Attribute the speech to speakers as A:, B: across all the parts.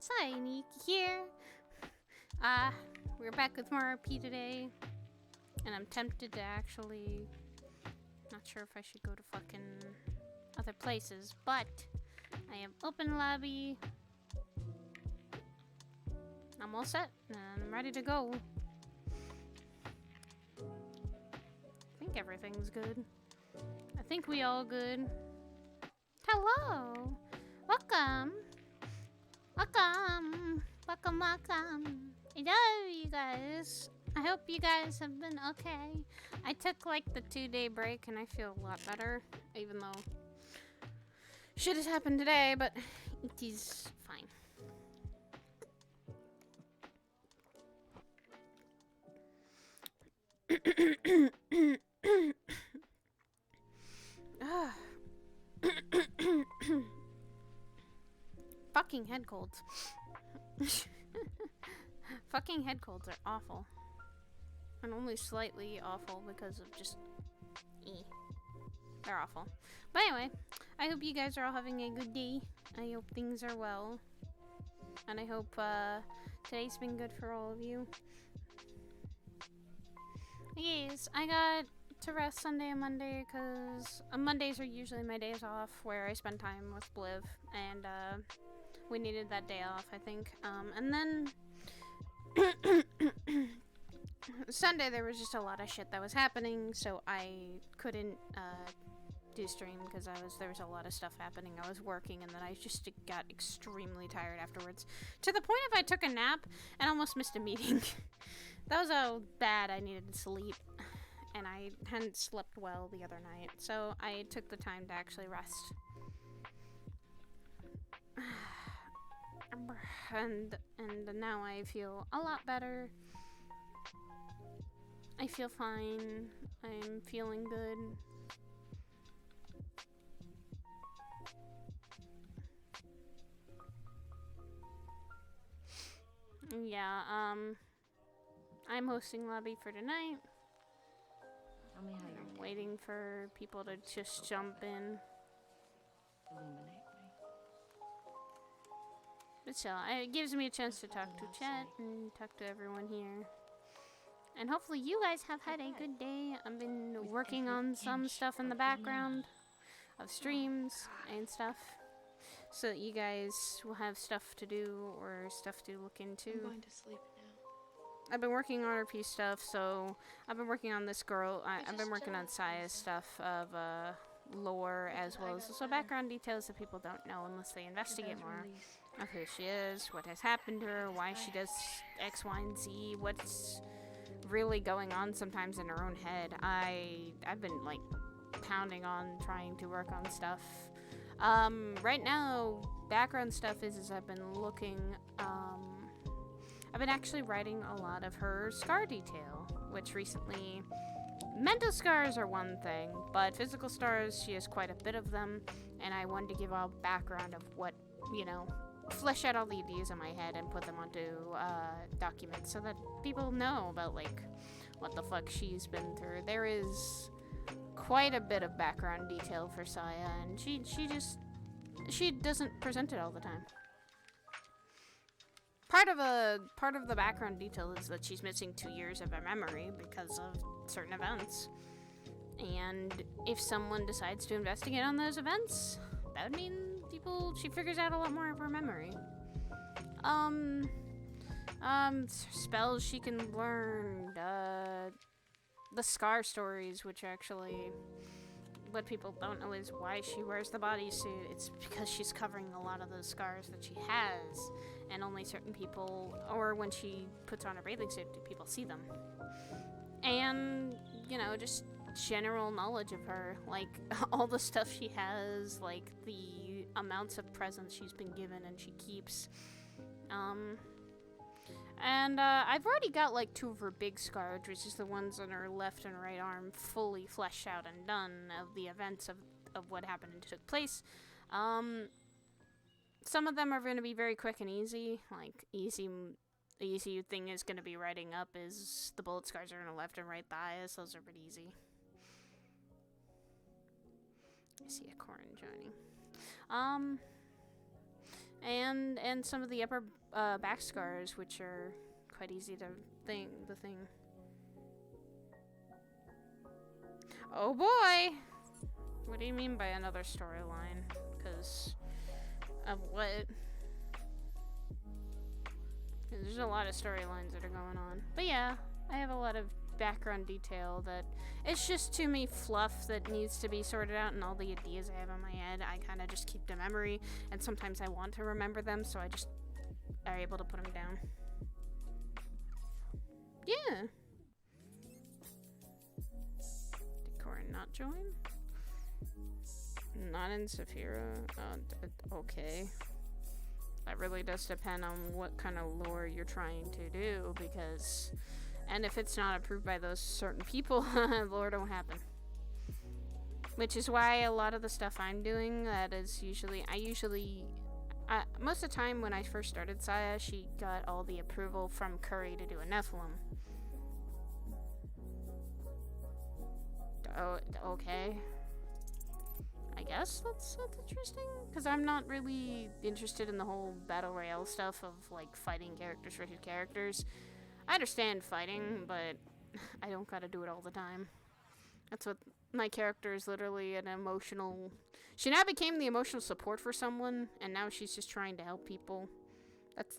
A: Sidriel here. We're back with more RP today, and I'm tempted to actually, not sure if I should go to fucking other places, but I have open lobby. I'm all set, and I'm ready to go. I think everything's good. I think we all good. Hello! Welcome! Welcome! Welcome, welcome! Hello, you guys! I hope you guys have been okay. I took like the 2-day break and I feel a lot better, even though shit has happened today, but it is fine. Fucking head colds. Fucking head colds are awful. And only slightly awful because of just... They're awful. But anyway, I hope you guys are all having a good day. I hope things are well. And I hope today's been good for all of you. Yes, I got to rest Sunday and Monday because Mondays are usually my days off where I spend time with Bliv, and we needed that day off, I think. And then Sunday there was just a lot of shit that was happening, so I couldn't do stream because there was a lot of stuff happening. I was working, and then I just got extremely tired afterwards, to the point of I took a nap and almost missed a meeting. That was how bad I needed to sleep, and I hadn't slept well the other night, so I took the time to actually rest. And now I feel a lot better. I feel fine. I'm feeling good. Yeah, I'm hosting lobby for tonight.
B: Tell me how you're
A: I'm waiting for people to just jump in.
B: Illuminate me.
A: But still, it gives me a chance to talk to chat and talk to everyone here. And hopefully you guys have had a good day. I've been working on some stuff in the background of streams and stuff, so that you guys will have stuff to do or stuff to look into.
B: I'm going to sleep now.
A: I've been working on RP stuff, so I've been working on this girl. I've been working on Saya's stuff of lore, as well as also background details that people don't know unless they investigate more of who she is, what has happened to her, why she does X, Y, and Z, what's really going on sometimes in her own head. I've been like pounding on trying to work on stuff. Right now, background stuff is I've been looking, I've been actually writing a lot of her scar detail, which recently, mental scars are one thing, but physical scars, she has quite a bit of them, and I wanted to give a background of what, you know, flesh out all the ideas in my head and put them onto documents so that people know about, like, what the fuck she's been through. There is quite a bit of background detail for Saya, and she doesn't present it all the time. Part of the background detail is that she's missing 2 years of her memory because of certain events. And if someone decides to investigate on those events, that would mean she figures out a lot more of her memory. Spells she can learn, the scar stories, which actually, what people don't know is why she wears the bodysuit. It's because she's covering a lot of those scars that she has, and only certain people, or when she puts on her bathing suit, do people see them. And, you know, just general knowledge of her, like, all the stuff she has, like, the amounts of presents she's been given and she keeps. I've already got, like, 2 of her big scars, which is the ones on her left and right arm, fully fleshed out and done of the events of what happened and took place. Some of them are going to be very quick and easy. Like, the easy thing is going to be writing up is the bullet scars are on the left and right thighs. Those are pretty easy. I see a Corin joining. and some of the upper back scars, which are quite easy to thing. Oh boy! What do you mean by another storyline? Because of what? 'Cause there's a lot of storylines that are going on. But yeah, I have a lot of background detail that it's just to me fluff that needs to be sorted out, and all the ideas I have in my head, I kind of just keep to memory, and sometimes I want to remember them, so I just are able to put them down. Yeah. Did Corin not join? Not in Saphira? Okay. That really does depend on what kind of lore you're trying to do, because... And if it's not approved by those certain people, lore don't happen. Which is why a lot of the stuff I'm doing, that is usually... most of the time when I first started Saya, she got all the approval from Curry to do a Nephilim. Oh, okay. I guess that's interesting, because I'm not really interested in the whole Battle Royale stuff of, like, fighting characters versus characters. I understand fighting, but I don't gotta do it all the time. That's what my character is, literally an emotional... She now became the emotional support for someone, and now she's just trying to help people.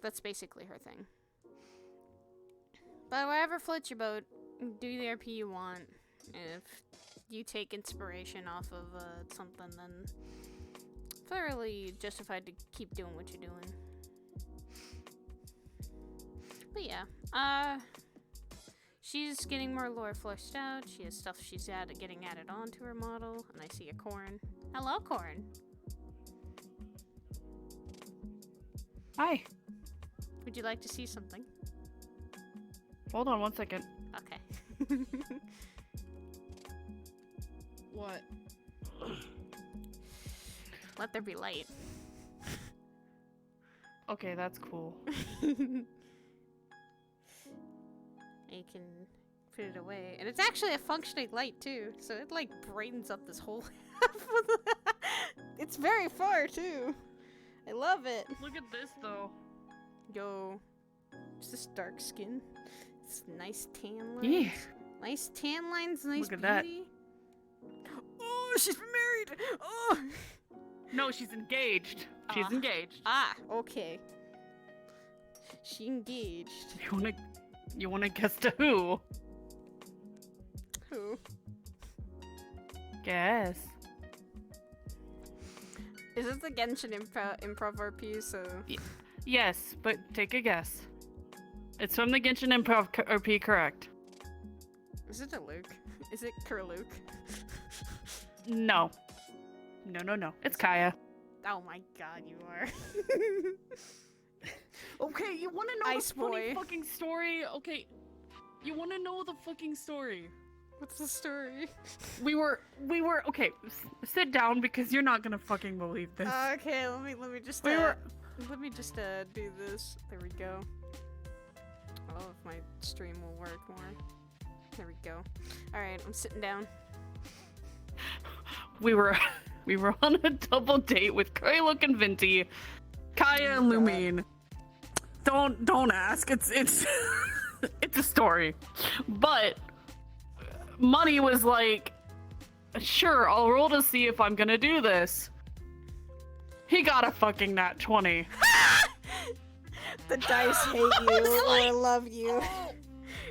A: That's basically her thing. But whatever floats your boat, do the RP you want. If you take inspiration off of something, then thoroughly justified to keep doing what you're doing. But yeah, she's getting more lore fleshed out. She has stuff she's getting added on to her model, and I see a Corn. Hello, Corn.
C: Hi.
A: Would you like to see something?
C: Hold on 1 second.
A: Okay.
C: What?
A: Let there be light.
C: Okay, that's cool.
A: You can put it away. And it's actually a functioning light, too. So it, like, brightens up this whole half. It's very far, too. I love it.
C: Look at this, though.
A: Yo. It's this dark skin. It's nice tan lines.
C: Yeah.
A: Nice tan lines, nice
C: Look at
A: beauty. Oh, she's married! Oh!
C: No, she's engaged. She's engaged.
A: Ah, okay. She engaged.
C: You wanna guess to who?
A: Who?
C: Guess.
A: Is it the Genshin improv RP, so...
C: Yes, but take a guess. It's from the Genshin Improv RP, correct?
A: Is it a Luke? Is it Kerluke?
C: No. No. It's Kaya.
A: Oh my god, you are.
C: Okay, you wanna know
A: Ice
C: the funny
A: boy.
C: fucking story? Okay, you wanna know the fucking story?
A: What's the story?
C: We were, okay, sit down because you're not gonna fucking believe this.
A: Okay, let me just, do this. There we go. Oh, if my stream will work more. There we go. Alright, I'm sitting down.
C: We were on a double date with Kraylook and Vinti, Kaya and Lumine. Don't ask. It's it's a story. But Money was like, sure, I'll roll to see if I'm gonna do this. He got a fucking nat 20.
A: The dice hate you or love you.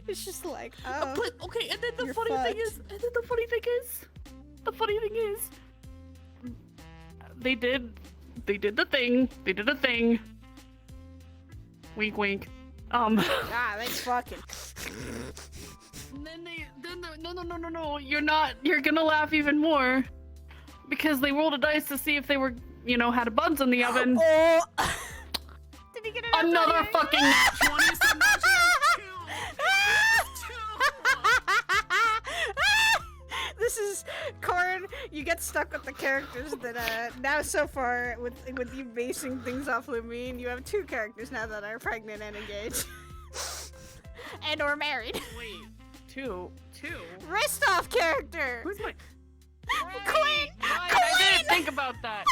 A: It's just like, oh.
C: But okay, and then the funny thing is, they did the thing. They did a thing. Wink, wink.
A: They fucking.
C: And then no. You're gonna laugh even more because they rolled a dice to see if they were, had a buns in the oven.
A: Oh. Did he get
C: another fucking nat 20? So now she has two.
A: This is Corn. You get stuck with the characters that now so far with you basing things off Lumine, you have two characters now that are pregnant and engaged, and or married.
C: Wait, two.
A: Wrist-off character.
C: Who's my?
A: Queen.
C: I didn't think about that.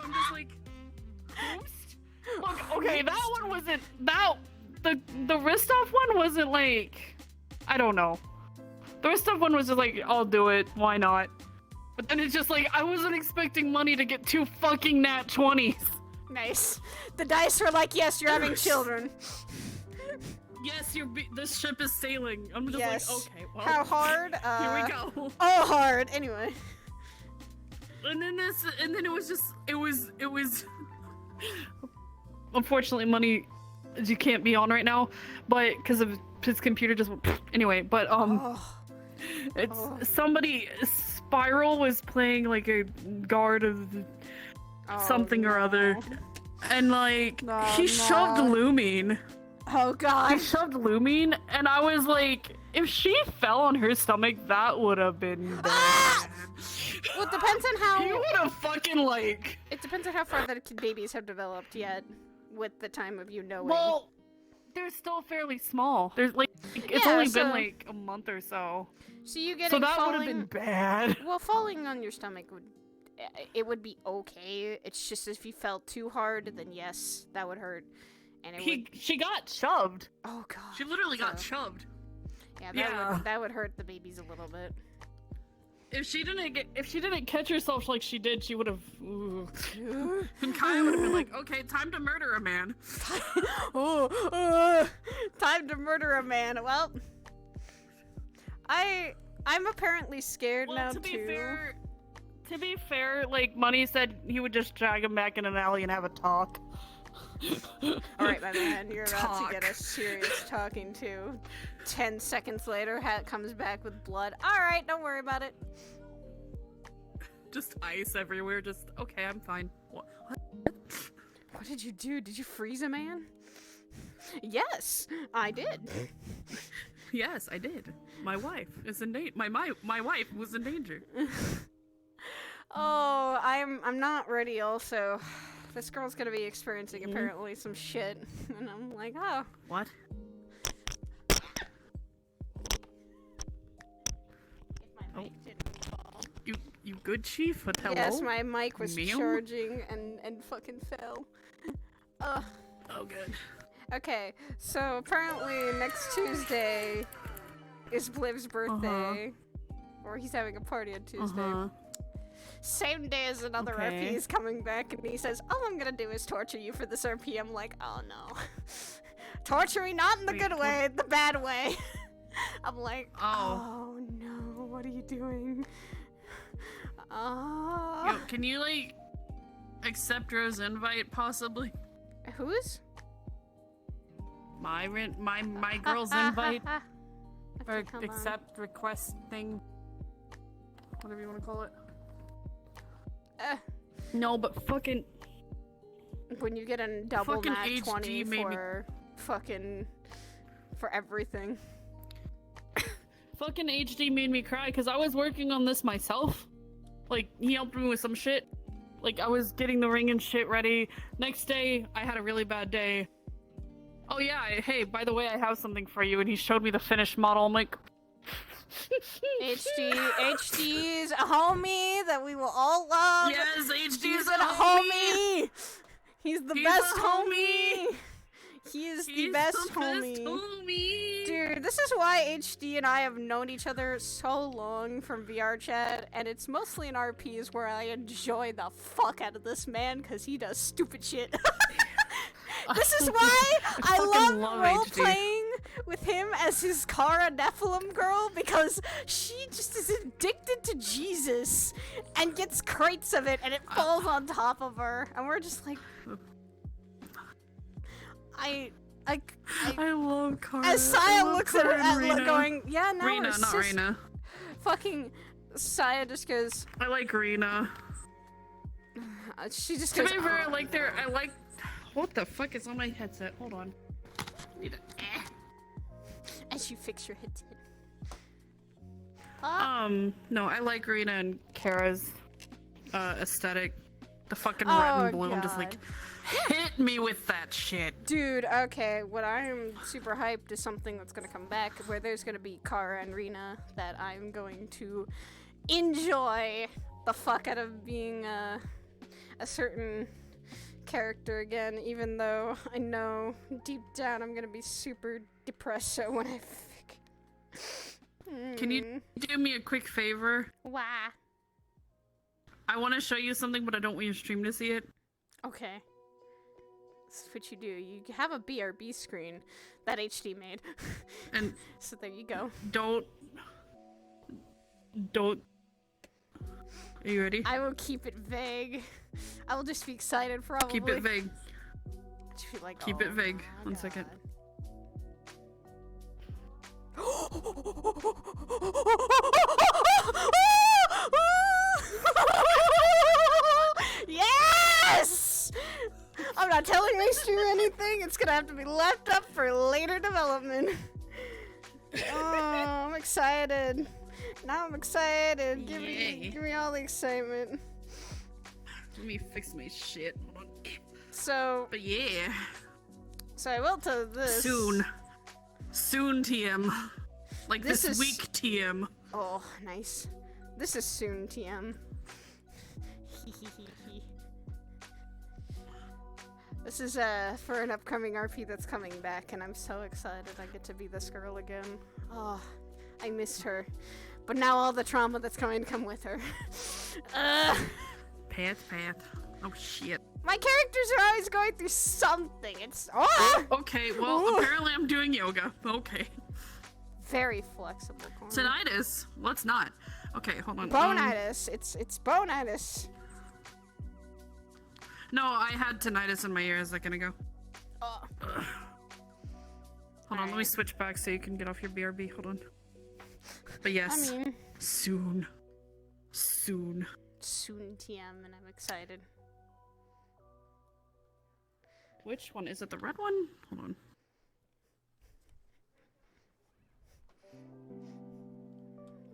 C: I'm just like, oops. Look, okay, that one wasn't the wrist off one wasn't like, I don't know. The wrist off one was just like, I'll do it, why not? But then it's just like, I wasn't expecting money to get 2 fucking nat 20s.
A: Nice. The dice were like, yes, you're having children.
C: Yes, this ship is sailing. I'm just
A: yes.
C: like, okay, well.
A: How hard?
C: Here we go.
A: Oh, hard. Anyway.
C: And then it was unfortunately money you can't be on right now, but because of his computer just anyway, but somebody Spiral was playing like a guard of something or other, and like he shoved Lumine.
A: Oh god.
C: He shoved Lumine, and I was like, if she fell on her stomach, that would have been bad.
A: Well, it depends on how.
C: You would have fucking like.
A: It depends on how far the babies have developed yet, with the time of you knowing.
C: Well, they're still fairly small. There's like it's only been like a month or so.
A: So you get
C: so that would have been bad.
A: Well, falling on your stomach would be okay. It's just if you fell too hard, then yes, that would hurt. And
C: she got shoved.
A: Oh god.
C: She literally got shoved.
A: Yeah, that would hurt the babies a little bit.
C: If she didn't catch herself like she did, she would have. And Kaya would have been like, "Okay, time to murder a man."
A: Time to murder a man. Well, I'm apparently scared now too.
C: To be fair, like Money said, he would just drag him back in an alley and have a talk.
A: All right, my man, you're about to get a serious talking to. 10 seconds later, Hat comes back with blood. All right, don't worry about it.
C: Just ice everywhere. Just okay, I'm fine. What?
A: What did you do? Did you freeze a man? Yes, I did.
C: Yes, I did. My wife is in danger. My wife was in danger.
A: Oh, I'm not ready. Also, this girl's gonna be experiencing apparently some shit, and I'm like, oh.
C: What? You good, Chief? What, hello?
A: Yes, my mic was charging and fucking fell.
C: Oh, good.
A: Okay, so apparently next Tuesday is Bliv's birthday. Or he's having a party on Tuesday. Same day as another RP is coming back, and he says, all I'm gonna do is torture you for this RP. I'm like, oh no. Torture me not in the good way, the bad way. I'm like, oh no, what are you doing?
C: Yo, can you like accept Rose's invite possibly?
A: Whose?
C: My girl's invite. Or accept request thing. Whatever you want to call it. No, but fucking
A: when you get a double nat 20 for fucking for everything.
C: Fucking HD made me cry because I was working on this myself. Like, he helped me with some shit. Like, I was getting the ring and shit ready. Next day, I had a really bad day. Oh yeah, hey, by the way, I have something for you. And he showed me the finished model. I'm like...
A: HD's a homie that we will all love.
C: Yes, HD's
A: a homie. He's the best homie. He is the best homie. Dude, this is why HD and I have known each other so long from VR chat, and it's mostly in RPs where I enjoy the fuck out of this man because he does stupid shit. This is why I love role-playing with him as his Kara Nephilim girl, because she just is addicted to Jesus and gets crates of it and it falls on top of her, and we're just like... I
C: love Kara.
A: As Saya looks at her going, yeah, no,
C: Rena, not Rena.
A: Fucking Saya just goes...
C: I like Rena.
A: She just goes...
C: To be fair, I like... What the fuck is on my headset? Hold on.
A: As you fix your headset.
C: No, I like Rena and Kara's aesthetic. The fucking red and blue. I'm just like, hit me with that shit.
A: Dude, okay, what I'm super hyped is something that's gonna come back where there's gonna be Kara and Rena that I'm going to enjoy the fuck out of being, a certain character again, even though I know deep down I'm gonna be super depressed. So when I
C: Can you do me a quick favor?
A: Why?
C: I want to show you something, but I don't want your stream to see it.
A: Okay. This is what you do. You have a BRB screen that HD made.
C: And
A: so there you go.
C: Don't. Are you ready?
A: I will keep it vague. I will just be excited probably.
C: Keep it vague.
A: Just be like,
C: Keep it vague. One second.
A: Yes! I'm not telling my stream anything. It's gonna have to be left up for later development. Oh, I'm excited. Now I'm excited. Give me all the excitement.
C: Let me fix my shit. Hold on.
A: So.
C: But yeah.
A: So I will tell this.
C: Soon TM. Like this week TM.
A: Oh, nice. This is soon TM. This is for an upcoming RP that's coming back, and I'm so excited I get to be this girl again. Oh, I missed her. But now all the trauma that's going to come with her.
C: Path. Oh shit.
A: My characters are always going through something. It's
C: okay, well apparently I'm doing yoga. Okay.
A: Very flexible.
C: Tinnitus. Let's not. Okay, hold on.
A: Bonitis. It's bonitis.
C: No, I had tinnitus in my ear a second ago. Hold on, let me switch back so you can get off your BRB. Hold on. But yes,
A: I mean,
C: soon
A: TM, and I'm excited.
C: Which one? Is it the red one? Hold on.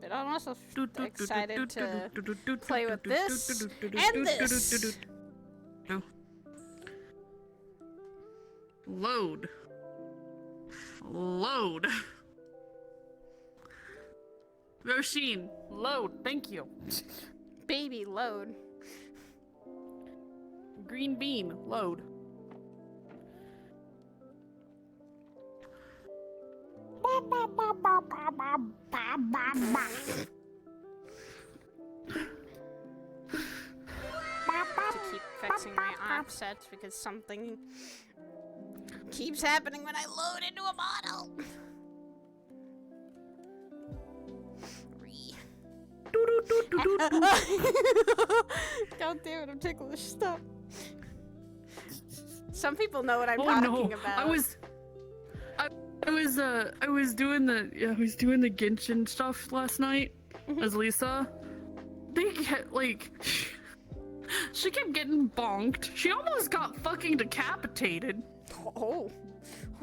A: But I'm also excited to play with this and this.
C: No. Load. Roisin, load. Thank you.
A: Baby, load.
C: Green bean, load.
A: To keep fixing my offsets because something keeps happening when I load into a model. God damn it, I'm ticklish. Stop. Some people know what I'm talking about.
C: I was doing the Genshin stuff last night as Lisa. They get like she kept getting bonked. She almost got fucking decapitated.
A: Oh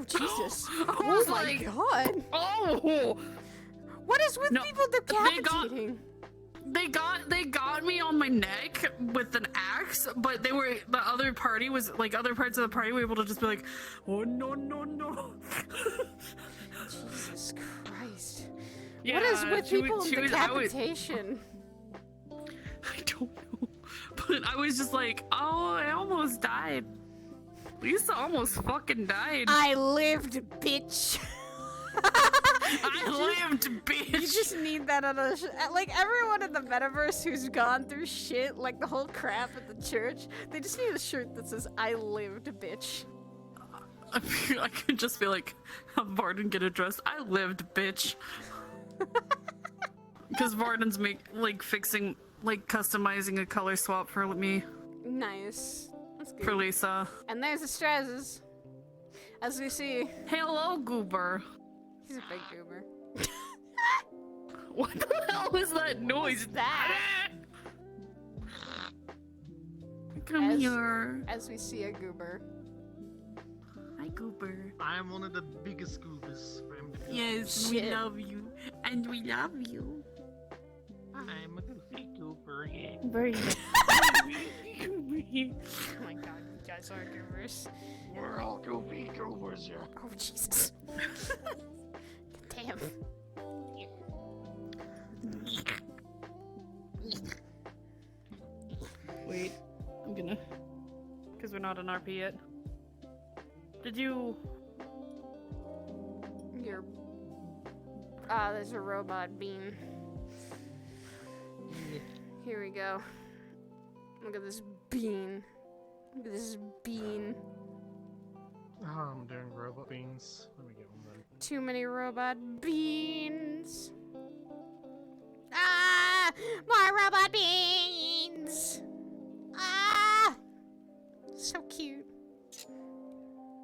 A: Jesus.
C: Oh
A: my god.
C: Oh.
A: What is with people decapitating?
C: They got me on my neck with an axe, but the other party was like other parts of the party were able to just be like, oh no.
A: Jesus Christ.
C: Yeah,
A: what is with people in decapitation?
C: I don't know. But I was just like, oh, I almost died. Lisa almost fucking died.
A: I lived, bitch.
C: I lived, bitch.
A: You just need that on a like everyone in the metaverse who's gone through shit, like the whole crap at the church. They just need a shirt that says "I lived, bitch."
C: I could just be like, have Varden get addressed. I lived, bitch. Because Varden's customizing a color swap for me.
A: Nice. That's good.
C: For Lisa.
A: And there's the Strazzes. As we see.
C: Hello, Goober.
A: He's a big goober.
C: What the hell was that noise?
A: What's that?
C: Come here.
A: As we see a goober.
C: Hi, Goober.
D: I'm one of the biggest goobers.
C: Yes, we love you. And we love you.
D: I'm a goofy goober, yeah.
C: Very
A: Oh my god, you guys are goobers.
D: We're all goofy goobers, yeah.
A: Oh, Jesus. Damn.
C: Wait, I'm gonna we're not an RP yet. Did you...
A: You're... Ah, there's a robot bean. Here we go. Look at this bean. Look at this bean.
E: Oh, I'm doing robot beans. Let me get one then.
A: Too many robot beans. Ah! More robot beans! Ah! So cute.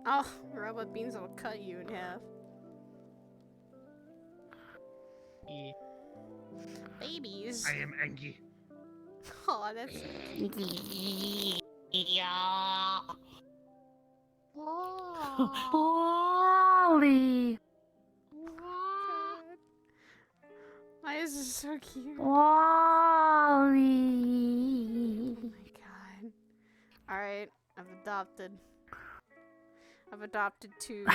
A: Oh, robot beans will cut you in half.
E: Yeah.
A: Babies.
E: I am angry.
A: Oh, that's so cute.
C: Wally!
A: God. Why is this so cute?
C: Wally!
A: Oh my god. Alright, I've adopted two.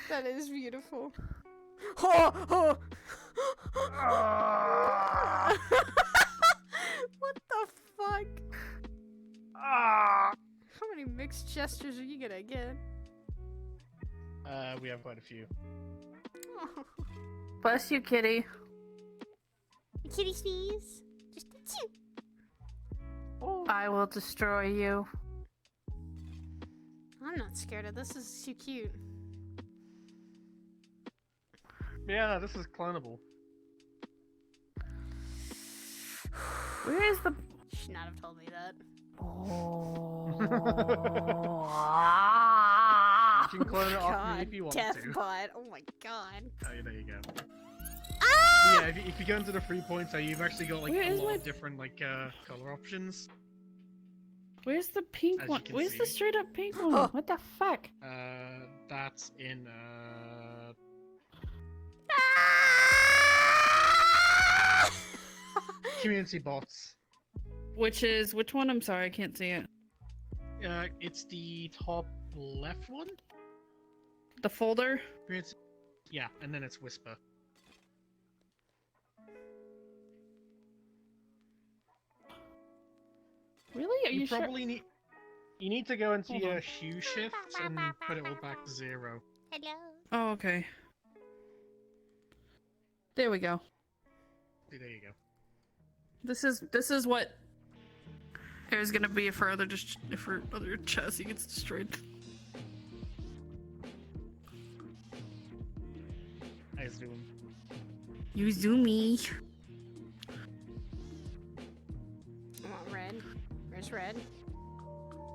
A: That is beautiful. Oh, oh. What the fuck?
E: Ah!
A: How many mixed gestures are you gonna get?
E: We have quite a few.
A: Oh.
C: Bless you, kitty.
A: Kitty sneeze. Just a chew.
C: I will destroy you.
A: I'm not scared of this. This is too cute.
E: Yeah, this is clonable.
C: Where is the...
A: You should not have told me that.
E: You can clone it off me
A: God,
E: if you want
A: death
E: to.
A: bot. Oh my god.
E: Oh, yeah, there you go.
A: Ah!
E: Yeah, if you go into the 3 pointer, you've actually got like
C: Where
E: a
C: is
E: lot
C: my-
E: of different like color options.
C: Where's the pink
E: As
C: one?
E: you can
C: Where's the
E: see.
C: straight up pink one? What the fuck?
E: That's in community bots.
C: Which one? I'm sorry, I can't see it.
E: It's the top left one.
C: The folder?
E: Community... Yeah, and then it's Whisper.
C: Really? Are you sure?
E: probably need. You need to go into
C: Hold
E: your
C: on.
E: shoe shifts and put it all back to 0.
A: Hello.
C: Oh, okay. There we go.
E: There you go.
C: This is what there's gonna be if our other chassis gets destroyed.
E: I zoom.
C: You zoomy.
A: I want red. Where's red?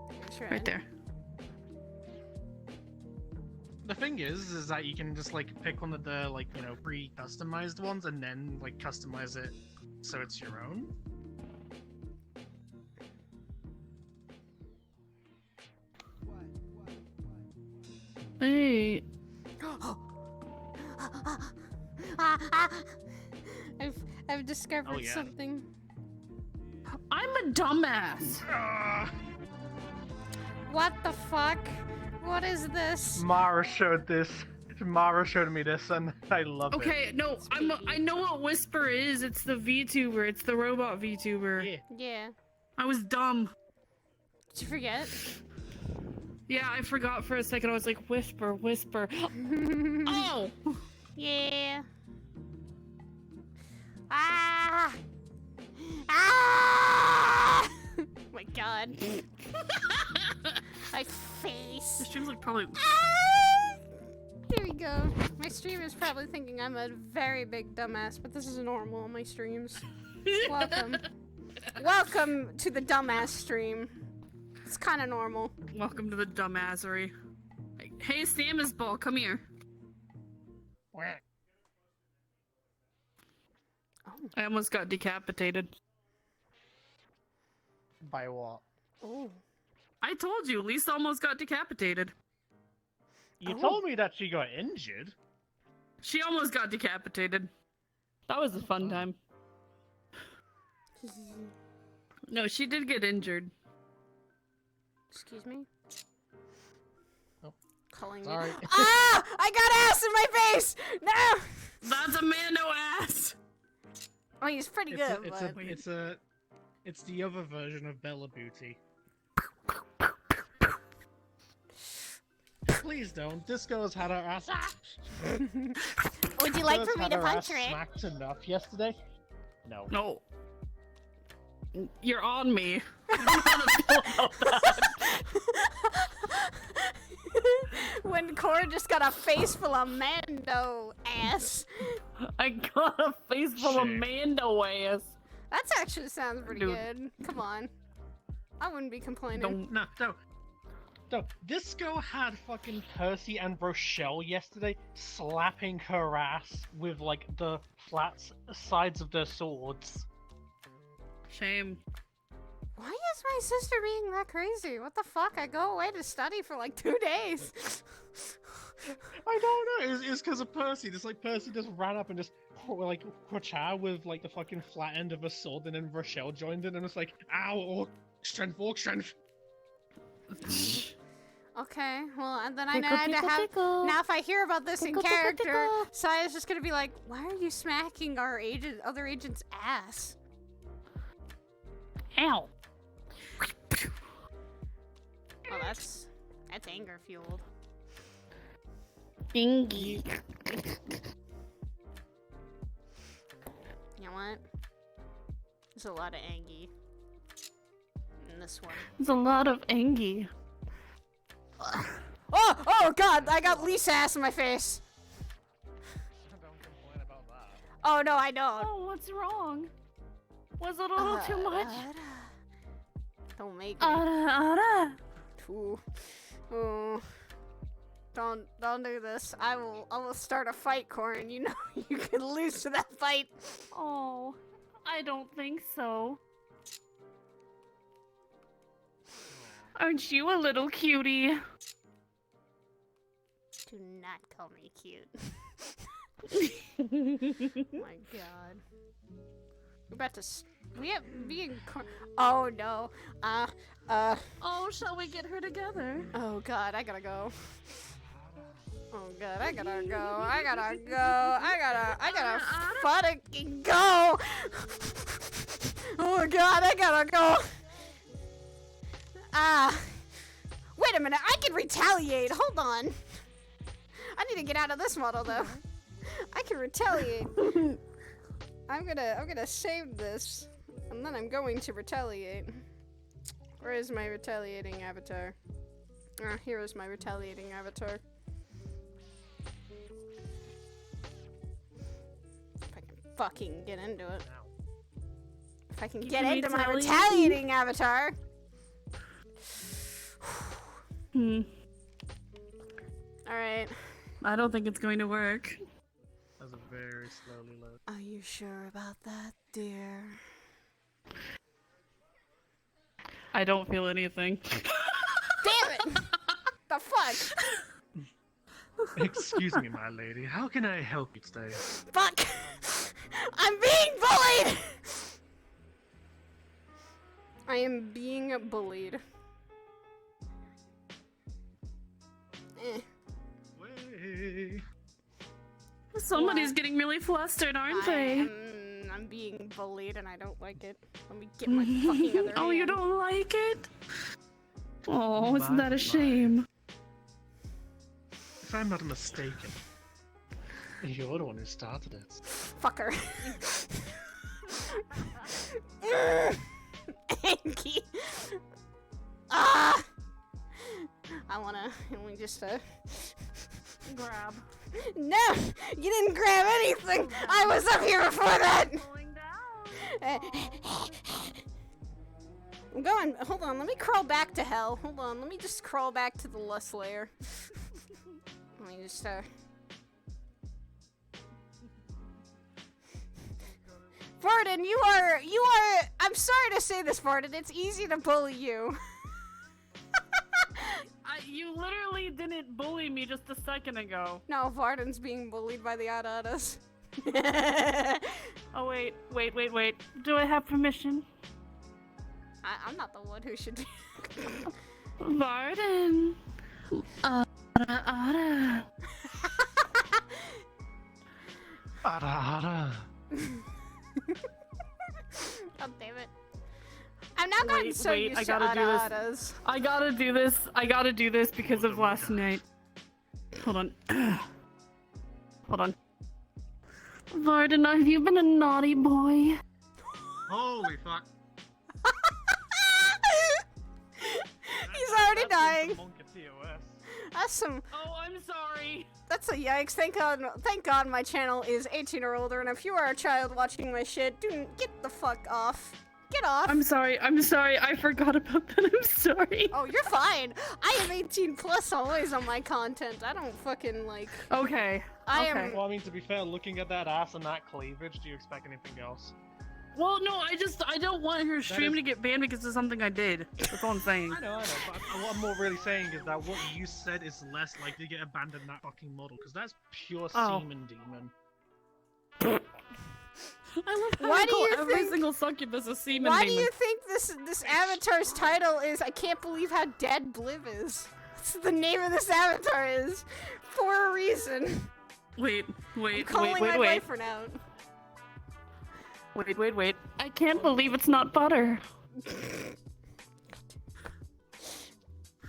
A: Where's red?
C: Right there.
E: The thing is that you can just like pick one of the like pre-customized ones and then like customize it so it's your own.
C: Hey.
A: I've discovered
E: Oh, yeah.
A: something.
C: I'm a dumbass.
A: What the fuck? What is this?
E: Mara showed this. Mara showed me this, and I love it.
C: Okay, no, I know what Whisper is. It's the VTuber. It's the robot VTuber.
E: Yeah.
A: Yeah.
C: I was dumb.
A: Did you forget?
C: Yeah, I forgot for a second. I was like, Whisper, Whisper. Oh!
A: Yeah. Ah! Ah! Oh my god. My face.
C: This stream's like probably...
A: Ah! There we go. My stream is probably thinking I'm a very big dumbass, but this is normal on my streams. Welcome. Welcome to the dumbass stream. It's kind of normal.
C: Welcome to the dumbassery. Hey, Samus Ball, come here.
E: Whack.
A: Oh.
C: I almost got decapitated.
E: By what?
A: Oh.
C: I told you, Lisa almost got decapitated.
E: You
A: Oh.
E: told me that she got injured.
C: She almost got decapitated. That was a fun time. No, she did get injured.
A: Excuse me?
E: Oh.
A: calling me.
E: Sorry.
A: Ah! I got ass in my face! No!
C: That's a man, no ass.
A: Oh, he's pretty good, but...
E: It's the other version of Bella Booty. Please don't. Disco's had her ass.
A: Would you like
E: Disco's
A: for me
E: had
A: to
E: her
A: punch
E: ass
A: her?
E: smacked enough yesterday? No.
C: No. You're on me. I don't know how to feel about that.
A: When Cora just got a face full of Mando ass.
C: I got a face full of
E: Shit.
C: Mando ass.
A: That actually sounds pretty
C: Dude.
A: good. Come on. I wouldn't be complaining.
C: Don't.
E: No. Disco had fucking Percy and Rochelle yesterday slapping her ass with like the flat sides of their swords.
C: Shame.
A: Why is my sister being that crazy? What the fuck? I go away to study for like 2 days.
E: I don't know. It's because of Percy. Just like Percy just ran up and just like Quachar with like the fucking flat end of a sword, and then Rochelle joined in, and it's like, ow, orc strength, orc strength.
A: Okay, well, and then I had to have. Now, if I hear about this in character, Saya's just gonna be like, "Why are you smacking our other agent's ass?"
C: Ow.
A: Oh, that's anger fueled.
C: Dingy.
A: You know what? There's a lot of Angie in this one.
C: There's a lot of Angie.
A: Oh God! I got Lisa ass in my face.
E: Don't complain about that.
A: Oh no, I don't.
C: Oh, what's wrong? Was it a little too much?
A: Don't make me. Ooh. Ooh. Don't do this. I will start a fight, Corin. You know you can lose to that fight.
C: Oh, I don't think so. Aren't you a little cutie?
A: Do not call me cute. My God. We're about to. We have being. Oh no.
C: Oh, shall we get her together?
A: Oh God, I gotta go. Oh God, I gotta go. I gotta fucking go. Oh God, I gotta go. Wait a minute, I can retaliate. Hold on. I need to get out of this model though. I can retaliate. I'm gonna save this, and then I'm going to retaliate. Where is my retaliating avatar? Here is my retaliating avatar. If I can fucking get into it. If I can get into my retaliating avatar. Alright.
C: I don't think it's going to work.
E: That's a very slowly load.
A: Are you sure about that, dear?
C: I don't feel anything.
A: Damn it! The fuck?
E: Excuse me, my lady. How can I help you today?
A: Fuck! I'm being bullied! I am being bullied.
E: Way.
C: Somebody's getting really flustered, aren't they?
A: I'm being bullied and I don't like it. Let me get my fucking other
C: Oh, you
A: hand.
C: don't like it? Oh, isn't
E: My,
C: that a shame?
E: If I'm not mistaken, you're the one who started it.
A: Fucker. Anky. Ah! Let me just
C: Grab.
A: No! You didn't grab anything! I was up here before that!
C: Going down.
A: I'm going. Hold on, let me crawl back to hell. Hold on, let me just crawl back to the lust layer. Let me just, Varden, you are, I'm sorry to say this, Varden, it's easy to bully you.
C: You literally didn't bully me just a second ago.
A: No, Varden's being bullied by the Adadas.
C: Oh, wait. Do I have permission?
A: I'm not the one who should.
C: Varden. Ara.
E: Ara.
A: God damn it. I'm now gotten so used
C: I
A: to
C: gotta do this.
A: ara-aras.
C: I gotta do this. I gotta do this because of last night. Hold on. Hold on. Varden, have you been a naughty boy?
E: Holy fuck.
A: He's already dying.
E: Monk at TOS.
A: That's some.
C: Oh, I'm sorry.
A: That's a yikes. Thank God my channel is 18 or older, and if you are a child watching my shit, get the fuck off. Get off.
C: I'm sorry. I forgot about that. I'm sorry.
A: Oh, you're fine. I am 18 plus always on my content. I don't fucking like.
C: Okay.
A: I
C: okay.
A: am.
E: Well, I mean, to be fair, looking at that ass and that cleavage, do you expect anything else?
C: Well, no, I don't want her stream
E: is-
C: to get banned because of something I did. That's all I'm saying.
E: I know, but what I'm more really saying is that what you said is less likely to get abandoned than that fucking model, because that's pure
C: Oh.
E: semen demon.
C: I love how
A: Why
C: you
A: do
C: call
A: you
C: every
A: think-
C: single succubus a semen
A: Why do
C: demon.
A: you think this avatar's title is? I can't believe how dead Bliv is. That's the name of this avatar is, for a reason.
C: Wait.
A: I'm calling my boyfriend out.
C: Wait. I can't believe it's not butter.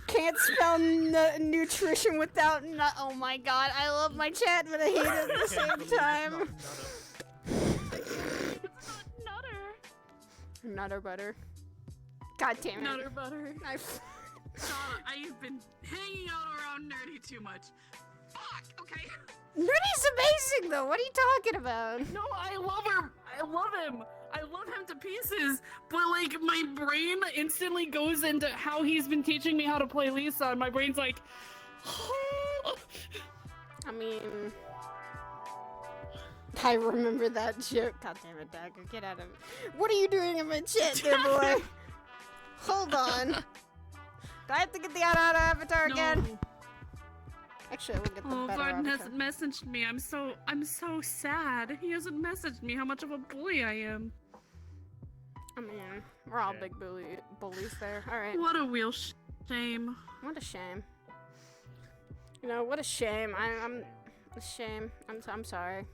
A: Can't spell nutrition without nut. Oh my god, I love my chat, but I hate it at the same time. Nutter butter. God damn it.
C: Nutter butter.
A: I've
C: been hanging out around Nerdy too much. Fuck, okay.
A: Nerdy's amazing though. What are you talking about?
C: No, I love her. I love him. I love him to pieces. But like, my brain instantly goes into how he's been teaching me how to play Lisa, and my brain's like,
A: I mean, I remember that joke. God damn it, Dagger, get out of it. What are you doing in my chat, there, boy? Hold on. Do I have to get the Ara avatar again?
C: no.
A: Actually, I will get the
C: Oh,
A: better
C: Varden
A: avatar.
C: hasn't messaged me. I'm so sad. He hasn't messaged me how much of a bully I am.
A: I mean, we're all big bullies there. All right.
C: What a real shame.
A: What a shame. You know, what a shame. I'm a shame. I'm sorry.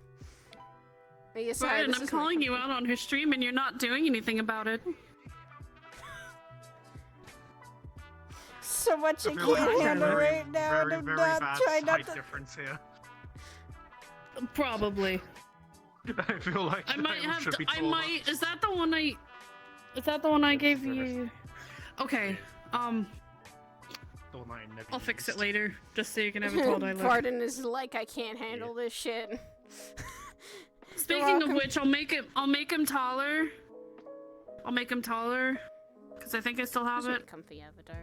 A: Yeah, sorry,
C: Varden,
A: this
C: I'm
A: is my
C: calling you out on her stream and you're not doing anything about it.
A: So much you
E: I feel
A: can't
E: like
A: handle
E: very,
A: right now.
E: very,
A: Do
E: very
A: not
E: bad
A: try not
E: height
A: to.
E: difference here.
C: Probably.
E: I feel like
C: I might have
E: should
C: to.
E: be
C: I
E: taller.
C: might. Is that the one I? Is that the one I gave you? Okay.
E: The one I never
C: I'll fix it
E: used.
C: later, just so you can have a tall dialogue.
A: Varden is like, I can't handle this shit.
C: Speaking of
A: welcome.
C: which, I'll make him taller. I'll make him taller, because I think I still have
A: This is a
C: it,
A: comfy avatar.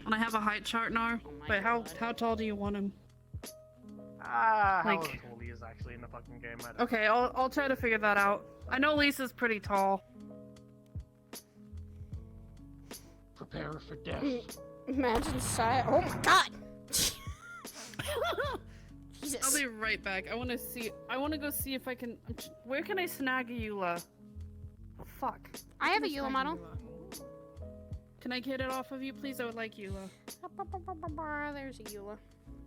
C: and I have a height chart now.
A: Oh my
C: Wait, how
A: God.
C: tall do you want him?
E: How
C: Like-
E: tall he is actually in the fucking game. I don't
C: Okay, I'll try to figure that out. I know Lisa's pretty tall.
E: prepare for death.
A: Imagine Sai. Oh my god! Jesus.
C: I'll be right back. I want to see. I want to go see if I can. Where can I snag a Eula? Oh, fuck.
A: I have a
C: Can
A: Eula
C: snag
A: model.
C: Eula? Can I get it off of you, please? I would like Eula.
A: There's a Eula.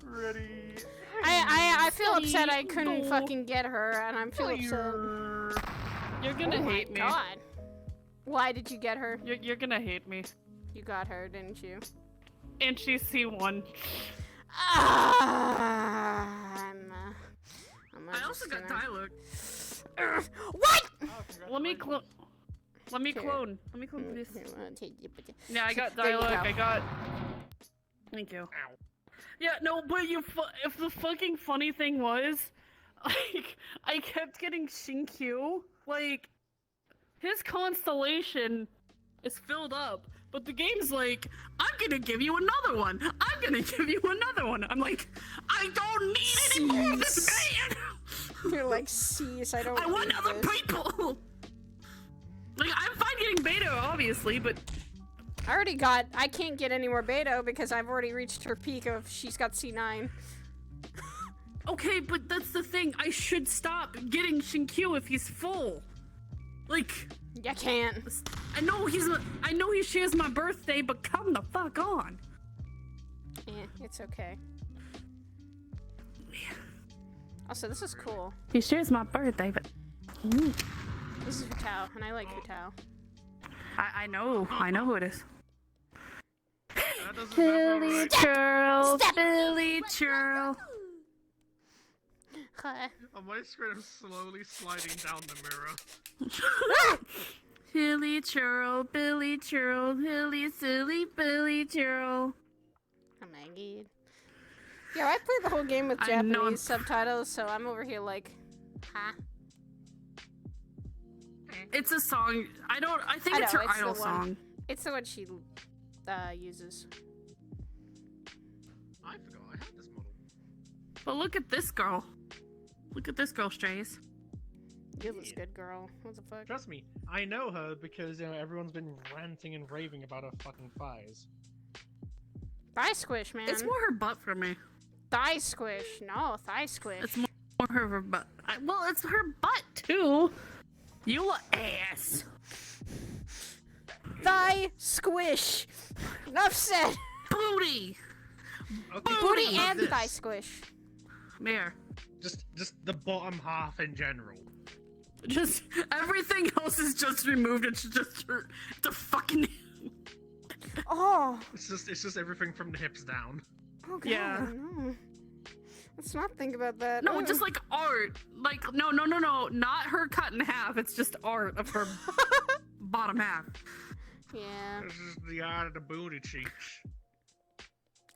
E: Ready.
A: I feel upset I
C: Go.
A: couldn't fucking get her, and I'm feeling upset.
C: You're gonna
A: Oh
C: hate
A: my
C: me.
A: god. Why did you get her?
C: You're gonna hate me.
A: You got her, didn't you?
C: And she's C1. I also got dialogue.
A: What?
C: Let me clone. Let me
A: Here.
C: clone. Let me clone, please.
A: Here,
C: Yeah, I got
A: There you
C: dialogue.
A: go.
C: I got. Thank you. Yeah, no, but if the fucking funny thing was, like, I kept getting Shinkyu. Like, his constellation is filled up, but the game's like, I'm gonna give you another one. I'm gonna give you another one. I'm like, I don't need any more of this man.
A: You're like, cease, I don't
C: I want
A: need
C: other
A: this.
C: people. Like, I'm fine getting beta, obviously, but
A: I can't get any more Beto because I've already reached her peak of she's got C9.
C: okay, but that's the thing. I should stop getting Shinkyu if he's full. Like,
A: You can't.
C: I know he shares my birthday, but come the fuck on.
A: Yeah, it's okay. Also, this is cool.
C: He shares my birthday, but Ooh.
A: This is Hutao, and I like Hutao.
C: I know who it is.
E: That doesn't sound
C: Billy
E: right.
C: Churl, Billy Churl.
E: On my screen, I'm slowly sliding down the mirror.
C: Billy Churl, Billy Churl, Billy silly Billy Churl.
A: Oh my god. Yeah, I played the whole game with
C: I know.
A: Japanese subtitles, so I'm over here like, huh?
C: It's a song. I think
A: I
C: it's
A: know,
C: her
A: it's the
C: idol
A: one.
C: song.
A: It's the one she uses.
E: I forgot I had this model.
C: But look at this girl. Look at this girl, Strays.
A: You this good girl. What the fuck?
E: Trust me, I know her because everyone's been ranting and raving about her fucking thighs.
A: Thigh squish, man.
C: It's more her butt for me.
A: Thigh squish. No, thigh squish.
C: It's more her butt. Well, it's her butt too. You ass.
A: Thigh squish. Enough said.
C: Booty.
E: Okay,
A: Booty
E: how about
A: and
E: this?
A: thigh squish.
C: There.
E: Just the bottom half in general.
C: Just everything else is just removed. It's just the fucking.
A: Oh.
E: It's just everything from the hips down.
A: Oh god.
C: Yeah.
A: No. Let's not think about that.
C: No,
A: Ooh.
C: just like art. Like no, not her cut in half. It's just art of her bottom half.
A: Yeah.
E: This is the art of the booty cheeks.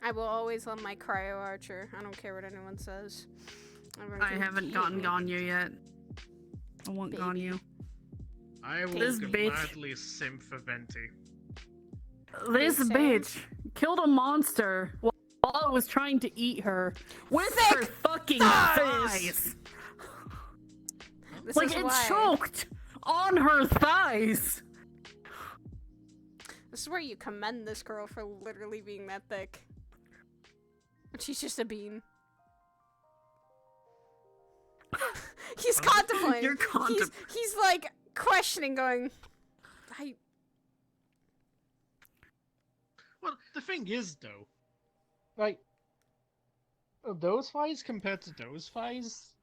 A: I will always love my cryo archer. I don't care what anyone says. Everyone
C: I
A: can
C: haven't
A: hate
C: gotten
A: me.
C: Ganyu yet. I want
A: Baby.
C: Ganyu.
E: I will
C: This bitch.
E: gladly simp for Venti.
C: This
A: Insane.
C: bitch killed a monster while it was trying to eat her with her fucking thighs.
A: This
C: Like
A: is
C: it
A: why.
C: choked on her thighs.
A: This is where you commend this girl for literally being that thick. But she's just a bean. He's contemplating.
C: You're
A: He's like questioning, going,
E: Well, the thing is, though, like, those thighs compared to those thighs,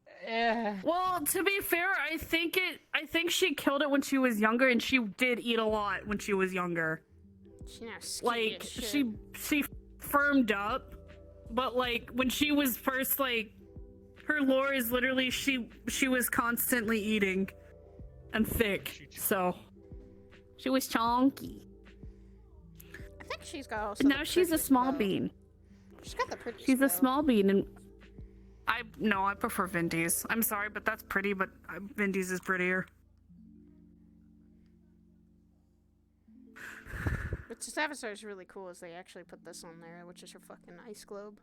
C: Well, to be fair, I think she killed it when she was younger, and she did eat a lot when she was younger.
A: She now skinny
C: Like
A: as shit.
C: she firmed up, but like when she was first like, her lore is literally she was constantly eating, and thick, so she was chonky.
A: I think she's got also.
C: And
A: the
C: now she's a
A: prettiest
C: small
A: bow.
C: bean.
A: She's got the prettiest.
C: She's a
A: bow.
C: small bean, and I prefer Vindy's. I'm sorry, but that's pretty, but Vindy's is prettier.
A: But this episode is really cool is they actually put this on there, which is her fucking ice globe.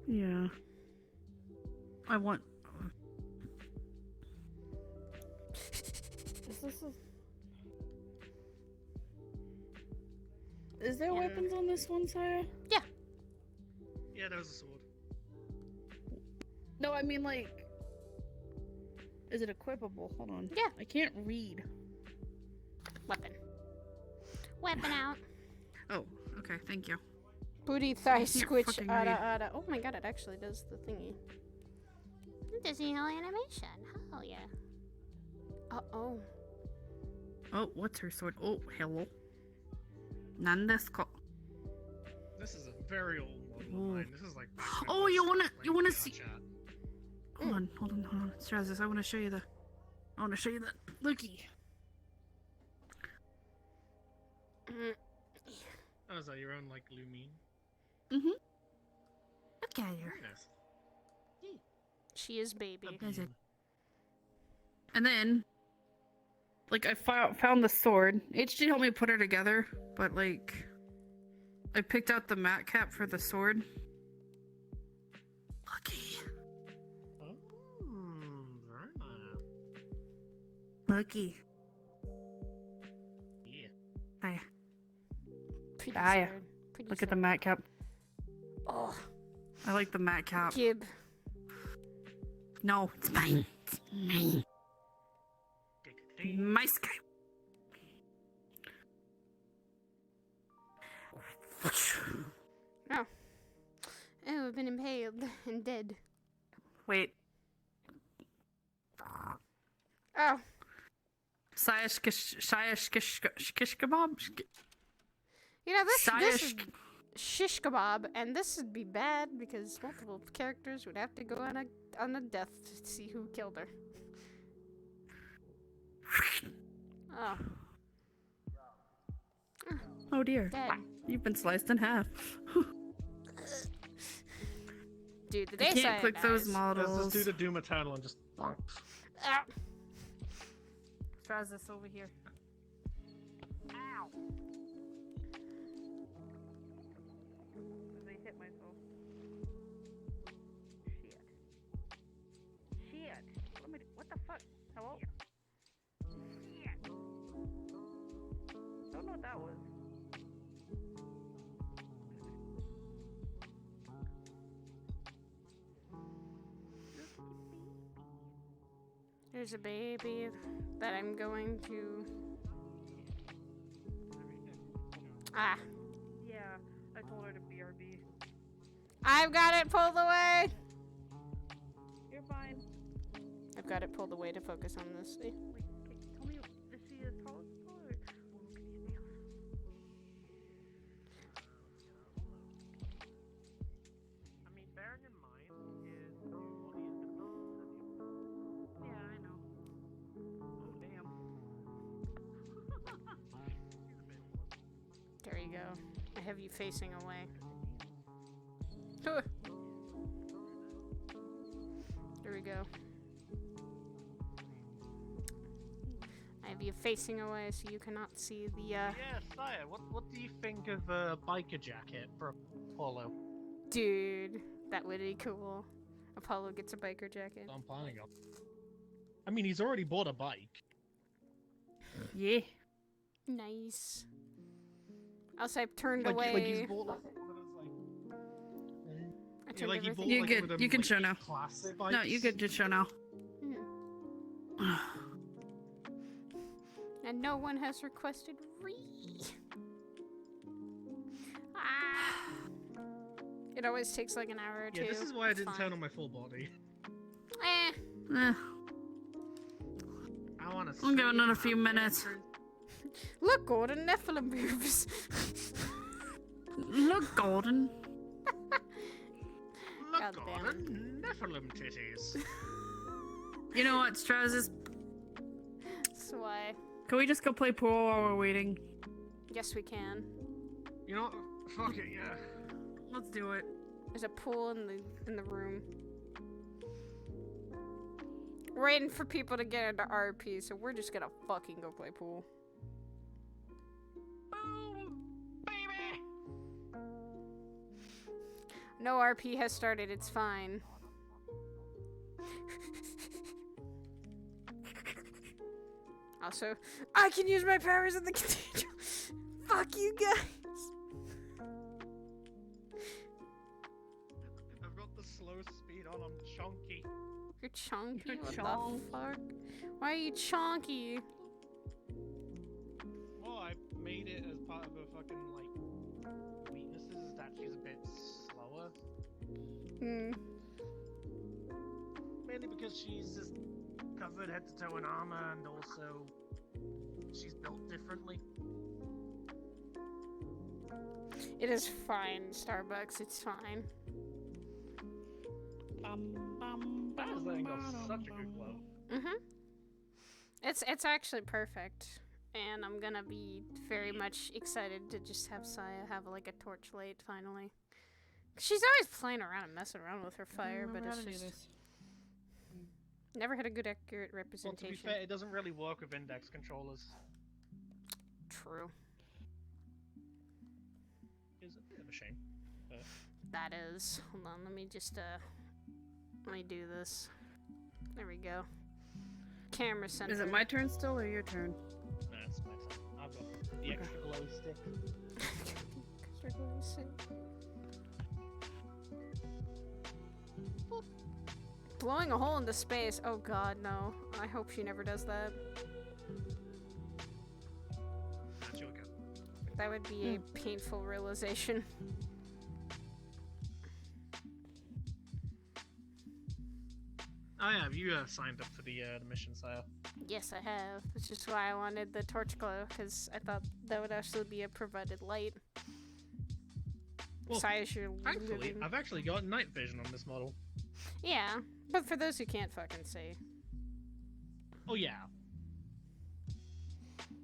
C: Yeah. I want. Is there
A: Yeah.
C: weapons on this one, Sarah?
A: Yeah.
E: yeah, there was a sword.
C: No, I mean like, is it equipable? Hold on.
A: Yeah.
C: I can't read.
A: Weapon. Weapon out.
C: Oh, okay, thank you.
A: Booty thigh
C: can't
A: squitch
C: fucking
A: ada
C: read.
A: ada. Oh my god, it actually does the thingy. It does the whole animation. Hell yeah. Oh.
C: Oh, what's her sword? Oh, hello. Nandesu.
E: This is a very old model
C: Ooh.
E: of mine. This is like. back when
C: Oh,
E: I
C: you
E: was
C: wanna
E: playing
C: see?
E: VR chat.
C: Hold on. Strazis, I wanna show you the looky.
A: Mm.
E: Oh, is that your own like Lumine?
C: Mm-hmm. Look at her.
E: Very nice.
A: She is baby.
C: Is it? And then, like, I found the sword. HD helped me put her together, but like, I picked out the mat cap for the sword. Lucky.
E: Very nice.
C: Lucky.
E: Yeah.
C: Hi.
A: Pretty
C: Aya,
A: sword. Pretty
C: Look at the
A: sword.
C: mat cap.
A: Oh,
C: I like the mat cap.
A: Gib.
C: No, it's mine. It's mine. My sky.
A: Oh, I've been impaled and dead.
C: Wait.
A: Oh,
C: Shish kebab?
A: you know this is
C: Sayash-
A: shish kebab, and this would be bad because multiple characters would have to go on a death to see who killed her. Oh,
C: Oh dear.
A: dead.
C: You've been sliced in half.
A: Dude, the
C: I
A: day
C: can't
A: Saya
C: click
A: dies.
C: those
E: Let's
C: models.
E: just do the Doom Eternal and just.
A: Ah.
C: Tries this over here. Ow! I hit myself. Shit. What the fuck? Hello? Shit. Don't know what that was.
A: There's a baby that I'm going to. Ah,
C: Yeah, I told her to BRB.
A: I've got it pulled away.
C: You're fine.
A: I've got it pulled away to focus on this.
C: Wait, tell me, is she as tall as tall or? Oh, look at these nails.
D: I mean, bearing in mind is your body is gonna be.
C: Yeah, I know. Oh, damn.
A: There you go. I have you facing away. There we go. I have you facing away so you cannot see the,
E: Yeah, Saya, what do you think of a biker jacket for Apollo?
A: Dude, that would be cool. Apollo gets a biker jacket.
E: I'm planning on. I mean, he's already bought a bike.
C: Yeah.
A: Nice. Also, I've turned
E: Like
A: away.
E: he's bought like
A: I turned
E: like he
A: everything.
E: bought
C: You're
E: like
C: good.
E: one of them,
C: You can
E: like,
C: show now.
E: classic bikes.
C: No, you could just show now.
A: Hmm. And no one has requested re. Ah. It always takes like an hour or two.
E: Yeah, this is why I
A: It's
E: didn't
A: fine.
E: turn on my full body.
A: Eh.
C: Eh,
E: I want to.
C: I'll give it another few minutes.
A: Look, Gordon, Nephilim moves.
C: Look, Golden.
E: Look,
A: God damn.
E: Gordon, Nephilim titties.
C: You know what, Strazz?
A: That's why.
C: Can we just go play pool while we're waiting?
A: Yes, we can.
E: You know, fuck it, yeah.
C: Let's do it.
A: There's a pool in the room. We're waiting for people to get into RP, so we're just gonna fucking go play pool.
E: Boom, baby.
A: No RP has started, it's fine. Also, I can use my powers in the cathedral. Fuck you guys.
E: I've got the slow speed on. I'm chunky.
A: You're chunky?
C: You're
A: What
C: chonk.
A: the fuck? Why are you chonky?
E: Well, I made it as part of her fucking like weaknesses is that she's a bit slower.
A: Hmm.
E: Mainly because she's just covered head to toe in armor, and also she's built differently.
A: It is fine, Starbucks. It's fine.
E: That is letting off such a good glow.
A: Mhm. It's actually perfect, and I'm gonna be very much excited to just have Saya have like a torchlight finally. She's always playing around and messing around with her fire, but it's just never had a good accurate
E: Well, to be
A: representation.
E: fair, it doesn't really work with index controllers.
A: True.
E: It's a bit of a shame.
A: That is. Hold on, let me just let me do this. There we go. Camera center.
C: Is it my turn still or your turn?
E: That's my turn. I've got the extra glow stick.
A: Blowing a hole into space. Oh god, no. I hope she never does that.
E: That's your go.
A: That would be a painful realization.
E: I have. You signed up for the mission, Sire.
A: Yes, I have. Which is why I wanted the torch glow, because I thought that would actually be a provided light.
E: Well,
A: Besides your
E: thankfully,
A: living-
E: I've actually got night vision on this model.
A: Yeah, but for those who can't fucking see.
E: Oh yeah.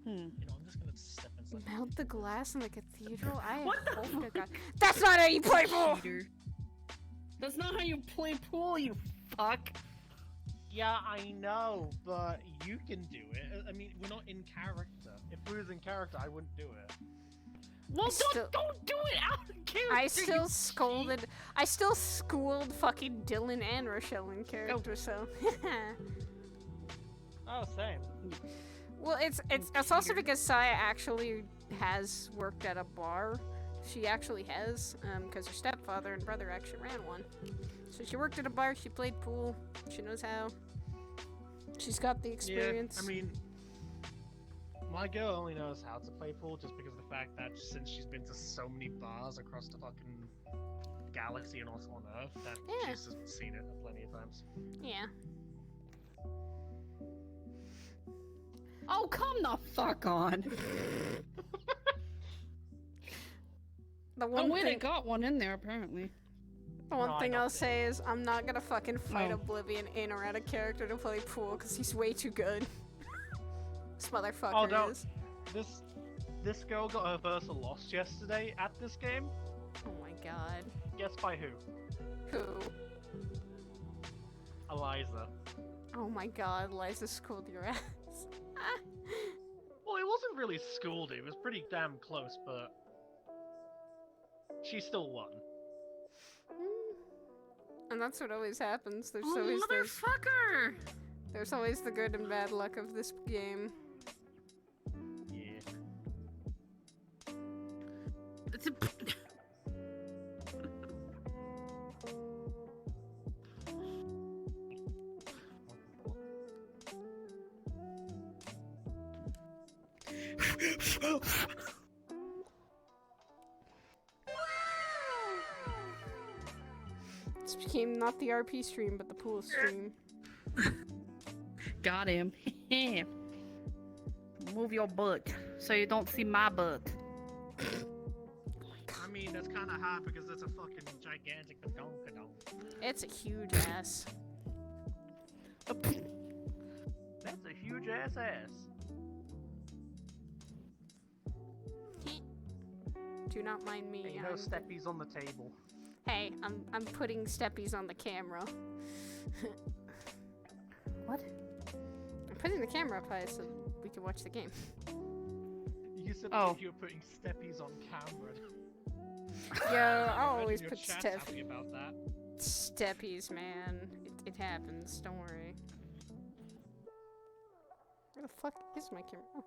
C: Hmm.
E: You know, I'm just gonna step inside.
A: Melt the glass in the cathedral? I
C: What the
A: hope to God. That's not how you play pool!
C: Cheater. That's not how you play pool, you fuck.
E: Yeah, I know, but you can do it. I mean, we're not in character. If we was in character, I wouldn't do it.
C: Well,
A: still-
C: don't do it out of character.
A: I
C: you
A: still
C: cheat.
A: scolded. I still schooled fucking Dylan and Rochelle in character, so.
E: Oh, same.
A: Well, it's also because Saya actually has worked at a bar. She actually has, because her stepfather and brother actually ran one. So she worked at a bar. She played pool. She knows how. She's got the experience.
E: Yeah, I mean, my girl only knows how to play pool just because of the fact that since she's been to so many bars across the fucking galaxy and also on Earth, that
A: Yeah.
E: she's just seen it plenty of times.
A: Yeah.
C: Oh, come the fuck on.
A: The
C: Oh
A: one
C: wait, I
A: thing,
C: got one in there apparently.
A: the one
E: No, I
A: thing
E: got
A: I'll
E: it.
A: say is I'm not gonna fucking fight
C: Oh.
A: Oblivion in or out of character to play pool because he's way too good. This motherfucker
E: Oh, no.
A: is.
E: This girl got her Versa lost yesterday at this game.
A: Oh my god.
E: Guess by who?
A: Who?
E: Eliza.
A: Oh my god, Liza schooled your ass.
E: Well, it wasn't really schooled. It was pretty damn close, but she still won.
A: And that's what always happens. There's
C: Oh,
A: always
C: motherfucker!
A: there's always the good and bad luck of this game.
E: Yeah.
C: It's a...
A: This became not the RP stream, but the pool stream.
C: Got him. Move your butt so you don't see my butt.
E: I mean, that's kind of hard because it's a fucking gigantic badonkadonk.
A: It's a huge ass.
E: That's a huge ass ass.
A: Do not mind me.
E: Ain't no steppies on the table.
A: Hey, I'm putting steppies on the camera.
C: What?
A: I'm putting the camera up high so we can watch the game.
E: You said
C: Oh.
E: if you were putting steppies on camera.
A: Yo, I'll
E: Imagine
A: always
E: your
A: put
E: chat's happy about that.
A: steppies, man. It happens. Don't worry. Where the fuck is my camera? Oh.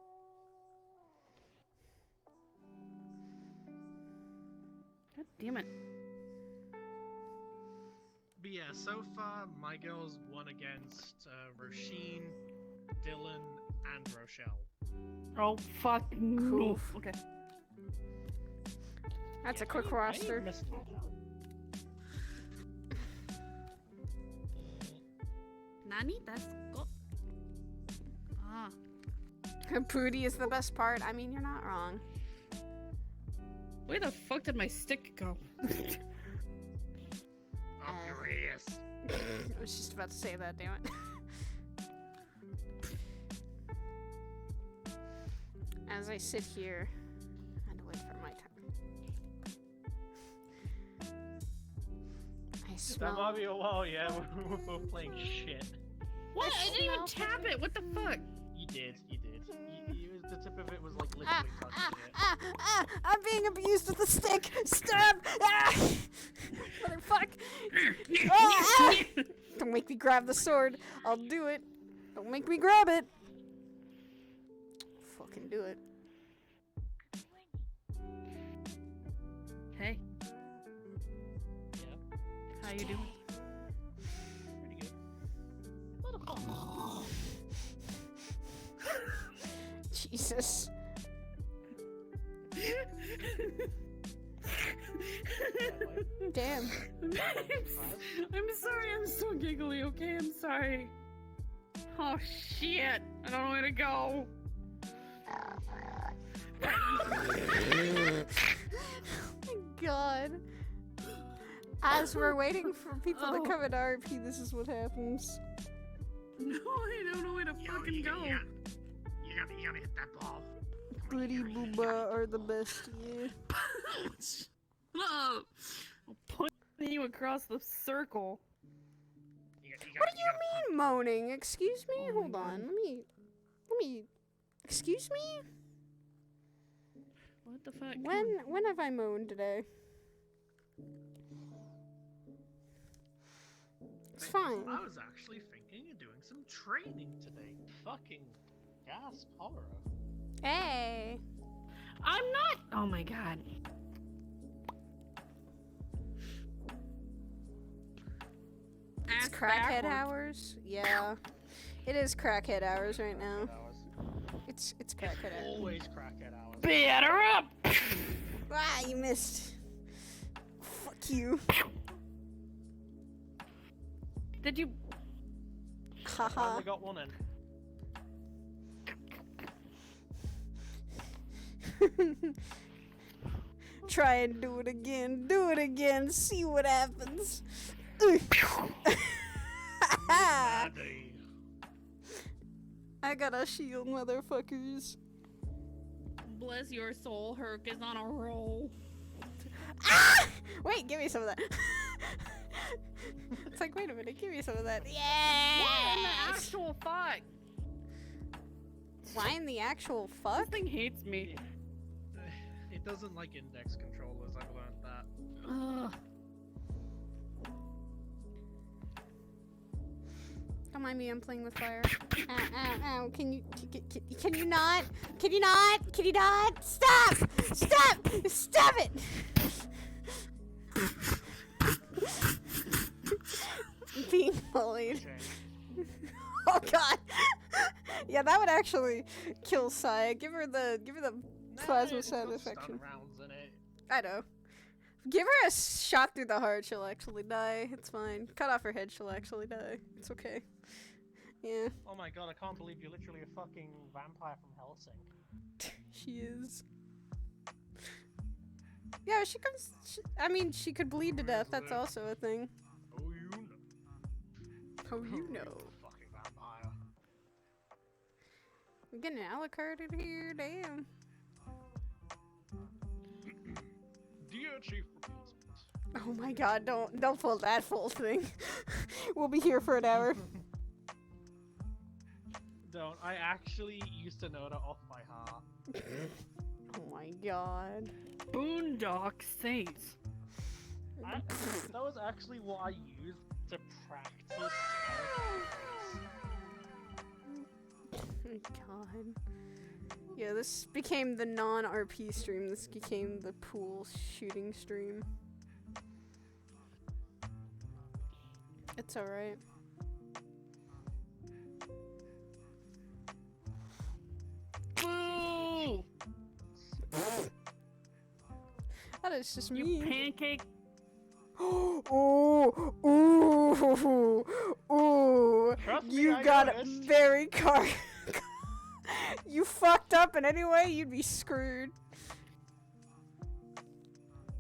C: God damn it.
E: But yeah, so far my girls won against Roisin, Dylan, and Rochelle.
C: Oh fuck. No.
A: Oof.
C: Okay.
A: That's a
E: Yeah,
A: quick
E: I ain't
A: roster.
E: messing with that.
C: Nani? That's go. Ah.
A: Booty is the best part. I mean, you're not wrong.
C: Where the fuck did my stick go?
E: I'm furious.
A: I was just about to say that, damn it. As I sit here and wait for my turn. I
E: That
A: smell.
E: might be a while, yeah, we're both playing shit.
C: What? I didn't even
A: smell
C: tap it. What the fuck?
E: You did. The tip of it was like
A: Ah,
E: literally
A: ah,
E: touching it.
A: ah, ah, I'm being abused with a stick! Stop! Ah! Motherfuck! Ah, ah! Don't make me grab the sword. I'll do it. Don't make me grab it. Fucking do it.
C: Hey,
E: Yeah,
C: how you doing?
E: pretty good.
A: Jesus. Damn.
C: I'm sorry, I'm so giggly, okay? I'm sorry. Oh shit! I don't know where to go.
A: Oh my god. As we're waiting for people to come in RP, this is what happens.
C: No, I don't know where to fucking go.
D: You gotta hit that ball.
A: Booty booba are the best, yeah.
C: I'll put you across the circle.
A: What do you mean moaning? Excuse me? Hold on. Let me excuse me?
C: What the fuck?
A: When have I moaned today? It's fine.
E: I was actually thinking of doing some training today. Fucking gasp horror.
A: Hey.
C: I'm not. Oh my god.
A: It's
C: Ass
A: crackhead
C: backwards.
A: hours? Yeah. It is crackhead hours right now.
E: Crackhead hours.
A: It's crackhead hours.
E: Always crackhead hours.
C: Batter up!
A: Ah, you missed. Fuck you.
C: Did you?
A: Haha.
E: Finally got one in.
A: Try and do it again. Do it again. See what happens. I got a shield, motherfuckers.
C: Bless your soul, Herc is on a roll.
A: Ah! Wait, give me some of that. It's like, wait a minute, give me some of that. Yeah.
C: What in the actual fuck?
A: Why in the actual
C: This
A: fuck?
C: thing hates me.
E: It doesn't like index controllers, I've learned that.
C: Ugh.
A: Don't mind me, I'm playing with fire. Ow, ow, ow. Can you not? Can you not? Can you not? Stop! Stop! Stop it! Being bullied.
E: Okay.
A: Oh god. Yeah, that would actually kill Saya. Give her the plasma
E: it's got
A: satisfaction.
E: stun rounds in it.
A: I know. Give her a shot through the heart, she'll actually die. It's fine. Cut off her head, she'll actually die. It's okay. Yeah,
E: Oh my god, I can't believe you're literally a fucking vampire from Helsing.
A: she is. Yeah, she comes. I mean, she could bleed to death. That's also a thing.
E: Oh, you know.
A: Oh, you know.
E: Fucking vampire.
A: We're getting Alucard in here. Damn.
E: Dear Chief Replacement.
A: Oh my god! Don't pull that full thing. We'll be here for an hour.
E: Don't. I actually used to know that off by heart.
A: Oh my god.
C: Boondock Saints.
E: That was actually what I used to practice.
A: Oh my god. Yeah, this became the non-RP stream. This became the pool shooting stream. It's alright.
C: Boo!
A: That is just
C: You
A: me.
C: pancake.
A: Ooh, ooh, ooh.
E: Trust me,
A: You
E: I
A: got
E: noticed.
A: very car. You fucked up in any way, you'd be screwed.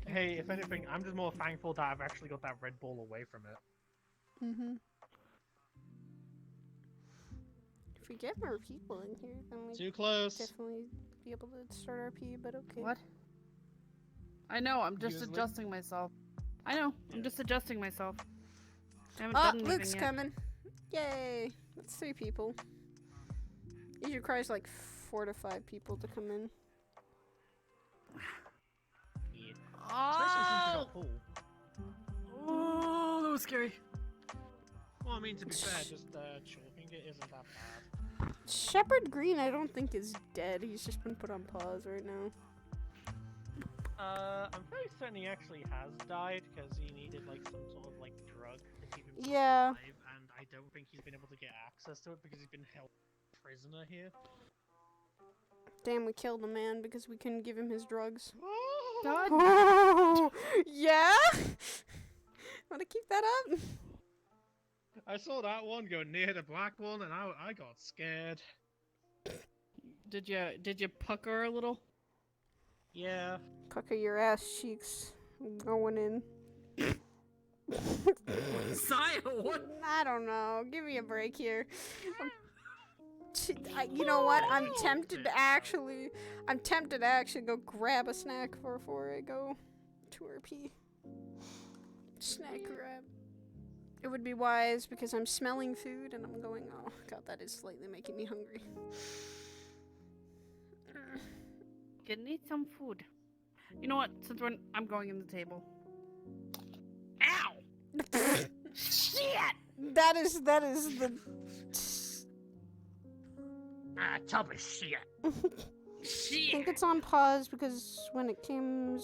E: Hey, if anything, I'm just more thankful that I've actually got that Red Bull away from it.
A: Mm-hmm. If we get more people in here, then we
E: Too close.
A: definitely be able to start RP, but okay.
C: What? I know, I'm just
E: Usually-
C: adjusting myself. I know, I'm just adjusting myself. I haven't
A: Oh,
C: done anything
A: Luke's
C: yet.
A: coming. Yay. That's 3 people. It requires like 4 to 5 people to come in.
E: Yeah. Especially since you got pool.
C: Oh, that was scary.
E: Well, I mean, to be fair, just choking it isn't that bad.
A: Shepherd Green, I don't think is dead. He's just been put on pause right now.
E: I'm very certain he actually has died because he needed like some sort of like drug to keep himself
A: Yeah.
E: alive, and I don't think he's been able to get access to it because he's been held prisoner here.
A: Damn, we killed a man because we couldn't give him his drugs.
C: God.
A: Oh, yeah? Wanna keep that up?
E: I saw that one go near the black one, and I got scared.
C: Did you pucker a little?
E: Yeah.
A: Pucker your ass cheeks. I'm going in.
C: Saya, what?
A: I don't know. Give me a break here. You know what? I'm tempted to actually go grab a snack before I go to RP. Snack grab. It would be wise because I'm smelling food and I'm going, oh god, that is slightly making me hungry.
C: Can eat some food. You know what? Since I'm going in the table. Ow! Shit!
A: That is the.
E: Ah, tell me shit.
A: I think it's on pause because when it came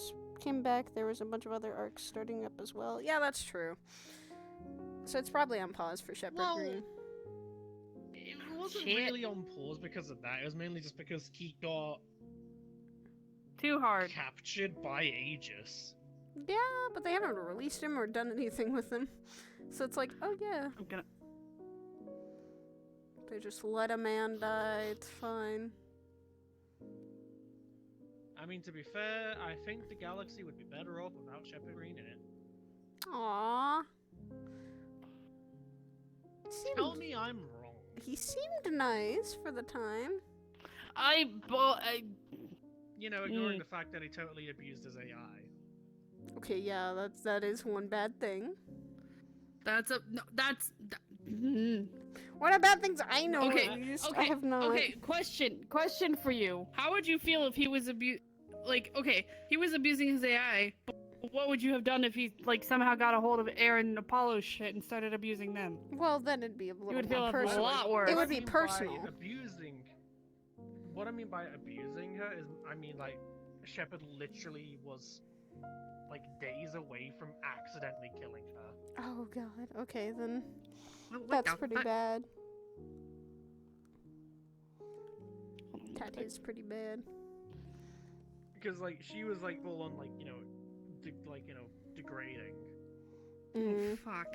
A: back, there was a bunch of other arcs starting up as well. Yeah, that's true. So it's probably on pause for Shepherd Green.
E: It wasn't really on pause because of that. It was mainly just because he got
C: too hard
E: captured by Aegis.
A: Yeah, but they haven't released him or done anything with him. So it's like, oh yeah.
C: I'm gonna.
A: They just let a man die. It's fine.
E: I mean, to be fair, I think the galaxy would be better off without Shepherd Green in it.
A: Aww.
E: Tell me I'm wrong.
A: He seemed nice for the time.
E: You know, ignoring the fact that he totally abused his AI.
A: Okay, yeah, that is one bad thing. What about things I know?
C: Okay,
A: at least?
C: okay,
A: I have not.
C: Okay, question for you. How would you feel if he was he was abusing his AI, but what would you have done if he, somehow got a hold of Aaron and Apollo's shit and started abusing them?
A: Well, then it'd be a little
C: would feel
A: more
C: a
A: personal.
C: lot worse.
A: It would be personal.
E: What I mean by abusing her is, Shepard literally was, days away from accidentally killing her.
A: Oh god, okay then.
C: Well,
A: That's pretty bad. That is pretty bad.
E: Because, she was, full on, degrading.
A: Mm.
C: Fuck.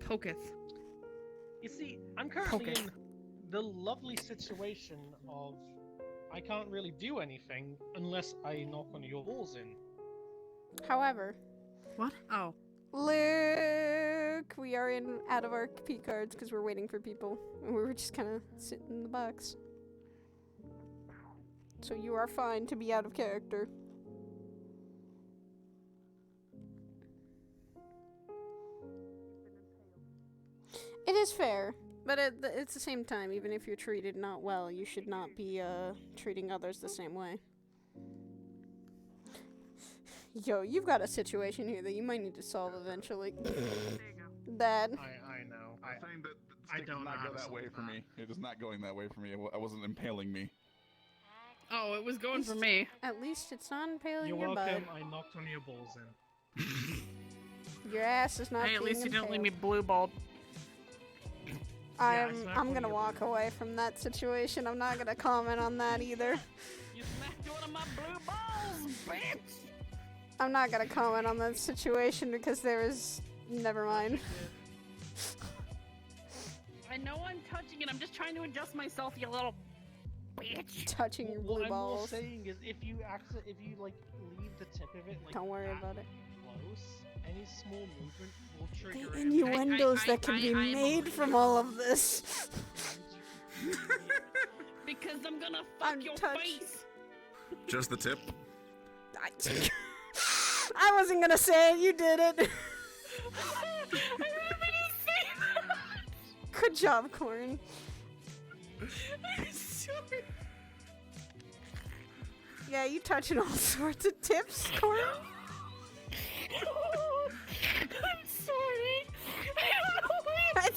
C: Poketh.
E: You see, I'm currently in the lovely situation of I can't really do anything unless I knock on your walls in.
A: However.
C: What? Oh.
A: Luke! We are out of our P cards because we're waiting for people. And we were just kind of sitting in the box. So you are fine to be out of character. It is fair, but it's the same time, even if you're treated not well, you should not be treating others the same way. Yo, you've got a situation here that you might need to solve eventually. Dad.
E: I know.
F: I'm saying that
E: I
F: stick does
E: don't
F: not
E: know
F: go
E: how to
F: that way
E: solve
F: for
E: that.
F: me. It is not going that way for me. I wasn't impaling me.
C: Oh, it was going for me.
A: At least it's not impaling
E: You're
A: your
E: welcome.
A: butt.
E: I knocked on your balls in.
A: Your ass is not
C: Hey, at
A: being
C: least you didn't leave
A: impaled.
C: me blue balled.
E: Yeah, I smacked
A: I'm
E: one
A: gonna
E: of your
A: walk
E: balls.
A: away from that situation. I'm not gonna comment on that either.
C: You smacked one of my blue balls, bitch!
A: I'm not gonna comment on that situation because there is. Never mind.
C: I know I'm touching it. I'm just trying to adjust myself, you little bitch.
A: Touching your
E: What
A: blue
E: I'm more
A: balls.
E: saying is, if you leave the tip of it
A: Don't worry
E: that
A: about it.
E: close, any small movement will trigger
A: The
E: it.
A: innuendos that can be made from all of this.
C: Because I'm gonna fuck
A: I'm
C: your
A: touched.
C: face.
F: Just the tip?
A: I wasn't gonna say it. You did it.
C: I didn't say that.
A: Good job, Corn.
C: I'm sorry.
A: Yeah, you touching all sorts of tips, Corn.
C: I'm sorry. I don't know what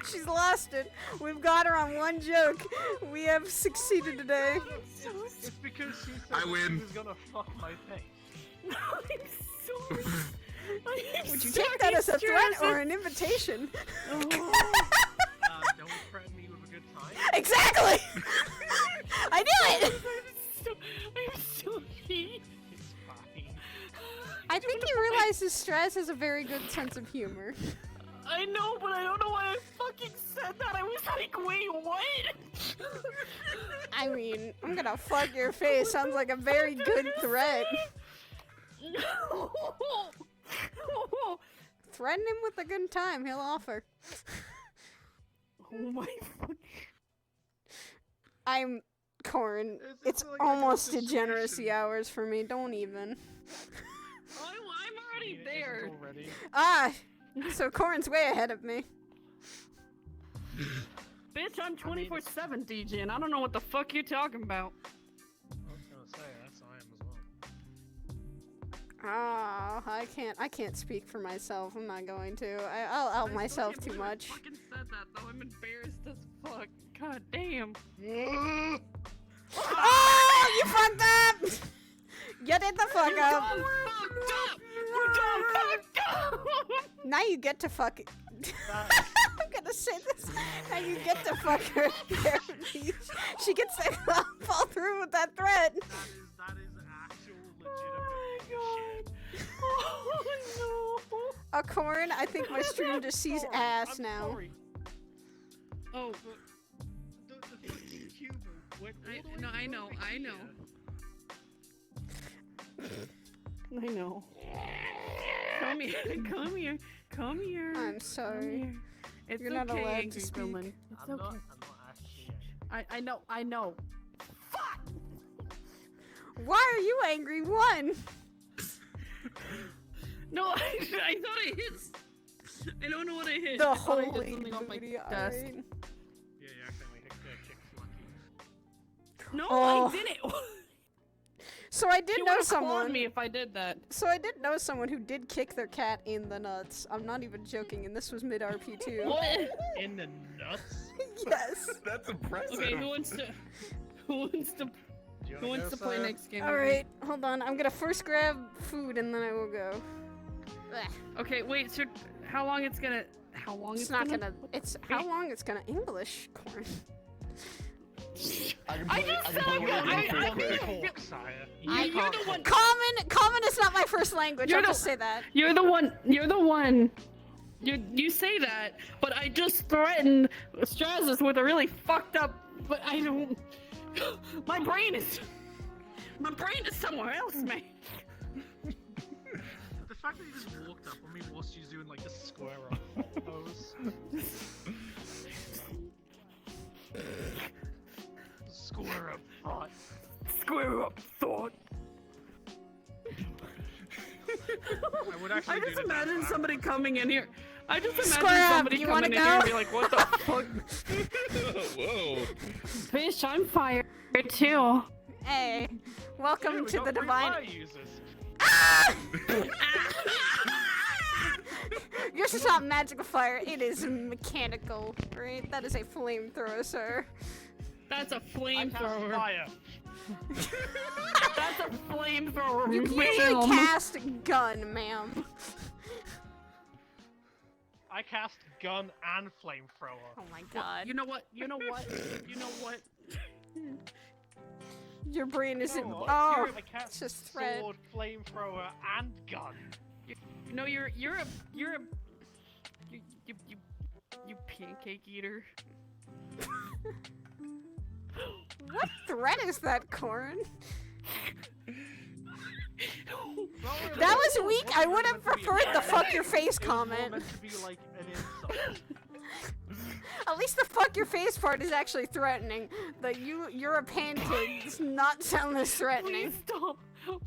A: She's lost it. We've got her on one joke. We have succeeded today.
E: It's because she said
F: I win.
E: she was gonna fuck my face.
C: I'm sorry.
A: Would you take that as a threat or an invitation?
E: Don't threaten me with a good time.
A: Exactly! I knew it!
C: I'm sorry.
A: Mrs. Stress has a very good sense of humor.
C: I know, but I don't know why I fucking said that. I was like, wait, what?
A: I mean, I'm gonna fuck your face sounds like a very good threat.
C: No.
A: Threaten him with a good time, he'll offer.
C: Oh my fuck.
A: I'm Corn.
E: It's
A: It's
E: like I got
A: almost
E: this
A: degeneracy
E: situation.
A: hours for me, don't even.
C: I'm already
E: It
C: there.
E: isn't already.
A: Ah! So Corn's way ahead of me.
C: Bitch, I'm 24/7 DJ, and I don't know what the fuck you're talking about.
E: I was gonna say, that's I am as well.
A: Ah, I can't speak for myself. I'm not going to. I'll out myself too much.
C: I fucking said that though. I'm embarrassed as fuck. God damn.
A: Oh, you fucked up! You did the fuck up.
C: Fucked up. We're done fucked up.
A: Now you get to fuck it. I'm gonna say this. Now you get to fuck her. She gets to fall through with that threat.
E: That is actual
C: Oh
E: legitimate
C: my
E: shit.
C: god. Oh
A: A Corn, I think my stream just sees
E: Sorry,
A: ass
E: I'm
A: now.
E: Sorry.
C: no. Oh.
E: The fucking cube went all the way
C: No, I
E: through
C: know,
E: over
C: I
E: here.
C: know. I know. Come here, come here, come here.
A: I'm
C: come
A: sorry.
C: here. It's
A: You're not
C: okay,
A: allowed to
C: angry
A: speak.
C: villain. It's
E: I'm
C: okay.
E: not actually angry.
C: I know. Fuck!
A: Why are you angry? One.
C: No, I thought I hit. I don't know what I hit.
A: The
C: I thought I hit
A: holy
C: something off my
A: booty.
C: desk.
A: Alright.
E: Yeah, you accidentally kicked Lucky.
C: No,
A: Oh.
C: I didn't.
A: So I did
C: She
A: know
C: would've clawed
A: someone.
C: me if I did that.
A: So I did know someone who did kick their cat in the nuts. I'm not even joking, and this was mid RP too.
C: What?
E: In the nuts?
A: Yes.
F: That's impressive.
C: Okay, who wants to? Who wants to?
E: Do you
C: Who
E: wanna
C: wants
E: go,
C: to play
E: sir?
C: next game? with
A: All
C: me?
A: right, hold on. I'm gonna first grab food and then I will go. Ugh.
C: Okay, wait. So, how long it's gonna? How long
A: It's not gonna. It's how long it's gonna English Corn.
F: I can
C: I
F: play,
C: just
F: I can
C: said
F: play
C: I
F: whatever
C: got-
F: game
C: I-
F: pretty
C: I-
F: quick.
E: Talk, sire.
C: You're the one.
A: Common is not my first language.
C: You're
A: I'll
C: the-
A: just say that.
C: You're the one. You're the one. You say that, but I just threatened Strazis with a really fucked up. But I don't. My brain is somewhere else, man.
E: The fact that he just walked up on me whilst she's doing like the square up pose. Square up thought.
C: Square up, thought.
E: I would actually
C: I
E: do
C: just
E: the
C: imagine
E: dance
C: somebody
E: battle.
C: coming in here. I just imagine
A: Square up,
C: somebody
A: you
C: coming
A: wanna
C: in here and
A: go?
C: be like, "What the fuck,
F: Whoa.
C: fish? I'm fired too."
A: Hey, welcome
E: Hey, we
A: to
E: got
A: the
E: free
A: divine.
E: fire users.
A: Yours is not magical fire. It is mechanical, right? That is a flamethrower, sir.
C: That's a
E: I cast
C: flamethrower.
E: fire.
C: That's a flamethrower.
A: You can usually cast gun, ma'am.
E: I cast gun and flamethrower.
A: Oh my god.
C: You know what? You know what? You know what?
A: Your brain isn't.
E: No,
A: Oh,
E: I cast
A: it's just thread.
E: sword, flamethrower, and gun.
C: You know you're a you pancake eater.
A: What threat is that, Corn? That was weak. I would have preferred the fuck your face
E: It was more
A: comment.
E: meant to be like an insult.
A: At least the fuck your face part is actually threatening. The you're a pancake does not sound as threatening.
C: Please stop.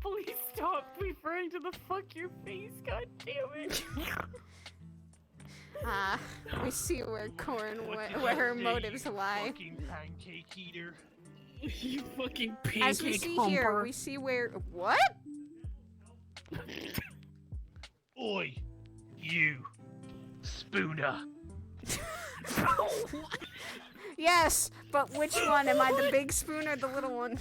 C: Please stop referring to the fuck your face. God damn it.
A: Ah, we see where Corn,
E: What did
A: where
E: I
A: her
E: say,
A: motives
E: you
A: lie.
E: Fucking pancake eater.
C: You fucking pancake
A: As we see here,
C: humper.
A: we see where what?
E: Oi, you, Spooner.
A: Yes, but which one? Am I the big spoon or the little one?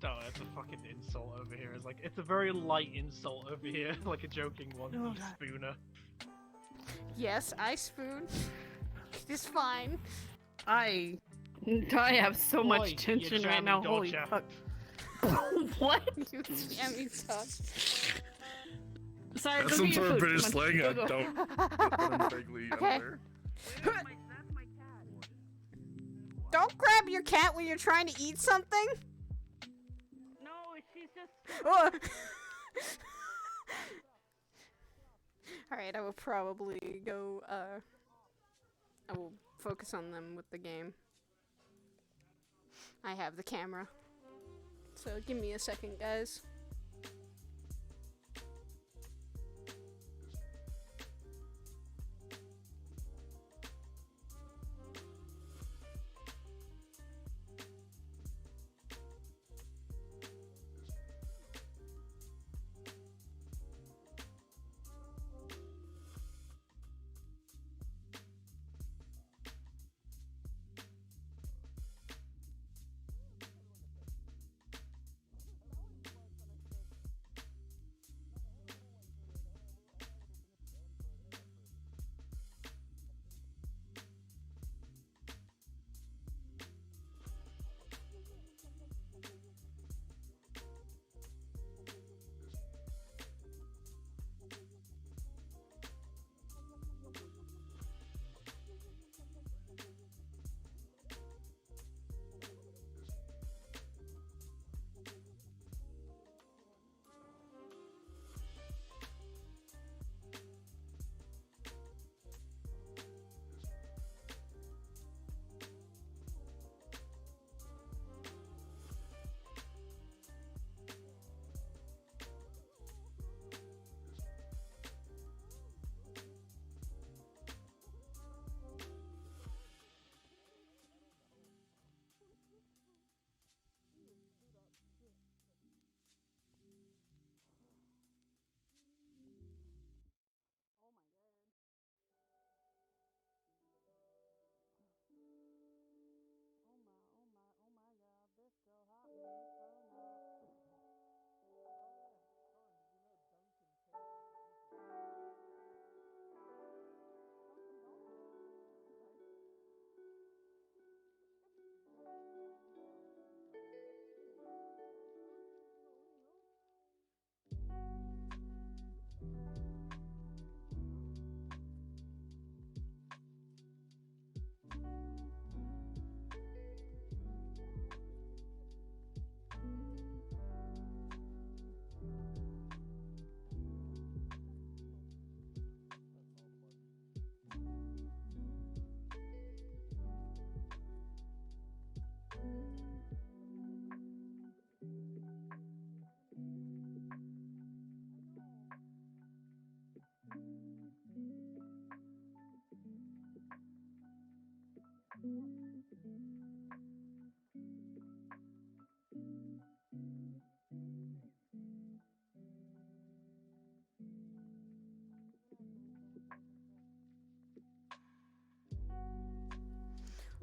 E: No, it's a fucking insult over here. It's like it's a very light insult over here, like a joking one.
C: Oh,
E: You
C: God.
E: Spooner.
A: Yes, I spoon. It's fine.
C: I have so
E: Oi,
C: much
E: you
C: tension right
E: jammy
C: now. Holy
E: dodger.
C: fuck. What?
A: You scammy suck.
C: Sorry,
F: That's
C: go
F: some
C: get your
F: sort of
C: food.
F: British
C: Come on,
F: slang.
C: go,
F: I
C: go.
F: don't. But I'm vaguely
A: Okay.
F: unaware.
D: That's my cat.
A: Don't grab your cat when you're trying to eat something.
C: No, she's just.
A: Oh. Alright, I will probably go, I will focus on them with the game. I have the camera. So give me a second, guys.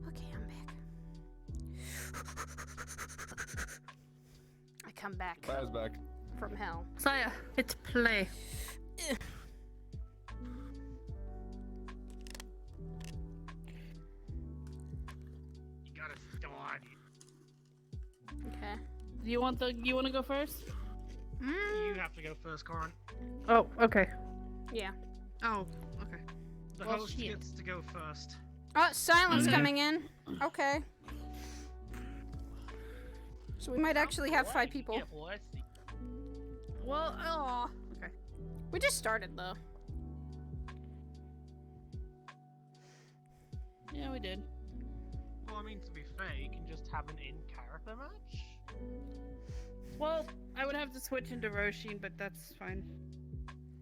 A: Okay, I'm back. I come back
F: Fire's back.
A: from hell.
C: Saya, it's play.
E: You gotta start.
A: Okay.
C: You want to go first?
E: You have to go first, Corin.
C: Oh, okay.
A: Yeah.
C: Oh, okay.
E: The
C: Well,
E: host
C: shit.
E: gets to go first.
A: Oh, silence
C: Mhm.
A: coming in. Okay. So we might actually have 5 people.
E: Yeah, well, let's see.
C: Well, oh, okay.
A: We just started though.
C: Yeah, we did.
E: Well, I mean, to be fair, you can just have an in-character match.
C: Well, I would have to switch into Roshin, but that's fine.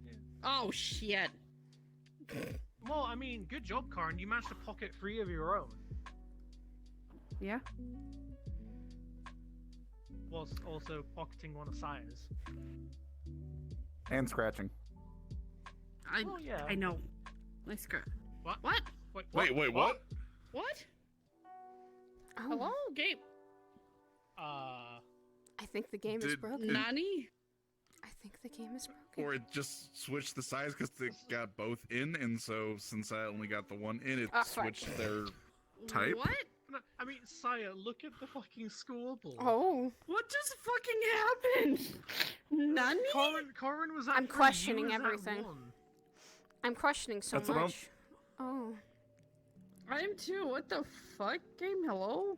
E: Yeah.
C: Oh shit.
E: Well, I mean, good job, Corin. You managed to pocket 3 of your own.
C: Yeah.
E: Whilst also pocketing one of Sire's.
F: And scratching.
E: Oh, yeah.
C: I know. Nice girl.
E: What?
C: What?
F: Wait, what?
C: What?
A: Oh,
C: Hello, Gabe.
A: I think the game is
F: Did-
A: broken.
C: Nani?
A: I think the game is broken.
F: Or it just switched the size because it got both in, and so since I only got the one in, it
A: Ah, fuck.
F: switched their type.
C: What?
E: No, I mean, Sire, look at the fucking scoreboard.
A: Oh.
C: What just fucking happened? Nani?
D: Corin was at
A: I'm
D: 3,
A: questioning
D: you was
A: everything.
D: At 1.
A: I'm questioning so
F: That's what
A: much. Oh.
C: I am too. What the fuck? Game, hello?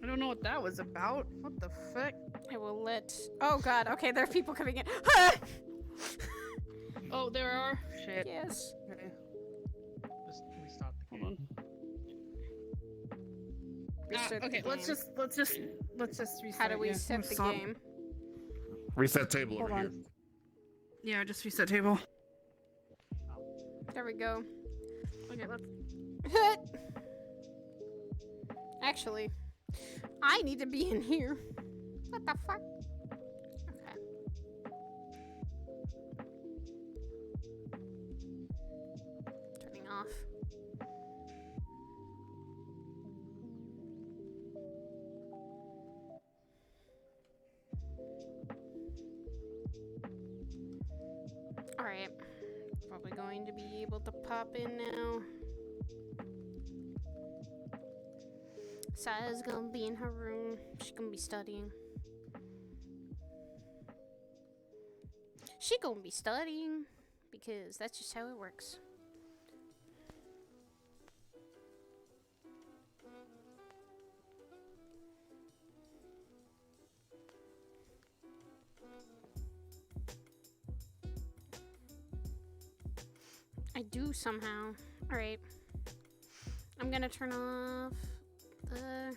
C: I don't know what that was about. What the fuck?
A: I will let. Oh god. Okay, there are people coming in.
C: Oh, there are? Shit.
A: Yes.
C: Okay.
E: Just restart the
C: Hold
E: game.
C: on.
A: Reset the
C: Okay, let's
A: game.
C: just reset.
A: How do we
C: yeah.
A: set the
C: Stop.
A: game?
F: Reset table
C: Hold
F: over here.
C: on. Yeah, just reset table.
A: There we go.
C: Okay, let's.
A: Actually, I need to be in here. What the fuck? Okay. Turning off. Alright. Probably going to be able to pop in now. Saya's gonna be in her room. She's gonna be studying. She gonna be studying because that's just how it works. I do somehow. Alright. I'm gonna turn off the...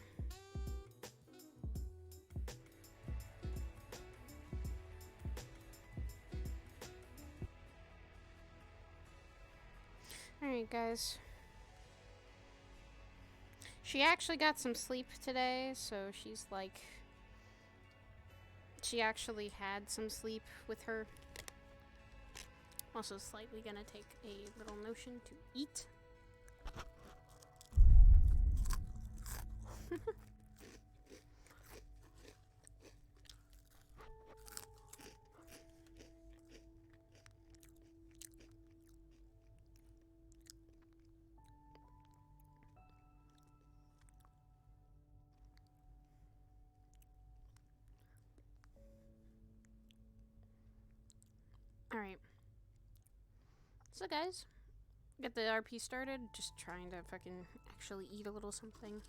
A: Alright, guys. She actually got some sleep today, so she's like... She actually had some sleep with her. Also slightly gonna take a little notion to eat. Alright. So guys, get the RP started. Just trying to fucking actually eat a little something.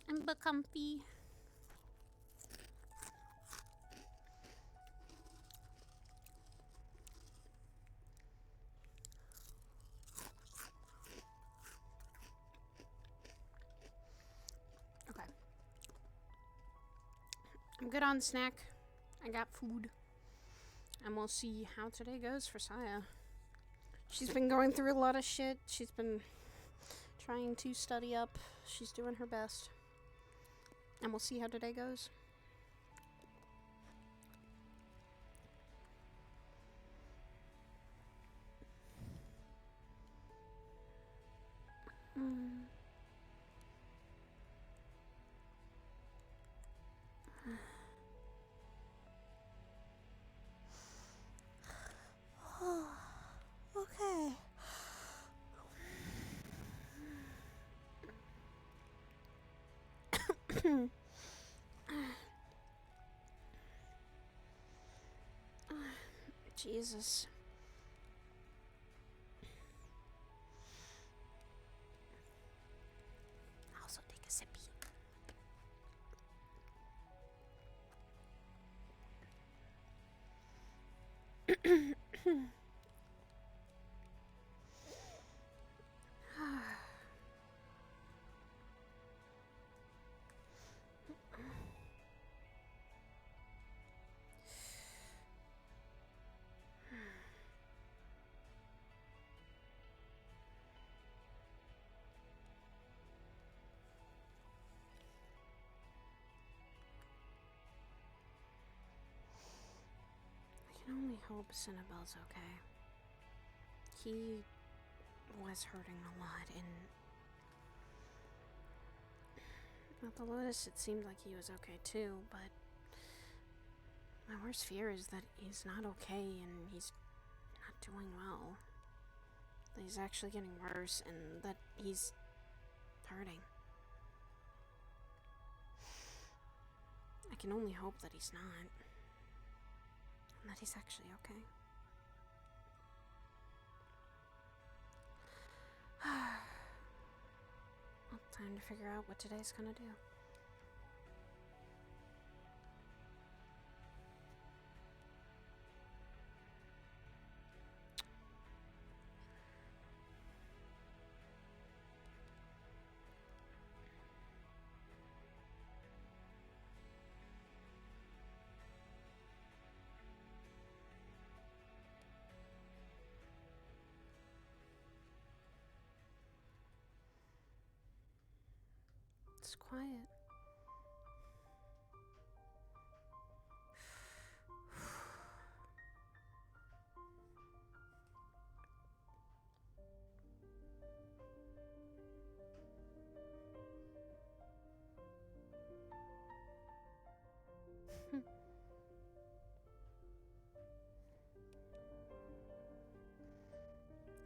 A: I'm but comfy. Okay. I'm good on snack. I got food. And we'll see how today goes for Saya. She's been going through a lot of shit. She's been trying to study up. She's doing her best. And we'll see how today goes. Okay. Jesus. Also take a sippy. I can only hope Cinnabelle's okay. He was hurting a lot, and at the Lotus it seemed like he was okay too, but my worst fear is that he's not okay and he's not doing well. That he's actually getting worse and that he's hurting. I can only hope that he's not. And that he's actually okay. Well, time to figure out what today's gonna do. It's quiet. I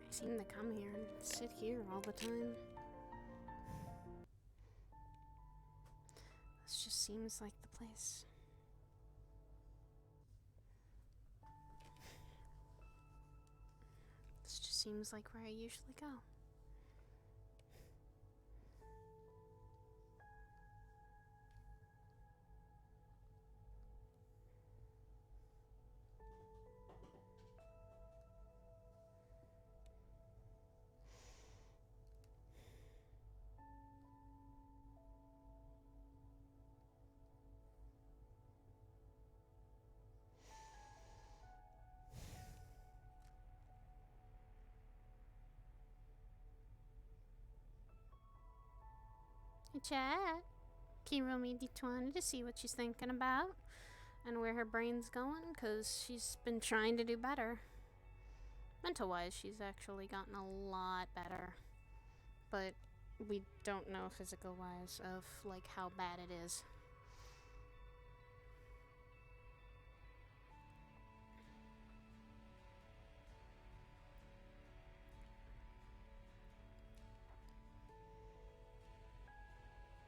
A: seem to come here and sit here all the time. This just seems like the place. This just seems like where I usually go. Hey, chat. Can you roll me a d20 to see what she's thinking about and where her brain's going? Because she's been trying to do better. Mental-wise, she's actually gotten a lot better. But we don't know physical-wise of, like, how bad it is.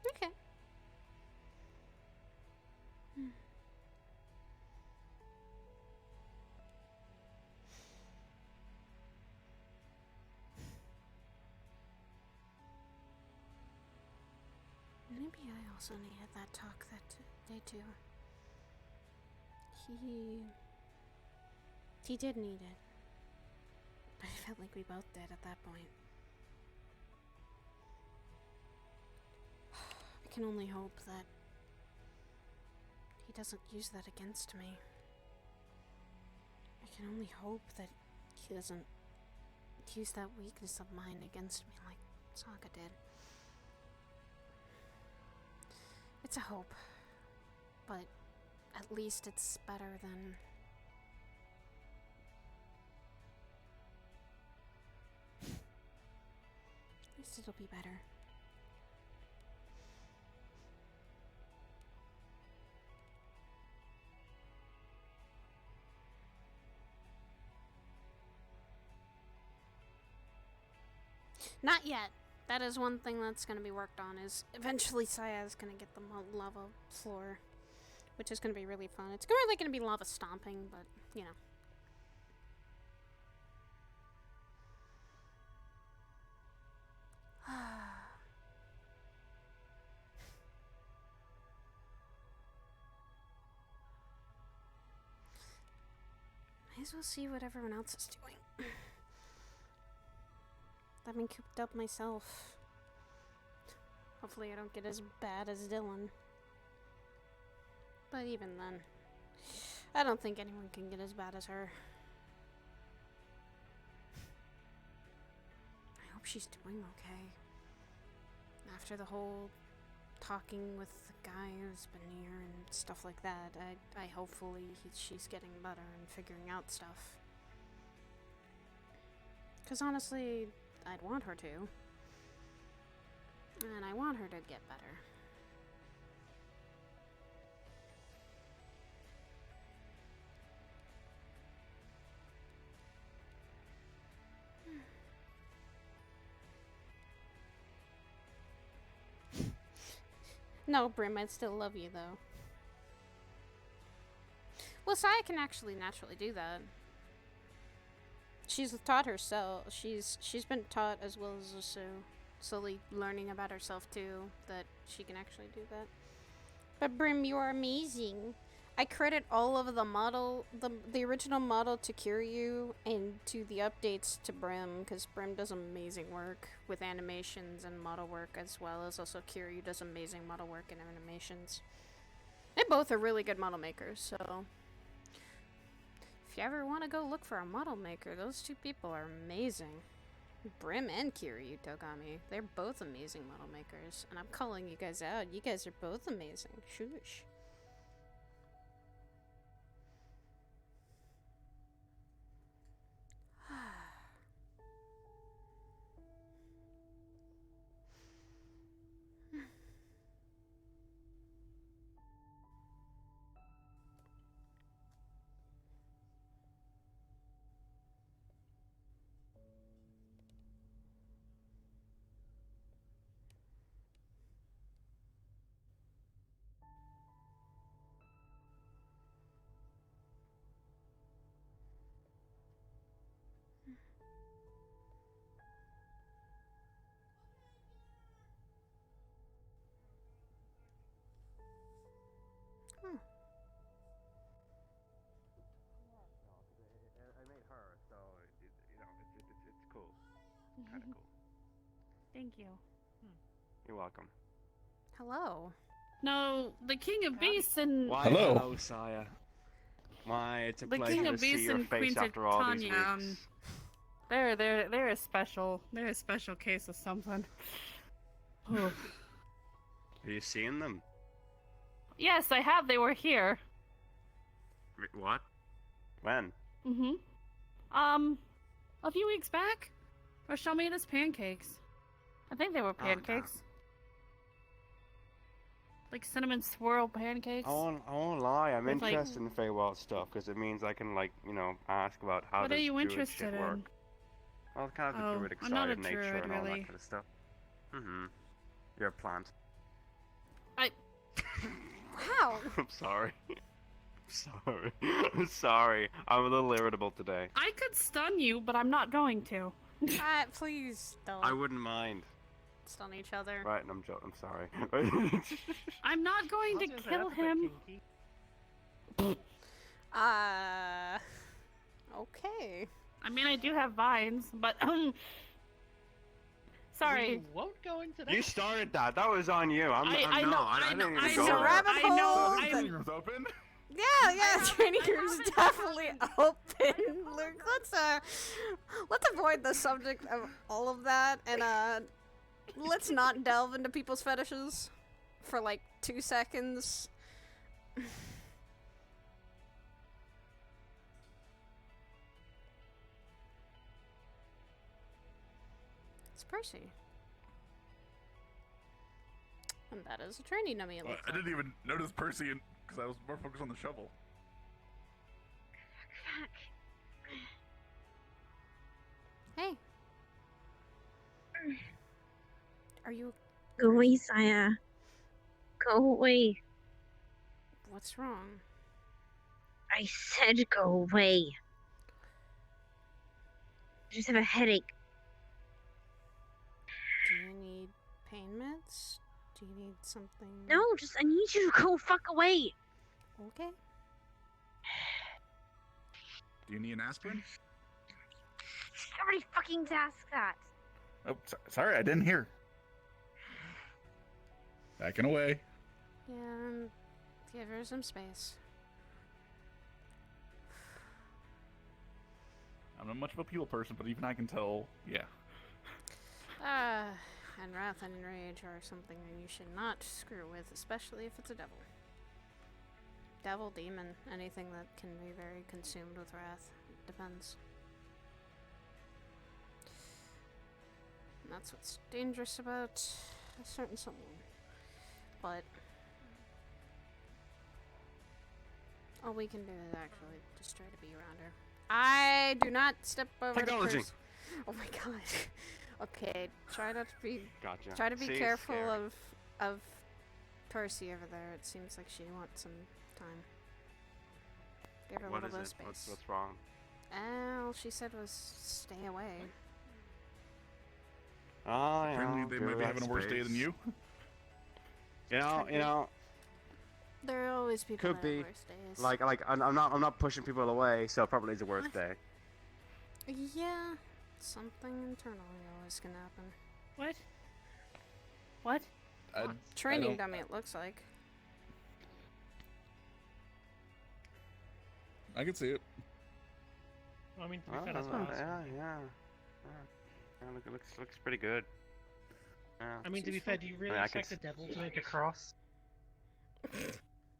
A: Okay. Maybe I also needed that talk that day too. He did need it. But I felt like we both did at that point. I can only hope that he doesn't use that against me. I can only hope that he doesn't use that weakness of mine against me like Saga did. It's a hope, but at least it's better than... At least it'll be better. Not yet. That is one thing that's going to be worked on, is eventually Saya's going to get the lava floor, which is going to be really fun. It's really going to be lava stomping, but, you know. Might as well see what everyone else is doing. I've been cooped up myself. Hopefully I don't get as bad as Dylan. But even then, I don't think anyone can get as bad as her. I hope she's doing okay. After the whole talking with the guy who's been here and stuff like that, I hopefully she's getting better and figuring out stuff. Because honestly, I'd want her to. And I want her to get better. No, Brim, I'd still love you, though. Well, Saya can actually naturally do that. She's taught herself. She's been taught as well as Zusu, slowly learning about herself too, that she can actually do that. But Brim, you are amazing. I credit all of the model, the original model to Kiryu, and to the updates to Brim, because Brim does amazing work with animations and model work, as well as also Kiryu does amazing model work and animations. They both are really good model makers, so if you ever want to go look for a model maker, those two people are amazing. Brim and Kiryu Togami, they're both amazing model makers, and I'm calling you guys out. You guys are both amazing. Shush.
G: I made her, so it's cool. Kind of cool.
C: Thank you.
G: You're welcome.
A: Hello.
C: No, the King of Beasts and
G: Why,
F: Hello.
G: hello, Saya. Why, it's a
C: the
G: pleasure
C: King
G: to
C: of
G: see
C: Beasts
G: your
C: and
G: face
C: Queen
G: after all these
C: Titania,
G: weeks.
C: they're a special case of something.
G: Are you seeing them?
C: Yes, I have. They were here.
G: What? When?
C: A few weeks back, Rochelle made us pancakes. I think they were
G: Oh, no.
C: pancakes. Like cinnamon swirl pancakes.
G: I won't lie, I'm
C: With, like-
G: interested in Feywild stuff, because it means I can, like, ask about how
C: What
G: does
C: are you
G: druid
C: interested
G: shit work.
C: in?
G: Well, kind of the
C: Oh,
G: druidic
C: I'm
G: side
C: not a
G: of nature
C: druid,
G: and all
C: really.
G: that kind of stuff. You're a plant.
A: Wow.
G: I'm sorry. I'm sorry. I'm a little irritable today.
C: I could stun you, but I'm not going to.
A: Please don't
G: I wouldn't mind.
A: stun each other.
G: Right, and I'm sorry.
C: I'm not going to kill him.
A: Okay.
C: I mean, I do have vines, but sorry.
E: We won't go into that.
G: You started that. That was on you. I didn't even
A: It's
G: go
A: a
G: there.
A: rabbit
C: I know.
A: hole.
F: Training room's open.
A: Yeah, training room's definitely open. Luke, let's avoid the subject of all of that, and let's not delve into people's fetishes for like 2 seconds. It's Percy. And that is a training dummy. It
F: Well,
A: looks
F: I
A: like.
F: didn't even notice Percy because I was more focused on the shovel.
A: Hey. Are you...
H: Go away, Saya. Go away.
A: What's wrong?
H: I said go away. I just have a headache.
A: Do you need pain meds? Do you need something?
H: No, I need you to go fuck away.
A: Okay.
F: Do you need an aspirin?
H: Somebody fucking ask that.
F: Oh, sorry, I didn't hear. Backing away.
A: Yeah, give her some space.
F: I'm not much of a people person, but even I can tell, yeah.
A: And wrath and rage are something that you should not screw with, especially if it's a devil. Devil, demon, anything that can be very consumed with wrath. It depends. And that's what's dangerous about a certain someone. But all we can do is actually just try to be around her. I do not step over
I: Technology.
A: the Oh my god. Okay, try not to be.
I: Gotcha.
A: Try to be
I: See, it's
A: careful
I: scary.
A: of Percy over there. It seems like she wants some time. Give her a
I: What
A: little
I: is
A: bit of
I: it?
A: space.
I: What's wrong?
A: All she said was stay away.
I: Oh, you
F: Apparently
I: know,
F: they
I: give
F: might
I: her
F: be
I: that
F: having a worse day than
I: space.
F: you.
I: You know,
A: There are always people
I: Could
A: that
I: be.
A: have worse days.
I: like I'm not pushing people away, so probably it's a worse day.
A: Yeah, something internally always can happen.
C: What? What?
A: Training
F: don't-
A: dummy, it looks like.
F: I can see it.
E: I mean, to be
I: Oh,
E: fair, that's what I was-
I: yeah. Looks pretty good. Yeah.
E: I mean, to be fair, do you really
I: I could
E: expect the devil to make a cross?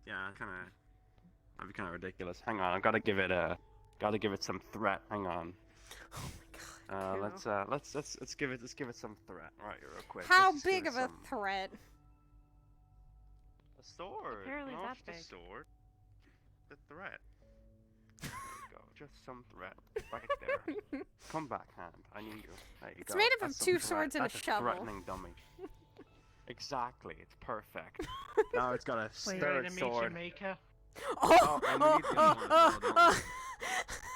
I: Yeah, that'd be kind of ridiculous. Hang on, I've got to give it some threat. Hang on.
A: Oh my god. Kuro.
I: Let's give it some threat. Right, real quick.
A: How
I: Let's just give
A: big
I: it
A: of a
I: some-
A: threat?
I: A sword.
C: Apparently
I: no,
C: that
I: just
C: big.
I: a sword. The threat. There you go. Just some threat right there. Come back, hand. I need you. There you
A: It's
I: go.
A: made up
I: That's
A: of
I: some
A: 2
I: threat.
A: swords and a
I: That's
A: shovel.
I: threatening dummy. Exactly. It's perfect. Now it's got a
C: Wait.
I: third
E: Ready to meet
I: sword.
E: your maker?
A: Oh,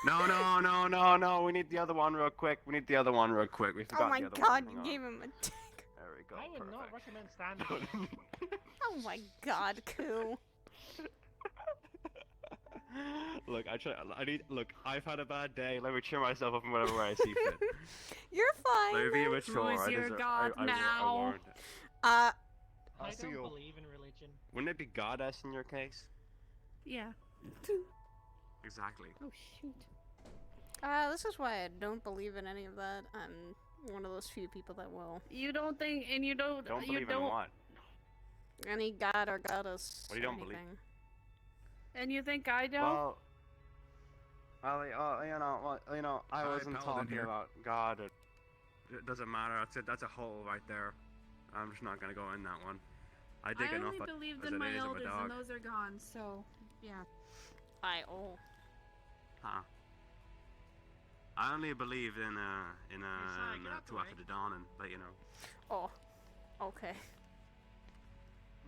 I: and we need the other one as well, don't No. We need the other one real quick. We forgot
A: oh my
I: the other
A: god,
I: one.
A: you
I: Hang on.
A: gave him a dick.
I: There we go.
E: I would not
I: perfect.
E: recommend standing.
A: Oh my god, Koo.
I: Look, look, I've had a bad day. Let me cheer myself up in whatever way I see fit.
A: You're fine.
I: Let me be
A: man.
I: mature.
C: Who's
I: I
C: your
I: deserve-
C: god
I: I
C: now?
I: warned it.
A: Uh,
E: I
I: see
E: don't
I: you.
E: believe in religion.
I: Wouldn't it be goddess in your case?
C: Yeah.
I: Exactly.
C: Oh shoot.
A: this is why I don't believe in any of that. I'm one of those few people that will.
C: You don't think, and you don't.
I: Don't
C: you
I: believe
C: don't.
I: in what?
A: Any god or goddess.
I: What do you
A: or
I: don't believe?
A: anything.
C: And you think I don't?
I: Well, I
F: Hi,
I: wasn't
F: Paladin
I: talking
F: here.
I: about God. It doesn't matter. That's a hole right there. I'm just not gonna go in that one. I dig
C: I
I: enough
C: only
I: as
C: believed
I: it
C: in my
I: is of a
C: elders,
I: dog.
C: and those are gone. So, yeah.
I: Huh. I only believe in
E: sorry, get out the
I: two after
E: way.
I: the dawn and let you know.
A: Oh, okay.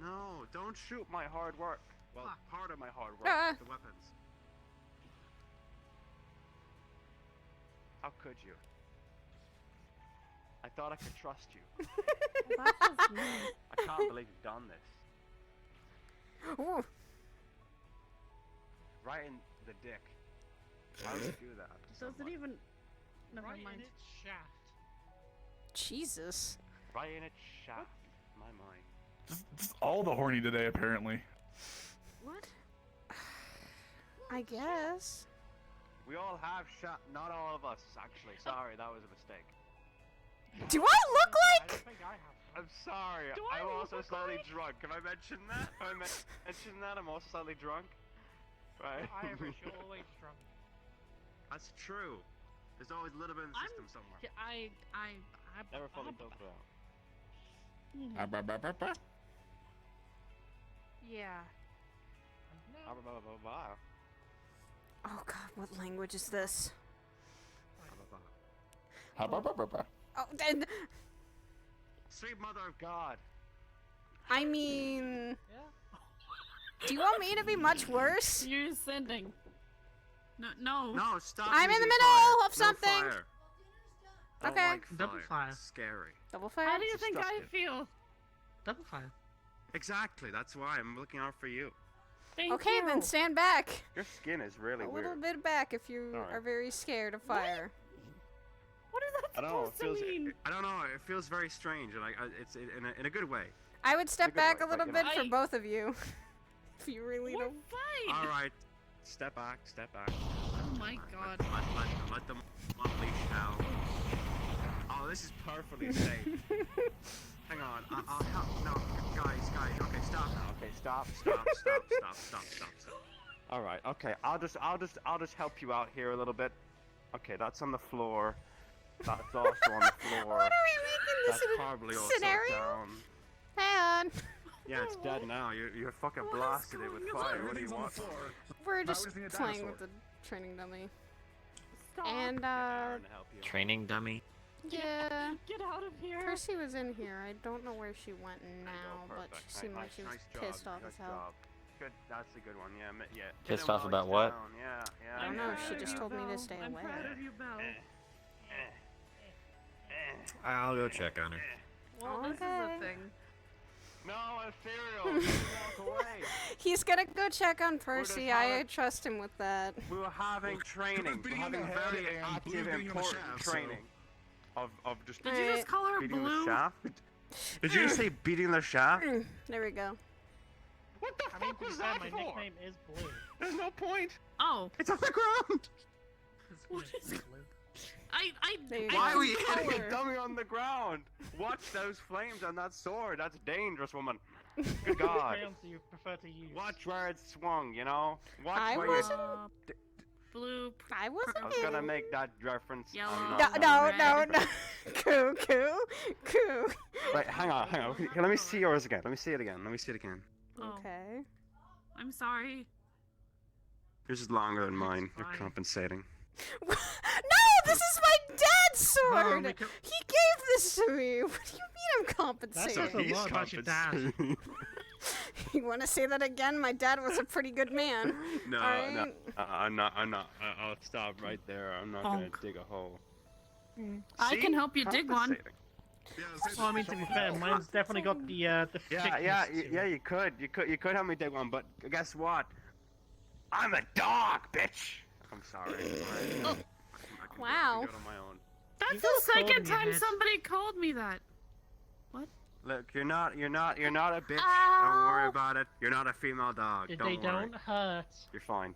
I: No, don't shoot my hard work. Well,
E: Fuck.
I: part of my hard work,
A: Ah.
I: the weapons. How could you? I thought I could trust you.
C: That was me.
I: I can't believe you've done this.
A: Ooh.
I: Right in the dick. How would you do that? to
C: Does it
I: someone?
C: even? Never
E: Right
C: mind.
E: in its shaft.
A: Jesus.
I: Right in its shaft. My mind.
F: Just all the horny today, apparently.
A: What? I guess.
I: We all have shaft. Not all of us, actually. Sorry, that was a mistake.
A: Do I look
E: I
A: like?
E: don't think I have.
I: I'm sorry.
E: Do I
I: I'm also
E: look
I: slightly
E: like-
I: drunk. Can I mention that? Can I mention that? I'm also slightly drunk. Right.
E: Irish, you're always drunk.
I: That's true. There's always a little bit in the
C: I'm-
I: system somewhere.
C: I
I: Never fully filtered out.
C: Yeah.
E: No.
A: Oh god, what language is this? Oh, and
I: Sweet mother of God.
A: I mean,
E: Yeah.
A: do you want me to be much worse?
C: You're sending. No.
I: No, stop.
A: I'm in the
I: using
A: middle
I: fire.
A: of
I: No
A: something.
I: fire. Don't
A: Okay.
I: like
E: Double fire.
I: It's scary.
A: Double fire.
C: How do you think I
I: Destructive.
C: feel?
E: Double fire.
I: Exactly. That's why I'm looking out for you.
C: Thank
A: Okay,
C: you.
A: then stand back.
I: Your skin is really
A: A
I: weird.
A: little bit back if you
I: Sorry.
A: are very scared of fire.
C: What is that
I: I don't know. It
C: supposed
I: feels.
C: to mean?
I: I don't know. It feels very strange, and it's in a good way.
A: I would step
I: good
A: back
I: way,
A: a little
I: but,
A: bit
C: you
A: for
C: know.
A: both of you. If you really
C: We're
A: don't.
C: fine.
I: All right. Step back. Step back.
C: Oh my god.
I: Let them unleash hell. Oh, this is perfectly safe. Hang on. I'll help. No, guys. Okay, stop now. Okay, stop. All right. Okay. I'll just help you out here a little bit. Okay, that's on the floor. That's also on the floor.
A: What are we making this
I: That's
A: in a
I: probably also
A: scenario?
I: down.
A: Hang on.
I: Yeah, it's dead now. You fucking
A: What is
I: blasted it with
A: going
I: fire. What do you
F: Everything's on the
I: want?
F: floor.
A: We're
F: How
A: just
F: is he a
A: playing
F: dinosaur?
A: with the training dummy.
C: Stop.
A: And
I: Aaron to help you.
J: Training dummy.
A: yeah,
C: Get out of here.
A: Percy was in here. I don't know where she went now,
I: Oh,
A: but
I: perfect.
A: she seemed like
I: Nice-
A: she was
I: nice job,
A: pissed off
I: good
A: as hell.
I: job. Good, that's a good one. Yeah, yeah. Hit
J: Pissed
I: him
J: off
I: while
J: about
I: he's
J: what?
I: down. Yeah, yeah.
A: I don't
I: yeah,
A: know,
I: yeah,
A: she just
I: yeah.
A: told me to stay
C: I'm
A: away.
C: proud of you, Belle.
J: I'll go check on her.
C: Well, this is
A: Okay.
C: a thing.
I: No, Ethereal, walk away.
A: He's gonna go check on Percy.
I: just
A: I
I: having-
A: trust him with that.
I: We were having training. We're
F: being
I: having
F: the head
I: very
F: and
I: active,
F: Blue being on the
I: important
F: shaft, so-
I: training. Of just
C: Did you
A: Alright.
C: just call her
I: beating
C: blue?
I: the shaft. Did you just say beating the shaft?
A: There we go.
I: What the
E: I mean,
I: fuck
E: to be
I: was
E: fair,
I: that
E: my
I: for?
E: nickname is Blue.
I: There's no point.
C: Oh.
I: It's on the ground.
C: What
E: It's
C: is-
E: Blue.
A: There you
C: I
A: go.
I: Why are we
C: can
I: hitting
C: color.
I: a dummy on the ground? Watch those flames on that sword. That's dangerous, woman. Good God.
E: Crayons do you prefer to use?
I: Watch where it swung, you know? Watch
A: I
I: where
A: wasn't-
C: Blue.
A: I wasn't
I: I was gonna make that reference. I'm
C: Yellow.
I: not
A: No,
I: gonna
A: no,
I: make
A: no,
I: it.
A: no. Coo.
I: Wait, hang on. Okay, let me see yours again. Let me see it again.
C: Oh,
A: Okay.
C: I'm sorry.
I: Yours is longer than mine. You're
C: fine.
I: compensating.
A: No, this is my dad's sword.
E: we can-
A: He gave this to me. What do you mean I'm
E: That's
A: compensating?
E: a lot about your dad.
A: You want to say that again? My dad was a pretty good man.
I: No,
A: Alright.
I: no, I'm not. I'll stop right there. I'm not gonna
C: Bonk.
I: dig a hole.
C: I
I: See?
C: can help you dig one.
I: Compensating.
F: Yeah,
E: Well, I mean, to be fair, mine's definitely got the
I: Yeah,
E: thickness
I: yeah,
E: to it.
I: yeah. You could help me dig one, but guess what? I'm a dog, bitch. I'm sorry. Alright.
C: Oh.
I: I can
A: Wow.
I: do it on my own.
C: That's
E: You
C: the
E: got a cold
C: second
E: in your
C: time
E: head.
C: somebody called me that.
I: Look, you're not a bitch. Don't
A: Ow.
I: worry about it. You're not a female dog.
E: They
I: Don't worry.
E: don't hurt.
I: You're fine.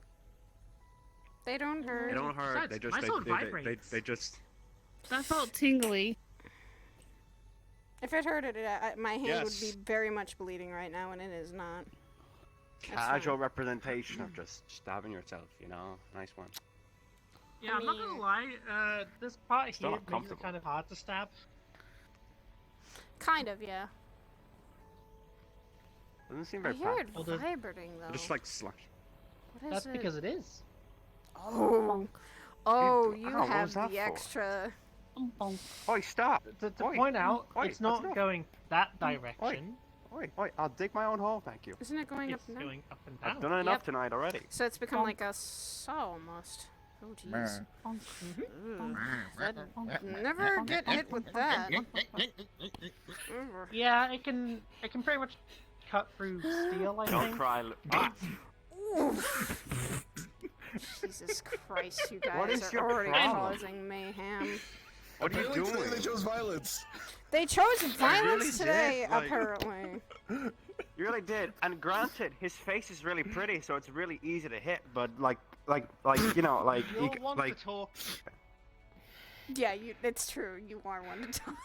A: They don't hurt.
I: They don't hurt.
E: Besides,
I: They just
E: my sword vibrates.
I: they just.
C: That felt tingly.
A: If it hurted, my hand
I: Yes.
A: would be very much bleeding right now, and it is not.
I: Casual representation of just stabbing yourself, you know? Nice one.
E: Yeah,
A: I
E: I'm not
A: mean-
E: gonna lie. This part
I: Still
E: here
I: not
E: makes it
I: comfortable.
E: kind of hard to stab.
A: Kind of, yeah.
I: Doesn't seem
A: I
I: very
A: hear it
I: practical.
E: Well, the-
A: vibrating though.
I: Just like slash.
A: What is
E: That's
A: it?
E: because it is.
A: Oh, oh,
I: Dude,
A: you
I: what was
A: have
I: that
A: the
I: for?
A: extra.
I: Oi, stop!
E: To
I: Oi,
E: point out,
I: oi,
E: it's
I: that's
E: not
I: enough.
E: going that direction.
I: Oi, I'll dig my own hole, thank you.
A: Isn't it going
E: It's
A: up now?
E: going up and down.
I: I've done enough
A: Yep.
I: tonight already.
A: So it's become like a saw almost. Oh jeez. Ooh. I'd never get hit with that. Ever.
E: Yeah, it can pretty much cut through steel. I
I: Don't
E: think.
I: cry. Ah!
A: Oof. Jesus Christ, you guys
I: What is
A: are
I: your
A: already
I: problem?
A: causing mayhem.
I: What are you
F: Apparently today
I: doing?
F: They chose violence.
A: They chose violence
I: really
A: today,
I: did, like-
A: apparently.
I: You really did. And granted, his face is really pretty, so it's really easy to hit. But like you know, like
E: You're one
I: like.
E: to talk.
A: Yeah, it's true. You are one to talk.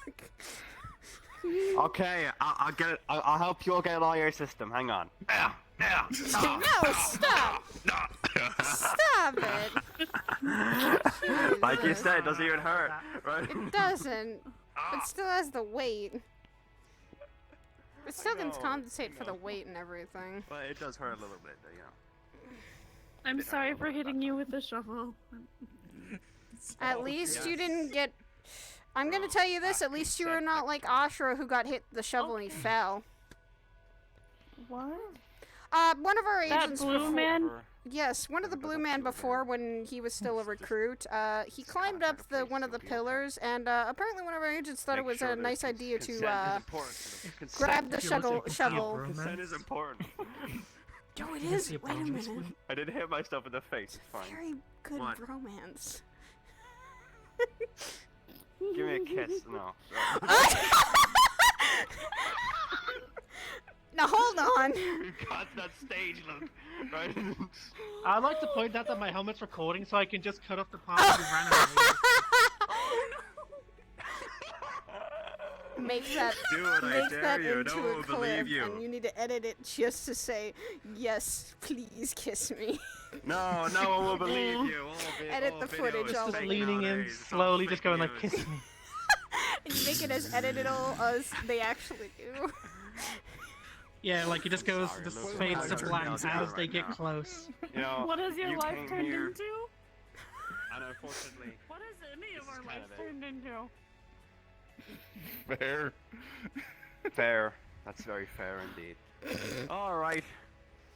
I: Okay, I'll get it. I'll help you all get it all your system. Hang on.
A: No, stop! Stop it!
I: Like you said, it doesn't even hurt, right?
A: It doesn't. It still has the weight. It still can
I: know,
A: compensate
I: I
A: for the
I: know.
A: weight and everything.
I: But it does hurt a little bit, you know.
C: I'm sorry for hitting you with the shovel.
A: At least you
I: yes.
A: didn't get. I'm gonna tell you this. At least you were not like Ashra, who got hit with the shovel and he fell.
C: What?
A: One of our
C: That
A: agents
C: blue
A: before.
C: man?
A: Yes, one of the blue man before, when he was still a recruit, he climbed up one of the pillars, and apparently one of our agents thought it was a nice idea to grab the shovel.
I: Consent is important.
A: No, it is. Wait a minute.
I: I didn't hit myself in the face. It's fine.
A: Very good
I: What?
A: romance.
I: Give me a kiss. No.
A: Now hold on.
I: You got that stage look, right?
E: I'd like to point out that my helmet's recording, so I can just cut off the part where we ran away.
A: make that
J: Do it, I
A: make
J: dare
A: that
J: you.
A: into
J: No
A: a
J: one will
A: clip,
J: believe you.
A: and you need to edit it just to say, "Yes, please kiss me."
J: No, no one will believe you.
A: Edit
J: all
A: the
J: video
A: footage
J: is
A: all
E: Just
J: fake
E: leaning in,
J: nowadays. It's all
E: slowly,
J: fake
E: just going like,
J: news.
E: kiss me.
A: And you make it as editable as they actually do.
E: Yeah, like it just goes,
J: Sorry,
E: just
J: Luke,
E: fades
J: I'm
E: to
J: turning
E: black
J: on
E: as
J: camera
E: they
J: right
E: get
J: now.
E: close.
J: You know,
C: What has your
J: you
C: life
J: came
C: turned
J: here,
C: into?
J: and unfortunately,
C: What has any of
J: This
C: our
J: is
C: lives
J: kind
C: turned into?
F: Fair.
J: fair. That's very fair indeed. All right.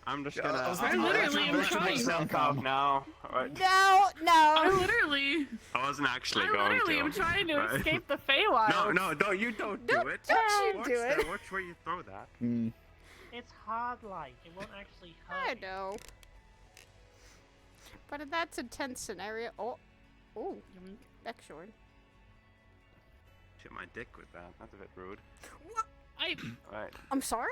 J: I'm just
F: Yeah,
J: gonna.
F: I was
C: I literally am
J: let
C: trying.
J: myself out now. Alright.
A: No,
C: I
A: no.
C: literally,
J: I wasn't actually
C: I
J: going
C: literally
J: to.
C: am trying to
J: Right.
C: escape the Feywild.
J: No, no, don't you don't do it.
A: Don't you
J: watch
A: do
J: that,
A: it.
J: Watch where you throw that.
E: It's hard like, it won't actually
A: I
E: hurt.
A: know. But that's a tense scenario. Oh, neck short.
J: Hit my dick with that. That's a bit rude.
A: What?
J: Right.
A: I'm sorry?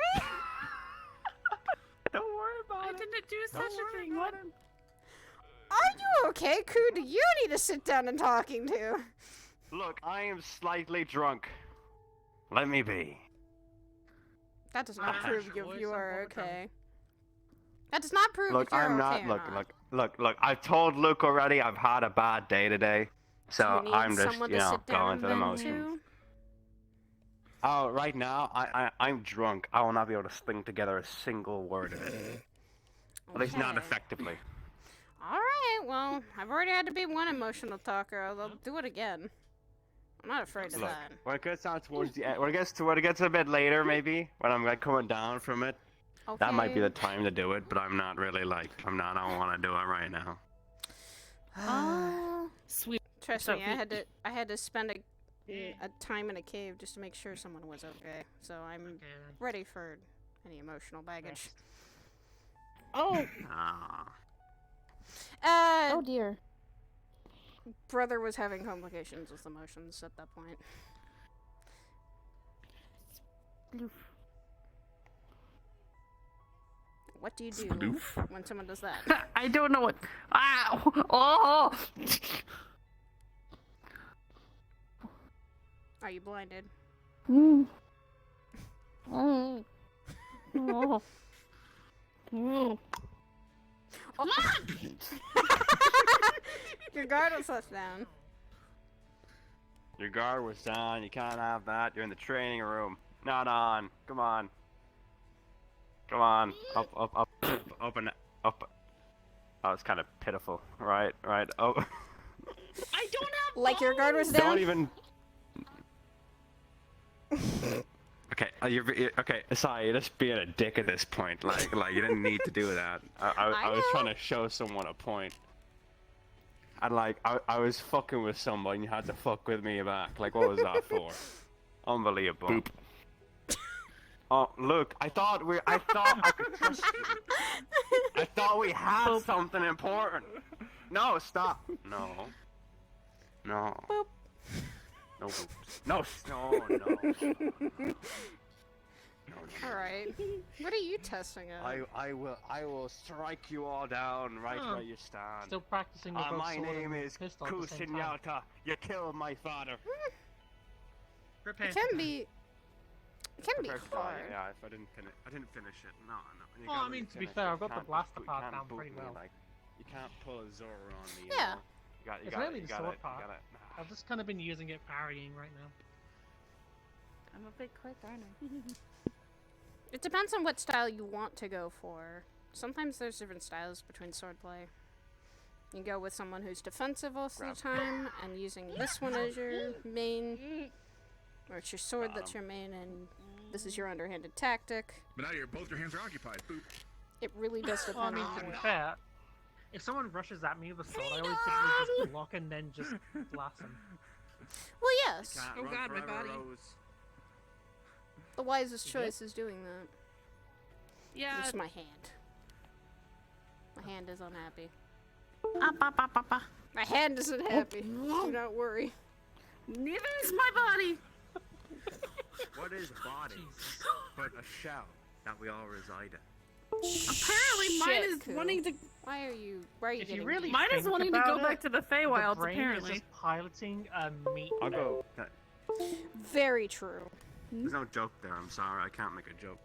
J: Don't worry about
C: I
J: it.
C: didn't do
J: Don't
C: such a
J: worry
C: thing.
J: about
C: What?
A: Are you okay? Who do you need to sit down and talking to?
J: Look, I am slightly drunk. Let me be.
A: That does not
E: Ah,
A: prove
E: sure,
A: you
E: some
A: are
E: point of
A: okay. That does not prove
J: Look,
A: if you're
J: I'm
A: okay
J: not.
A: or
J: Look. I've told Luke already. I've had a bad day today, so
A: you need
J: I'm just,
A: someone
J: you
A: to
J: know,
A: sit down
J: going
A: and
J: through the
A: vent
J: motions.
A: to?
J: Oh, right now, I'm drunk. I will not be able to string together a single word of it. At least not
A: Okay.
J: effectively.
A: Alright, well, I've already had to be one emotional talker. I'll do it again. I'm not afraid of
J: Look,
A: that.
J: when it gets down towards the end, when it gets a bit later, maybe when I'm like coming down from it,
A: Okay.
J: that might be the time to do it. But I'm not really like I don't want to do it right now.
A: Oh.
C: Sweet.
A: Trust
C: So
A: me, I had to spend a time in a cave just to make sure someone was okay. So I'm
E: Okay, then.
A: ready for any emotional baggage.
C: Oh.
J: Ah.
A: Oh
C: dear.
A: brother was having complications with emotions at that point. What do you do
F: Sploof.
A: when someone does that?
C: I don't know what. Ow! Oh!
A: Are you blinded?
C: Mm. Mm. Oh. Mm.
A: Your guard was left down.
J: Your guard was down. You can't have that. You're in the training room. Not on. Come on. Come on. Up and up. Oh, it's kind of pitiful. Right. Oh.
C: I don't have.
A: Like your guard was
J: Don't
A: down?
J: even. Okay, okay. Sorry, you're just being a dick at this point. Like you didn't need to do that. I was trying to show someone a point. And I was fucking with someone. And you had to fuck with me back. Like, what was that for? Unbelievable.
F: Boop.
J: Oh, look, I thought I could trust you. I thought we had something important. No, stop. No.
A: Boop.
J: No boops. No.
A: Alright. What are you testing at?
J: I will strike you all down right
E: Oh.
J: where you stand.
E: Still practicing with both
J: My
E: sword
J: name
E: and
J: is
E: pistol at the same time.
J: Kusinyata. You killed my father.
E: Prepare
A: It
E: to
A: can
E: die.
A: be... It can be
J: Prepared to die,
A: hard.
J: Yeah, if I didn't finish it. No. You
E: Well,
J: gotta
E: I mean, to be
J: finish
E: fair,
J: it.
E: I've got
J: You
E: the
J: can't
E: blaster
J: boot-
E: part
J: you can't
E: down
J: boot
E: pretty
J: me,
E: well.
J: Like, you can't pull a Zora on me.
A: Yeah.
J: You know? You
E: It's
J: gotta,
E: mainly the sword part. I've just kind of been using it parrying right now.
C: I'm a bit quick, aren't I?
A: It depends on what style you want to go for. Sometimes there's different styles between swordplay. You go with someone who's defensive most of the time, and using this one as your main, or it's your sword that's your main, and this is your underhanded tactic.
F: But now both your hands are occupied. Boop.
A: It really does
E: Well, I
A: depend
E: mean,
A: on
E: to be
A: what.
E: fair, if someone rushes at me with a sword, I always typically just block and then just blast them.
A: Well, yes.
C: Oh God, my body.
A: The wisest choice is doing that.
C: Yeah.
A: Just my hand. My hand is unhappy.
C: Up.
A: My hand isn't happy. Do not worry.
C: Neither is my body.
J: What is body but a shell that we all reside in?
C: Apparently, mine
A: Shit,
C: is
A: Koo.
C: wanting to.
A: Why are you
E: If you really
C: Mine is
E: think
C: wanting to
E: about
C: go
E: it,
C: back to the
E: the
C: Feywilds.
E: brain
C: Apparently.
E: is just piloting a meat.
J: I'll go.
A: Very true.
I: There's no joke there. I'm sorry, I can't make a joke.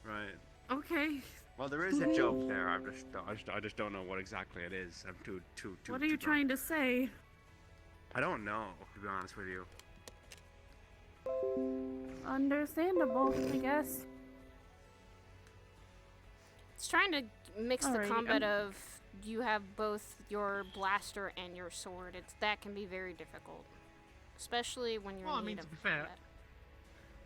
I: Right.
C: Okay.
I: Well, there is a joke there. I just don't know what exactly it is. I'm too.
C: What are you trying to say?
I: I don't know, to be honest with you.
C: Understandable, I guess.
A: It's trying to mix the
C: Alrighty,
A: combat of you have both your blaster and your sword. That can be very difficult, especially when you're
E: Well, I
A: in
E: mean,
A: need
E: to
A: of
E: be fair,
A: combat.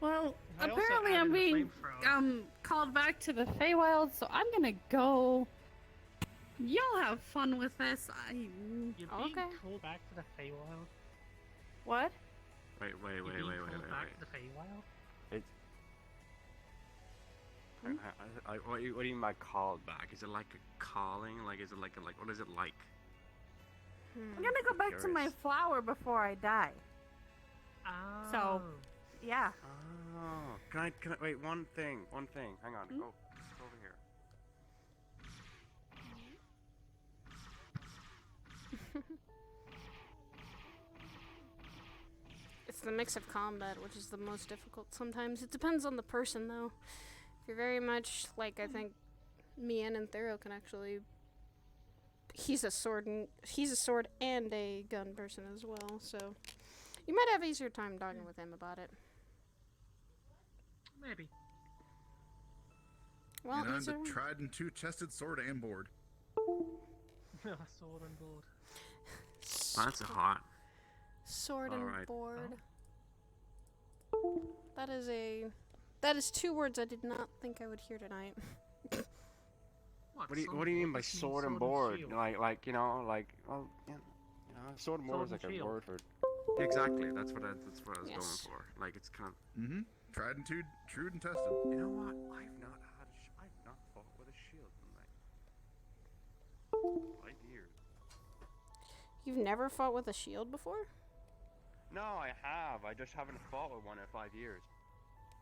C: Well,
E: I also
C: apparently
E: added
C: I'm
E: a
C: being
E: flamethrower.
C: called back to the Feywild, so I'm gonna go. Y'all have fun with this.
E: You're being called back to the Feywild.
C: What?
I: Wait.
E: You're being called back to the Feywild.
I: What do you mean by called back? Is it like a calling? Like, is it like what is it like?
C: I'm gonna go back to my flower before I die.
E: Oh.
C: So, yeah.
I: Oh, can I wait? One thing. Hang on. Go over here.
A: It's the mix of combat, which is the most difficult sometimes. It depends on the person, though. If you're very much like, I think, Mian and Thero can actually... He's a sword and a gun person as well, so... You might have easier time talking with him about it.
E: Maybe.
A: Well,
F: and I'm
A: these
F: the
A: are...
F: tried and true tested sword and board.
E: Sword and board.
I: That's hot.
A: Sword and
I: Alright.
A: board. That is two words I did not think I would hear tonight.
I: What do you mean by sword and board? Like you know, sword and board is like a word for. Exactly. That's what I was going for. Like it's kind of.
F: Mm-hmm. Tried and true and tested.
I: You know what? I've not fought with a shield in like 5 years.
A: You've never fought with a shield before?
I: No, I have. I just haven't fought with one in 5 years.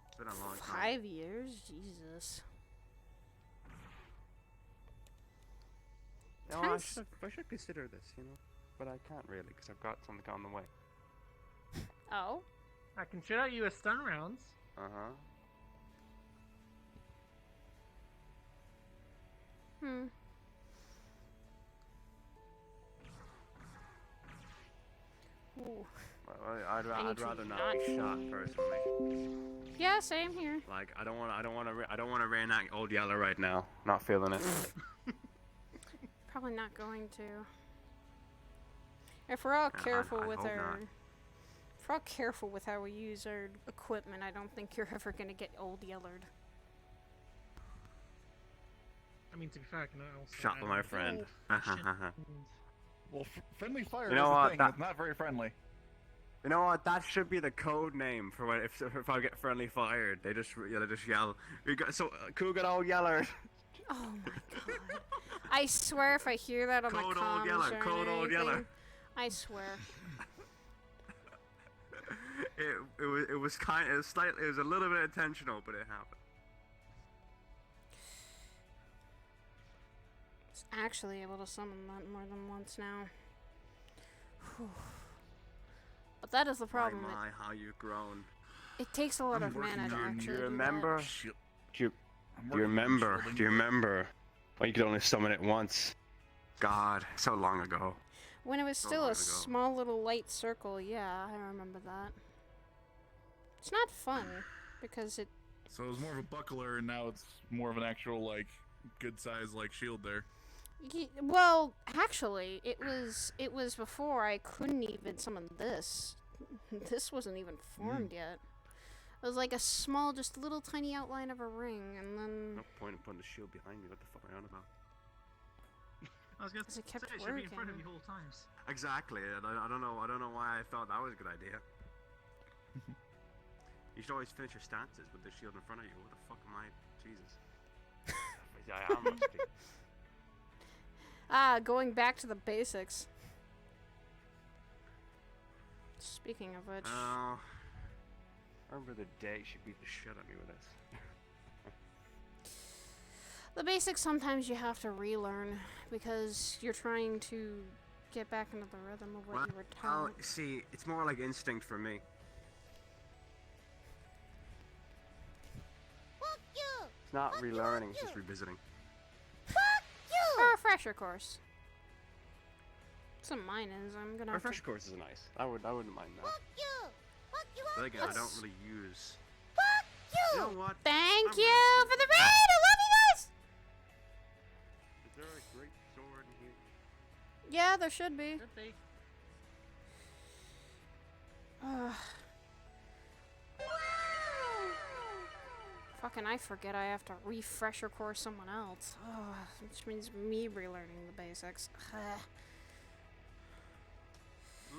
I: It's been a long time.
A: 5 years? Jesus.
I: No, I should consider this, you know, but I can't really because I've got something on the way.
A: Oh?
E: I can shoot at you with stun rounds.
I: Uh-huh.
A: Ooh.
I: Well, I'd rather not be shot personally.
A: Yeah, same here.
I: Like I don't want to reenact Old Yeller right now. Not feeling it.
A: Probably not going to. If we're all careful with our... If we're all careful with how we use our equipment, I don't think you're ever gonna get Old Yellered.
E: I mean, to be fair, I can also
I: Shot by my friend.
F: Well, friendly fire
I: You know
F: is
I: what,
F: the thing.
I: that-
F: It's not very friendly.
I: You know what? That should be the code name for when if I get friendly fired. They just yell. We got Cool got Old Yeller.
A: Oh my god. I swear if I hear that on
I: Code
A: the
I: Old
A: comms
I: Yeller,
A: or
I: code Old Yeller.
A: anything, I swear.
I: It was a little bit intentional, but it happened.
A: It's actually able to summon that more than once now. Whew. But that is the problem.
I: My, how you've grown.
A: It takes a lot
F: I'm
A: of
F: working
A: mana to
F: on-
A: actually
I: Do you
A: do
I: remember?
F: Shield.
I: Do you
F: I'm working on
I: remember?
F: shielding.
I: Do you remember? Well, you could only summon it once. God, so long ago.
A: that. When it was still
I: long
A: a
I: ago.
A: small little light circle, yeah, I remember that. It's not fun, because it...
F: So it was more of a buckler, and now it's more of an actual, like, good size, like, shield there.
A: Well, actually, it was before I couldn't even summon this. This wasn't even formed yet. It was like a small, just little tiny outline of a ring, and then...
I: No point in putting the shield behind me. What the fuck am I on about?
E: I was gonna
A: Because it
E: say,
A: kept
E: it should be in front of
A: working.
E: you all times.
I: Exactly. And I don't know why I thought that was a good idea. You should always finish your stances with the shield in front of you. What the fuck am I? Jesus. Yeah, I am rusty.
A: Going back to the basics. Speaking of which...
I: I remember the day she beat the shit out of me with this.
A: The basics sometimes you have to relearn, because you're trying to get back into the rhythm of what you were
I: Well,
A: taught.
I: see, it's more like instinct for me. It's not relearning, it's just revisiting.
A: Or a refresher course. Some mine is. I'm gonna.
I: Refresher courses are nice. I wouldn't mind that. But again, I don't really use. You know what?
A: Thank
I: I'm
A: you
I: gonna
A: for the raid. I love you guys.
I: Is there a great sword in here?
A: Yeah, there should be.
D: Should be.
A: Fucking, I forget I have to refresher course someone else. Which means me relearning the basics.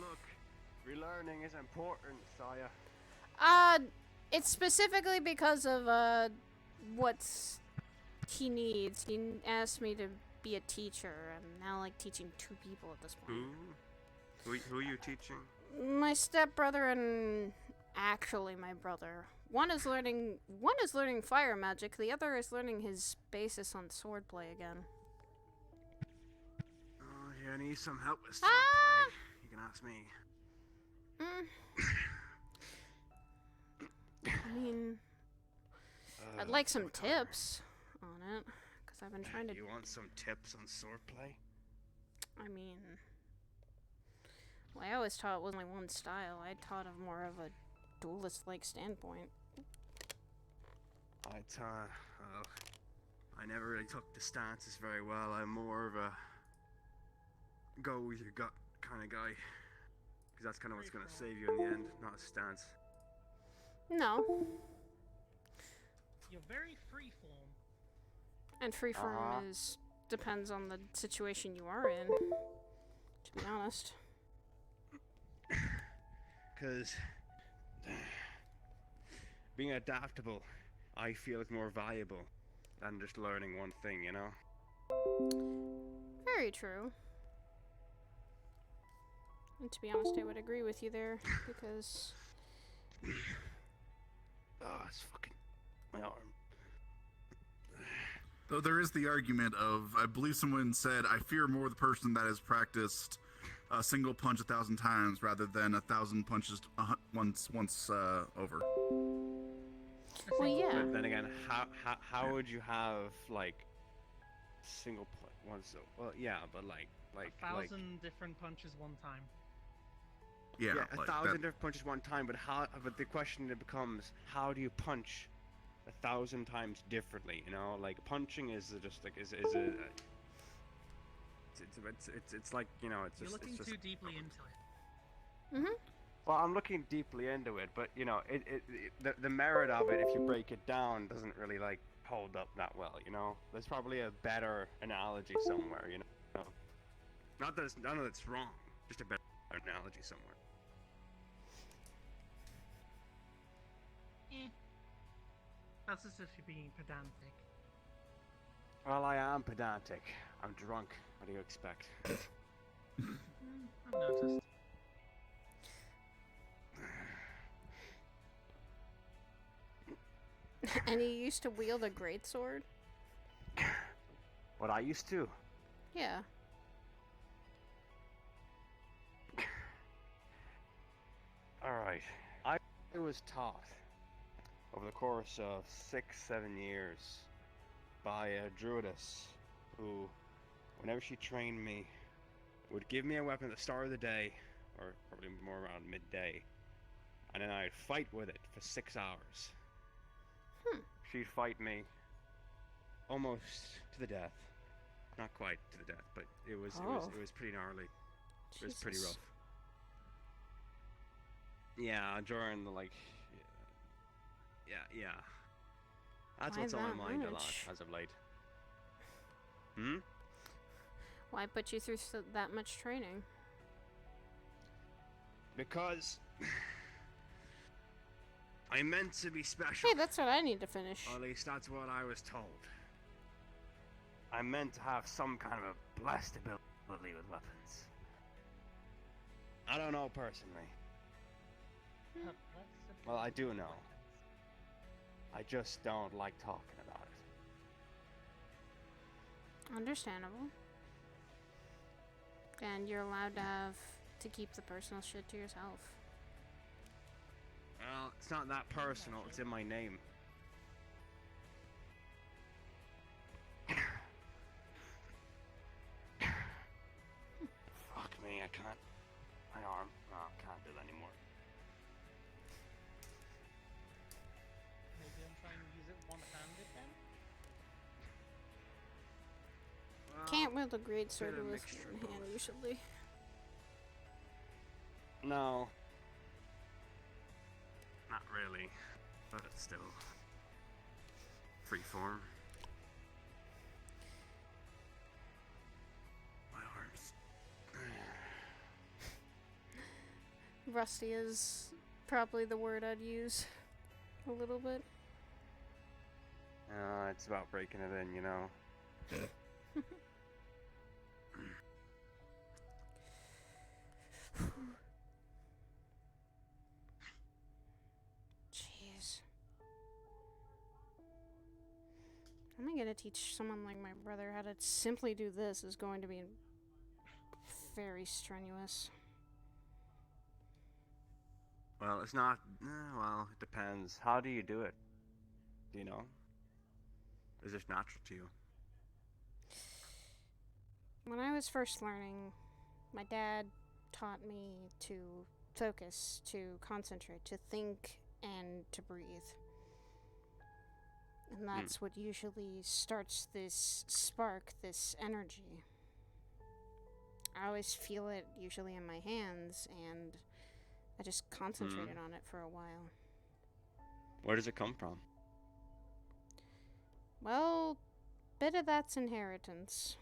I: Look, relearning is important, Saya.
A: It's specifically because of, what he needs. He asked me to be a teacher, and now I like teaching 2 people at this point.
I: Who are you teaching?
A: My stepbrother and actually my brother. One is learning fire magic, the other is learning his basis on swordplay again.
I: Oh, yeah, I need some help with swordplay. You can ask me.
A: I mean, I'd like some tips on it, because I've been trying to...
I: You want some tips on swordplay?
A: I mean... Well, I always taught it was only one style. I taught of more of a duelist-like standpoint.
I: I never really took the stances very well. I'm more of a go with your gut kind of guy. Because that's kind of what's going to save you in the end, not a stance.
A: No.
D: You're very freeform.
A: And freeform is... depends on the situation you are in, to be honest.
I: Because being adaptable, I feel is more valuable than just learning one thing, you know?
A: Very true. And to be honest, I would agree with you there, because...
I: Oh, it's fucking... my arm.
F: Though there is the argument of, I believe someone said, I fear more the person that has practiced a single punch 1,000 times rather than 1,000 punches once over.
A: Well, yeah.
I: But then again, how would you have like single once? Well, yeah, but like
D: 1,000 different punches one time.
F: Yeah,
I: yeah,
F: like
I: 1,000
F: that.
I: different punches one time. But how? But the question then becomes, how do you punch 1,000 times differently? You know, like punching is just like is a it's like, you know, it's
D: You're
I: just
D: looking
I: it's just,
D: too deeply into it.
A: Mm-hmm.
I: Well, I'm looking deeply into it, but you know, the merit of it, if you break it down, doesn't really like hold up that well. You know, there's probably a better analogy somewhere. You know, not that it's wrong, just a better analogy somewhere.
D: That's as if you're being pedantic.
I: Well, I am pedantic. I'm drunk. What do you expect?
D: I've noticed.
A: And you used to wield a greatsword?
I: What I used to?
A: Yeah.
I: Alright. I was taught over the course of 6-7 years by a druidess who, whenever she trained me, would give me a weapon at the start of the day, or probably more around midday, and then I'd fight with it for 6 hours. She'd fight me almost to the death. Not quite to the death, but it was pretty gnarly. It was pretty rough. Yeah, during the like, yeah. That's
A: Why
I: what's on
A: that
I: my mind a lot
A: much?
I: as of late.
A: Why put you through that much training?
I: Because I'm meant to be special.
A: Hey, that's what I need to finish.
I: Or at least that's what I was told. I'm meant to have some kind of a blessed ability with weapons. I don't know personally. Well, I do know. I just don't like talking about it.
A: Understandable. And you're allowed to keep the personal shit to yourself.
I: Well, it's not that personal. It's in my name.
J: I can't. My arm. No, I can't do that anymore.
E: Maybe I'm trying to use it one-handed then?
A: Can't wield a great
J: bit
A: sword
J: of a
A: with
J: mixture
A: one
J: of
A: hand
J: both.
A: usually.
J: No. Not really. But it's still free form. My arms.
A: Rusty is probably the word I'd use. A little bit.
J: It's about breaking it in, you know.
A: Jeez. I'm gonna teach someone like my brother how to simply do this is going to be very strenuous.
J: Well, it's not. Well, it depends. How do you do it? Do you know? Is this natural to you?
A: When I was first learning, my dad taught me to focus, to concentrate, to think, and to breathe. And that's what usually starts this spark, this energy. I always feel it usually in my hands, and I just concentrated on it for a while.
J: Where does it come from?
A: Well, bit of that's inheritance.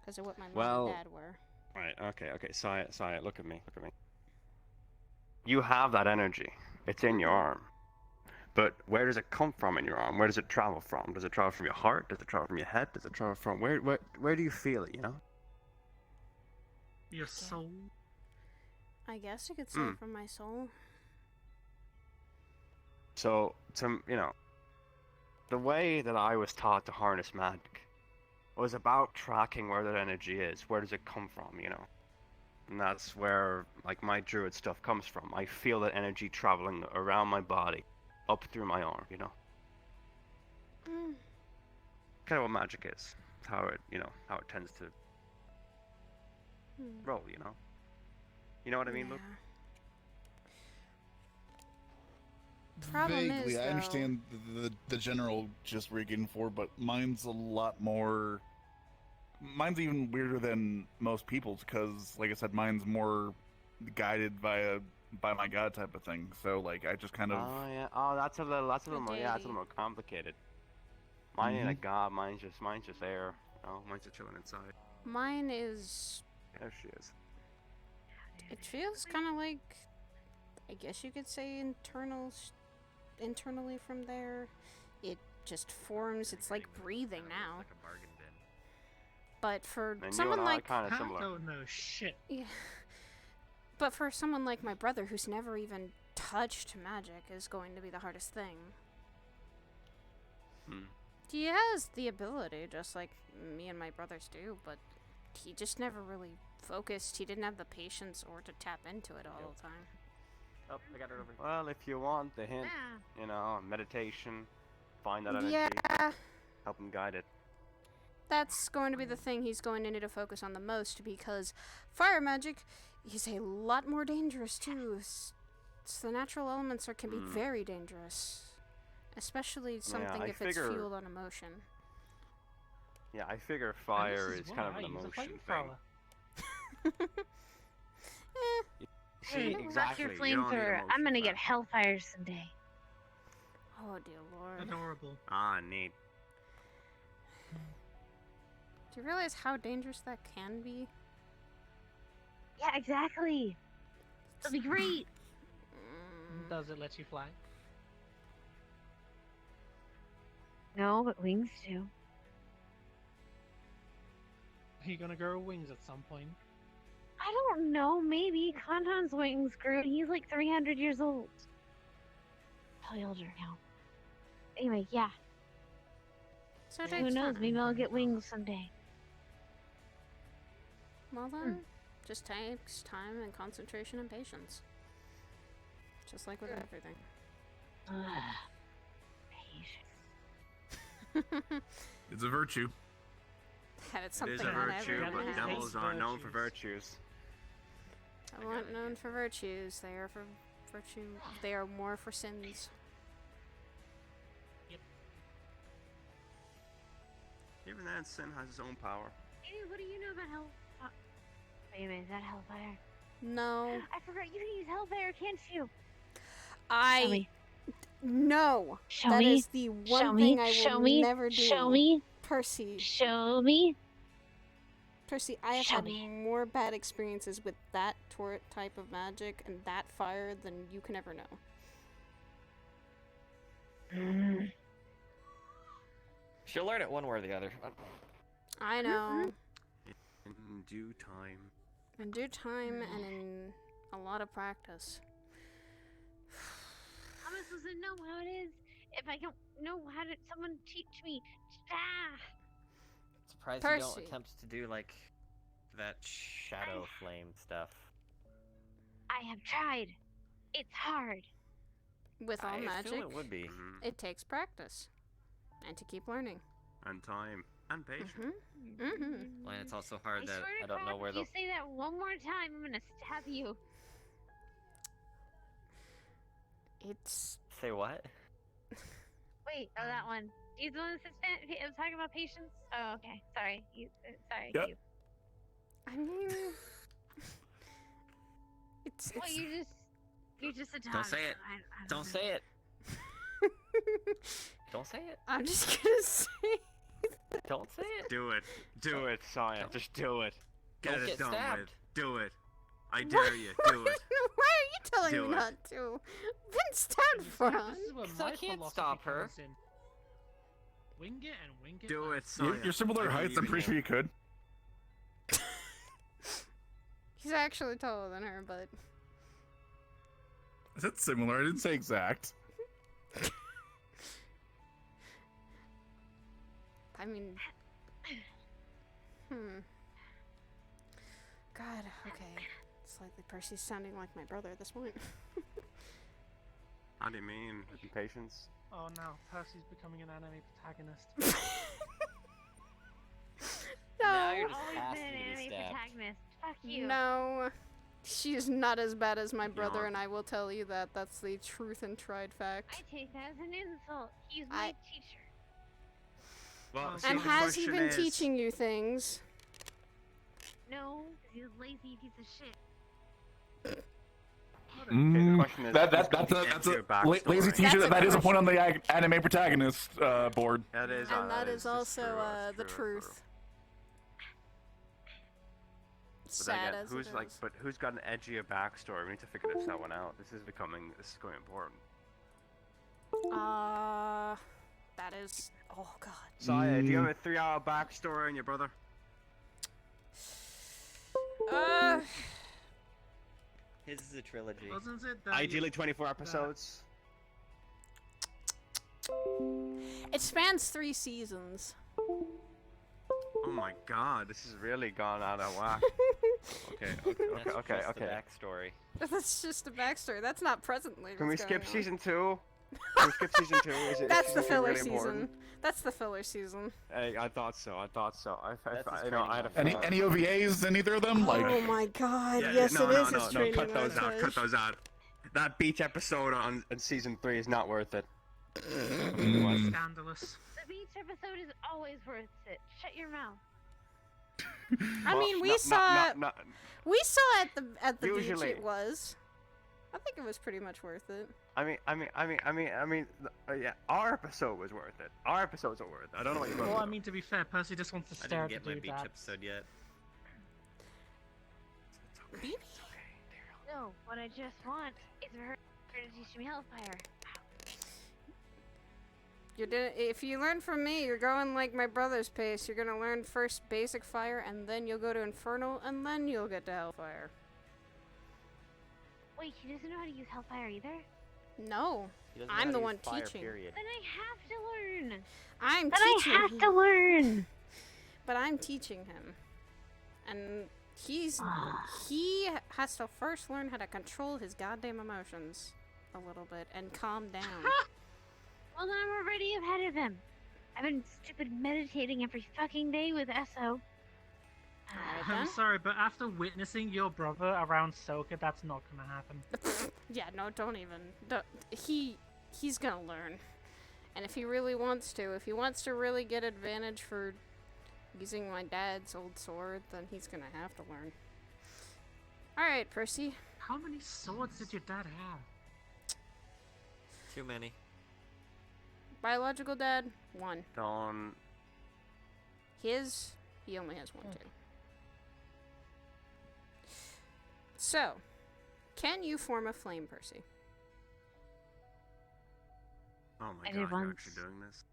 A: Because of what my mom
J: Well,
A: and dad were.
J: Right, okay, Saya, look at me. You have that energy. It's in your arm. But where does it come from in your arm? Where does it travel from? Does it travel from your heart? Does it travel from your head? Does it travel from where do you feel it, you know?
E: Your soul?
A: I guess you could say from my soul.
J: So, the way that I was taught to harness magic was about tracking where that energy is. Where does it come from, you know? And that's where, like, my druid stuff comes from. I feel that energy traveling around my body, up through my arm, you know? Kind of what magic is. How it, how it tends to roll, you know? You know what I mean, Luke?
A: Problem
F: Vaguely,
A: is,
F: I
A: though,
F: understand the general gist we're getting for, but mine's a lot more. Mine's even weirder than most people's because, like I said, mine's more guided by my god type of thing. So, like, I just kind of.
J: Oh yeah. Oh, that's a little more. Yeah, it's a little more complicated. Mine ain't a god. Mine's just air. Oh, mine's just chilling inside.
A: mine is.
J: There she is.
A: It feels kind of like, I guess you could say, internally from there. It just forms. It's like breathing now.
D: Like a bargain bin.
A: But for
J: And
A: someone
J: you and
A: like,
J: I kind of
E: I
J: similar.
E: don't know shit.
A: yeah. But for someone like my brother who's never even touched magic is going to be the hardest thing. He has the ability, just like me and my brothers do, but he just never really focused. He didn't have the patience or to tap into it all the time.
J: Oh, I got it over. Well, if you want the hint, meditation, find that energy,
A: Yeah,
J: help him guide it.
A: that's going to be the thing he's going to need to focus on the most, because fire magic is a lot more dangerous too. The natural elements can be very dangerous, especially something if it's fueled on emotion.
J: Yeah, I figure fire is kind of an emotion thing. See,
H: Rock
J: exactly.
H: your
J: You don't need
H: flamethrower. I'm
J: emotion
H: gonna
J: for
H: get
J: that.
H: hellfire someday.
A: Oh dear lord.
E: Adorable.
J: Ah, neat.
A: Do you realize how dangerous that can be?
H: Yeah, exactly. That'll be great.
E: Does it let you fly?
H: No, but wings do.
E: Are you gonna grow wings at some point?
H: I don't know. Maybe Kantan's wings grew. He's like 300 years old. Probably older now. Anyway, yeah.
A: So it
H: Who
A: takes
H: knows?
A: time.
H: Maybe I'll get wings someday.
A: Well then, just takes time and concentration and patience. Just like with everything.
H: Patience.
F: It's a virtue.
A: And it's
I: It is
A: something
I: a
A: not
I: virtue,
A: everyone
I: but
A: has.
I: devils aren't known for virtues.
A: They aren't known for virtues. They are for virtue. They are more for sins.
I: Even then, sin has its own power.
H: Hey, what do you know about hell? Wait a minute, is that hellfire?
A: No.
H: I forgot you can use hellfire, can't you?
A: I no.
H: Show
A: That
H: me.
A: is the one
H: Show
A: thing
H: me.
A: I
H: Show
A: will
H: me.
A: never do.
H: Show me.
A: Percy.
H: Show me.
A: Percy, I have
H: Show
A: had
H: me.
A: more bad experiences with that type of magic and that fire than you can ever know.
K: She'll learn it one way or the other.
A: I know.
I: In due time.
A: In due time and in a lot of practice.
H: How am I supposed to know how it is if I don't know how to? Someone teach me. Ah!
K: Surprised
A: Percy.
K: you don't attempt to do like that shadow flame stuff.
H: I have tried. It's hard.
A: With all
K: I
A: magic,
K: feel it would be.
A: it takes practice. And to keep learning.
I: And time. And patience.
K: Well, and it's also hard that
H: swear to
K: I don't know
H: crap,
K: where
H: if
K: the.
H: you say that one more time, I'm gonna stab you.
A: It's.
K: Say what?
H: Wait, oh, that one. He's the one that says I'm talking about patience. Oh, okay. Sorry. Sorry.
F: Yeah.
H: You.
A: I mean. it's.
H: Well, you're just a dog.
K: Don't say it.
H: I
K: Don't
H: know.
K: say it. Don't say it.
A: I'm just gonna say.
K: Don't say it.
I: Do it. Do it, Saya. Just do it. Get
K: Don't
I: it
K: get
I: done
K: stabbed.
I: with. Do it. I dare you. Do it.
A: Why are you telling
I: Do
A: me
I: it.
A: not to? Been stabbed for.
D: This is where
K: So I
D: my
K: can't
D: philosophy
K: stop her.
D: comes in. Wing it and wing it.
I: Do
D: back.
I: it, Saya.
F: You're similar
I: I
F: heights.
I: believe
F: I'm
I: in
F: pretty sure you could.
A: He's actually taller than her, but.
F: I said similar. I didn't say exact.
A: I mean. God, okay. Slightly Percy's sounding like my brother at this point.
I: How do you mean? Patience?
D: Oh no, Percy's becoming an anime protagonist.
K: Now you're
A: No,
K: just
H: Always
K: asking
H: been an
K: to be
H: anime
K: stabbed.
H: protagonist. Fuck you.
A: no. She is not as bad as my brother,
I: are.
A: and I will tell you that. That's the truth and tried fact.
H: I take that as an insult. He's my teacher.
I: Well,
A: And has he been teaching you things?
H: No, 'cause he's a lazy piece of shit.
I: the question is,
F: that's
I: your
F: a
I: backstory.
F: lazy teacher.
A: That's a
F: That is a point on the
A: question.
F: anime protagonist board.
I: That is,
A: And that is
I: that's
A: also
I: true, that's
A: the
I: true, that's
A: truth.
I: true. But
A: Sad
I: again,
A: as
I: who's
A: it
I: like,
A: is.
I: but who's got an edgier backstory? We need to figure this one out. This is going important.
A: That is. Oh God.
I: Saya, do you have a 3-hour backstory on your brother?
K: His is a trilogy.
D: Wasn't it that
I: Ideally 24 episodes.
A: It spans 3 seasons.
I: Oh my god, this has really gone out of whack. Okay,
K: That's
I: okay.
K: just the backstory.
A: That's just a backstory. That's not presently.
I: Can we
A: what's
I: skip
A: going on.
I: season 2? Can we skip season 2? Is
A: That's the
I: season two
A: filler
I: really
A: season.
I: important?
A: That's the filler season.
I: Hey, I thought so.
K: That's his
I: You know, I had a
K: training
F: Any OVAs in either of them? Like,
A: Oh my God!
I: Yeah,
A: Yes,
I: no,
A: it
I: no,
A: is
I: no,
A: his
I: no,
A: training
I: cut those out.
A: montage.
I: Cut those out. That beach episode on season 3 is not worth it.
D: scandalous?
H: The beach episode is always worth it. Shut your mouth.
A: I mean, we saw at the beach.
I: Usually.
A: It was. I think it was pretty much worth it.
I: Yeah, our episode was worth it. Our episodes are worth it. I don't know what you're
D: Well,
I: about.
D: I mean, to be fair, Percy just wants to
K: I
D: stare
K: didn't
D: at
K: get
D: the
K: my
D: dude
K: beach
D: that.
K: episode yet.
H: No, what I just want is for her to teach me hellfire.
A: If you learn from me, you're going like my brother's pace. You're gonna learn first basic fire, and then you'll go to infernal, and then you'll get to hellfire.
H: Wait, he doesn't know how to use hellfire either?
A: No,
K: He doesn't know
A: I'm
K: how
A: the
K: to
A: one
K: use fire,
A: teaching.
K: Period.
H: Then I have to learn.
A: I'm
H: Then
A: teaching.
H: I have to learn.
A: But I'm teaching him, and he has to first learn how to control his goddamn emotions a little bit and calm down.
H: Well, then I'm already ahead of him. I've been stupid meditating every fucking day with SO.
E: I'm sorry, but after witnessing your brother around Soka, that's not gonna happen.
A: Yeah, no, don't even. He's gonna learn. And if he really wants to, if he wants to really get advantage for using my dad's old sword, then he's gonna have to learn. Alright, Percy.
E: How many swords did your dad have?
K: Too many.
A: Biological dad, 1.
I: Don't.
A: He only has 1 too. So, can you form a flame, Percy?
I: Oh my
H: I
I: god,
H: did
I: you're
H: once.
I: actually doing this?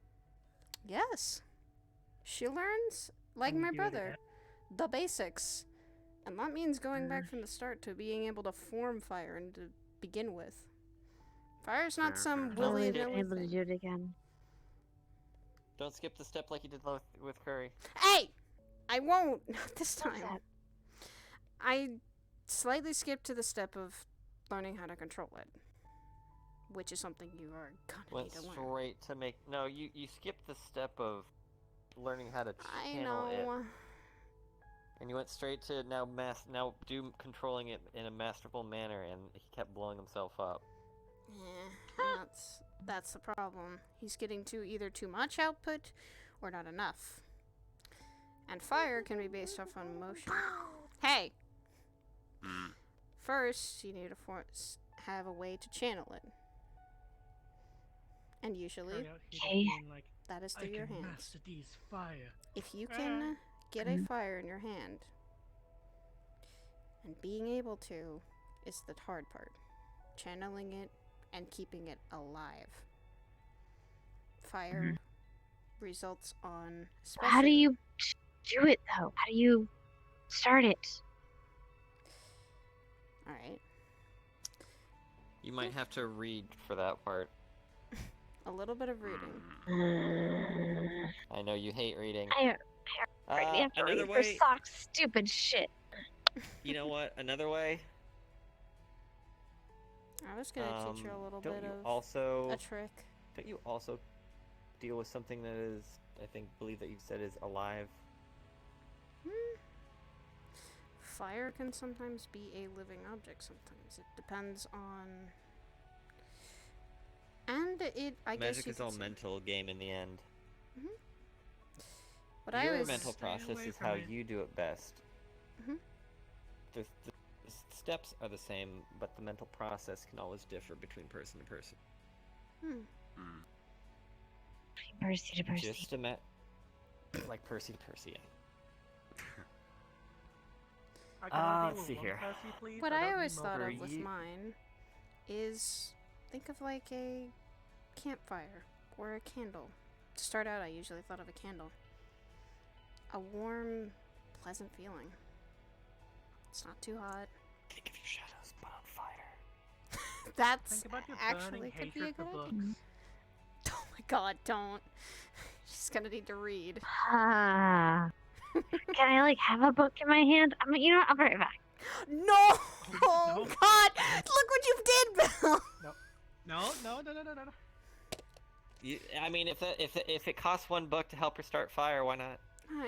A: Yes. She learns, like
E: Can you
A: my
E: do it
A: brother,
E: again?
A: the basics. And that means going back from the start to being able to form fire and to begin with. Fire's not
I: Fair,
A: some
I: fair.
H: I'll
A: willy-nilly
H: be able to
A: thing.
H: do it again.
K: Don't skip the step like you did with Curry.
A: Hey! I won't! Not this
H: What's
A: time.
H: that?
A: I slightly skipped to the step of learning how to control it. Which is something you are gonna
K: Went
A: need to learn.
K: straight to make. No, you skipped the step of learning how to
A: I
K: channel it,
A: know.
K: and you went straight to now do controlling it in a masterful manner, and he kept blowing himself up.
A: Yeah, that's the problem. He's getting either too much output or not enough. And fire can be based off on motion. Hey! First, you need to have a way to channel it. And usually, that is through your hands.
E: Master these fire.
A: If you can get a fire in your hand, and being able to is the hard part. Channeling it and keeping it alive. Fire results on...
H: How do you do it, though? How do you start it?
A: Alright.
K: You might have to read for that part.
A: A little bit of reading.
K: I know you hate reading.
H: I have to
K: another
H: read for
K: way.
H: socks, stupid shit.
K: You know what? Another way.
A: I was gonna teach you a little
K: don't
A: bit
K: you
A: of
K: also,
A: a trick.
K: Don't you also deal with something that is, believe that you said is alive?
A: Fire can sometimes be a living object sometimes. It depends on... And I guess
K: Magic
A: you
K: is
A: could
K: all
A: say...
K: mental game in the end.
A: What
K: Your
A: I was...
K: mental process is how you do it best. The steps are the same, but the mental process can always differ between person to person.
H: Percy to Percy.
K: Just like Percy to Percy. Let's see here.
A: What I always thought of with mine is think of like a campfire or a candle. To start out, I usually thought of a candle. A warm, pleasant feeling. It's not too hot.
K: Think of your shadows put on fire.
A: That's
E: Think about your
A: actually
E: burning
A: could be a
E: hatred for
A: good
E: books.
A: idea. Oh my god, don't. She's gonna need to read.
H: Can I like have a book in my hand? I mean, you know what? I'll be right back.
A: No! Oh god! Look what you did, Bill!
E: No.
K: I mean, if it costs one book to help her start fire, why not?
A: No.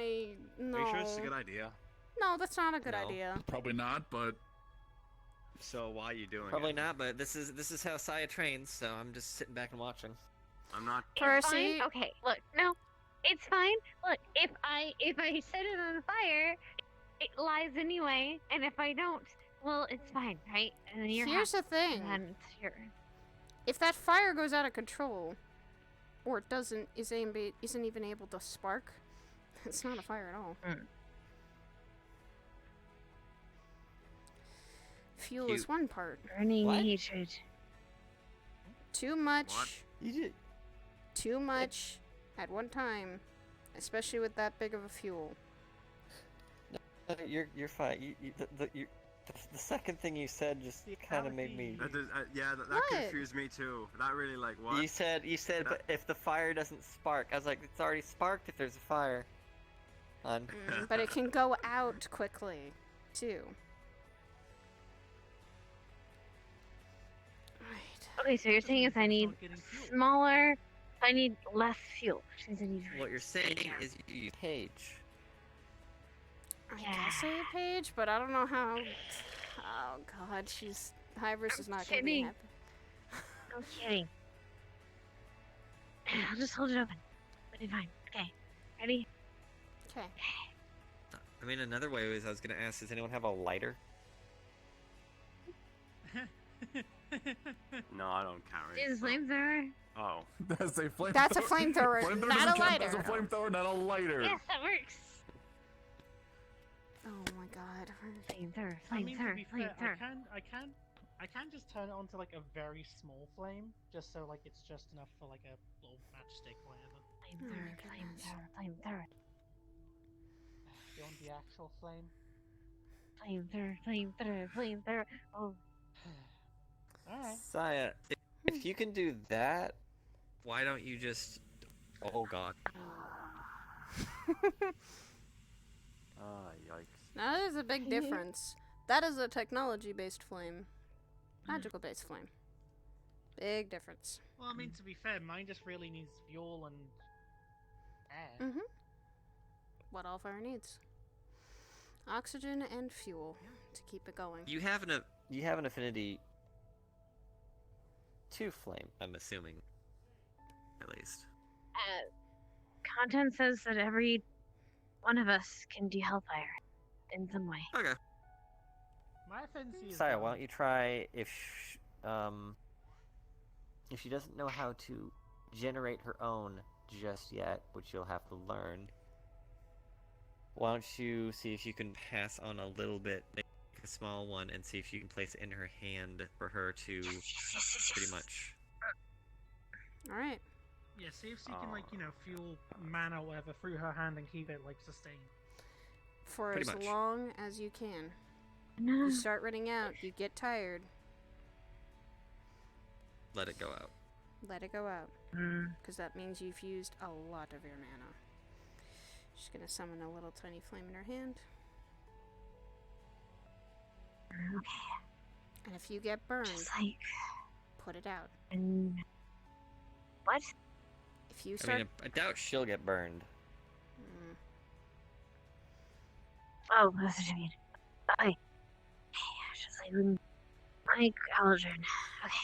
I: Are you sure it's a good idea?
A: No, that's not a good
K: No.
A: idea.
F: Probably not, but
I: So why are you doing
K: Probably
I: it?
K: not, but this is how Saya trains, so I'm just sitting back and watching.
I: I'm not.
H: It's
A: Percy?
H: fine. Okay, look, no, it's fine. Look, if I set it on fire, it lies anyway, and if I don't, well, it's fine, right? And then you're
A: Here's the thing.
H: and then it's your...
A: If that fire goes out of control, or it isn't even able to spark, it's not a fire at all. Fuel is one part.
H: Burning
K: What?
H: hatred.
A: Too much.
I: What?
K: You did.
A: Too much at one time, especially with that big of a fuel.
K: You're fine. The second thing you said just kind of made me.
I: That that
A: What?
I: confused me too. That really like what?
K: You said, but if the fire doesn't spark, I was like, it's already sparked if there's a fire.
A: But it can go out quickly, too. Right.
H: Okay, so you're saying is I need smaller I need less fuel, which means I need.
K: What you're saying is you use Page.
A: I guess I Paige, but I don't know how. Oh God, Hybris is not gonna be
H: kidding.
A: happy.
H: No kidding. I'll just hold it open. It'll be fine. Okay. Ready?
A: Okay.
K: I mean, another way is I was gonna ask, does anyone have a lighter?
I: No, I don't carry.
H: Is flamethrower?
I: Oh.
F: That's a flamethrower.
A: That's a flamethrower,
F: Flamethrower
A: not
F: doesn't
A: a
F: count as
A: lighter.
F: a flamethrower, not a lighter.
H: Yes, that works.
A: Oh my God.
H: Flamethrower,
E: I mean, to
H: flamethrower,
E: be fair,
H: flamethrower.
E: I can just turn it onto like a very small flame, just so like it's just enough for like a little matchstick, whatever.
H: Flamethrower, flamethrower, flamethrower.
E: You want the actual flame?
H: Flamethrower, flamethrower, flamethrower. Oh.
E: Alright.
K: Saya, if you can do that, why don't you just... Oh God.
I: Ah, yikes.
A: Now that is a big difference. That is a technology-based flame. Magical-based flame. Big difference.
E: Well, I mean, to be fair, mine just really needs fuel and air.
A: Mm-hmm. What all fire needs. Oxygen and fuel to keep it going.
K: You have an affinity to flame, I'm assuming. At least.
H: Content says that every one of us can do hellfire in some way.
K: Okay.
E: My affinity is
K: Saya,
E: down.
K: why don't you try if she doesn't know how to generate her own just yet, which you'll have to learn. Why don't you see if you can pass on a little bit, make a small one, and see if you can place it in her hand for her to pretty much.
A: Alright.
E: Yeah, see if she can, like, fuel mana or whatever through her hand and keep it, like, sustained.
A: For
K: Pretty
A: as
K: much.
A: long as you can.
H: No.
A: You start running out, you get tired,
K: Let it go out.
A: let it go out. Because that means you've used a lot of your mana. She's gonna summon a little tiny flame in her hand. And if you get burned,
H: Just like.
A: put it out.
H: And. What?
A: If you
K: I
A: start...
K: mean, I doubt she'll get burned.
A: Mm.
H: Oh, that's what I mean. Okay. Just like my cauldron. Okay.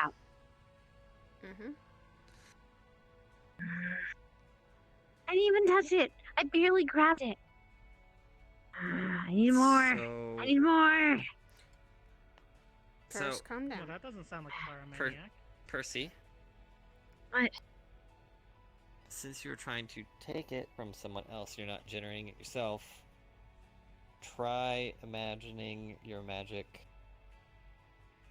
H: Out.
A: Mm-hmm.
H: I didn't even touch it. I barely grabbed it. I need more.
K: So,
H: I need more.
A: First, calm
E: No,
A: down.
E: that doesn't sound like a pyromaniac.
K: Percy,
H: What?
K: since you're trying to take it from someone else, you're not generating it yourself. Try imagining your magic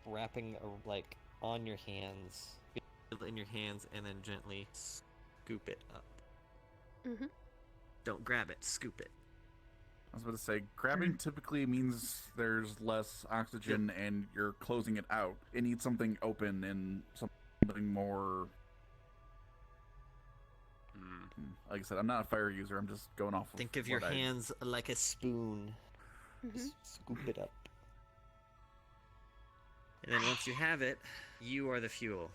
K: wrapping like on your hands, feel it in your hands, and then gently scoop it up.
A: Mm-hmm.
K: Don't grab it, scoop it.
F: I was about to say, grabbing typically means there's less oxygen and you're closing it out. It needs something open and something more... Like I said, I'm not a fire user, I'm just going off of
K: Think of your
F: what I-
K: hands like a spoon.
A: Mm-hmm.
K: Just scoop it up. And then once you have it, you are the fuel.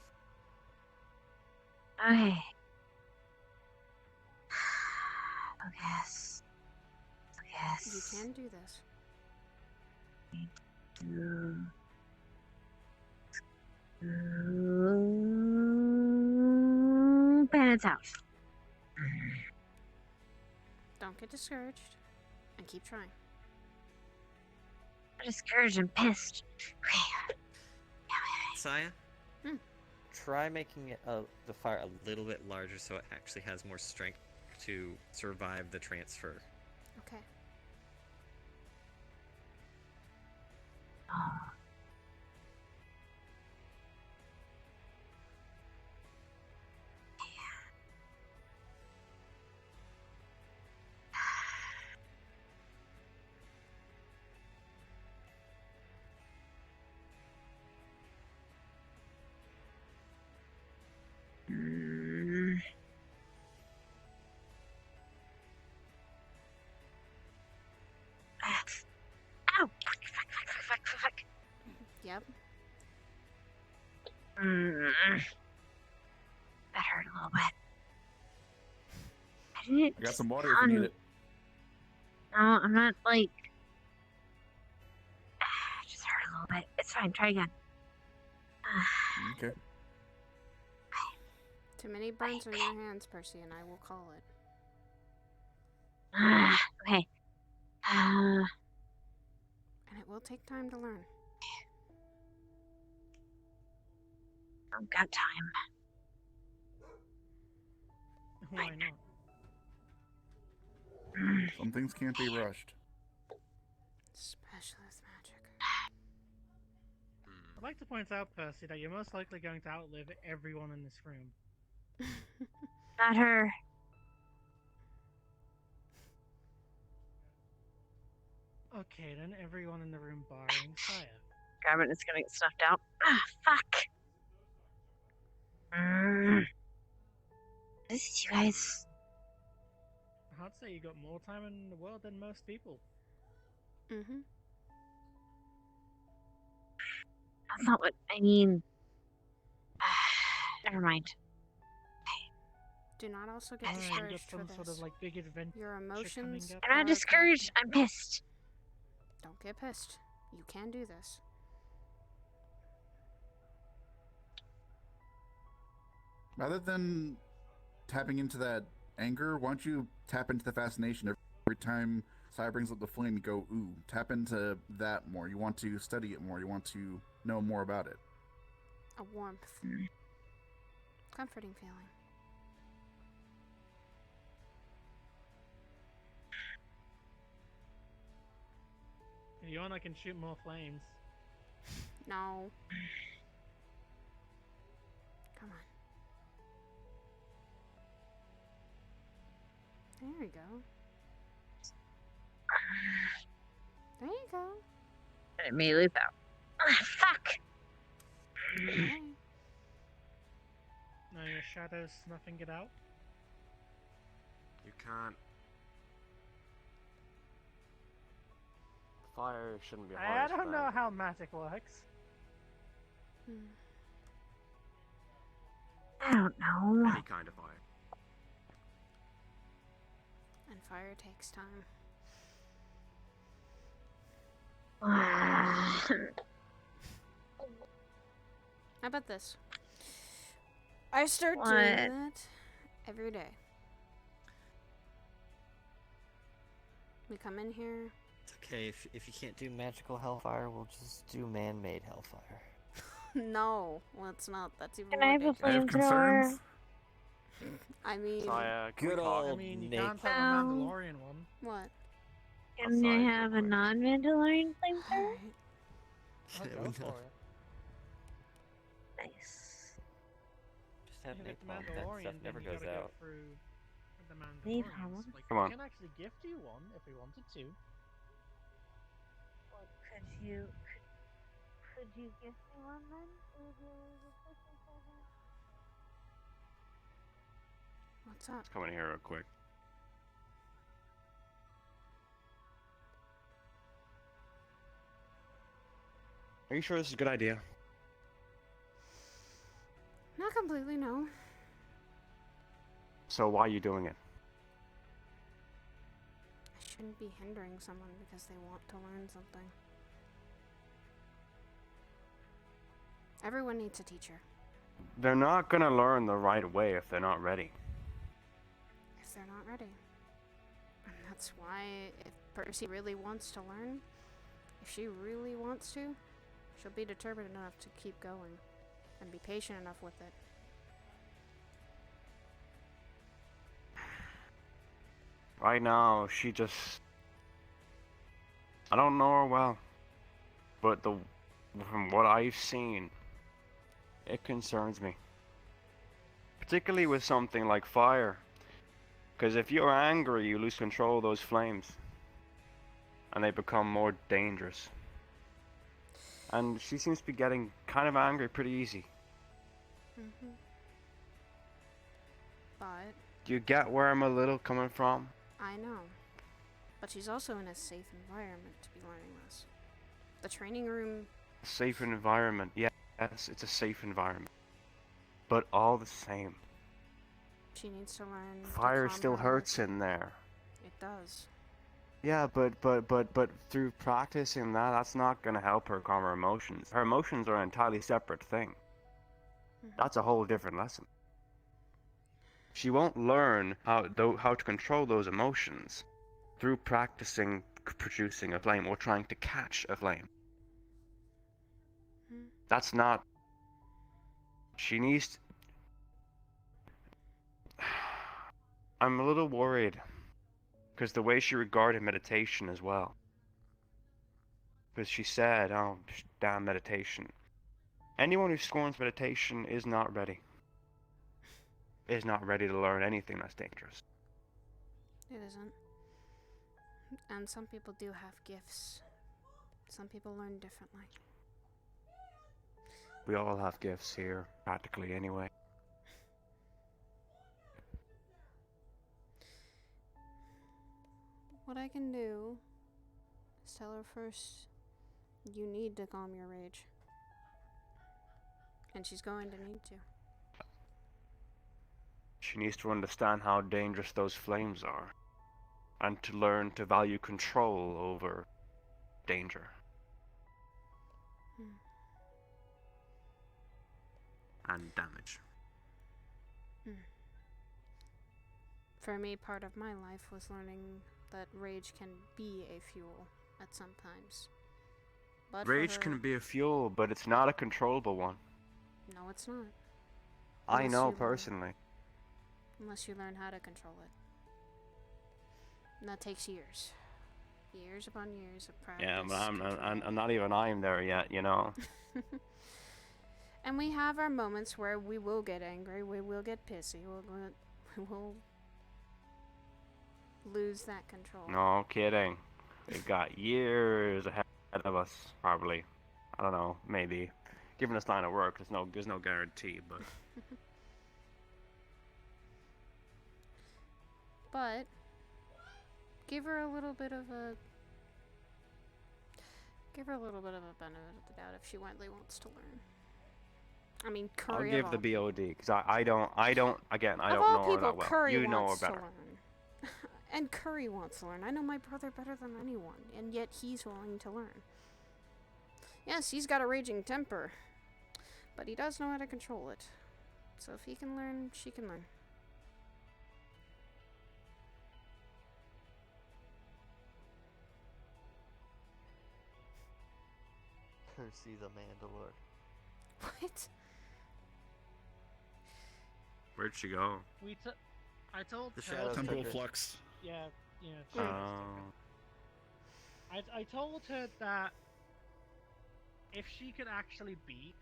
H: Okay. Focus. Focus.
A: You can do this.
H: And it's out.
A: Don't get discouraged. And keep trying.
H: I'm discouraged and pissed. Okay.
K: Saya?
A: Hmm.
K: Try making it the fire a little bit larger so it actually has more strength to survive the transfer.
A: Okay.
F: I got some water if you need it.
H: No, I'm not like. Just hurt a little bit. It's fine. Try again.
F: Okay.
A: Too many burns on your hands, Percy, and I will call it.
H: Okay.
A: And it will take time to learn.
H: I've got time.
E: Why not?
F: Some things can't be rushed.
A: Especially with magic.
E: I'd like to point out, Percy, that you're most likely going to outlive everyone in this room.
H: Not her.
E: Okay, then everyone in the room barring Saya.
H: Grab it, it's gonna get snuffed out. Fuck! This is you guys.
E: I'd say you got more time in the world than most people.
A: Mm-hmm.
H: That's not what I mean. Never mind.
A: Do not also get discouraged for this.
E: Sort of like big adventure
A: Your emotions.
E: coming up.
H: I'm not discouraged. I'm pissed.
A: Don't get pissed. You can do this.
F: Rather than tapping into that anger, why don't you tap into the fascination? Every time Sai brings up the flame, you go, ooh, tap into that more. You want to study it more. You want to know more about it.
A: A warmth. Comforting feeling.
E: If you want, I can shoot more flames.
A: No. Come on. There you go. There you go.
H: And immediately fell. Fuck!
A: Okay.
E: Now your shadow's snuffing it out.
I: You can't. Fire shouldn't be hard.
E: I don't know how magic works.
H: I don't know.
I: Any kind of fire.
A: And fire takes time. How about this? I start doing that every day. We come in here.
K: It's okay, if you can't do magical hellfire, we'll just do man-made hellfire.
A: No, let's not. That's even
H: Can
A: more
H: I have a
A: dangerous.
H: flamethrower?
A: I mean,
K: Good old
E: I mean, you
K: Nick.
E: can't have a Mandalorian one.
A: what?
H: Can I have a non-Mandalorian flamethrower?
A: Alright.
E: I'll go for it.
H: Nice.
K: Just have
E: If
K: Nick
E: it's
K: bomb, that
E: Mandalorian,
K: stuff
E: then
K: never
E: you
K: goes
E: gotta
K: out.
E: go through the
H: Leave
E: Mandalorians.
H: Howard.
E: Like,
I: Come on.
E: we can actually gift you one if we wanted to.
H: Well, could you give me one then? Would you give me one?
A: What's up?
I: Come in here real quick. Are you sure this is a good idea?
A: Not completely, no.
I: So why are you doing it?
A: I shouldn't be hindering someone because they want to learn something. Everyone needs a teacher.
I: They're not gonna learn the right way if they're not ready.
A: If they're not ready. And that's why if Percy really wants to learn, if she really wants to, she'll be determined enough to keep going and be patient enough with it.
I: Right now, she just... I don't know her well, but from what I've seen, it concerns me. Particularly with something like fire. Because if you're angry, you lose control of those flames. And they become more dangerous. And she seems to be getting kind of angry pretty easy.
A: Mm-hmm. But
I: Do you get where I'm a little coming from?
A: I know. But she's also in a safe environment to be learning this. The training room.
I: Safe environment. Yes, it's a safe environment. But all the same,
A: She needs to learn. to
I: Fire
A: calm
I: still
A: her
I: hurts
A: emotions.
I: in there.
A: It does.
I: Yeah, but through practicing that, that's not gonna help her calm her emotions. Her emotions are an entirely separate thing. That's a whole different lesson. She won't learn how to control those emotions through practicing producing a flame or trying to catch a flame. That's not. She needs. I'm a little worried because the way she regarded meditation as well. Because she said, "Oh, damn meditation." Anyone who scorns meditation is not ready. Is not ready to learn anything that's dangerous.
A: It isn't. And some people do have gifts. Some people learn differently.
I: We all have gifts here, practically anyway.
A: What I can do is tell her first, you need to calm your rage. And she's going to need to.
I: She needs to understand how dangerous those flames are, and to learn to value control over danger. And damage.
A: For me, part of my life was learning that rage can be a fuel at some times. But
I: Rage can be a fuel, but it's not a controllable one.
A: No, it's not.
I: I know personally.
A: Unless you learn how to control it. And that takes years. Years upon years of practice.
I: Yeah, but I'm not even there yet, you know.
A: And we have our moments where we will get angry, we will get pissy, we will lose that control.
I: No kidding. We've got years ahead of us, probably. I don't know, maybe. Given this line of work, there's no guarantee, but...
A: But give her a little bit of a benefit of the doubt if she really wants to learn. I mean, Curry.
I: I'll give the BOD because I don't again I
A: of
I: don't
A: all
I: know her
A: people,
I: that well.
A: Curry
I: You know her
A: wants to
I: better.
A: learn. And Curry wants to learn. I know my brother better than anyone, and yet he's willing to learn. Yes, he's got a raging temper, but he does know how to control it. So if he can learn, she can learn.
K: Percy the Mandalore.
A: What?
I: Where'd she go?
E: I told
K: The
E: her.
K: Shadow
F: Temporal
K: Tucker.
F: flux.
E: Yeah.
I: Oh.
E: I told her that if she could actually beat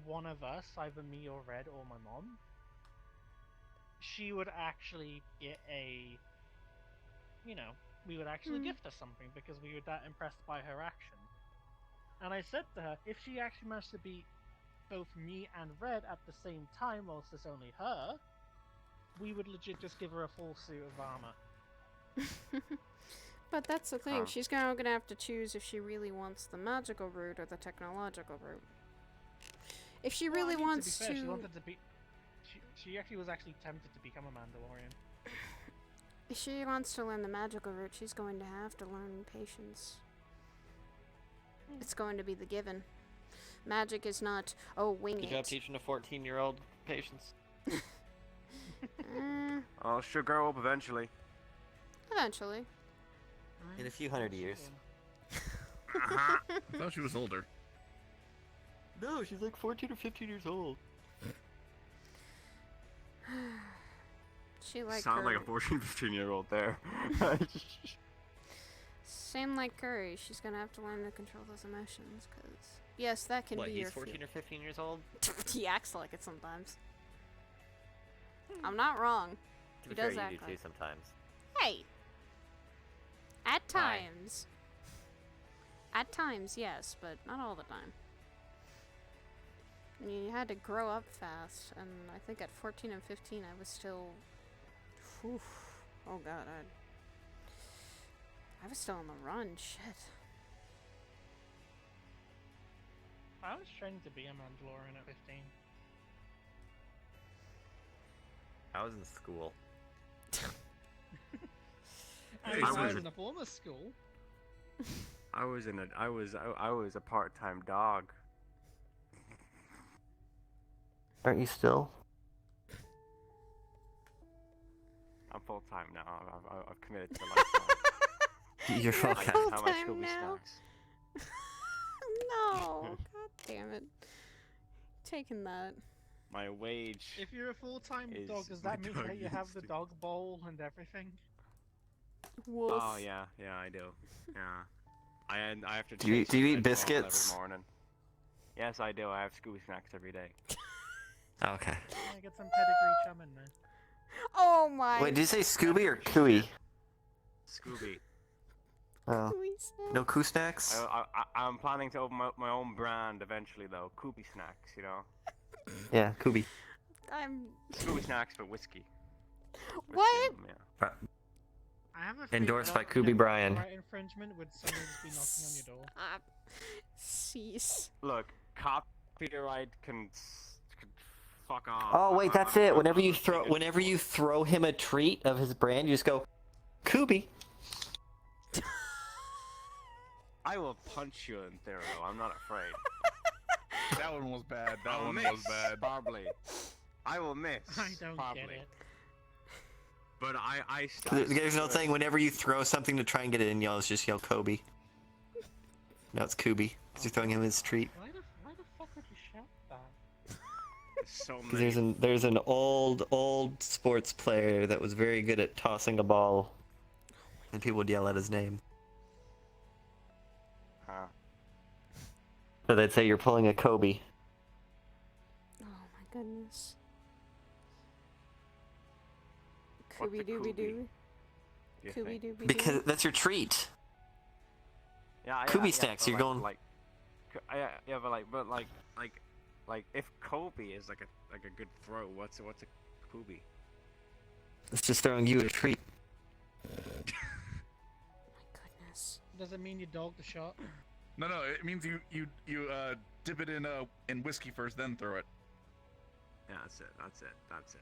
E: one of us, either me or Red or my mom, she would actually get we would actually gift her something because we were that impressed by her action. And I said to her, if she actually managed to beat both me and Red at the same time whilst it's only her, we would legit just give her a full suit of armor.
A: But that's the thing. She's gonna have to choose if she really wants the magical route or the technological route. If she really wants
E: to be fair, she wanted to be. She actually was tempted to become a Mandalorian.
A: If she wants to learn the magical route, she's going to have to learn patience. It's going to be the given. Magic is not, wing
K: Good
A: it.
K: job teaching a 14-year-old patience.
I: Oh, she'll grow up eventually.
A: Eventually.
K: In a few hundred years.
F: I thought she was older.
K: No, she's like 14 or 15 years old.
A: She like
I: Sound
A: Curry.
I: like a 14, 15-year-old there.
A: Same like Curry. She's gonna have to learn to control those emotions, because yes, that can
K: What,
A: be
K: he's
A: your
K: 14 or 15 years old?
A: He acts like it sometimes. I'm not wrong.
K: To
A: He
K: be fair,
A: does
K: you
A: act
K: do
A: like
K: too sometimes.
A: Hey! At
K: Why?
A: times. At times, yes, but not all the time. You had to grow up fast, and I think at 14 and 15 I was still... Oof. Oh god, I was still on the run, shit.
E: I was training to be a Mandalorian at 15.
K: I was in school.
E: I was in a former school.
I: I was a part-time dog.
K: Aren't you still?
I: I'm full-time now. I've committed to lifetime.
K: You're
A: You're
K: okay.
I: How much
A: full-time
I: Scooby
A: now.
I: snacks?
A: No, god damn it. Taking that.
I: My wage.
E: If you're a full-time
I: Is
E: dog, does
I: my
E: that mean
I: dog
E: that you have the
I: used to-
E: dog bowl and everything?
A: Wolf.
I: Oh yeah, I do. Yeah. I have to.
K: Do you
I: chase the
K: eat
I: red ball
K: biscuits?
I: every morning? Yes, I do. I have Scooby snacks every day.
K: Okay.
E: Yeah, get some pedigree chum in there.
A: Oh my.
K: Wait, did you say Scooby or Cooey?
I: Scooby.
K: Oh. No Coo snacks?
I: I'm planning to open my own brand eventually, though. Scooby snacks, you know.
K: Yeah, Cooby.
A: I'm.
I: Scooby snacks, but whiskey.
A: What?
I: Yeah.
E: I have a feeling
K: Endorsed by
E: that
K: Kubi Bryan.
E: copyright infringement would someone just be knocking on your door.
A: Cease.
I: Look, copyright can fuck off.
K: Oh wait, that's it. Whenever you throw him a treat of his brand, you just go, Kubi.
I: I will punch you in there, though. I'm not afraid.
F: That one was bad. That
I: I'll
F: one
I: miss,
F: was bad.
I: Probably. I will miss.
E: I don't
I: probably.
E: get it.
I: But I
K: There's no thing. Whenever you throw something to try and get it in, you always just yell Kobe. No, it's Kubi. Because you're throwing him his treat.
E: Why the fuck would you shout that?
I: So
K: Because
I: many.
K: there's an old sports player that was very good at tossing a ball, and people would yell at his name.
I: Huh.
K: So they'd say you're pulling a Kobe.
A: Oh my goodness.
I: What's a
A: Cooby dooby
I: Kubi,
A: doo.
I: do you
A: Cooby
I: think?
A: dooby
K: Because
A: doo.
K: that's your treat.
I: Yeah,
K: Kubi
I: yeah,
K: snacks,
I: but
K: you're going-
I: yeah, but if Kobe is like a good throw, what's a Kubi?
K: It's just throwing you a treat.
A: Goodness.
E: Does it mean you dog the shot?
F: No, it means you dip it in whiskey first, then throw it.
I: Yeah, that's it. That's it. That's it.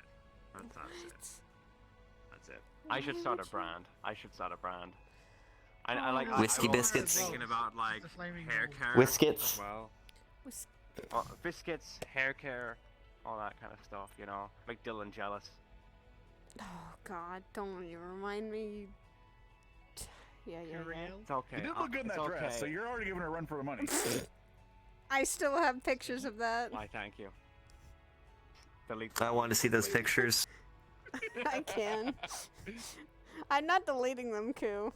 I: I should start a brand. I like
K: Whiskey
I: I'm also
K: biscuits?
I: thinking about like
E: The flaming
I: hair
E: rolls.
I: care
K: Whiskets?
I: as well.
A: Whis-
I: Biscuits, hair care, all that kind of stuff. You know, make Dylan jealous.
A: Oh god, don't even remind me. Yeah.
E: Real?
I: It's okay.
F: You did look good in
I: it's
F: that dress,
I: okay.
F: so you're already giving her a run for her money.
A: I still have pictures of that.
I: Why? Thank you. Delete.
K: I want to see those pictures.
A: I can. I'm not deleting them, Koo.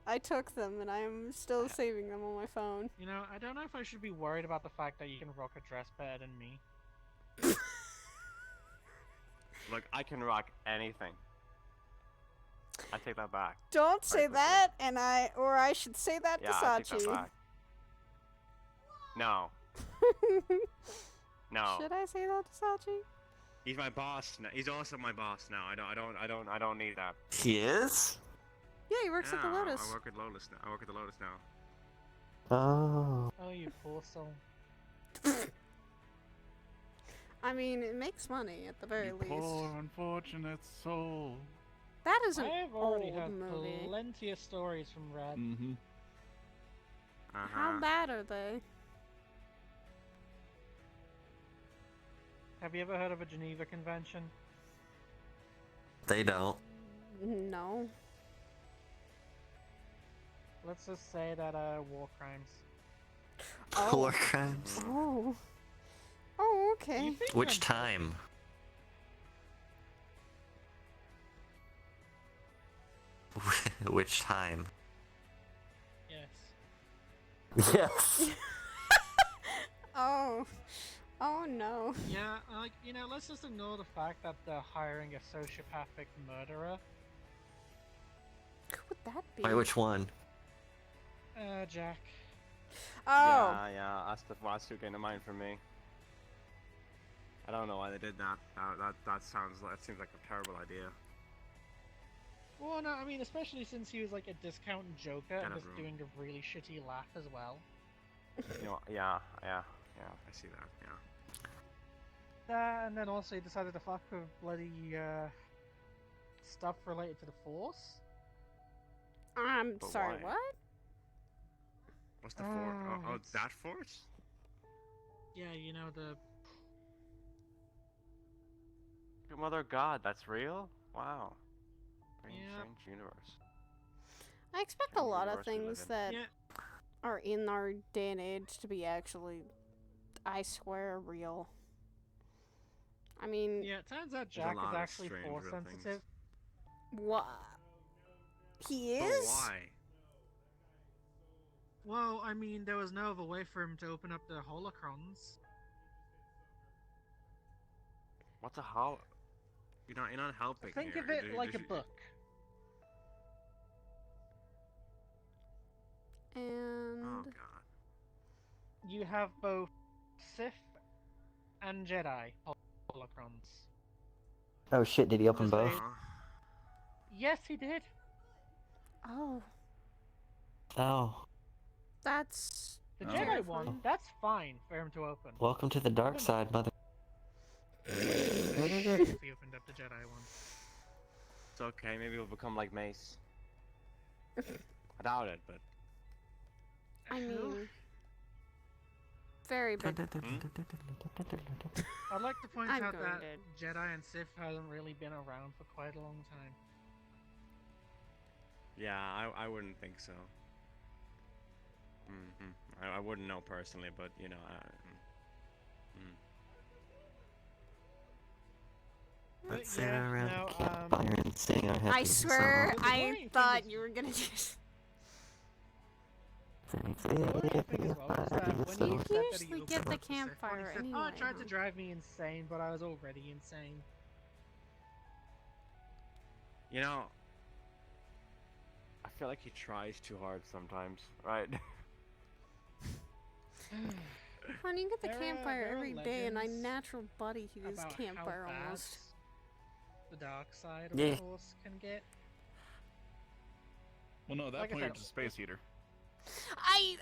A: I took them and I'm still saving them on my phone.
E: You know, I don't know if I should be worried about the fact that you can rock a dress better than me.
I: Look, I can rock anything. I take that back.
A: Don't say
I: quickly.
A: that, and I should say that
I: Yeah,
A: to
I: I take that
A: Sachi.
I: back. No. No.
A: Should I say that to Sachi?
I: He's my boss now. He's also my boss now. I don't need that.
K: He is?
A: Yeah, he works at the
I: Yeah,
A: Lotus.
I: I work at Lotus now.
K: Oh.
E: Oh, you poor soul.
A: I mean, it makes money at the very least.
F: Poor unfortunate soul.
A: That is an
E: I have already
A: old
E: had
A: movie.
E: plenty of stories from Red.
F: Mm-hmm.
A: How bad are they?
E: Have you ever heard of a Geneva Convention?
K: They don't.
A: No.
E: Let's just say that war crimes.
A: Oh.
K: War crimes.
A: Oh. Oh, okay.
E: You think
K: Which
E: I'm-
K: time? Which time?
E: Yes.
K: Yes.
A: Oh. Oh no.
E: Yeah, like, you know, let's just ignore the fact that they're hiring a sociopathic murderer.
A: Who would that be?
K: Wait, which one?
E: Jack.
A: Oh.
I: Yeah. That's too getting a mind for me. I don't know why they did that. That seems like a terrible idea.
E: Well, no, I mean, especially since he was like a discount Joker and
I: Kind of
E: just
I: rude.
E: doing a really shitty laugh as well.
I: You know, yeah. I see that. Yeah.
L: that, and then also he decided to fuck with bloody stuff related to the Force.
A: I'm
I: But
A: sorry,
I: why?
A: what?
I: What's the force? Oh,
L: it's-
I: that force?
L: Yeah, you know the.
J: Your mother God, that's real? Wow. Very
L: Yeah.
J: strange universe.
A: I expect a
J: Strange
A: lot of
J: universe we live
A: things
J: in.
A: that
L: Yeah.
A: are in our day and age to be actually, I swear, real. I mean,
L: Yeah, it turns out
I: There's a
L: Jack
I: lot
L: is
I: of
L: actually
I: strange
L: Force
I: real things.
L: sensitive.
A: what? He
I: But
A: is?
I: why?
L: Well, I mean, there was no other way for him to open up the holocrons.
J: What's a hol?
I: You're not helping
L: Think
I: here.
L: of it like a book.
A: And
I: Oh god.
L: You have both Sith and Jedi holocrons.
K: Oh shit, did he open
L: There's
K: both?
L: a- Yes, he did.
A: oh,
K: Oh.
A: that's
L: The
F: Oh.
L: Jedi
A: terrifying.
L: one, that's fine for him to open.
K: Welcome to the dark side, mother.
L: If he opened up the Jedi one.
J: It's okay, maybe he'll become like Mace. I doubt it, but...
A: I mean, very big.
L: I'd like to point
A: I'm
L: out
A: going
L: that
A: to-
L: Jedi and Sith hasn't really been around for quite a long time.
I: Yeah, I wouldn't think so. I wouldn't know personally, but you know,
K: Let's
L: But
K: sit
L: yeah,
K: around
L: no,
K: the campfire and sing our
A: I
K: happy
A: swear,
K: song.
L: The
A: I
L: annoying thing
A: thought
L: is-
A: you were gonna just.
L: The annoying thing as well is that when he said that he
A: You
L: opened
A: usually
L: up
A: get the
L: Sith one,
A: campfire
L: he said,
A: anyway.
L: "Oh, it tried to
A: huh?
L: drive me insane, but I was already insane."
J: You know... I feel like he tries too hard sometimes, right?
A: Honey, you get the
L: There are-
A: campfire
L: there are
A: every day, and I
L: legends
A: natural buddy he does
L: about
A: campfire
L: how bad
A: almost.
L: the dark side of
K: Yeah.
L: the Force can get.
F: Well, no, at that
L: Like I
F: point
L: said-
F: you're just a space heater.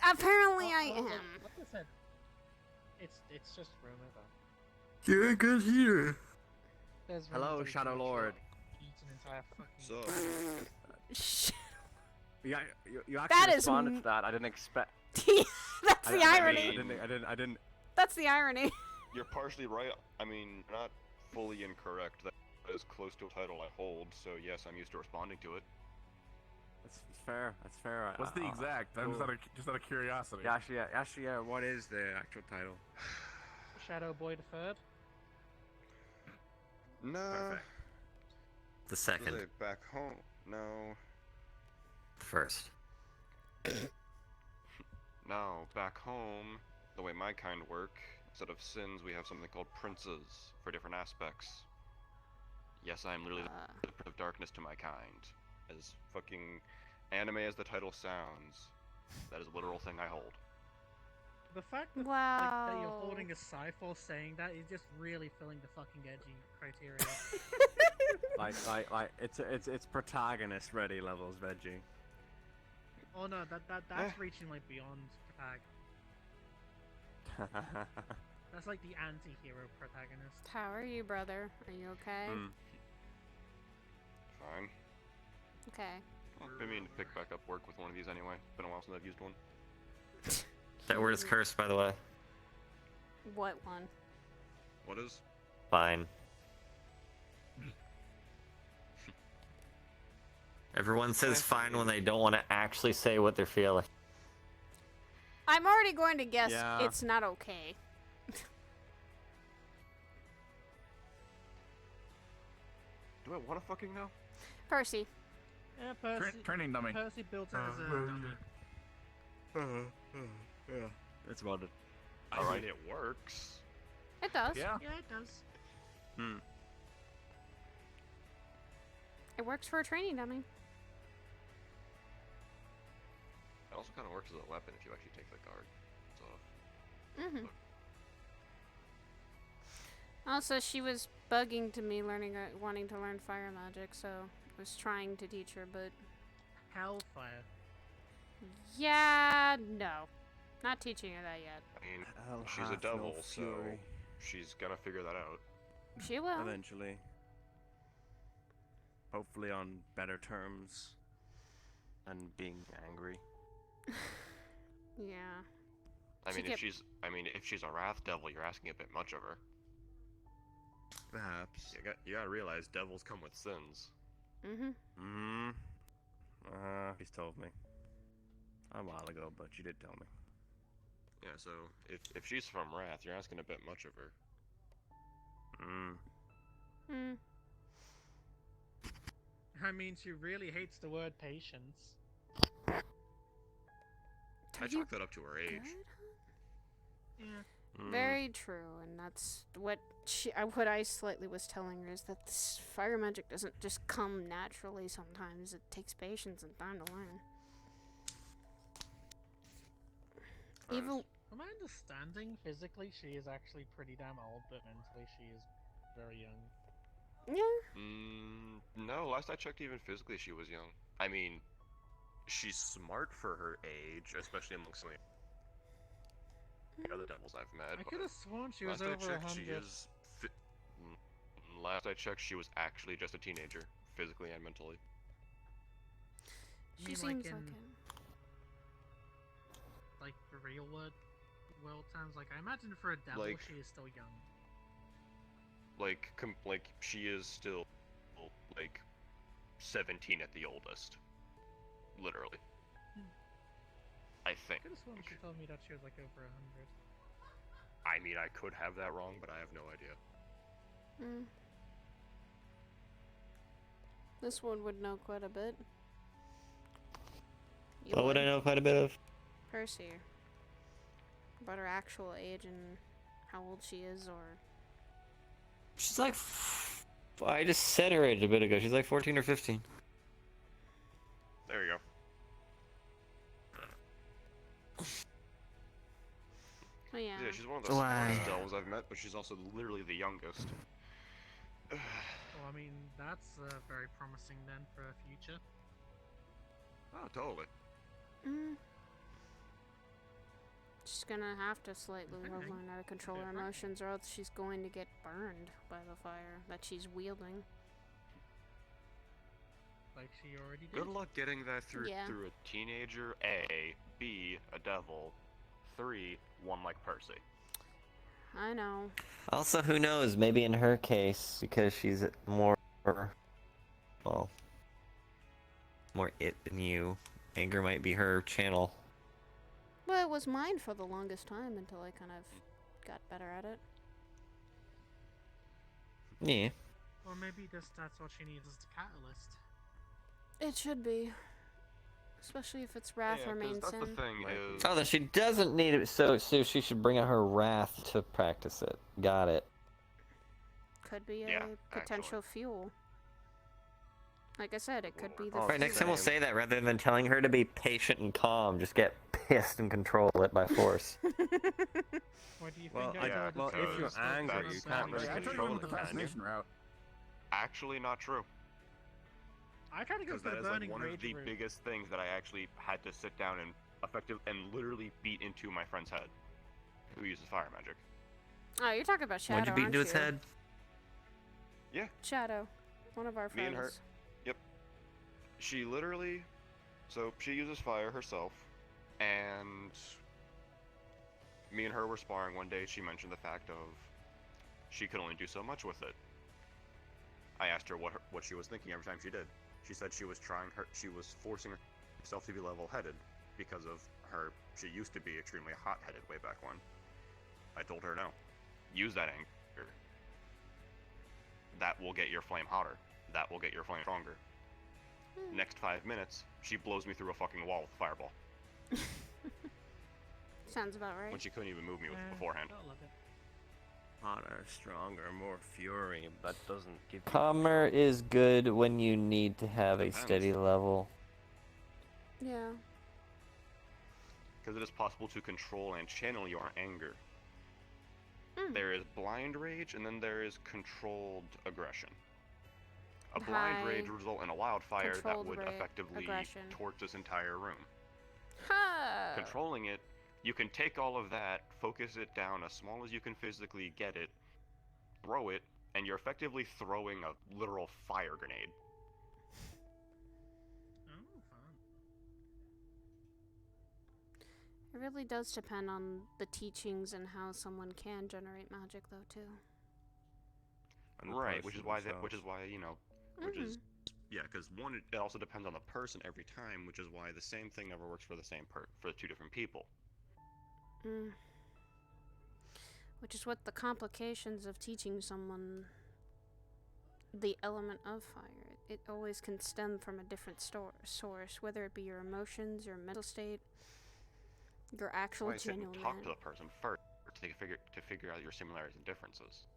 A: Apparently I
L: Like-
A: am.
L: Like I said, it's just rumor though.
K: You're a good healer.
L: There's
I: Hello,
L: rumors that he
I: Shadow
L: can
I: Lord.
L: Eat an entire fucking.
J: So...
I: you actually
A: That is
J: responded
A: m-
J: to that. I didn't expect...
A: That's the irony.
J: I didn't...
A: That's the irony.
G: You're partially right. I mean, not fully incorrect. That is close to a title I hold, so yes, I'm used to responding to it.
J: That's fair. That's fair.
F: What's the exact? I'm just out of curiosity.
J: Yeah, actually, yeah.
I: What is the actual title?
L: Shadow Boy the Third.
G: No.
I: Perfect.
K: The
G: Was
K: second.
G: it back home? No.
K: First.
G: No, back home, the way my kind work, instead of sins, we have something called princes for different aspects. Yes, I am literally the prince of darkness to my kind. As fucking anime as the title sounds, that is a literal thing I hold.
L: The fact that,
A: Wow.
L: that you're holding a Cypher saying that is just really filling the fucking edgy criteria.
J: like it's protagonist ready levels, Veggie.
L: Oh no, that's reaching like beyond protag. That's like the anti-hero protagonist.
A: How are you, brother? Are you okay?
G: Fine.
A: Okay.
G: I've been meaning to pick back up work with one of these anyway. Been a while since I've used one.
K: That word is cursed, by the way.
A: What one?
G: What is?
K: Fine. Everyone says fine when they don't want to actually say what they're feeling.
A: I'm already going to guess
J: Yeah.
A: it's not okay.
G: Do I want to fucking know?
A: Percy.
L: Yeah, Percy.
F: Training dummy.
L: Percy built it as a dummy.
I: Yeah, that's about it.
G: I mean, it works.
A: It does.
F: Yeah.
L: Yeah, it does.
A: It works for a training dummy.
G: It also kind of works as a weapon if you actually take the guard off.
A: Mm-hmm. Also, she was bugging to me wanting to learn fire magic, so I was trying to teach her, but
L: Hellfire.
A: yeah, no. Not teaching her that yet.
G: I mean, she's a devil, so she's gonna figure that out.
A: She will.
I: Eventually. Hopefully on better terms than being angry.
A: Yeah.
G: I mean, if she's a wrath devil, you're asking a bit much of her.
I: Perhaps.
G: You gotta realize devils come with sins.
A: Mm-hmm.
I: He's told me. A while ago, but you did tell me.
G: Yeah, so if she's from wrath, you're asking a bit much of her.
L: I mean, she really hates the word patience.
G: I chalk that up to her age.
L: Yeah.
A: Very true, and that's what what I slightly was telling her is that this fire magic doesn't just come naturally. Sometimes it takes patience and time to learn. Even
L: from my understanding, physically she is actually pretty damn old, but mentally she is very young.
A: Yeah.
G: No, last I checked, even physically she was young. I mean, she's smart for her age, especially amongst some of the other devils I've met.
L: I could have sworn she was
G: last
L: over
G: I checked,
L: 100.
G: Last I checked, she was actually just a teenager, physically and mentally.
A: She seems like it.
L: Like the real world times, like I imagine for a devil
G: Like,
L: she is still young.
G: Like she is still, like, 17 at the oldest. Literally. I think.
L: I could have sworn she told me that she was like over 100.
G: I mean, I could have that wrong, but I have no idea.
A: This one would know quite a bit.
K: What would I know quite a bit of?
A: Percy. About her actual age and how old she is, or...
K: She's like... I just said her age a bit ago. She's like 14 or 15.
G: There you go.
A: Oh, yeah.
G: Yeah, she's one of the smartest devils I've met, but she's also literally the youngest.
L: Well, I mean, that's very promising then for a future.
G: Oh, totally.
A: She's gonna have to slightly learn how to control her emotions, or else she's going to get burned by the fire that she's wielding.
L: Like she already did.
G: Good luck getting that through a teenager. A, B, a devil. 3, one like Percy.
A: I know.
K: Also, who knows? Maybe in her case, because she's more, well, more it than you, anger might be her channel.
A: Well, it was mine for the longest time until I kind of got better at it.
K: Yeah.
L: Or maybe that's what she needs is the catalyst.
A: It should be. Especially if it's wrath or main sin.
G: The thing is...
K: Oh, then she doesn't need it, so she should bring out her wrath to practice it. Got it.
A: Could be a potential fuel. Like I said, it could be the
K: Right, next time we'll say that rather than telling her to be patient and calm, just get pissed and control it by force.
L: What do you think?
I: Well, if you're angry, you can't really control it,
F: the
I: can you?
F: fascination route.
G: Actually not true.
L: I try to go for the
G: that is
L: burning
G: like one
L: rage
G: of the
L: route.
G: biggest things that I actually had to sit down and literally beat into my friend's head, who uses fire magic.
A: Oh, you're talking about Shadow,
K: What'd you beat into its head?
G: Yeah.
A: Shadow. One of our friends.
G: Me and her. Yep. She literally... So, she uses fire herself, and... Me and her were sparring one day. She mentioned the fact of... She could only do so much with it. I asked her what she was thinking every time she did. She said she was forcing herself to be level-headed because of her. She used to be extremely hot-headed way back when. I told her no. Use that anger. That will get your flame hotter. That will get your flame stronger. Next 5 minutes, she blows me through a fucking wall with a fireball.
A: Sounds about right.
G: When she couldn't even move me with beforehand.
I: Hotter, stronger, more fury, but doesn't give you...
K: Calmer is good when you need to have a steady level.
A: Yeah.
G: Because it is possible to control and channel your anger. There is blind rage, and then there is controlled aggression. A blind rage would result in a wildfire that would effectively torch this entire room.
A: Ha!
G: Controlling it, You can take all of that, focus it down as small as you can physically get it, throw it, and you're effectively throwing a literal fire grenade.
L: Oh, fun.
A: It really does depend on the teachings and how someone can generate magic, though, too.
G: Right, which is why you know, which is yeah, because one, it also depends on the person every time, which is why the same thing never works for the same for two different people.
A: Which is what the complications of teaching someone the element of fire. It always can stem from a different source, whether it be your emotions, your mental state, your actual genuine.
G: Talk to the person first to figure out your similarities and differences.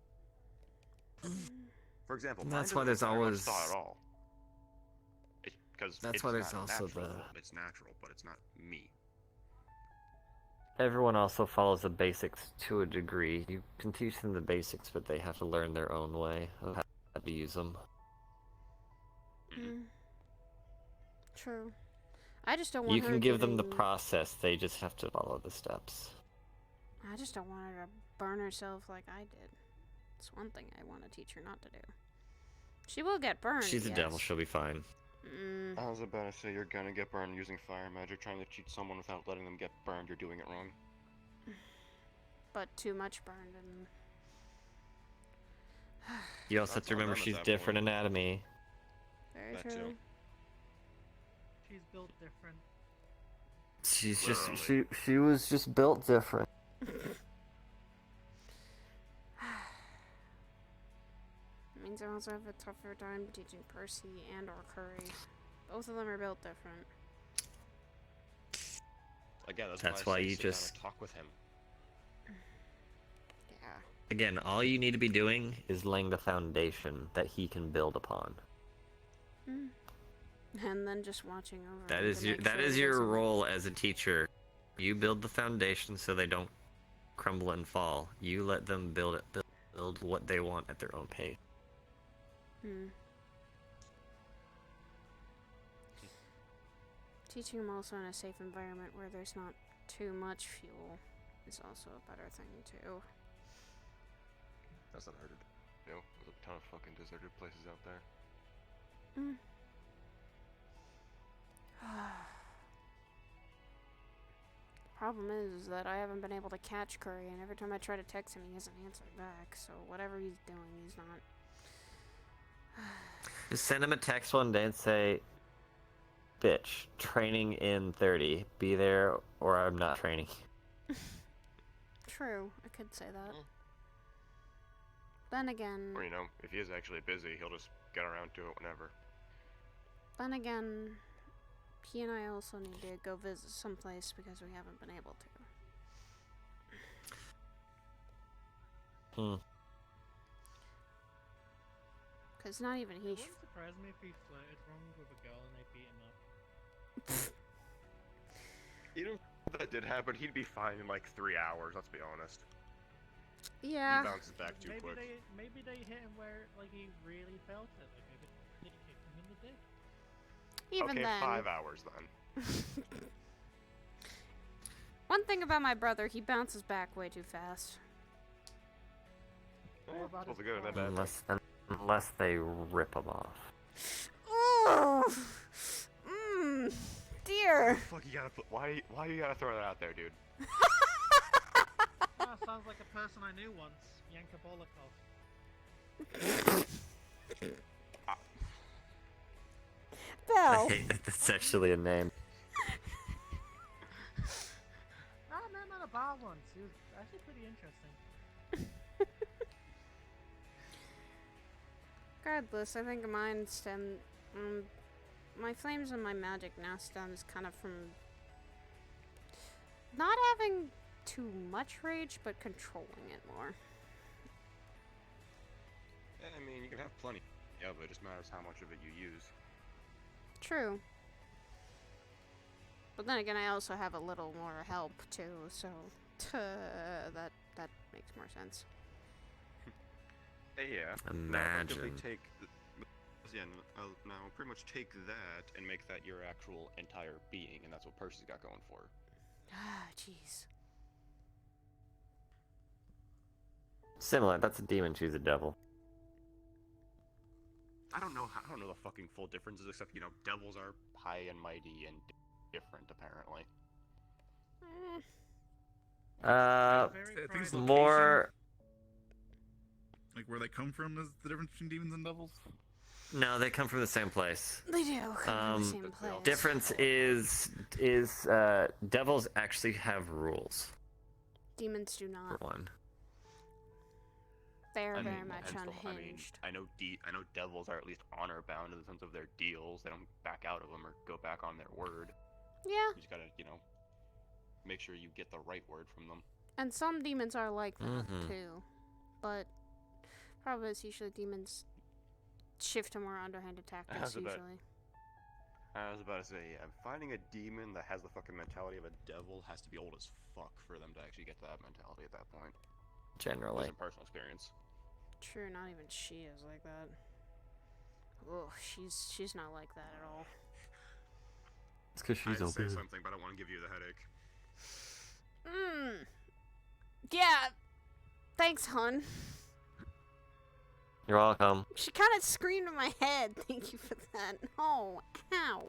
G: For example,
K: that's why there's always
G: thought at all. Because
K: that's why there's also
G: it's natural, but it's not me.
K: Everyone also follows the basics to a degree. You can teach them the basics, but they have to learn their own way of how to use them.
A: True. I just don't want
K: you
A: her
K: can give them the process, they just have to follow the steps.
A: I just don't want her to burn herself like I did. It's one thing I want to teach her not to do. She will get burned.
K: She's a devil, she'll be fine.
G: I was about to say, you're gonna get burned using fire magic. Trying to cheat someone without letting them get burned, you're doing it wrong.
A: But too much burned and...
K: You also have to remember she's different anatomy.
A: Very true.
L: She's built different.
K: She's just she was just built different.
A: It means I also have a tougher time teaching Percy and or Curry. Both of them are built different.
G: Again,
K: that's why you just
G: talk with him.
A: Yeah.
K: Again, all you need to be doing is laying the foundation that he can build upon.
A: And then just watching over.
K: That is your role as a teacher. You build the foundation so they don't crumble and fall. You let them build what they want at their own pace.
A: Teaching them also in a safe environment where there's not too much fuel is also a better thing too.
G: That's not hard to do. There's a ton of fucking deserted places out there.
A: Problem is that I haven't been able to catch Curry, and every time I try to text him, he hasn't answered back. So whatever he's doing, he's not.
K: Just send him a text one day and say, "Bitch, training in 30. Be there, or I'm not training."
A: True, I could say that. Then again...
G: Or, you know, if he is actually busy, he'll just get around to it whenever.
A: Then again, he and I also need to go visit someplace because we haven't been able to. Because not even he...
L: It wouldn't surprise me if he flirted wrong with a girl and they beat him up.
G: Even if that did happen, he'd be fine in like 3 hours, let's be honest.
A: Yeah.
G: He bounces back too quick.
L: Maybe they hit him where like he really felt it. Like maybe they kicked him in the dick.
A: Even
G: okay,
A: then.
G: 5 hours then.
A: One thing about my brother, he bounces back way too fast.
G: Supposed to go to that
K: Unless they rip him off.
A: Oh, dear.
G: Fuck, you gotta why you gotta throw that out there, dude?
L: Oh, sounds like a person I knew once, Yanka Bolikov.
A: Bell.
K: I hate that that's actually a name.
L: No, not a bad one. He was actually pretty interesting.
A: Regardless, I think mine my flames and my magic now stems kind of from not having too much rage, but controlling it more.
G: Yeah, I mean, you can have plenty of it, just matters how much of it you use.
A: True. But then again, I also have a little more help too, so that makes more sense.
G: Yeah.
K: Imagine.
G: Now pretty much take that and make that your actual entire being, and that's what Percy's got going for.
A: Ah, jeez.
K: Similar. That's a demon. Choose a devil.
G: I don't know the fucking full differences, except devils are high and mighty and different apparently.
F: I think it's
K: More.
F: Like where they come from is the difference between demons and devils.
K: No, they come from the same place.
A: They do come from the same place.
K: Difference is devils actually have rules.
A: Demons do not.
K: For one.
A: They are very much unhinged.
G: I know devils are at least honor bound in the sense of their deals. They don't back out of them or go back on their word.
A: Yeah.
G: You just gotta, make sure you get the right word from them.
A: And some demons are like that too, but problem is usually demons shift to more underhanded tactics usually.
G: I was about to say, yeah, finding a demon that has the fucking mentality of a devil has to be old as fuck for them to actually get to that mentality at that point.
K: Generally.
G: From personal experience.
A: True, not even she is like that. Oh, she's not like that at all.
K: It's because she's
G: I'd say
K: open.
G: something, but I don't want to give you the headache.
A: Yeah. Thanks, hun.
K: You're welcome.
A: She kind of screamed in my head. Thank you for that. Oh, ow.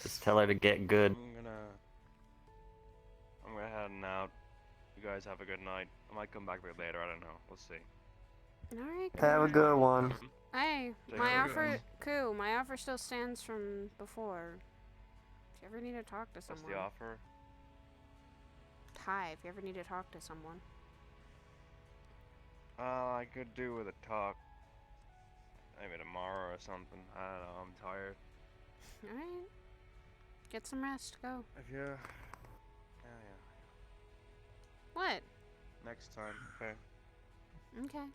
K: Just tell her to get good.
J: I'm gonna head out. You guys have a good night. I might come back a bit later. I don't know. We'll see.
A: Alright.
K: Have a good one.
A: Hey,
J: Take
A: my
J: care.
A: offer, cool. My offer still stands from before. If you ever need to talk to someone.
J: What's the offer?
A: Hi, if you ever need to talk to someone.
J: I could do with a talk. Maybe tomorrow or something. I don't know. I'm tired.
A: Alright. Get some rest. Go.
J: If you... Yeah.
A: What?
J: Next time, okay?
A: Okay.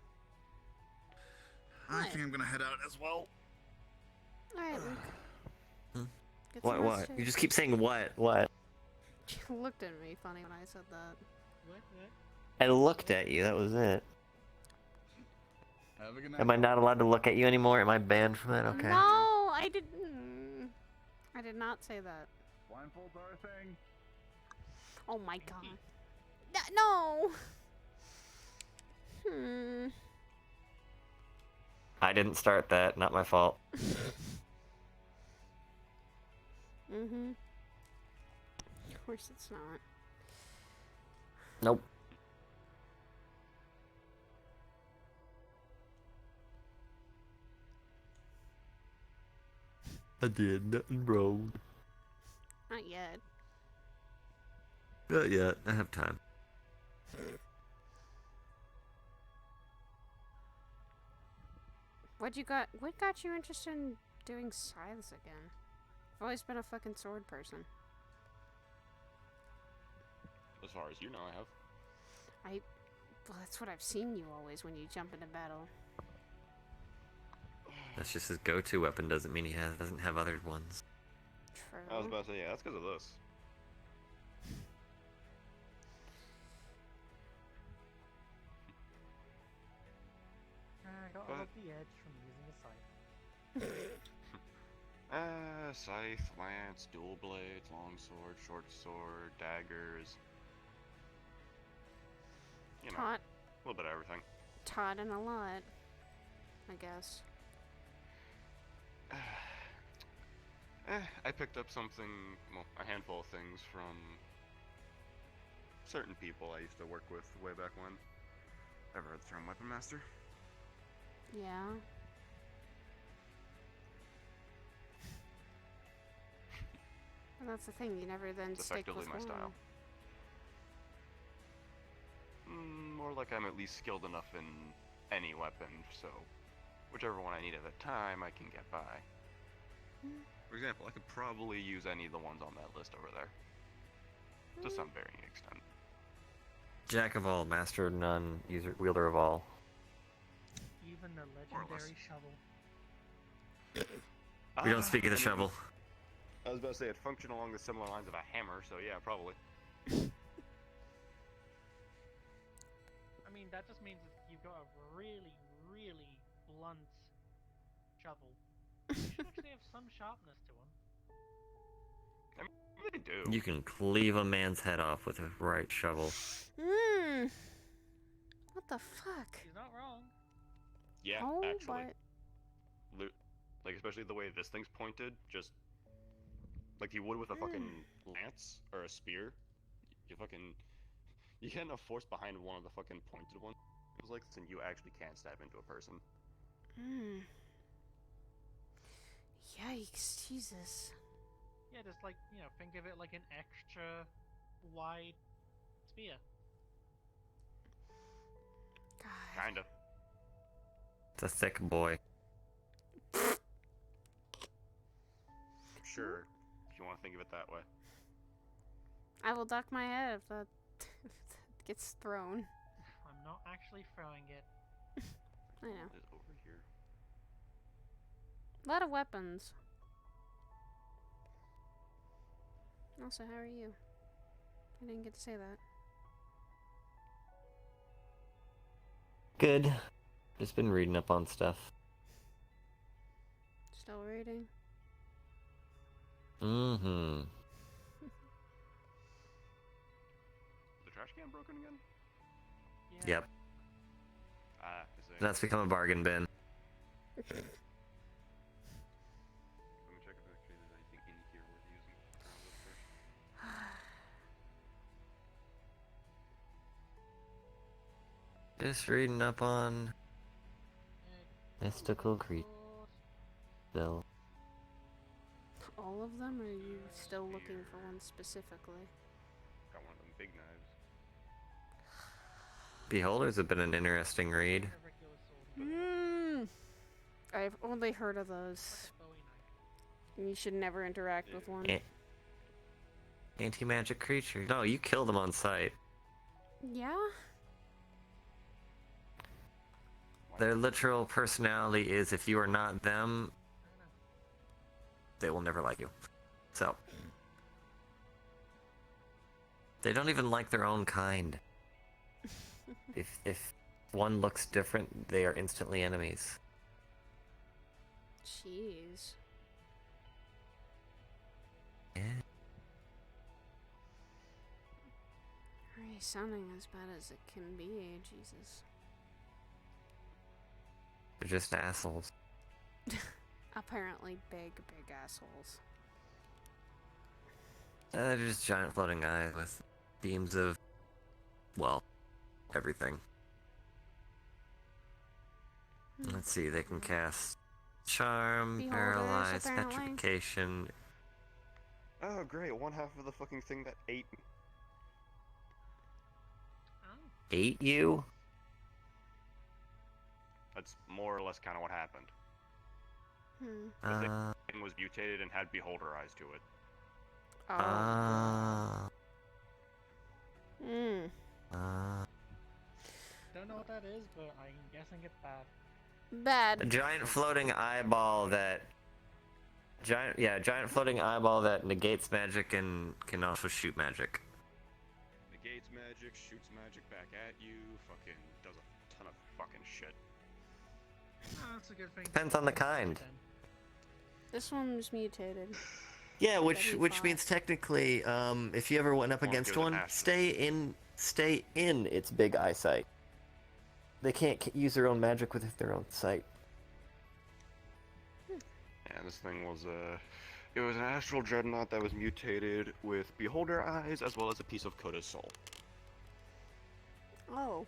F: I think I'm gonna head out as well.
A: Alright, Luke. Get
K: What?
A: some rest,
K: What?
A: too.
K: You just keep saying what? What?
A: You looked at me funny when I said that.
L: What?
K: I looked at you. That was it.
F: Have a good night.
K: Am I not allowed to look at you anymore? Am I banned from that? Okay.
A: No, I didn't. I did not say that.
F: Blindfolds are a thing.
A: Oh my god. No.
K: I didn't start that. Not my fault.
A: Mhm. Of course it's not.
K: Nope. I did nothing wrong.
A: Not yet.
K: Not yet. I have time.
A: What got you interested in doing scythes again? I've always been a fucking sword person.
G: As far as you know, I have.
A: Well, that's what I've seen you always when you jump into battle.
K: That's just his go-to weapon. Doesn't mean he doesn't have other ones.
A: True.
G: I was about to say, yeah, that's because of this.
L: I got all of the edge from using a scythe.
G: Scythe, lance, dual blades, long sword, short sword, daggers. You know,
A: Taught.
G: a little bit of everything.
A: Taught in a lot, I guess.
G: I picked up something, well, a handful of things from certain people I used to work with way back when. Ever heard the term Weapon Master?
A: Yeah. And that's the thing, you never then
G: It's
A: stick
G: effectively
A: with
G: my
A: one.
G: style. More like I'm at least skilled enough in any weapon, so whichever one I need at the time, I can get by. For example, I could probably use any of the ones on that list over there. To some varying extent.
K: Jack of all, master of none, wielder of all.
L: Even the legendary shovel.
K: We don't speak of the
G: I mean,
K: shovel.
G: I was about to say it functioned along the similar lines of a hammer, so yeah, probably.
L: I mean, that just means that you've got a really, really blunt shovel. You should actually have some sharpness to them.
G: I mean, they do.
K: You can cleave a man's head off with a right shovel.
A: What the fuck?
L: He's not wrong.
G: Yeah,
A: Oh,
G: actually.
A: but...
G: Like, especially the way this thing's pointed, just like you would with a fucking lance or a spear. You fucking... You get enough force behind one of the fucking pointed ones, like, and you actually can stab into a person.
A: Yikes, Jesus.
L: Yeah, just like, you know, think of it like an extra wide spear.
A: God.
G: Kinda.
K: It's a thick boy.
G: Sure, if you want to think of it that way.
A: I will duck my head if that, if that gets thrown.
L: I'm not actually throwing it.
A: I know.
G: It's over here.
A: A lot of weapons. Also, how are you? I didn't get to say that.
K: Good. Just been reading up on stuff.
A: Still reading?
K: Mm-hmm.
G: The trash can broken again?
L: Yeah.
K: Yep.
G: Ah, I see.
K: That's become a bargain bin.
G: Let me check if actually there's anything in here worth using.
K: Just reading up on mystical creatures. Still.
A: All of them, or are you still looking for one specifically?
G: Got one of them big knives.
K: Beholders have been an interesting read.
A: I've only heard of those. You should never interact with one.
K: Anti-magic creature. No, you kill them on sight.
A: Yeah?
K: Their literal personality is if you are not them, they will never like you. So. They don't even like their own kind. If one looks different, they are instantly enemies.
A: Jeez.
K: Yeah.
A: Already sounding as bad as it can be, Jesus.
K: They're just assholes.
A: Apparently big assholes.
K: They're just giant floating eyes with beams of, well, everything. Let's see, they can cast Charm,
A: Beholders,
K: Paralyze,
A: apparently.
K: Petrification.
G: Oh, great. One half of the fucking thing that ate me.
K: Ate you?
G: That's more or less kind of what happened.
A: Hmm.
G: The thing was mutated and had beholder eyes to it.
A: Oh.
L: Don't know what that is, but I'm guessing it's bad.
A: Bad.
K: A giant floating eyeball that... giant floating eyeball that negates magic and can also shoot magic.
G: Negates magic, shoots magic back at you, fucking does a ton of fucking shit.
L: Oh, that's a good thing.
K: Depends on the kind.
A: This one's mutated.
K: Yeah, which means technically, if you ever went up against one, stay in its big eyesight. They can't use their own magic with their own sight.
G: And this thing was it was an astral dreadnought that was mutated with beholder eyes as well as a piece of Coda's soul.
A: Oh.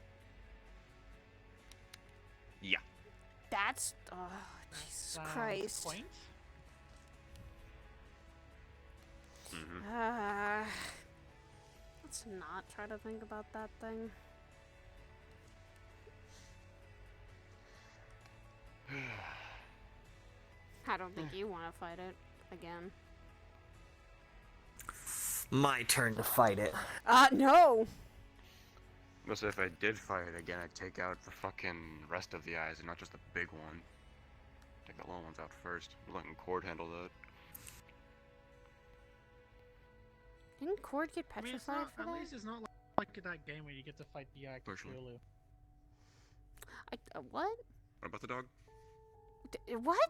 G: Yeah.
A: That's... Oh, Jesus Christ.
L: Point?
A: Let's not try to think about that thing. I don't think you want to fight it again.
K: My turn to fight it.
A: No!
G: Mostly if I did fight it again, I'd take out the fucking rest of the eyes and not just the big one. Take the little ones out first. Letting Cord handle that.
A: Didn't Cord get petrified for
L: at
A: that?
L: least it's not like that game where you get to fight the Cthulhu.
A: What?
G: What about the dog?
A: What?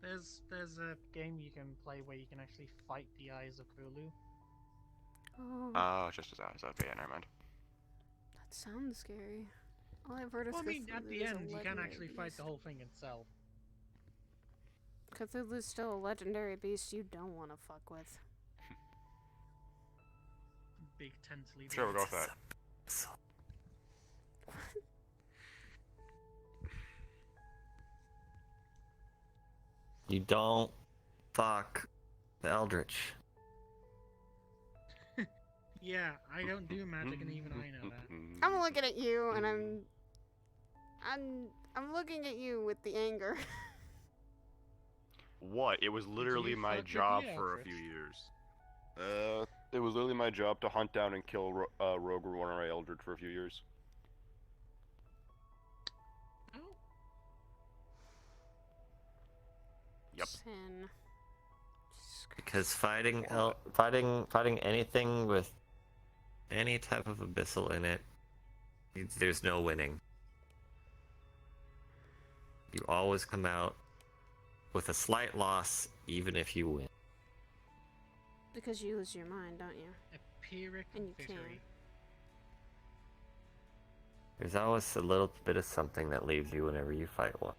L: There's a game you can play where you can actually fight the eyes of Cthulhu.
A: Oh,
G: Oh, it's just his eyes. Okay, yeah, never mind.
A: that sounds scary. All I've heard is
L: Well, I mean, at the
A: Cthulhu is a
L: end, you can
A: legendary
L: actually fight the
A: beast.
L: whole thing itself.
A: Cthulhu's still a legendary beast you don't want to fuck with.
L: Big tently.
G: Sure, we'll go with that.
K: You don't fuck the Eldritch.
L: Yeah, I don't do magic, and even I know that.
A: I'm looking at you, and I'm looking at you with the anger.
G: What? It was literally my
L: fuck with
G: job
L: the
G: for a
L: Eldritch?
G: few years. It was literally my job to hunt down and kill Rogue Warner Eldritch for a few years.
L: Oh.
G: Yep.
A: Sin.
K: Because fighting anything with any type of abyssal in it, there's no winning. You always come out with a slight loss, even if you win.
A: Because you lose your mind, don't you?
L: Pyrrhic
A: And you
L: victory.
A: can.
K: There's always a little bit of something that leaves you whenever you fight one.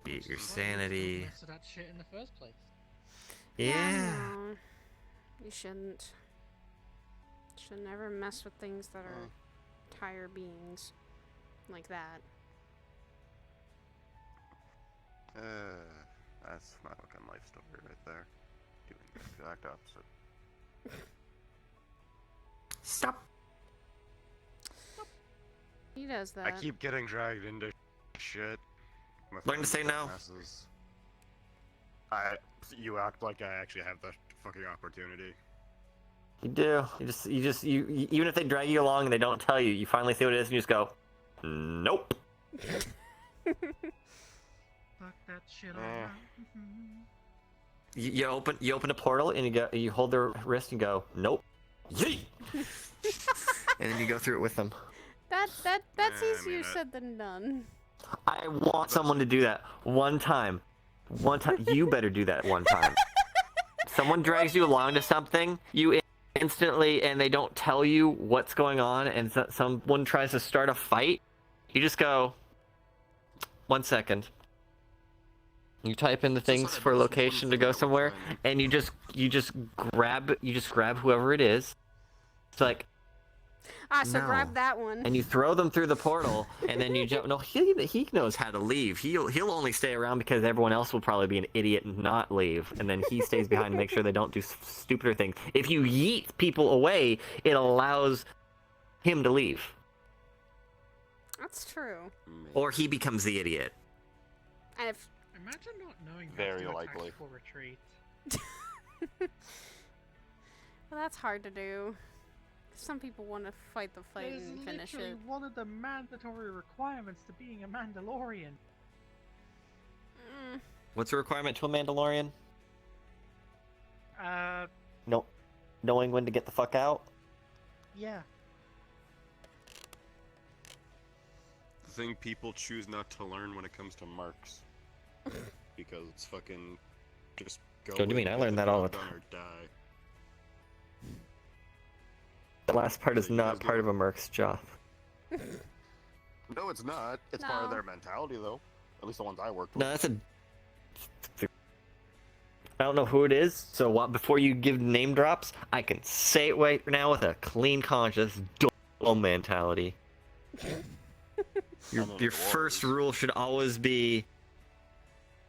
K: Be it your sanity.
L: Mess with that shit in the first place.
K: Yeah.
A: No, you shouldn't. Should never mess with things that are higher beings like that.
G: That's my fucking life story right there. Doing the exact opposite.
K: Stop.
A: He does that.
G: I keep getting dragged into shit. with
K: Learn to say no.
G: messes. You act like I actually have the fucking opportunity.
K: You do. You even if they drag you along and they don't tell you, you finally see what it is and you just go, nope.
L: Fuck that shit all
G: Eh.
L: out.
K: You open a portal and you hold their wrist and go, nope. Yeet! And then you go through it with them.
A: That's
G: I
A: easier
G: mean,
A: said than done.
K: I want someone to do that one time. One time. You better do that one time. Someone drags you along to something, you instantly, and they don't tell you what's going on, and someone tries to start a fight, you just go, 1 second. You type in the things for location to go somewhere, and you just grab whoever it is. It's like,
A: So
K: no.
A: grab that one.
K: And you throw them through the portal, and then you jump. No, he knows how to leave. He'll only stay around because everyone else will probably be an idiot and not leave, and then he stays behind to make sure they don't do stupider things. If you yeet people away, it allows him to leave,
A: That's true.
K: or he becomes the idiot.
A: And if
L: Imagine not knowing how
G: Very
L: to do a
G: likely.
L: tactical retreat.
A: well, that's hard to do. Some people want to fight the fight
L: That is
A: and finish
L: literally
A: it.
L: one of the mandatory requirements to being a Mandalorian.
K: What's the requirement to a Mandalorian?
L: No,
K: Knowing when to get the fuck out.
L: yeah.
G: The thing people choose not to learn when it comes to marks. Because it's fucking just go.
K: What do you mean? I learned that all the
G: done
K: time.
G: or die.
K: The last part is
G: So you
K: not
G: guys
K: part
G: get-
K: of a merc's job.
G: No, it's not. It's part of
A: No.
G: their mentality, though. At least the ones I worked with.
K: No, that's a. I don't know who it is, so before you give name drops, I can say it right now with a clean conscience, dull mentality. Your first rule should always be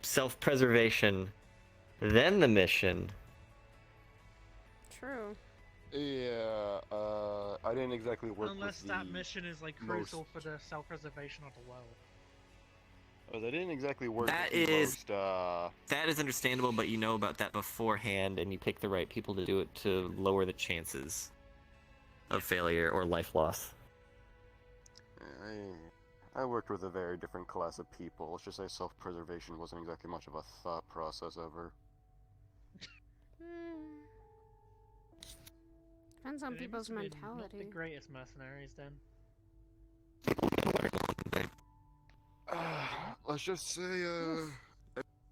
K: self-preservation, then the mission.
A: True.
G: Yeah, I didn't exactly work
L: Unless
G: with
L: that
G: the
L: mission is like
G: most-
L: crucial for the self-preservation of the world.
G: I didn't exactly work
K: That
G: with the
K: is-
G: most,
K: That is understandable, but you know about that beforehand, and you pick the right people to do it to lower the chances of failure or life loss.
G: I worked with a very different class of people. Let's just say self-preservation wasn't exactly much of a thought process ever.
A: Depends on
L: They
A: people's
L: must have been Not the
A: mentality.
L: greatest mercenaries then.
G: Let's just say,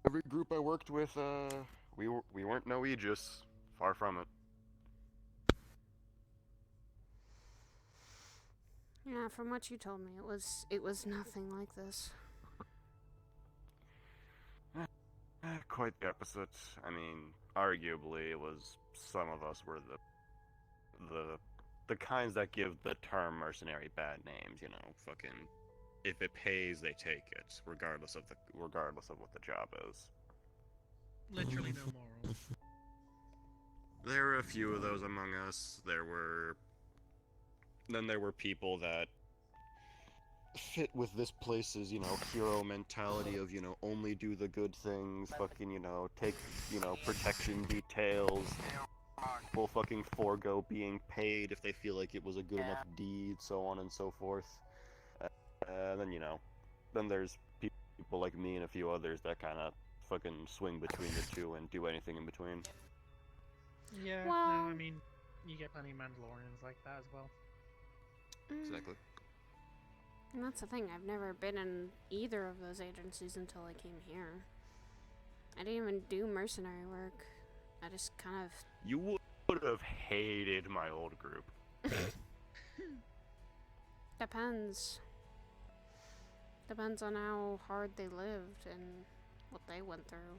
G: every group I worked with, we weren't no Aegis. Far from it.
A: Yeah, from what you told me, it was nothing like this.
G: Quite the opposite. I mean, arguably, it was some of us were the kinds that give the term mercenary bad names. You know, fucking. If it pays, they take it, regardless of what the job is.
E: Literally no morals.
G: There were a few of those among us. Then there were people that fit with this place's, hero mentality of, only do the good things, fucking, take, protection details, will fucking forego being paid if they feel like it was a good enough deed, so on and so forth. Then there's people like me and a few others that kind of fucking swing between the two and do anything in between.
E: Yeah,
A: well,
E: no, I mean, you get plenty of Mandalorians like that as well.
G: Exactly.
A: And that's the thing, I've never been in either of those agencies until I came here. I didn't even do mercenary work. I just kind of...
G: You would have hated my old group.
A: Depends. Depends on how hard they lived and what they went through.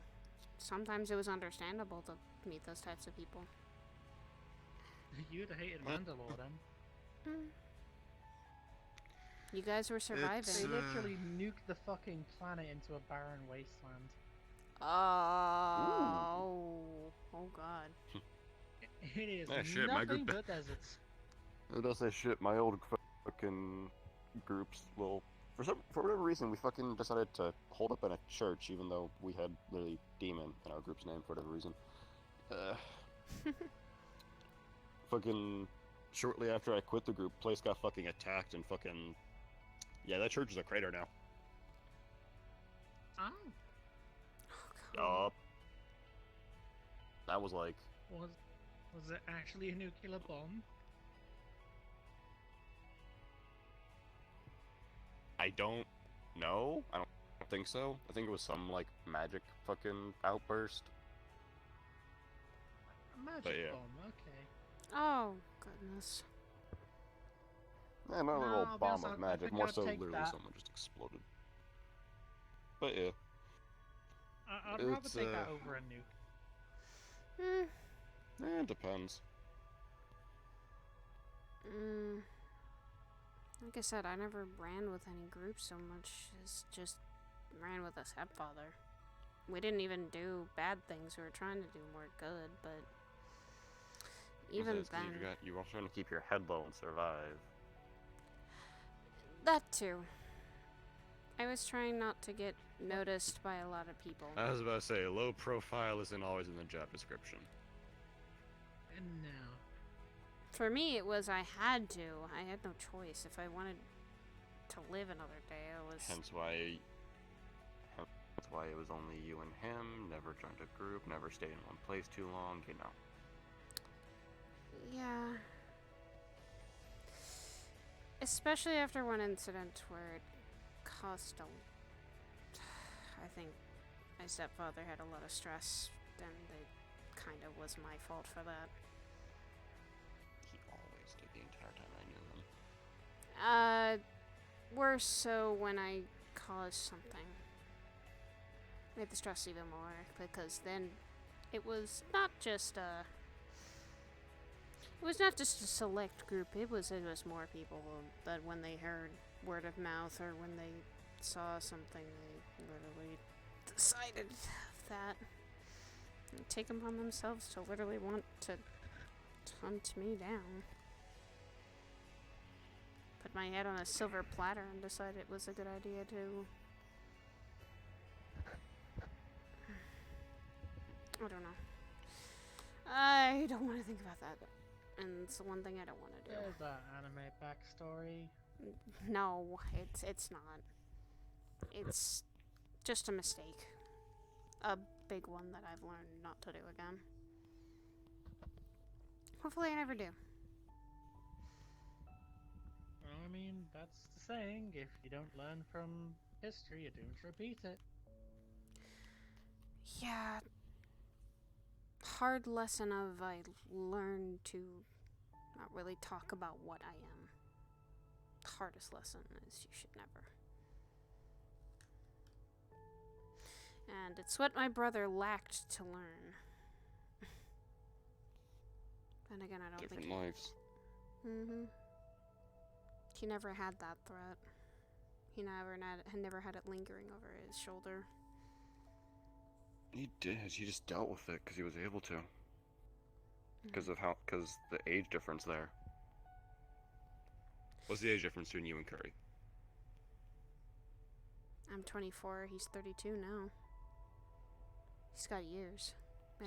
A: Sometimes it was understandable to meet those types of people.
E: You'd have hated Mandalore then.
A: You guys were surviving.
E: They literally nuked the fucking planet into a barren wasteland.
A: Oh god.
E: It is
G: shit, my
E: nothing
G: group.
E: but deserts.
G: It does say shit. My old fucking groups will, for whatever reason, we fucking decided to hold up in a church, even though we had literally demon in our group's name for whatever reason. Fucking shortly after I quit the group, place got fucking attacked and fucking. Yeah, that church is a crater now.
E: Oh.
G: Yup. That was like.
E: Was it actually a nuclear bomb?
G: I don't know. I don't think so. I think it was some like magic fucking outburst.
E: A magic
G: yeah.
E: bomb, okay.
A: Oh, goodness.
G: Yeah, not a little
E: I'll be
G: bomb
E: honest,
G: of
E: I
G: magic,
E: think
G: more
E: I'd
G: so
E: take
G: literally
E: that.
G: someone just exploded. But yeah.
E: I'd rather
G: It's,
E: take that over a nuke.
G: It depends.
A: Like I said, I never ran with any group so much as just ran with a stepfather. We didn't even do bad things. We were trying to do more good, but even then...
G: You were trying to keep your head low and survive.
A: That too. I was trying not to get noticed by a lot of people.
G: I was about to say, low profile isn't always in the job description.
E: And now.
A: For me, it was I had to. I had no choice. If I wanted to live another day, I was...
G: Hence why it was only you and him, never joined a group, never stayed in one place too long,
A: Yeah. Especially after one incident where it caused I think my stepfather had a lot of stress, and it kind of was my fault for that.
G: He always did the entire time I knew him.
A: Worse so when I caused something. Made the stress even more, because then it was not just a select group, it was more people that when they heard word of mouth or when they saw something, they literally decided that and take them on themselves to literally want to hunt me down. Put my head on a silver platter and decide it was a good idea to... I don't know. I don't want to think about that. And it's the one thing I don't want to do.
E: There's that anime backstory.
A: No, it's not. It's just a mistake. A big one that I've learned not to do again. Hopefully I never do.
E: Well, I mean, that's the saying. If you don't learn from history, you're doomed to repeat it.
A: Yeah. Hard lesson of I learned to not really talk about what I am. The hardest lesson is you should never. And it's what my brother lacked to learn. And again, I don't
G: Different
A: think
G: lives.
A: he never had that threat. He never had it lingering over his shoulder.
G: He did. He just dealt with it because he was able to. Because the age difference there. What's the age difference between you and Curry?
A: I'm 24. He's 32 now. He's got years.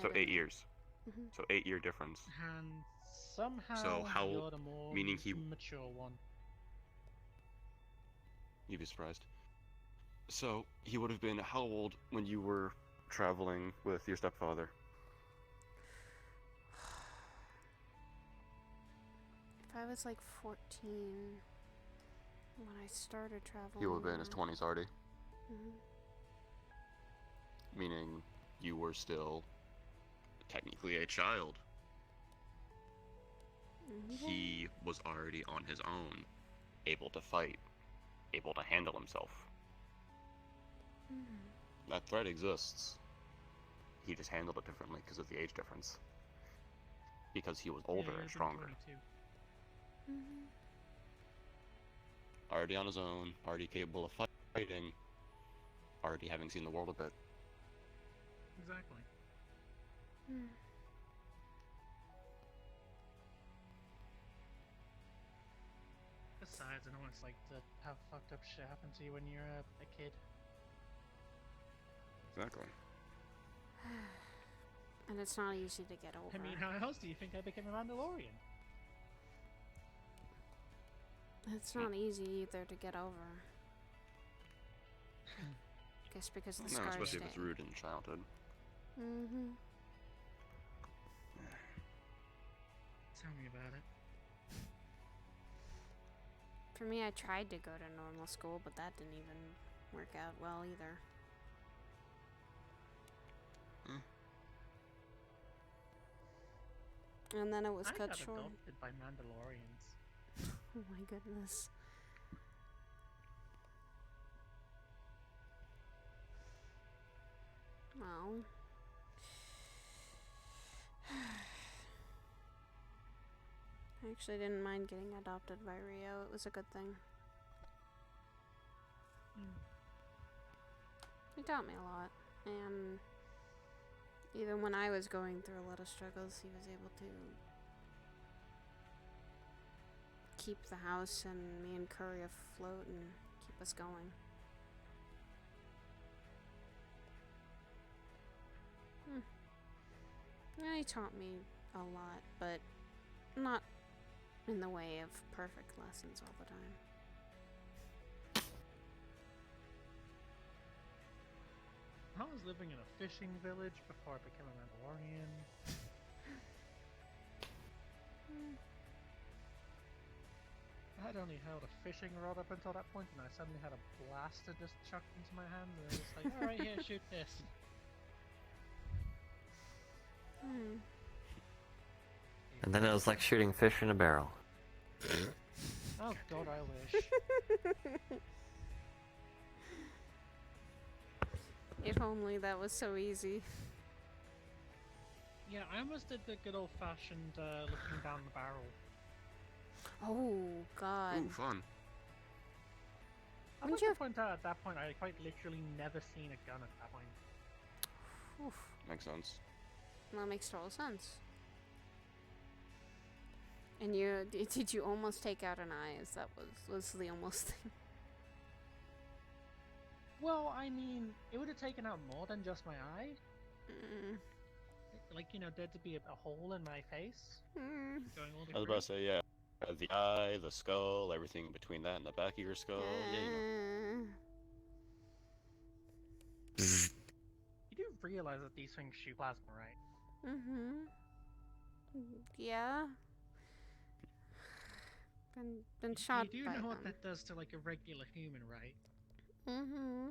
G: So 8 years.
A: Mhm.
G: So 8-year difference.
E: And somehow
G: So how-
E: you're the more
G: meaning he-
E: mature one.
G: You'd be surprised. So he would have been how old when you were traveling with your stepfather?
A: If I was like 14 when I started traveling.
G: He would have been in his 20s already.
A: Mhm.
G: Meaning you were still technically a child. He was already on his own, able to fight, able to handle himself. That threat exists. He just handled it differently because of the age difference. Because he was older and stronger. Already on his own, already capable of fighting, already having seen the world a bit.
E: Exactly. Besides, I know what it's like to have fucked up shit happen to you when you're a kid.
G: Exactly.
A: And it's not easy to get over.
E: I mean, how else do you think I became a Mandalorian?
A: It's not easy either to get over. Guess because the
G: No,
A: scars
G: especially
A: stay.
G: if it's rooted in childhood.
E: Tell me about it.
A: For me, I tried to go to normal school, but that didn't even work out well either. And then it was
E: I
A: cut
E: got
A: short.
E: adopted by Mandalorians.
A: Oh my goodness. Well. I actually didn't mind getting adopted by Rio. It was a good thing. He taught me a lot. And even when I was going through a lot of struggles, he was able to keep the house and me and Curry afloat and keep us going. Yeah, he taught me a lot, but not in the way of perfect lessons all the time.
E: I was living in a fishing village before I became a Mandalorian. I had only held a fishing rod up until that point, and I suddenly had a blaster just chucked into my hands, and I was just like, alright, here, shoot this.
K: And then it was like shooting fish in a barrel.
E: Oh god, I wish.
A: If only that was so easy.
E: Yeah, I almost did the good old-fashioned looking down the barrel.
A: Oh god.
G: Ooh, fun.
E: I'd like to point out at that point, I quite literally never seen a gun at that point.
A: Oof.
G: Makes sense.
A: That makes total sense. And you did you almost take out an eye? As that was the almost thing.
E: Well, I mean, it would have taken out more than just my eye. Like, you know, there'd be a hole in my face. Going all the
G: I was about to say, yeah. The eye, the skull, everything between that and the back of your skull. Yeah, you know.
E: You do realize that these things shoot plasma, right?
A: Yeah. Been shot
E: You do
A: by
E: know what
A: them.
E: that does to, like, a regular human, right?
A: Mm-hmm.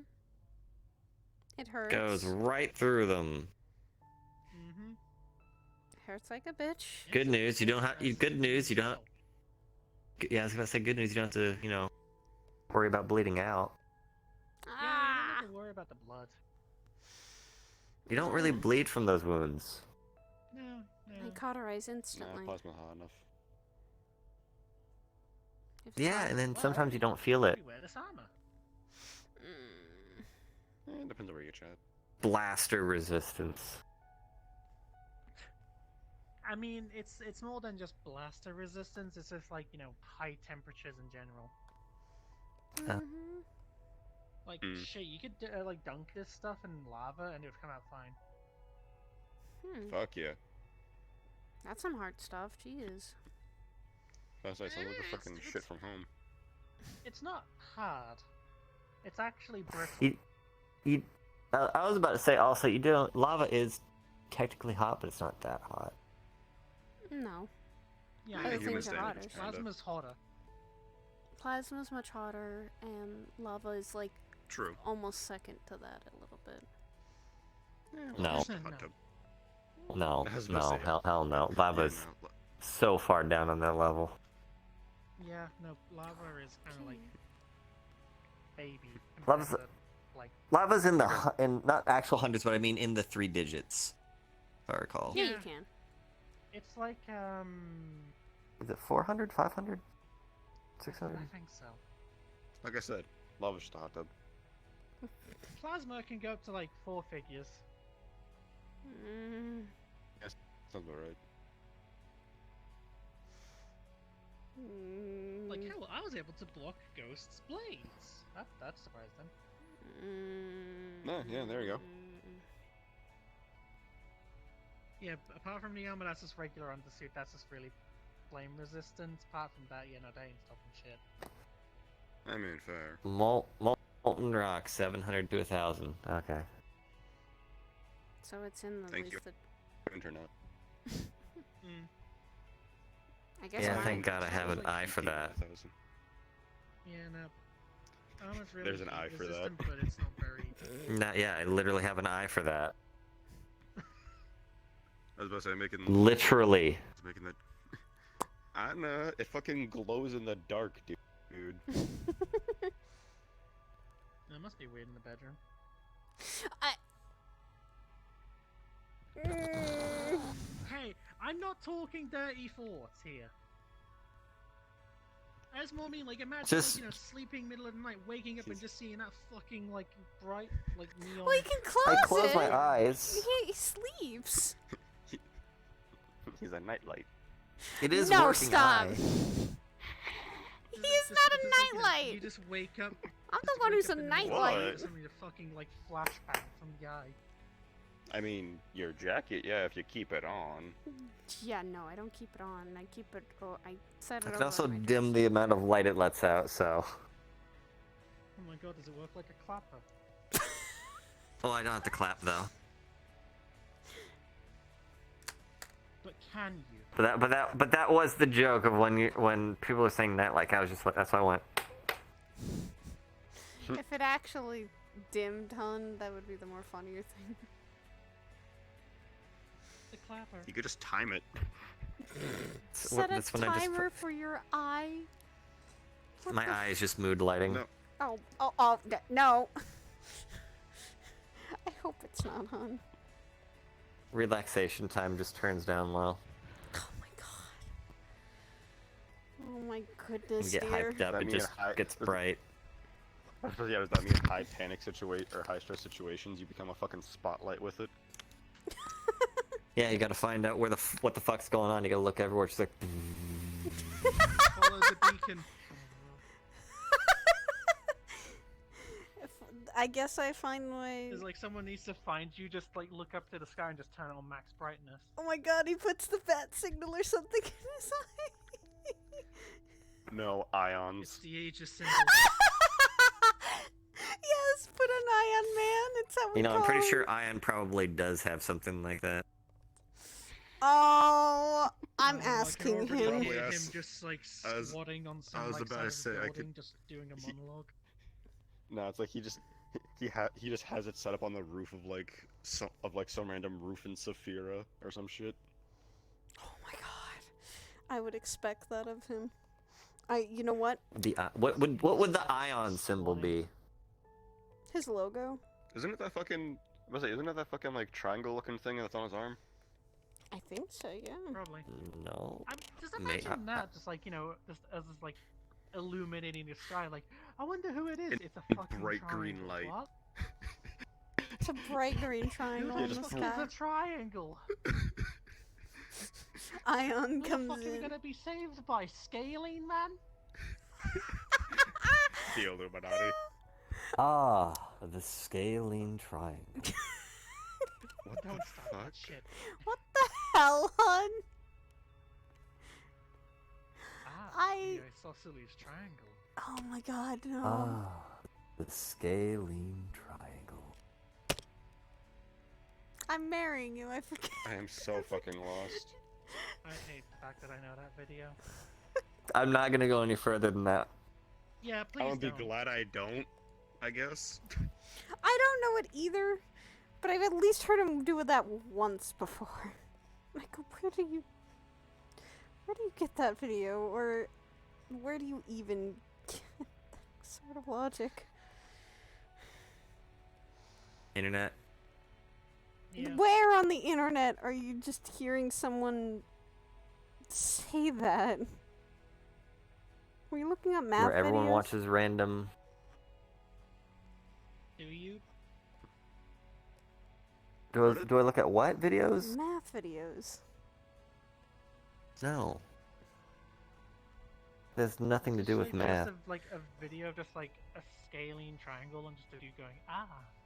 A: It hurts.
K: Goes right through them.
E: Mm-hmm.
A: Hurts like a bitch.
K: Good news, you don't have. Good news, you don't. Yeah, I was gonna say good news. You don't have to, worry about bleeding out.
E: Yeah, you don't have to worry about the blood.
K: You don't really bleed from those wounds.
E: No,
A: I cauterize instantly.
G: Plasma hot enough.
K: Yeah, and then sometimes you don't feel it.
E: You wear this armor.
G: It depends on where you get shot.
K: Blaster resistance.
E: I mean, it's more than just blaster resistance. It's just like high temperatures in general.
A: Mm-hmm.
E: Like shit, you could like dunk this stuff in lava and it would come out fine.
G: Fuck yeah.
A: That's some hard stuff. Jeez.
G: That's like some of the fucking shit from home.
E: It's not hard. It's actually brittle.
K: I was about to say also, lava is technically hot, but it's not that hot.
A: No.
E: Yeah,
A: Other things are hotter.
E: Plasma's hotter.
A: Plasma's much hotter, and lava is like
G: True.
A: almost second to that a little bit.
K: No. No,
G: I was about to say,
K: hell no. Lava's so far down on that level.
E: Yeah, no, lava is kind of like baby.
K: Lava's in not actual hundreds, but I mean in the 3 digits, if I recall.
A: Yeah, you can.
E: It's like
K: Is it 400, 500, 600?
E: I think so.
G: Like I said, lava's just a hot tub.
E: Plasma can go up to like 4 figures.
G: Yes, sounds about right.
E: Like hell, I was able to block Ghost's blades. That surprised them.
G: No, yeah, there you go.
E: Yeah, apart from the armor, that's just regular undersuit. That's just really flame resistant. Apart from that, no, they ain't stopping shit.
G: I mean, fair.
K: Molten rock, 700 to 1,000. Okay.
A: So it's in the
G: Thank you.
A: least that.
G: Internet.
A: I guess.
K: Yeah,
A: mine.
K: thank God I have an eye for that.
E: Yeah, no. Armor's really
G: There's an eye for that.
E: resistant, but it's not very.
K: Yeah, I literally have an eye for that.
G: I was about to say, making.
K: Literally.
G: Making that. I don't know. It fucking glows in the dark, dude.
E: It must be weird in the bedroom. Hey, I'm not talking dirty thoughts here. I just more mean, like, imagine, like, sleeping middle of the night, waking up and just seeing that fucking, like, bright, like, neon.
A: Well, you can close
K: I close
A: it.
K: my eyes.
A: He sleeps.
G: He's a nightlight.
K: It is
A: no,
K: working
A: stop.
K: eye.
A: He is not a nightlight.
E: You just wake up.
A: I'm the one who's a nightlight.
E: Something to fucking, like, flashbang from the eye.
G: I mean, your jacket, yeah, if you keep it on.
A: Yeah, no, I don't keep it on. I keep it. Oh, I set it.
K: I
A: over
K: can also
A: on my
K: dim the amount of light it lets out, so.
E: Oh my god, does it work like a clapper?
K: Oh, I don't have to clap though.
E: But can you?
K: But that was the joke of when people were saying that, like, I was just like, that's why I went.
A: If it actually dimmed, hun, that would be the more funnier thing.
E: The clapper.
G: You could just time it.
A: Set a timer for your eye.
K: My eyes just mood lighting.
G: No.
A: Oh, no. I hope it's not, hun.
K: Relaxation time just turns down low.
A: Oh my god. Oh my goodness,
K: You get
A: dear.
K: hyped up, it just gets bright.
G: Yeah, does that mean in high panic situation or high stress situations you become a fucking spotlight with it?
K: Yeah, you gotta find out what the fuck's going on. You gotta look everywhere. Just like.
E: Follow the beacon.
A: I guess I find my.
E: It's like someone needs to find you, just like look up to the sky and just turn it on max brightness.
A: Oh my god, he puts the bat signal or something in his eye.
G: No ions.
E: It's the Aegis symbol.
A: Yes, put an eye on man. It's how we
K: You know, I'm
A: call
K: pretty
A: him.
K: sure Ion probably does have something like that.
A: Oh, I'm
E: I
A: asking
E: can
A: him.
E: already hear him just like squatting on some
G: I was
E: like
G: about
E: side
G: to
E: of the
G: say,
E: building, just doing a monologue.
I: No, it's like he just has it set up on the roof of some random roof in Saphira or some shit.
A: Oh my god. I would expect that of him. You know what?
K: What would the ion symbol be?
A: His logo?
I: Isn't it that fucking like triangle looking thing that's on his arm?
A: I think so, yeah.
L: Probably.
K: No.
L: Just imagine that, just like, just as it's like illuminating the sky. Like, I wonder who it is. It's a fucking
I: bright
L: triangle.
I: green light.
L: What?
A: It's a bright green triangle in the
L: It's
A: sky.
L: a triangle.
A: Ion
L: Who the
A: comes
L: fuck are we
A: in.
L: gonna be saved by? Scaling man?
I: The Illuminati.
K: Ah, the scaling triangle.
I: What the
L: Don't start
I: fuck?
L: that shit.
A: What the hell, hon?
L: I isosceles triangle.
A: Oh my god, no.
K: Ah, the scaling triangle.
A: I'm marrying you, I forget.
I: I am so fucking lost.
L: I hate the fact that I know that video.
K: I'm not gonna go any further than that.
L: Yeah, please
I: I would be
L: don't.
I: glad I don't, I guess.
A: I don't know it either, but I've at least heard him do that once before. Michael, where do you get that video, or where do you even get that sort of logic?
K: Internet.
L: Yeah.
A: Where on the internet are you just hearing someone say that? Were you looking at math
K: Where everyone
A: videos?
K: watches random.
L: Do you?
K: Do I look at what videos?
A: Math videos.
K: No. There's nothing to do with
L: Just
K: math.
L: like a video of just like a scaling triangle and just of you going,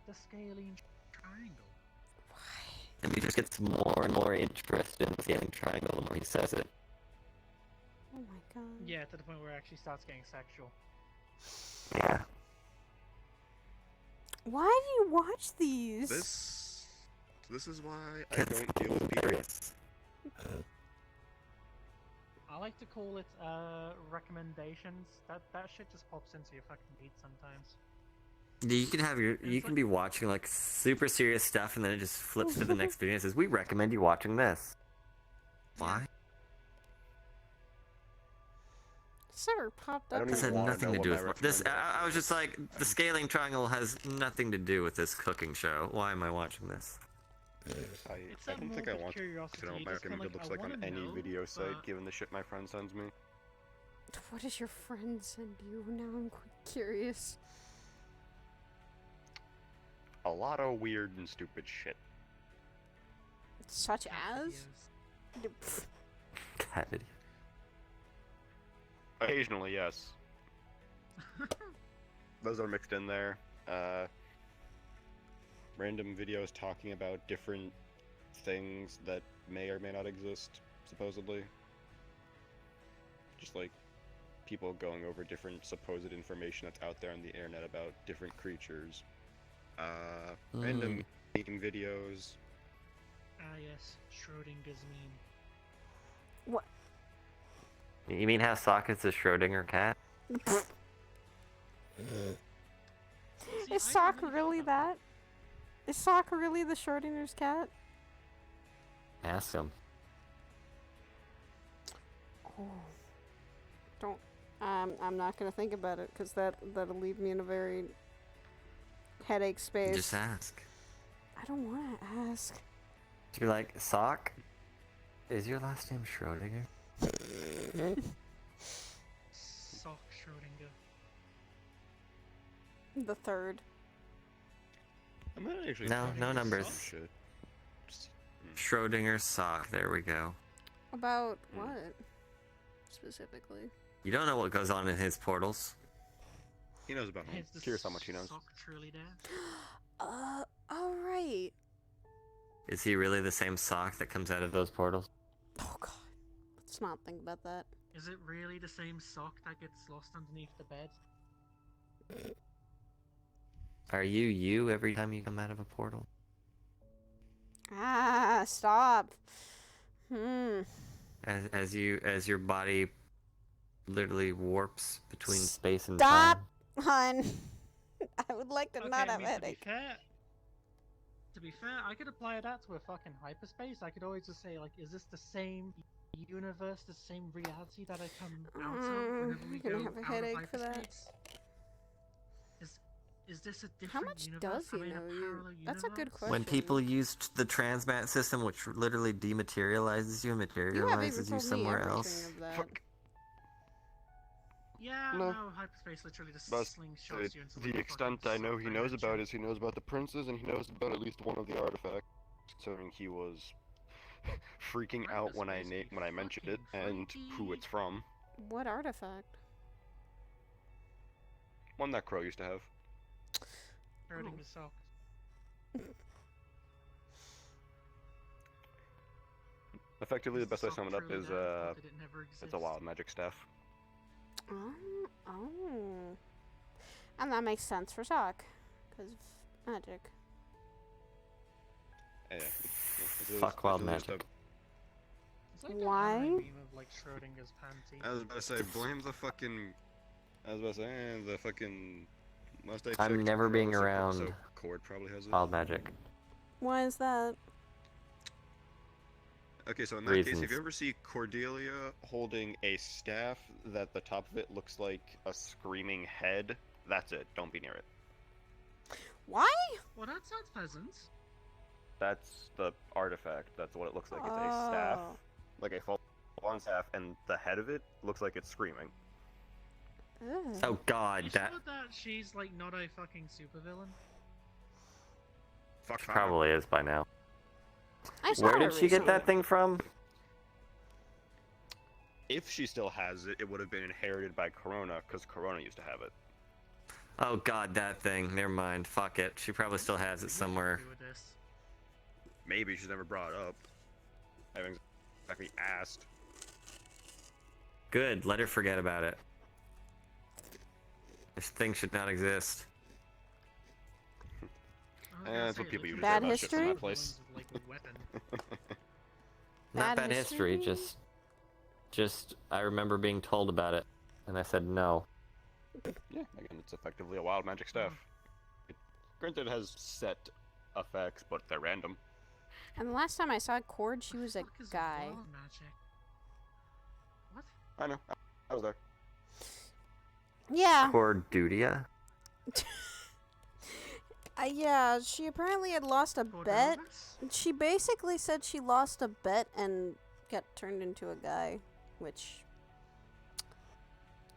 L: the scaling triangle.
K: And he just gets more and more interested in the scaling triangle the more he says it.
A: Oh my god.
L: Yeah, to the point where it actually starts getting sexual.
K: Yeah.
A: Why do you watch these?
I: This is why I don't deal with people.
L: I like to call it recommendations. That shit just pops into your fucking feed sometimes.
K: You can be watching like super serious stuff and then it just flips to the next video and says, "We recommend you watching this." Why?
A: It's never popped up.
K: This had nothing to do with this. I was just like, the scaling triangle has nothing to do with this cooking show. Why am I watching this?
I: I don't think I want to know my recommended looks like on any video site, given the shit my friend sends me.
A: What does your friend send you? Now I'm quite curious.
I: A lot of weird and stupid shit.
A: Such as?
K: Cat video.
I: Occasionally, yes. Those are mixed in there. Random videos talking about different things that may or may not exist, supposedly. Just like people going over different supposed information that's out there on the internet about different creatures. Random meme videos.
L: Yes, Schrodinger's meme.
A: What?
K: You mean how Sokka's a Schrodinger cat?
A: Is Sokka really that? Is Sokka really the Schrodinger's cat?
K: Ask him.
A: Oh. Don't. I'm not gonna think about it because that'll leave me in a very headache space.
K: Just ask.
A: I don't want to ask.
K: To be like, Sok, is your last name Schrodinger?
L: Sock Schrodinger.
A: The third.
I: I'm not actually.
K: No numbers. Schrodinger Sok. There we go.
A: About what? Specifically.
K: You don't know what goes on in his portals.
I: He knows about me. Curious how much he knows.
L: Sock truly there?
A: Oh right.
K: Is he really the same Sok that comes out of those portals?
A: Oh god. Let's not think about that.
L: Is it really the same sock that gets lost underneath the bed?
K: Are you every time you come out of a portal?
A: Ah, stop.
K: As your body literally warps between space and
A: Stop,
K: time.
A: hun. I would like to
E: Okay,
A: not
E: I
A: have
E: mean,
A: a headache.
E: To be fair, I could apply that to a fucking hyperspace. I could always just say, like, is this the same universe, the same reality that I come out of whenever we
A: I'm
E: go
A: gonna have a
E: out of
A: headache for that.
E: hyperspace? Is this a different
A: How much
E: universe?
A: does he
E: Am I in a
A: know you?
E: parallel
A: That's a good
E: universe?
A: question.
K: When people used the transmat system, which literally dematerializes you,
A: You haven't even
K: materializes you
A: told me
K: somewhere
A: everything
K: else.
A: of that.
G: Fuck.
E: Yeah,
G: No.
E: no, hyperspace literally just
G: But
E: slingshots you into
G: the
E: like,
G: extent I know he knows about is he knows about the princes and he knows about at least one of the artifacts. Considering he was freaking out when I mentioned it and who it's from.
A: What artifact?
G: One that Crow used to have.
E: Schrodinger's sock.
G: Effectively, the best way to sum it up is
E: Did it never
G: it's
E: exist?
G: a wild magic staff.
A: Oh. And that makes sense for Sock. Because of magic.
G: Yeah.
K: Fuck wild magic.
E: It's like
A: Why?
E: An anime meme of like Schrodinger's panty.
G: I was about to say, blame the fucking. I was about to say, the fucking. Must I
K: I'm
G: check
K: never being
G: so
K: around
G: Cord probably has it.
K: wild magic.
A: Why is that?
G: Okay, so in that case, if
K: Reasons.
G: you ever see Cordelia holding a staff that the top of it looks like a screaming head, that's it. Don't be near it.
A: Why?
E: Well, that sounds pleasant.
G: That's the artifact. That's what it looks like. It's a staff, like a full-on staff, and the head of it looks like it's screaming.
A: Ugh.
K: Oh god,
E: You
K: that
E: sure that she's like not a fucking supervillain?
G: Fuck.
K: probably is by now.
A: I saw
K: Where
A: her
K: did she get
A: recently.
K: that thing from?
G: If she still has it, it would have been inherited by Corona, because Corona used to have it.
K: Oh god, that thing. Never mind. Fuck it. She probably still has it somewhere.
E: Do with this.
G: Maybe she's never brought it up. I haven't exactly asked.
K: Good. Let her forget about it. This thing should not exist.
G: That's what people usually
A: Bad
G: say about ships in
A: history?
G: that place.
E: Like a weapon.
K: Not
A: Bad
K: bad history,
A: history?
K: just I remember being told about it, and I said no.
G: Yeah, again, it's effectively a wild magic staff. Granted, it has set effects, but they're random.
A: And the last time I saw Cord, she was a
E: Fuck is
A: guy.
E: wild magic? What?
G: I know. I was there.
A: Yeah.
K: Cordudia?
A: Yeah, she apparently had lost a bet.
E: Cordovas?
A: She basically said she lost a bet and got turned into a guy, which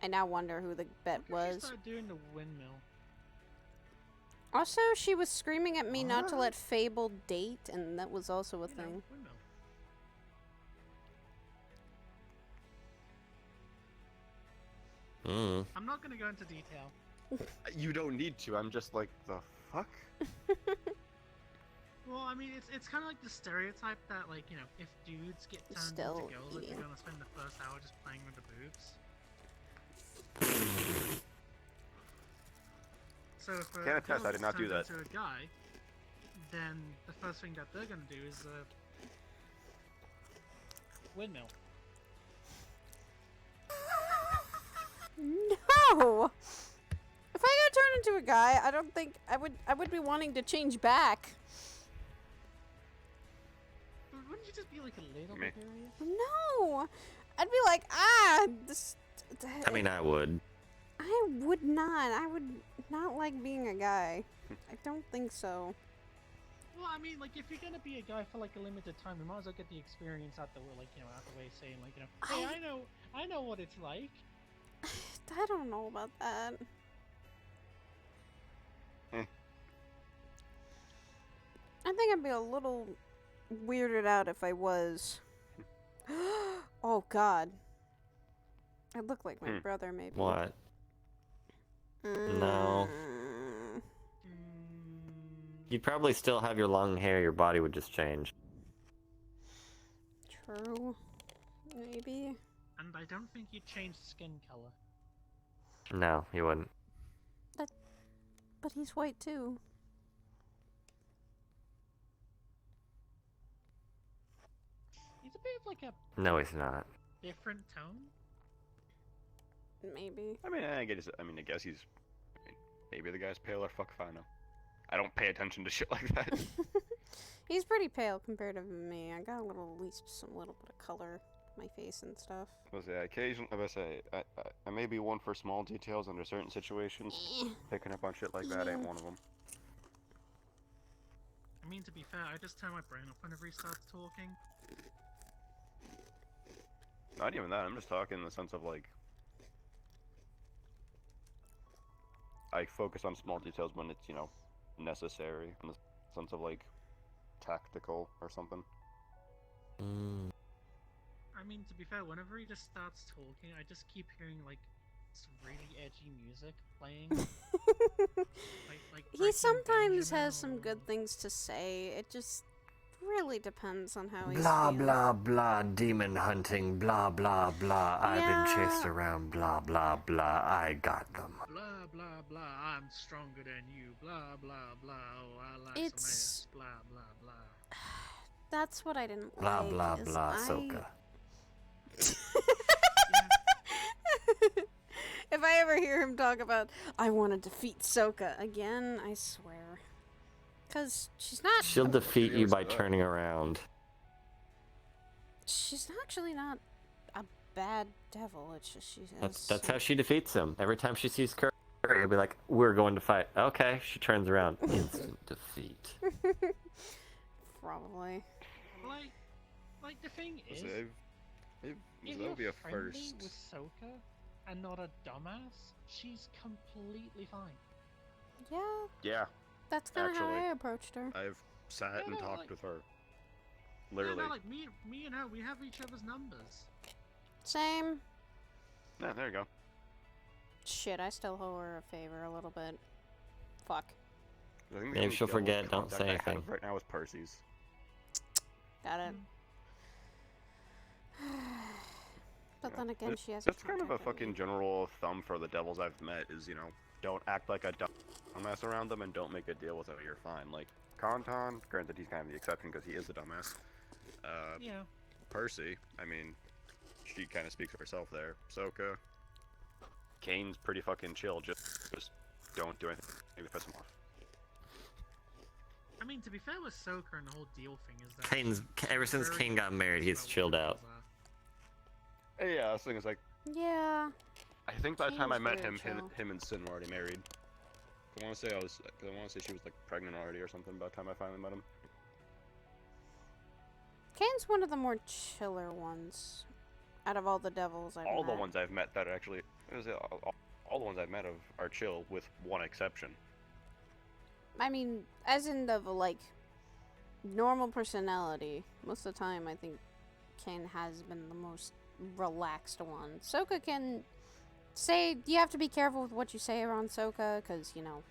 A: I now wonder who the bet
E: When did she
A: was.
E: start doing the windmill?
A: Also, she was screaming at me not to let Fable date, and that was also a
E: You know,
A: thing.
E: windmill. I'm not gonna go into detail.
G: You don't need to. I'm just like, the fuck?
E: Well, I mean, it's kind of like the stereotype that, like, you know, if dudes get turned
A: Still
E: into girls, like,
A: eating.
E: you're gonna spend the first hour just playing with the boobs. So if a
G: Can't attest,
E: girl
G: I did not
E: gets
G: do
E: turned
G: that.
E: into a guy, then the first thing that they're gonna do is windmill.
A: No! If I got turned into a guy, I don't think I would be wanting to change back.
E: But wouldn't you just be like a little
G: Me.
E: bit curious?
A: No! I'd be like, this.
K: I mean, I would.
A: I would not. I would not like being a guy. I don't think so.
E: Well, I mean, like, if you're gonna be a guy for like a limited time, you might as well get the experience out the like, you know, out the way, saying like, you know, hey, I know what it's like.
A: I don't know about that. I think I'd be a little weirded out if I was. Oh God. I look like my brother, maybe.
K: What? No. You'd probably still have your long hair, your body would just change.
A: True. Maybe.
E: And I don't think you change skin color.
K: No, you wouldn't.
A: But he's white too.
E: He's a bit of like a
K: No, he's not.
E: different tone.
A: Maybe.
G: I mean, I guess he's. Maybe the guy's pale or fuck if I know. I don't pay attention to shit like that.
A: He's pretty pale compared to me. I got at least some little bit of color to my face and stuff.
G: I say occasionally, I may be one for small details under certain situations. Picking up on shit like that ain't one of them.
D: I mean, to be fair, I just turn my brain off whenever he starts talking.
G: Not even that. I'm just talking in the sense of like, I focus on small details when it's, you know, necessary, in the sense of like tactical or something.
D: I mean, to be fair, whenever he just starts talking, I just keep hearing like some really edgy music playing.
A: He sometimes has some good things to say. It just really depends on how he's
K: Blah
A: feeling.
K: blah blah, demon hunting, blah blah blah. I've been chased around, blah blah blah. I got them.
D: Blah blah blah. I'm stronger than you. Blah blah blah. Oh, I like
A: It's-
D: some ass. Blah blah blah.
A: That's what I didn't
K: Blah
A: like.
K: blah
A: is
K: blah,
A: I-
K: Soka.
A: If I ever hear him talk about, I want to defeat Soka again, I swear. Because she's not.
K: She'll defeat you by turning around.
A: She's actually not a bad devil. It's just she has.
K: That's how she defeats him. Every time she sees Curry, she'll be like, "We're going to fight." Okay, she turns around. Instant defeat.
A: Probably.
D: Like the thing is,
G: if
D: you're
G: that'll be a
D: friendly
G: first.
D: with Soka and not a dumbass, she's completely fine.
A: Yeah,
G: Yeah.
A: that's kind of how
G: Actually,
A: I approached her.
G: I've sat and
D: no,
G: talked
D: like-
G: with her.
D: Yeah,
G: Literally.
D: no, like me and her, we have each other's numbers.
A: Same.
G: Yeah, there you go.
A: Shit, I still owe her a favor a little bit. Fuck.
G: I think the
K: Maybe
G: only
K: she'll
G: devil
K: forget, don't
G: contact
K: say
G: I have
K: anything.
G: right now is Percy's.
A: Got it. But then again, she has.
G: That's kind of a fucking general thumb for the devils I've met is, you know, don't act like a dumbass around them and don't make a deal with it. You're fine. Like, Kantan, granted he's kind of the exception because he is a dumbass.
D: Yeah.
G: Percy, I mean, she kind of speaks for herself there. Soka, Kane's pretty fucking chill. Just don't do anything to piss him off.
D: I mean, to be fair with Soka and the whole deal thing is that
K: Ever since
D: very
K: Kane got married, he's chilled out.
G: Yeah, this thing is like,
A: Yeah.
G: I think by the time I
A: Kane's
G: met
A: very
G: him,
A: chill.
G: him and Sin were already married. I want to say she was like pregnant already or something by the time I finally met him.
A: Kane's one of the more chiller ones out of all the devils I've
G: All
A: met.
G: the ones I've met that are actually, all the ones I've met are chill with one exception.
A: I mean, as in the like normal personality. Most of the time, I think Kane has been the most relaxed one. Soka can say you have to be careful with what you say around Soka, because you know,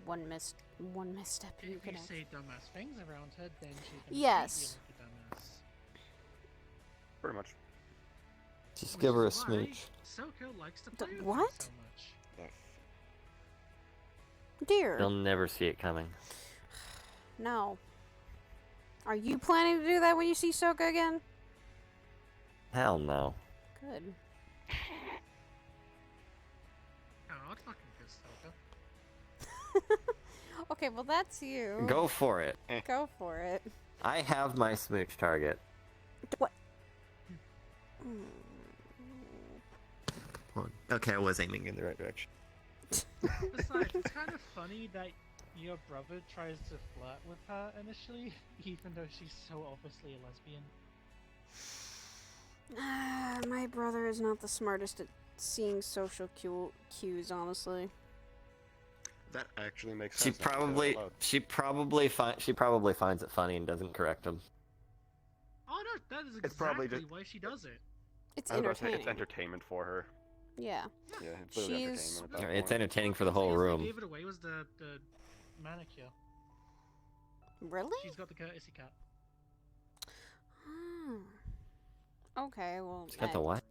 A: one misstep you
D: If
A: could
D: you
A: have.
D: say dumbass things around her, then she can
A: Yes.
D: treat you like a dumbass.
G: Pretty much.
K: Just give her a
D: Which is why
K: smooch.
D: Soka likes to play with me
A: what?
D: so much.
A: Dear.
K: You'll never see it coming.
A: No. Are you planning to do that when you see Soka again?
K: Hell no.
A: Good.
D: Oh, I'd fucking kiss Soka.
A: Okay, well that's you.
K: Go for it.
A: Go for it.
K: I have my smooch target.
A: What?
K: Okay, I was aiming in the right direction.
D: Besides, it's kind of funny that your brother tries to flirt with her initially, even though she's so obviously a lesbian.
A: My brother is not the smartest at seeing social cues, honestly.
G: That actually makes
K: She
G: sense. now that I say it out
K: she probably finds it funny and doesn't correct him.
D: Oh no, that is
G: It's probably
D: exactly
G: just-
D: why she does it.
A: It's
G: I was about to say,
A: entertaining.
G: it's entertainment for her.
A: Yeah.
G: Yeah, it's literally
A: She's-
G: entertainment at that
K: It's
G: point.
K: entertaining for the
D: The thing
K: whole
D: is,
K: room.
D: They gave it away was the manicure.
A: Really?
D: She's got the courtesy cat.
A: Hmm. Okay, well.
K: She's got the what?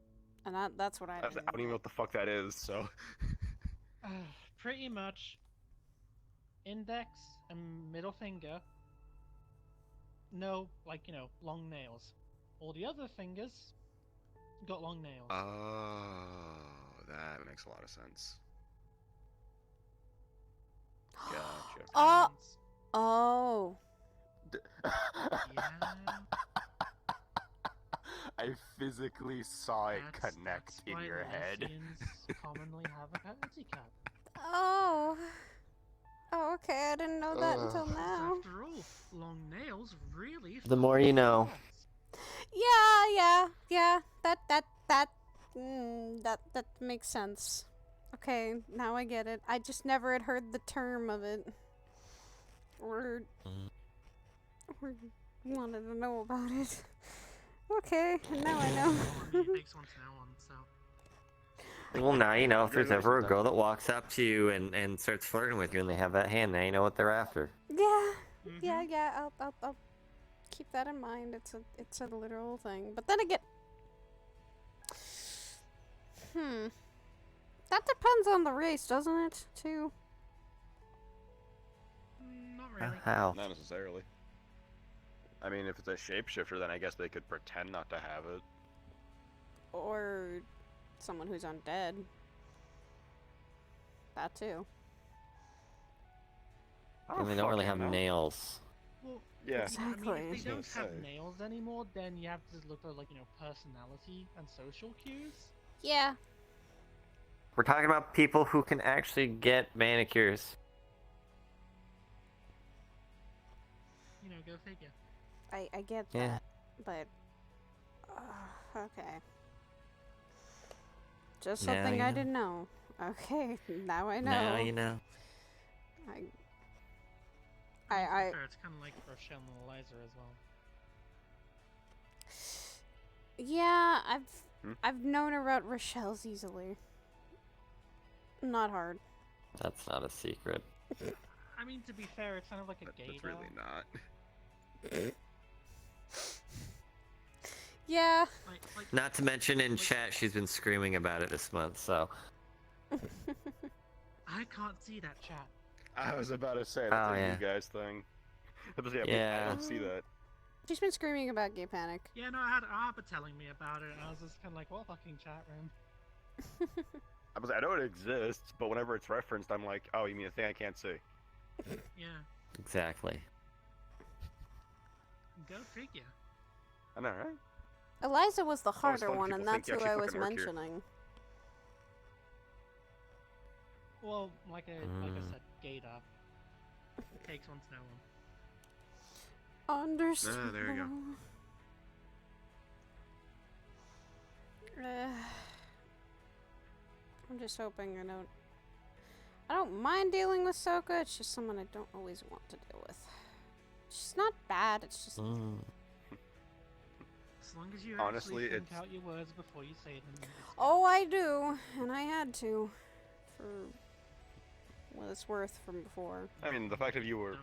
A: And that's what I
G: I
A: didn't
G: don't even know what the fuck that is, so.
D: Pretty much. Index and middle finger. No, like, you know, long nails. All the other fingers got long nails.
G: Oh, that makes a lot of sense.
I: shapeshift.
A: Oh.
I: I physically saw it connect
D: That's
I: in
D: why
I: your head.
D: Lycians commonly have a penalty cap.
A: Oh. Oh, okay. I didn't know that until now.
D: After all, long nails really.
K: The more you know.
A: Yeah. That makes sense. Okay, now I get it. I just never had heard the term of it. Or wanted to know about it. Okay, now I know.
D: It takes one to know one, so.
K: Well, now you know if there's ever a girl that walks up to you and starts flirting with you and they have that hand, now you know what they're after.
A: Yeah. I'll keep that in mind. It's a literal thing. But then again, that depends on the race, doesn't it? Too.
D: Not really.
K: How?
G: Not necessarily. I mean, if it's a shapeshifter, then I guess they could pretend not to have it.
A: Or someone who's undead. That too.
K: And they don't really have nails.
D: Well,
G: yeah.
A: Exactly.
D: I mean, if they don't have nails anymore, then you have to look at, like, you know, personality and social cues.
A: Yeah.
K: We're talking about people who can actually get manicures.
D: You know, go figure.
A: I get
K: Yeah.
A: that, but okay. Just
K: Now
A: something
K: you
A: I
K: know.
A: didn't know. Okay, now I know.
K: Now you know.
D: It's kind of like Rochelle and Eliza as well.
A: Yeah, I've known about Rochelle's easily. Not hard.
K: That's not a secret.
D: I mean, to be fair, it's kind of like a gaydar.
G: It's really not.
A: Yeah.
D: Like,
K: Not to mention in chat, she's been screaming about it this month, so.
D: I can't see that chat.
G: I was about to say, that's a you guys thing. I don't see that.
A: She's been screaming about gay panic.
D: Yeah, no, I had Arbor telling me about it, and I was just kind of like, what fucking chat room?
G: I know it exists, but whenever it's referenced, I'm like, oh, you mean a thing I can't see?
D: Yeah.
K: Exactly.
D: Go figure.
G: I know, right?
A: Eliza was the
G: always
A: harder
G: fun
A: one,
G: people
A: and that's
G: think
A: who
G: you
A: I
G: actually
A: was
G: fucking work here.
A: mentioning.
D: Well, like I said, gaydar. Takes one to know one.
A: Understood.
G: Ah, there you go.
A: I'm just hoping I don't mind dealing with Soka, it's just someone I don't always want to deal with. She's not bad, it's just...
D: As long as you
G: Honestly,
D: actually think out your words before you say them.
A: Oh, I do, and I had to, for what it's worth from before.
G: I mean, the fact that you were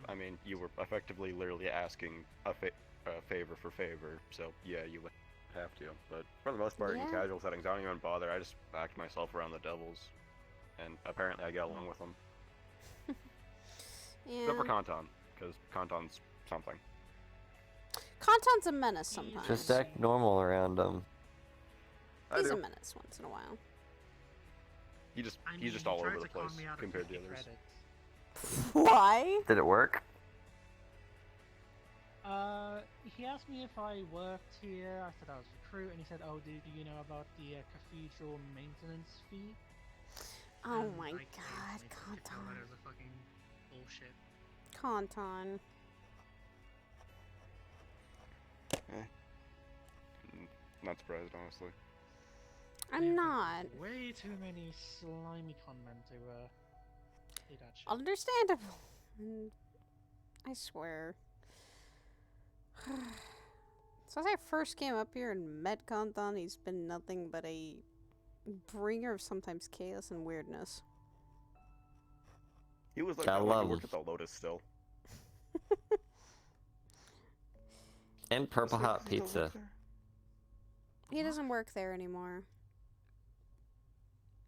G: effectively literally asking a favor for favor, so yeah, you would have to. But for the most part, in casual settings, I don't even bother. I just back myself around the devils, and apparently I get along with them.
A: Yeah.
G: Except for Kanton, because Kanton's something.
A: Kanton's a menace sometimes.
K: Just act normal around them.
A: He's a menace once in a while.
G: He's just all over the place compared to the others.
A: Why?
K: Did it work?
D: He asked me if I worked here. I said I was a recruit, and he said, "Oh, do you know about the cathedral maintenance fee?"
A: Oh
D: And
A: my
D: I
A: God,
D: basically told her
A: Kanton.
D: it was a fucking bullshit.
A: Kanton.
G: Not surprised, honestly.
A: I'm not.
D: Way too many slimy conmen to do that shit.
A: Understandable. I swear. Since I first came up here and met Kanton, he's been nothing but a bringer of sometimes chaos and weirdness.
G: He was like
K: I
G: that when
K: love
G: he worked
K: him.
G: at the Lotus still.
K: And Purple Hot Pizza.
A: He doesn't work there anymore.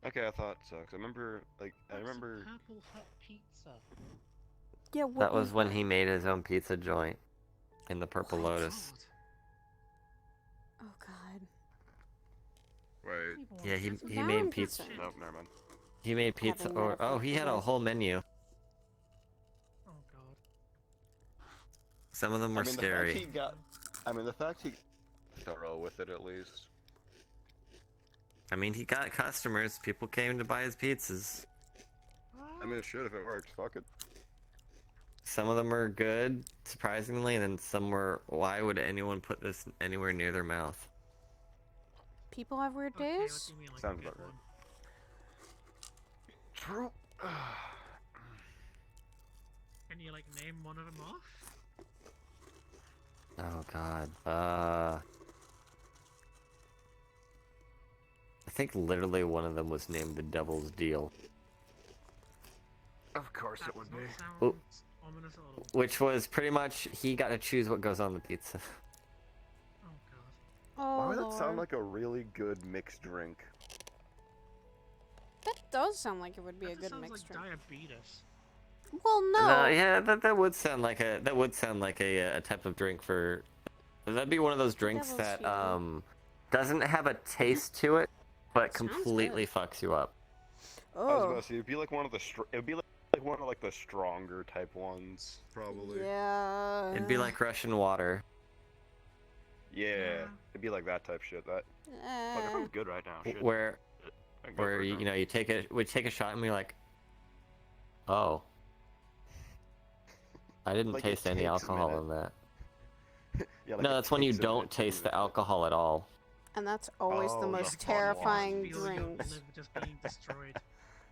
G: Okay, I thought so. Cause I remember.
D: Purple Hut Pizza.
A: Yeah,
K: That was when he made his own pizza joint in the Purple Lotus.
A: Oh God.
G: Wait.
K: Yeah, he
A: Now
K: made
A: I'm
K: pizza.
A: concerned.
G: Nope, never mind.
K: He made pizza,
A: Having
K: or
A: metaphor
K: oh, he had a
A: for
K: whole menu. Some of them were scary.
I: The fact he thorough with it at least.
K: I mean, he got customers. People came to buy his pizzas.
I: I mean, it should if it worked. Fuck it.
K: Some of them are good, surprisingly, and then some were, why would anyone put this anywhere near their mouth?
A: People have weird
D: Okay, what
A: days?
D: do you mean, like,
I: Sounds
D: a good
I: about right.
D: one?
I: True.
D: Can you like name one of them off?
K: Oh god. I think literally one of them was named the Devil's Deal.
I: Of course
D: That
I: it would
D: does
I: be.
D: not sound
K: Oh.
D: ominous at all.
K: Which was pretty much, he got to choose what goes on the pizza.
D: Oh god.
A: Oh,
I: Why would that
A: Lord.
I: sound like a really good mixed drink?
A: That does sound like it would be
D: That
A: a
D: just
A: good
D: sounds
A: mixed
D: like
A: drink.
D: diabetes.
A: Well, no.
K: Yeah, that would sound like a type of drink for. That'd be one of those drinks
A: Devil's
K: that
A: Deal.
K: doesn't have a taste to it, but
A: Sounds
K: completely fucks you up.
I: I was
A: Oh.
I: about to say it'd be like one of the one of like the stronger type ones, probably.
A: Yeah.
K: It'd be like Russian water.
I: Yeah, it'd be like that type shit. That
G: That sounds good right now. Shit.
K: Where
G: I can go for a
K: you
G: drink.
K: know, you take a shot and be like, oh, I didn't
I: Like, it
K: taste any
I: takes a
K: alcohol
I: minute.
K: in that.
I: Yeah, like
K: No,
I: it
K: that's when you
I: takes a
K: don't
I: minute to
K: taste the
I: do it.
K: alcohol at all.
A: And that's always
I: Oh,
A: the
I: the
A: most
I: fun one.
A: terrifying
D: Feeling of
A: drinks.
D: the liver just being destroyed.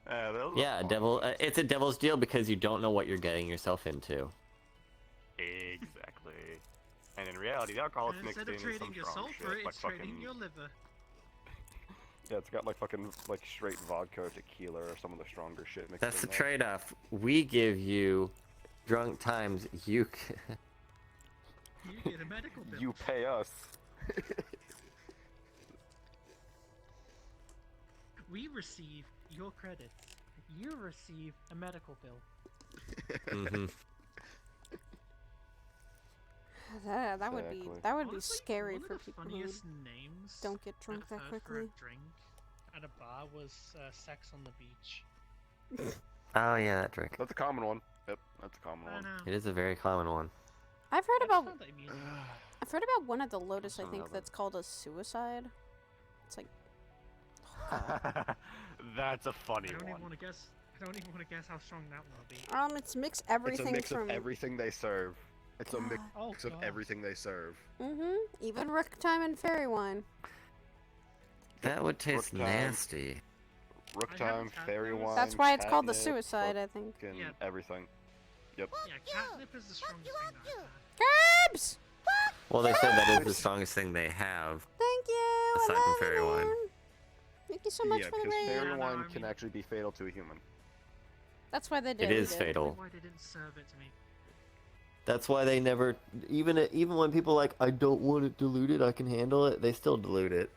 G: Those are
K: Yeah,
G: fun
K: devil.
G: ones.
K: It's a devil's deal because you don't know what you're getting yourself into.
G: Exactly. And in reality, the alcohol is
D: And
G: mixed
D: instead
G: in
D: of
G: with some
D: trading your
G: strong
D: soul
G: shit,
D: for it,
G: like
D: it's trading
G: fucking.
D: your liver.
I: Yeah, it's got like fucking like straight vodka or tequila or some of the stronger shit mixed
K: That's
I: in
K: the
I: there.
K: trade-off. We give you drunk times. You.
D: You get a medical bill.
I: You pay us.
D: We receive your credits. You receive a medical bill.
K: hmm
A: That would be
I: Exactly.
A: be scary
D: one
A: for
D: of the
A: people who
D: funniest names
A: don't get drunk
D: I've
A: that
D: heard for
A: quickly.
D: a drink at a bar was Sex on the Beach.
K: Oh yeah, that drink.
I: That's a common one. Yep, that's a common
D: I
I: one.
D: know.
K: It is a very common one.
A: I've heard
D: I just
A: about
D: found that amusing.
A: I've heard about one at the Lotus. I
I: Sounds
A: think
I: about
A: that's called a suicide. It's like
G: That's a funny
D: I don't even
G: one.
D: want to guess. I don't even want to guess how strong that one will be.
A: it's mix everything
I: It's a mix
A: from
I: of everything they serve. It's a mix
D: Oh
I: of
D: god.
I: everything they serve.
A: even Rook Time and Fairy Wine.
K: That would taste
I: Time.
K: nasty.
I: Rook
D: I
I: time,
D: haven't had
I: fairy
D: those.
I: wine.
A: That's why it's called the
I: catnip,
A: suicide, I think.
I: fucking
D: Yeah.
I: everything. Yep.
D: Yeah, catnip is the strongest thing that I've had.
A: Crabs!
K: Well, they said that is the strongest thing they have.
A: Thank you. I
K: Aside from
A: love
K: fairy
A: it,
K: wine.
A: man. Thank you so much
I: Yeah,
A: for the
I: because
A: raid.
I: fairy
D: Yeah, no,
I: wine
D: I
I: can
D: mean-
I: actually be fatal to a human.
A: That's why they
K: It
A: did
K: is
A: it.
K: fatal.
D: Why they didn't serve it to me?
K: That's why they never, even when people are like, I don't want it diluted, I can handle it, they still dilute it.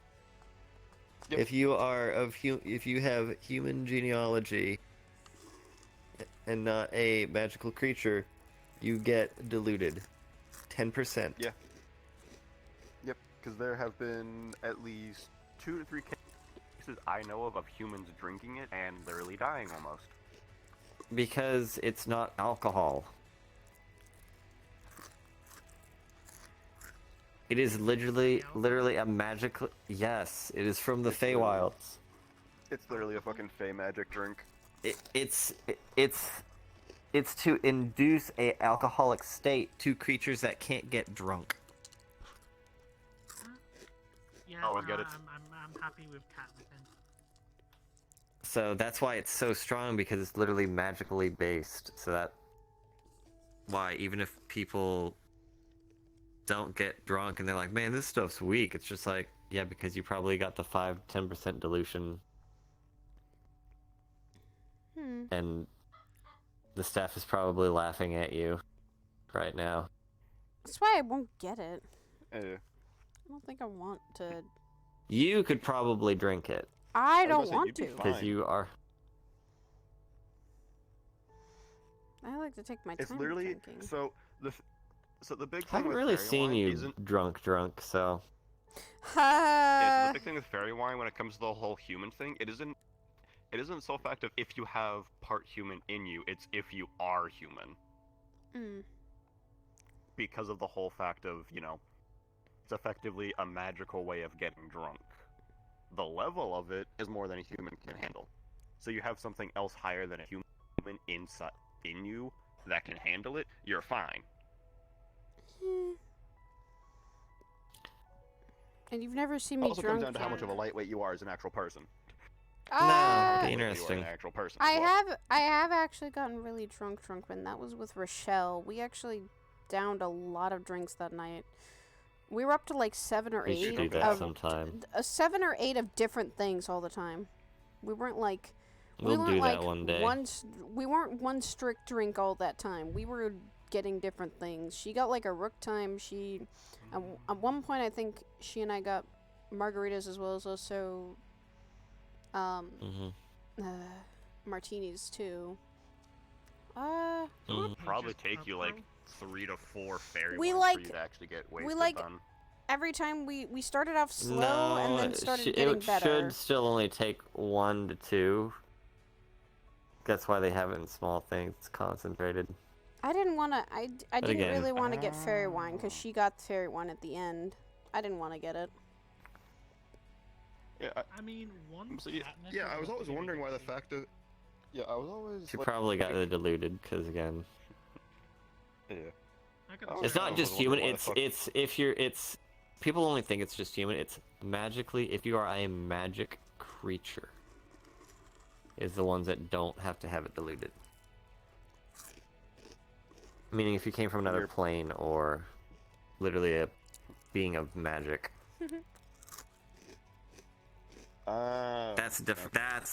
I: Yep.
K: If you are if you have human genealogy and not a magical creature, you get diluted, 10%.
I: Yeah. Yep, because there have been at least 2 to 3
G: Cases I know of humans drinking it and literally dying almost.
K: Because it's not alcohol. It is literally a magical. Yes, it is from the
I: It's literally-
K: Feywilds.
I: It's literally a fucking fey magic drink.
K: It's to induce a alcoholic state to creatures that can't get drunk.
D: Yeah,
G: Always
D: no,
G: get it.
D: I'm happy with catnip then.
K: So that's why it's so strong, because it's literally magically based. So that why even if people don't get drunk and they're like, man, this stuff's weak, it's just like, yeah, because you probably got the 5-10% dilution, and the staff is probably laughing at you right now.
A: That's why I won't get it.
I: Yeah.
A: I don't think I want to.
K: You could probably drink it
A: I
I: was
A: don't
I: gonna say,
A: want
I: you'd be
A: to.
K: because
I: Fine.
K: you are.
A: I like to take my
I: It's
A: time
I: literally
A: drinking.
I: so the big
K: I
I: thing
K: haven't
I: with
K: really
I: fairy
K: seen
I: wine
K: you
I: isn't
K: drunk, so.
G: Yeah, so the big thing with fairy wine when it comes to the whole human thing, it isn't so fact of if you have part human in you, it's if you are human.
J: because of the whole fact of, you know, it's effectively a magical way of getting drunk. The level of it is more than a human can handle. So you have something else higher than a human inside in you that can handle it, you're fine.
A: And you've never seen
J: It
A: me
J: also
A: drunk
J: comes down to how
A: yet.
J: much of a lightweight you are as an actual person.
K: No,
J: You are
K: interesting.
J: an actual person.
A: I
J: as well.
A: have actually gotten really drunk, when that was with Rochelle. We actually downed a lot of drinks that night. We were up to like 7 or
K: We should
A: 8
K: do that
A: of
K: sometime.
A: 7 or 8 of different things all the time. We weren't like
K: We'll
A: weren't
K: do
A: like
K: that one day.
A: we weren't one strict drink all that time. We were getting different things. She got like a rook time. At one point I think she and I got margaritas as well as also martinis too.
J: It would probably take you like 3 to 4 fairy
A: We
J: ones
A: like-
J: for you to actually get
A: we
J: wasted
A: like-
J: done.
A: Every time we started off slow
K: No,
A: and then started
K: it
A: getting better.
K: should still only take 1 to 2. That's why they have it in small things, concentrated.
A: I didn't want to. I didn't
K: again-
A: really want to get fairy wine because she got fairy wine at the end. I didn't want to get it.
J: Yeah,
D: I mean, one.
J: so yeah, I was always wondering why the fact that. Yeah, I was always.
K: She
J: like,
K: probably got it diluted, because again...
J: Yeah.
K: It's not just human, it's people only think it's just human, it's magically, if you are a magic creature, is the ones that don't have to have it diluted. Meaning if you came from another plane, or literally a being of magic. That's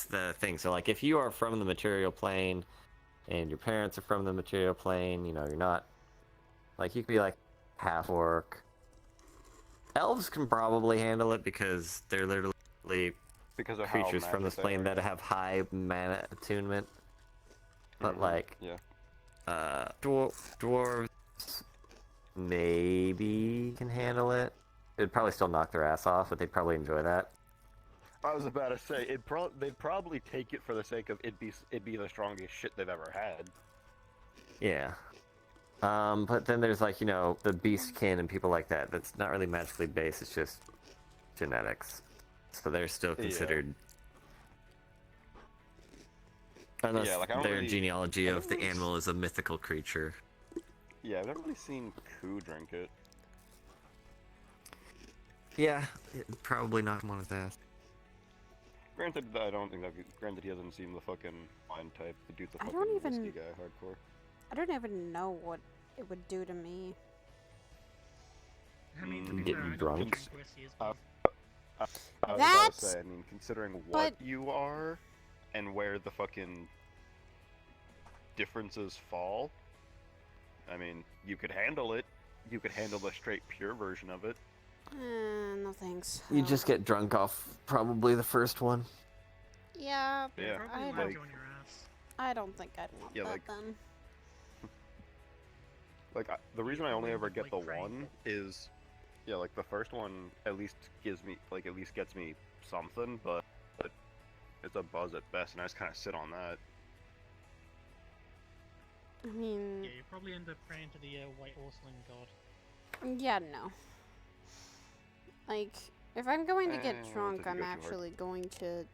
K: the thing. So like if you are from the material plane, and your parents are from the material plane, you know, you're not, like, you could be like half orc. Elves can probably handle it because they're literally
J: because of how
K: creatures from this
J: magic they
K: plane
J: are,
K: that
J: yeah.
K: have high mana attunement. But like,
J: yeah.
K: dwarves maybe can handle it. It'd probably still knock their ass off, but they'd probably enjoy that.
J: I was about to say they'd probably take it for the sake of it'd be the strongest shit they've ever had.
K: Yeah. But then there's like, you know, the beastkin and people like that. That's not really magically based, it's just genetics. So they're still considered... Unless
J: Yeah, like, I don't
K: their
J: really-
K: genealogy of the animal is a mythical creature.
J: Yeah, I've never really seen Ku drink it.
K: Yeah, probably not one of that.
J: Granted, I don't think that. Granted, he doesn't seem the fucking wine type. The dude's a
A: I
J: fucking
A: don't even-
J: whiskey guy, hardcore.
A: I don't even know what it would do to me.
D: I mean, to
K: Get
D: be fair, I don't
K: drunk.
D: drink whiskey as much.
J: I was about
A: That's-
J: to say, I mean, considering what
A: but-
J: you are and where the fucking differences fall, I mean, you could handle it. You could handle the straight pure version of it.
A: No thanks.
K: You just get drunk off probably the first one.
A: Yeah,
J: Yeah.
D: Probably
A: I
D: land
A: don't,
D: on your ass.
A: I don't think I'd want
J: Yeah,
A: that
J: like-
A: then.
J: Like, the reason I only ever get the
D: Like crazy.
J: one is, yeah, like, the first one at least gives me, like, at least gets me something, but it's a buzz at best, and I just kind of sit on that.
A: I mean,
D: Yeah, you probably end up praying to the White Horseling god.
A: yeah, no. Like, if I'm going to get drunk,
J: doesn't
A: I'm
J: go too hard.
A: actually going to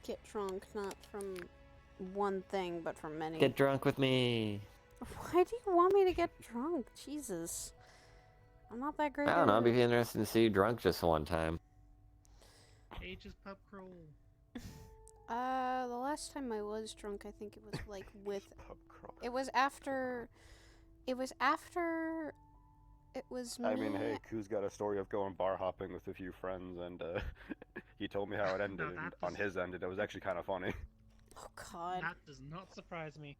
A: get drunk, not from one thing, but from many.
K: Get drunk with me.
A: Why do you want me to get drunk? Jesus. I'm not that great
K: I don't know,
A: at
K: it'd
A: it.
K: be interesting to see you drunk just one time.
D: Ages pub crawl.
A: The last time I was drunk, I think it was like with.
J: Pub crawl.
A: It was after. It was after. It was me.
J: I mean, hey, Ku's got a story of going bar hopping with a few friends, and he told me how it ended.
D: that
J: And on his end, it was actually kind of funny.
A: Oh God.
D: That does not surprise me.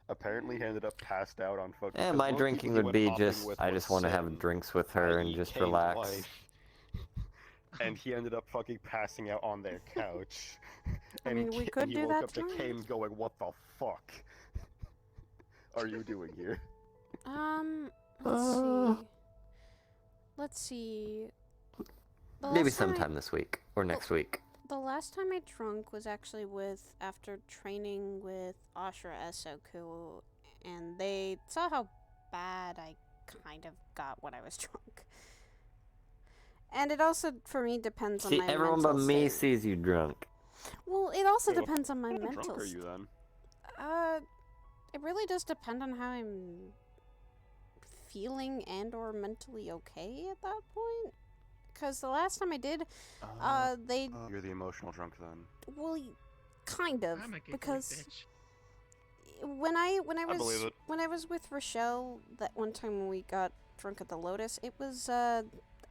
J: Apparently, he ended up passed out on fucking.
K: Yeah,
J: 'cause
K: my
J: most
K: drinking
J: people he
K: would
J: went
K: be
J: hopping
K: just,
J: with
K: I
J: was
K: just want to have
J: Sim,
K: drinks with her and
J: i.e.
K: just
J: Kane's
K: relax.
J: wife. And he ended up fucking passing out on their couch.
A: I
J: And
A: mean, we could
J: he
A: do
J: woke
A: that
J: up to
A: tonight.
J: Kane going, "What the fuck are you doing here?"
A: Let's see. Let's see. The
K: Maybe
A: last time
K: sometime this week, or next week.
A: The last time I drunk was actually after training with Ashra Esoku, and they saw how bad. I kind of got when I was drunk. And it also, for me, depends on
K: See,
A: my
K: everyone
A: mental
K: but me
A: state.
K: sees you drunk.
A: Well, it also
J: Wait,
A: depends on my
J: what kind of
A: mental
J: drunk are
A: state.
J: you then?
A: It really does depend on how I'm feeling and or mentally okay at that point. Because the last time I did,
J: You're the emotional drunk then.
A: well, kind of,
E: I'm a giggly
A: because
E: bitch.
A: when I
F: believe it.
A: when I was with Rochelle that one time when we got drunk at the Lotus, it was I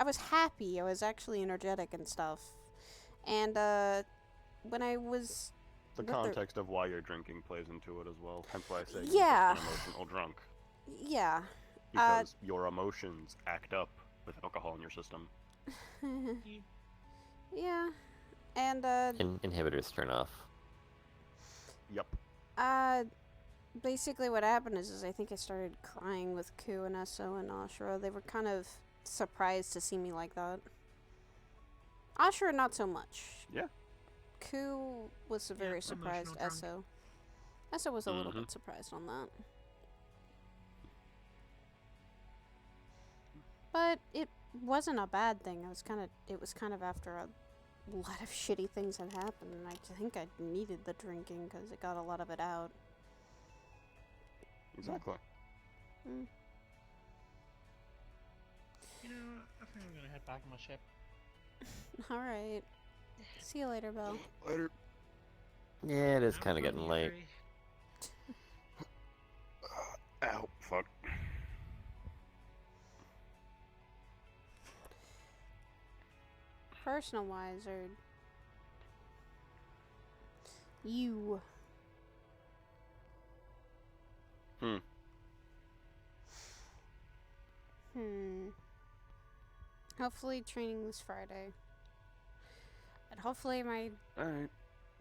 A: was happy. I was actually energetic and stuff. And when I was
J: The
A: with
J: context of why you're drinking plays into it as well. Hence why I say
A: Yeah.
J: you're just an emotional drunk.
A: yeah.
J: Because your emotions act up with alcohol in your system.
A: Yeah. And
K: Inhibitors turn off.
J: Yep.
A: basically what happened is I think I started crying with Ku and Esso and Ashura. They were kind of surprised to see me like that. Ashura not so much.
J: Yeah.
A: Ku was very surprised.
E: emotional
A: Esso was a little bit surprised on that. But it wasn't a bad thing. It was kind of after a lot of shitty things had happened, and I think I needed the drinking because it got a lot of it out.
J: Exactly.
A: Mm.
E: You know, I think I'm gonna head back on my ship.
A: Alright. See you later, Belle.
J: Later.
K: Yeah, it is
E: Have
K: kind of
E: fun,
K: getting
E: you
K: late.
E: three.
J: Ow, fuck.
A: Personal wise, or you. Hopefully training this Friday. And hopefully
J: Alright.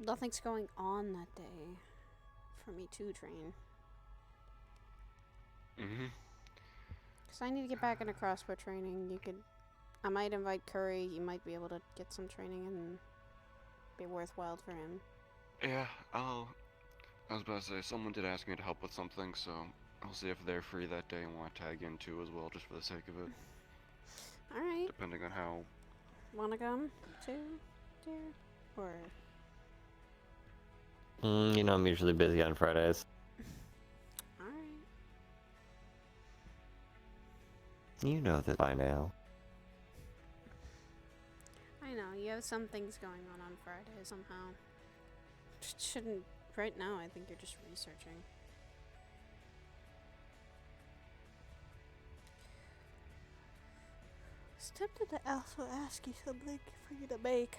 A: nothing's going on that day for me to train. Because I need to get back into crossbow training. I might invite Curry. You might be able to get some training and be worthwhile for him.
G: Yeah, I was about to say, someone did ask me to help with something, so I'll see if they're free that day and want to tag in too as well, just for the sake of it.
A: Alright.
G: Depending on how...
A: Wanna come too, dear? Or...
K: You know I'm usually busy on Fridays.
A: Alright.
K: You know that by now.
A: I know, you have some things going on Friday somehow. Shouldn't... Right now, I think you're just researching. I was tempted to also ask you something for you to make.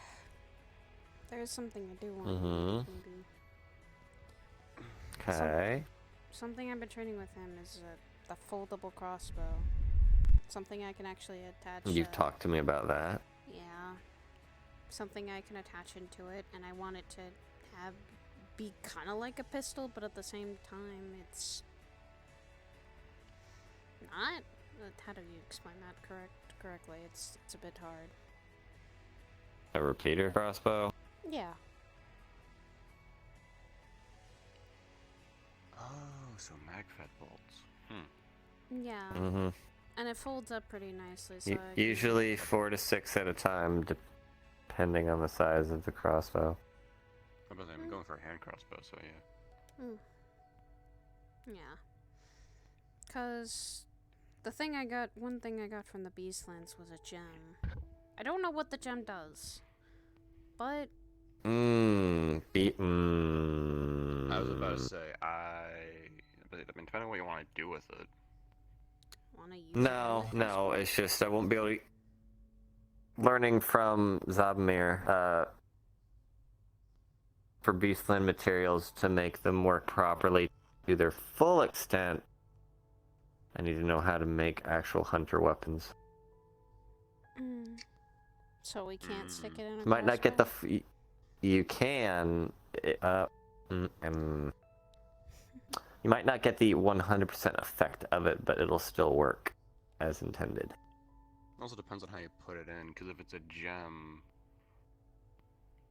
A: There's something I do want to make, maybe.
K: Okay.
A: Something I've been training with him is the foldable crossbow. Something I can actually attach.
K: You've talked to me about that.
A: Yeah. Something I can attach into it, and I want it to be kind of like a pistol, but at the same time, it's not. How do you explain that correctly? It's a bit hard.
K: A repeater crossbow?
A: Yeah.
G: Oh, so magfed bolts.
A: Yeah. And it folds up pretty nicely. So
K: Usually 4 to 6 at a time, depending on the size of the crossbow.
G: How about that? I'm going for a hand crossbow, so yeah.
A: Yeah. Cause one thing I got from the Beastlands was a gem. I don't know what the gem does, but
G: I was about to say, but I mean, depending on what you want to do with it.
A: Want to use
K: No, it's just I won't be able to... Learning from Zabmir, for Beastland materials to make them work properly to their full extent, I need to know how to make actual hunter weapons.
A: So we can't stick it in a
K: Might not get the...
A: crossbow?
K: You can... You might not get the 100% effect of it, but it'll still work as intended.
G: It also depends on how you put it in, because if it's a gem,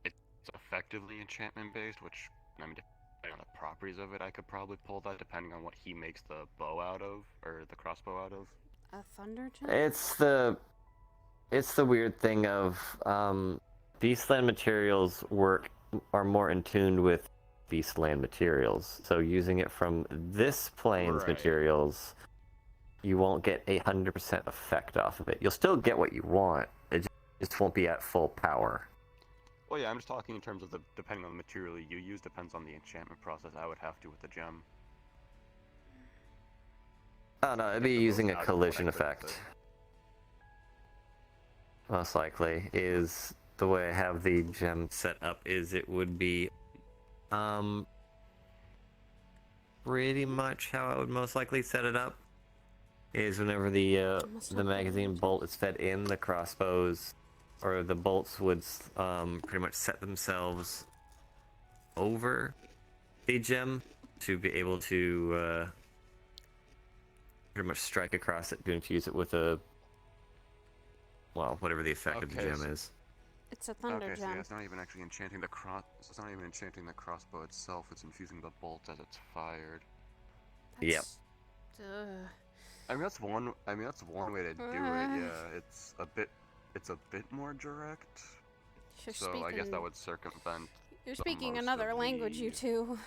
G: it's effectively enchantment based, which, I mean, On the properties of it, I could probably pull that depending on what he makes the bow out of, or the crossbow out of.
A: A thunder gem?
K: It's the weird thing of Beastland materials are more in tune with Beastland materials. So using it from this plane's
G: Right.
K: materials, you won't get 100% effect off of it. You'll still get what you want. It just won't be at full power.
G: Well, yeah, I'm just talking in terms of depending on the material you use, depends on the enchantment process I would have to with the gem.
K: Oh no, it'd be using a collision effect. Most likely is the way I have the gem set up. Is it would be pretty much how I would most likely set it up. Is whenever the magazine bolt is fed in, the crossbows or the bolts would pretty much set themselves over the gem to be able to pretty much strike across it to infuse it with a, well, whatever the effect of the gem is.
A: It's a thunder
G: So
A: gem.
G: yeah, it's not even actually enchanting the it's not even enchanting the crossbow itself. It's infusing the bolt as it's fired.
K: Yep.
G: I mean that's one. I mean that's one way to do it. Yeah, it's a bit more direct.
A: You're
G: So I guess that would circumvent.
A: You're speaking another language, you two.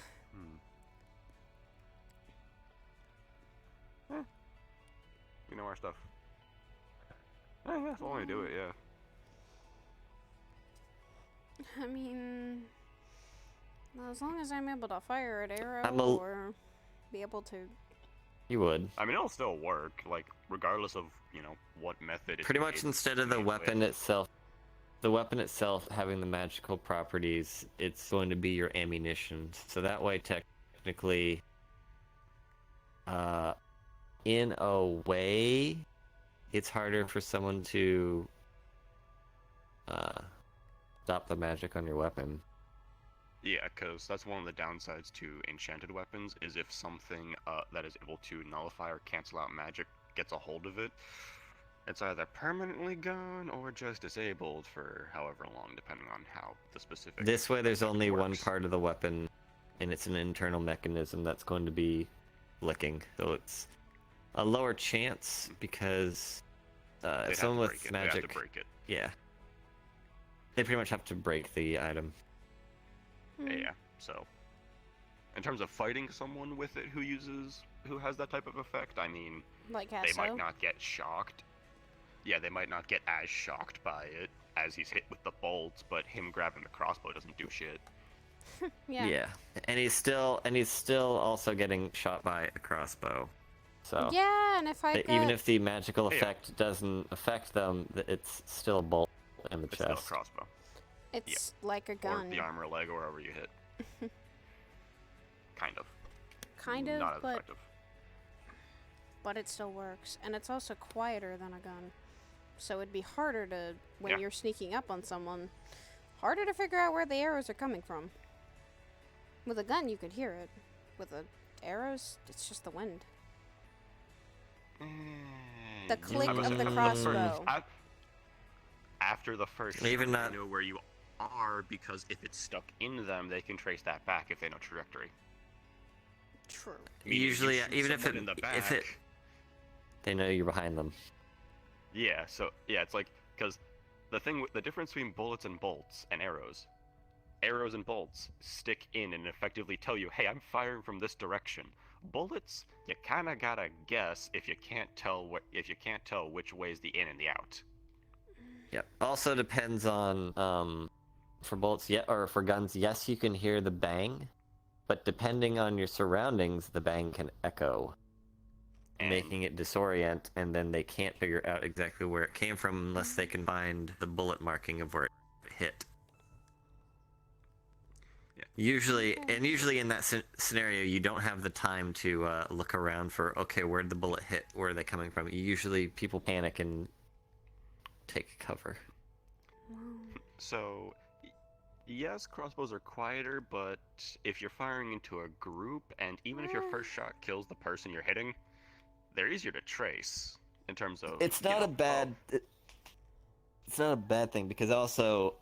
G: We know our stuff. Yeah, that's one way to do it. Yeah.
A: I mean, as long as I'm able to fire an arrow
K: a-
A: or be able to.
K: You would.
G: I mean, it'll still work, like regardless of what method. It's
K: Pretty much
G: made
K: instead of the weapon itself, having the magical properties, it's going to be your ammunition. So that way, technically, in a way, it's harder for someone to stop the magic on your weapon.
G: Yeah, because that's one of the downsides to enchanted weapons, is if something that is able to nullify or cancel out magic gets a hold of it, it's either permanently gone or just disabled for however long, depending on how the specific...
K: This way, there's only one part of the weapon, and it's an internal mechanism that's going to be flicking. So it's a lower chance, because someone with magic...
G: They have to break it.
K: Yeah. They pretty much have to break the item.
G: Yeah, so in terms of fighting someone with it who has that type of effect, I mean,
A: Like
G: they might
A: Hasso?
G: not get shocked. Yeah, they might not get as shocked by it as he's hit with the bolts, but him grabbing the crossbow doesn't do shit.
A: Yeah.
K: And he's still also getting shot by a crossbow. So
A: Yeah, and if I
K: even if the magical effect doesn't affect them, it's still a bolt in the
G: It's still a
K: chest.
G: crossbow.
A: It's like a gun.
G: Or the armor leg, or wherever you hit. Kind of.
A: Kind of,
G: Not as
A: but
G: effective.
A: it still works, and it's also quieter than a gun. So it'd be harder to, when you're sneaking up on someone, harder to figure out where the arrows are coming from. With a gun, you could hear it. With the arrows, it's just the wind. The click of the crossbow.
G: After the first
K: Even
G: shot,
K: not-
G: they know where you are, because if it's stuck in them, they can trace that back if they know trajectory.
A: True.
G: Meaning
K: Usually,
G: you shoot
K: even if
G: someone in the back,
K: they know you're behind them.
G: Yeah, so yeah, it's like, because the difference between bullets and bolts and arrows and bolts stick in and effectively tell you, hey, I'm firing from this direction. Bullets, you kind of gotta guess if you can't tell which way is the in and the out.
K: Yep. Also depends on for bullets, or for guns, yes, you can hear the bang, but depending on your surroundings, the bang can echo, making it disorient, and then they can't figure out exactly where it came from unless they can find the bullet marking of where it hit.
G: Yeah.
K: Usually in that scenario, you don't have the time to look around for, okay, where did the bullet hit? Where are they coming from? Usually people panic and take cover.
G: So, yes, crossbows are quieter, but if you're firing into a group, and even if your first shot kills the person you're hitting, they're easier to trace in terms of.
K: It's not a bad. It's not a bad thing, because also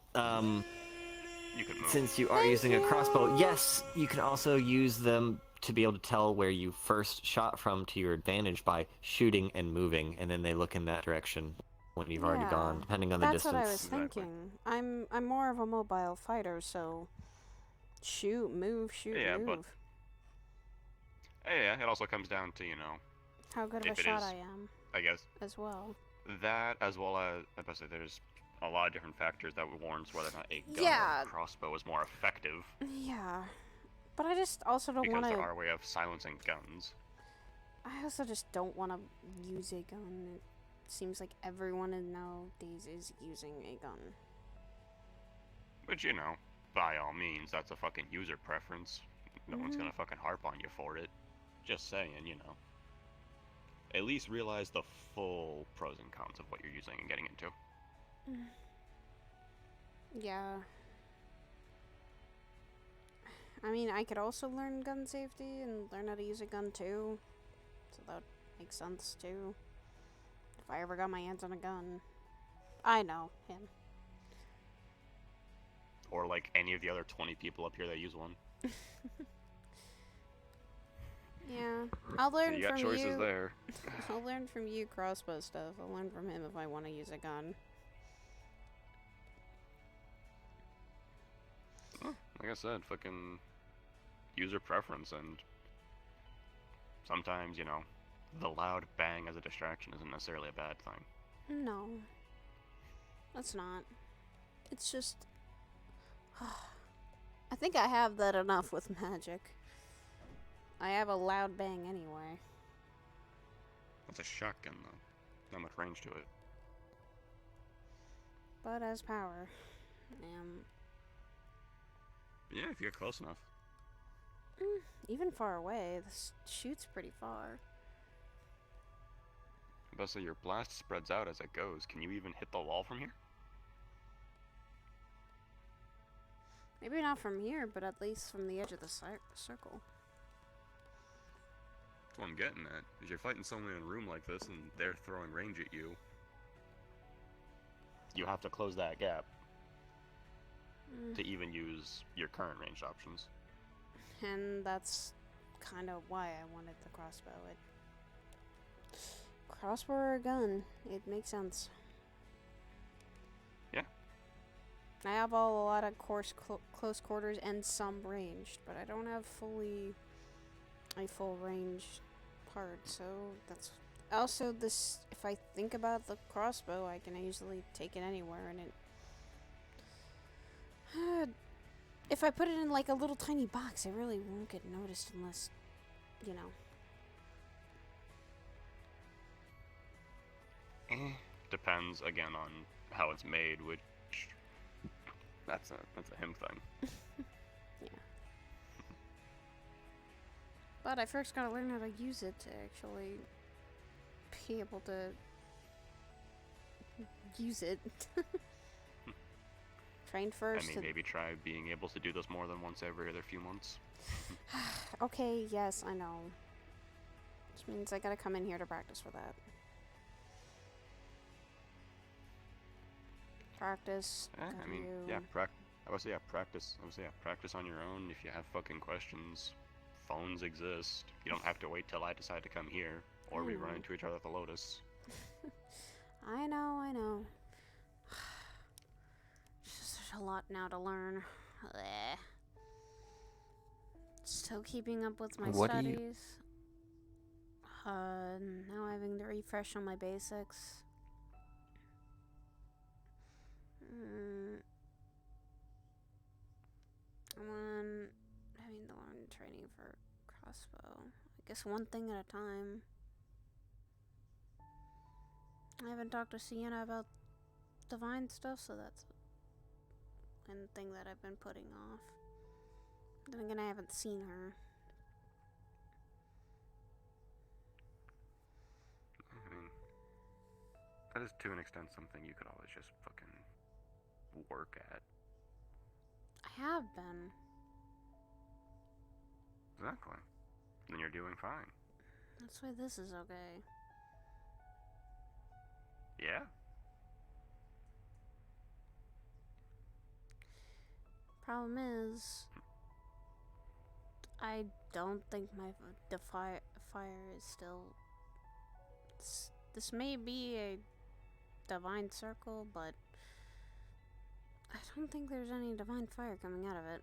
G: You could move.
K: Since you are using a crossbow, yes, you can also use them to be able to tell where you first shot from to your advantage by shooting and moving, and then they look in that direction when you've already gone, depending on the
A: That's
K: distance.
A: what I was thinking. I'm more of a mobile fighter, so shoot, move, shoot, move.
G: But yeah, it also comes down to, you know,
A: how good of a shot I am.
G: I guess.
A: As well.
G: That, as well as, I must say, there's a lot of different factors that warrants whether or not a gun or a crossbow is more effective.
A: Yeah. But I just also don't want to...
G: Because there are ways of silencing guns.
A: I also just don't want to use a gun. It seems like everyone nowadays is using a gun.
G: Which, you know, by all means, that's a fucking user preference. No one's gonna fucking harp on you for it. Just saying, you know. At least realize the full pros and cons of what you're using and getting into.
A: Yeah. I mean, I could also learn gun safety and learn how to use a gun too. So that makes sense too. If I ever got my hands on a gun. I know, him.
G: Or like any of the other 20 people up here that use one.
A: Yeah, I'll learn
G: you got
A: from
G: choices
A: you.
G: There.
A: I'll learn from you crossbow stuff. I'll learn from him if I want to use a gun.
G: Well, like I said, fucking user preference, and sometimes, you know, the loud bang as a distraction isn't necessarily a bad thing.
A: No. That's not. It's just... I think I have that enough with magic. I have a loud bang anyway.
G: That's a shotgun, though. Not much range to it.
A: But as power.
G: Yeah, if you get close enough.
A: Even far away, this shoots pretty far.
G: But so your blast spreads out as it goes. Can you even hit the wall from here?
A: Maybe not from here, but at least from the edge of the circle.
G: That's what I'm getting at. Is you're fighting someone in a room like this and they're throwing range at you. You have to close that gap to even use your current range options.
A: And that's kind of why I wanted the crossbow. Crossbow or a gun, it makes sense.
G: Yeah.
A: I have a lot of close quarters and some ranged, but I don't have a full range part, so that's... Also, this, if I think about the crossbow, I can easily take it anywhere, and it... if I put it in, like, a little tiny box, it really won't get noticed unless, you know...
G: Depends, again, on how it's made, which... That's a him thing.
A: Yeah. But I first gotta learn how to use it to actually be able to use it. Train first.
G: I mean, maybe try being able to do this more than once every other few months.
A: Okay, yes, I know. Which means I gotta come in here to practice for that. Practice.
G: I mean, yeah, I would say, yeah, practice. I would say, yeah, practice on your own. If you have fucking questions, phones exist. You don't have to wait till I decide to come here, or we run into each other at the Lotus.
A: I know. There's a lot now to learn. Blech. Still keeping up with my studies. Now having to refresh on my basics. I'm having to learn training for crossbow. I guess one thing at a time. I haven't talked to Sienna about divine stuff, so that's one thing that I've been putting off. Then again, I haven't seen her.
G: I mean, that is to an extent something you could always just fucking work at.
A: I have been.
G: Exactly. Then you're doing fine.
A: That's why this is okay.
G: Yeah?
A: Problem is, I don't think my fire is still. This may be a divine circle, but I don't think there's any divine fire coming out of it.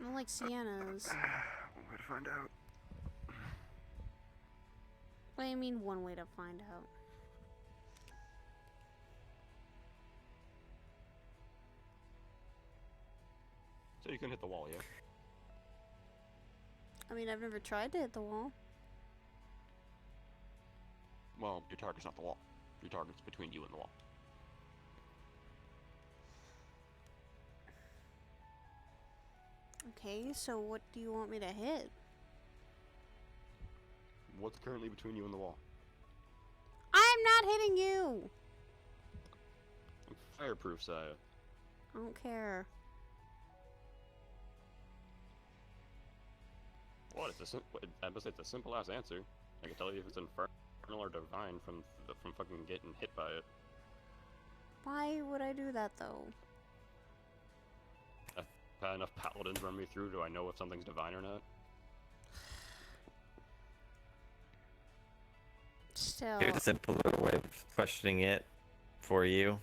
A: Not like Sienna's.
I: One way to find out.
A: What do you mean, one way to find out?
G: So you can hit the wall, yeah?
A: I mean, I've never tried to hit the wall.
G: Well, your target's not the wall. Your target's between you and the wall.
A: Okay, so what do you want me to hit?
G: What's currently between you and the wall?
A: I'm not hitting you!
G: Fireproof, Saya.
A: I don't care.
G: What? It's a simple ass answer. I can tell you if it's infernal or divine from fucking getting hit by it.
A: Why would I do that though?
G: I've had enough paladins run me through. Do I know if something's divine or not?
A: Still.
K: Here's a simpler way of questioning it for you.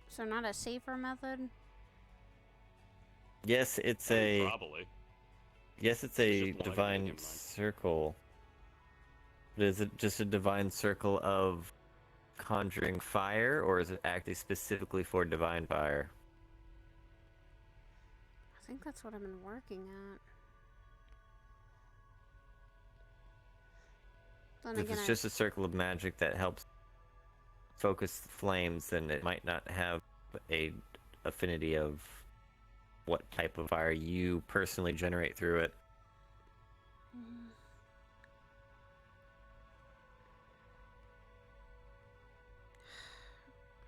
A: So not a safer method?
K: Yes, it's a.
G: Probably.
K: Yes, it's a divine circle. But is it just a divine circle of conjuring fire, or is it actually specifically for divine fire?
A: I think that's what I've been working at.
K: If it's just a circle of magic that helps focus the flames, then it might not have a affinity of what type of fire you personally generate through it.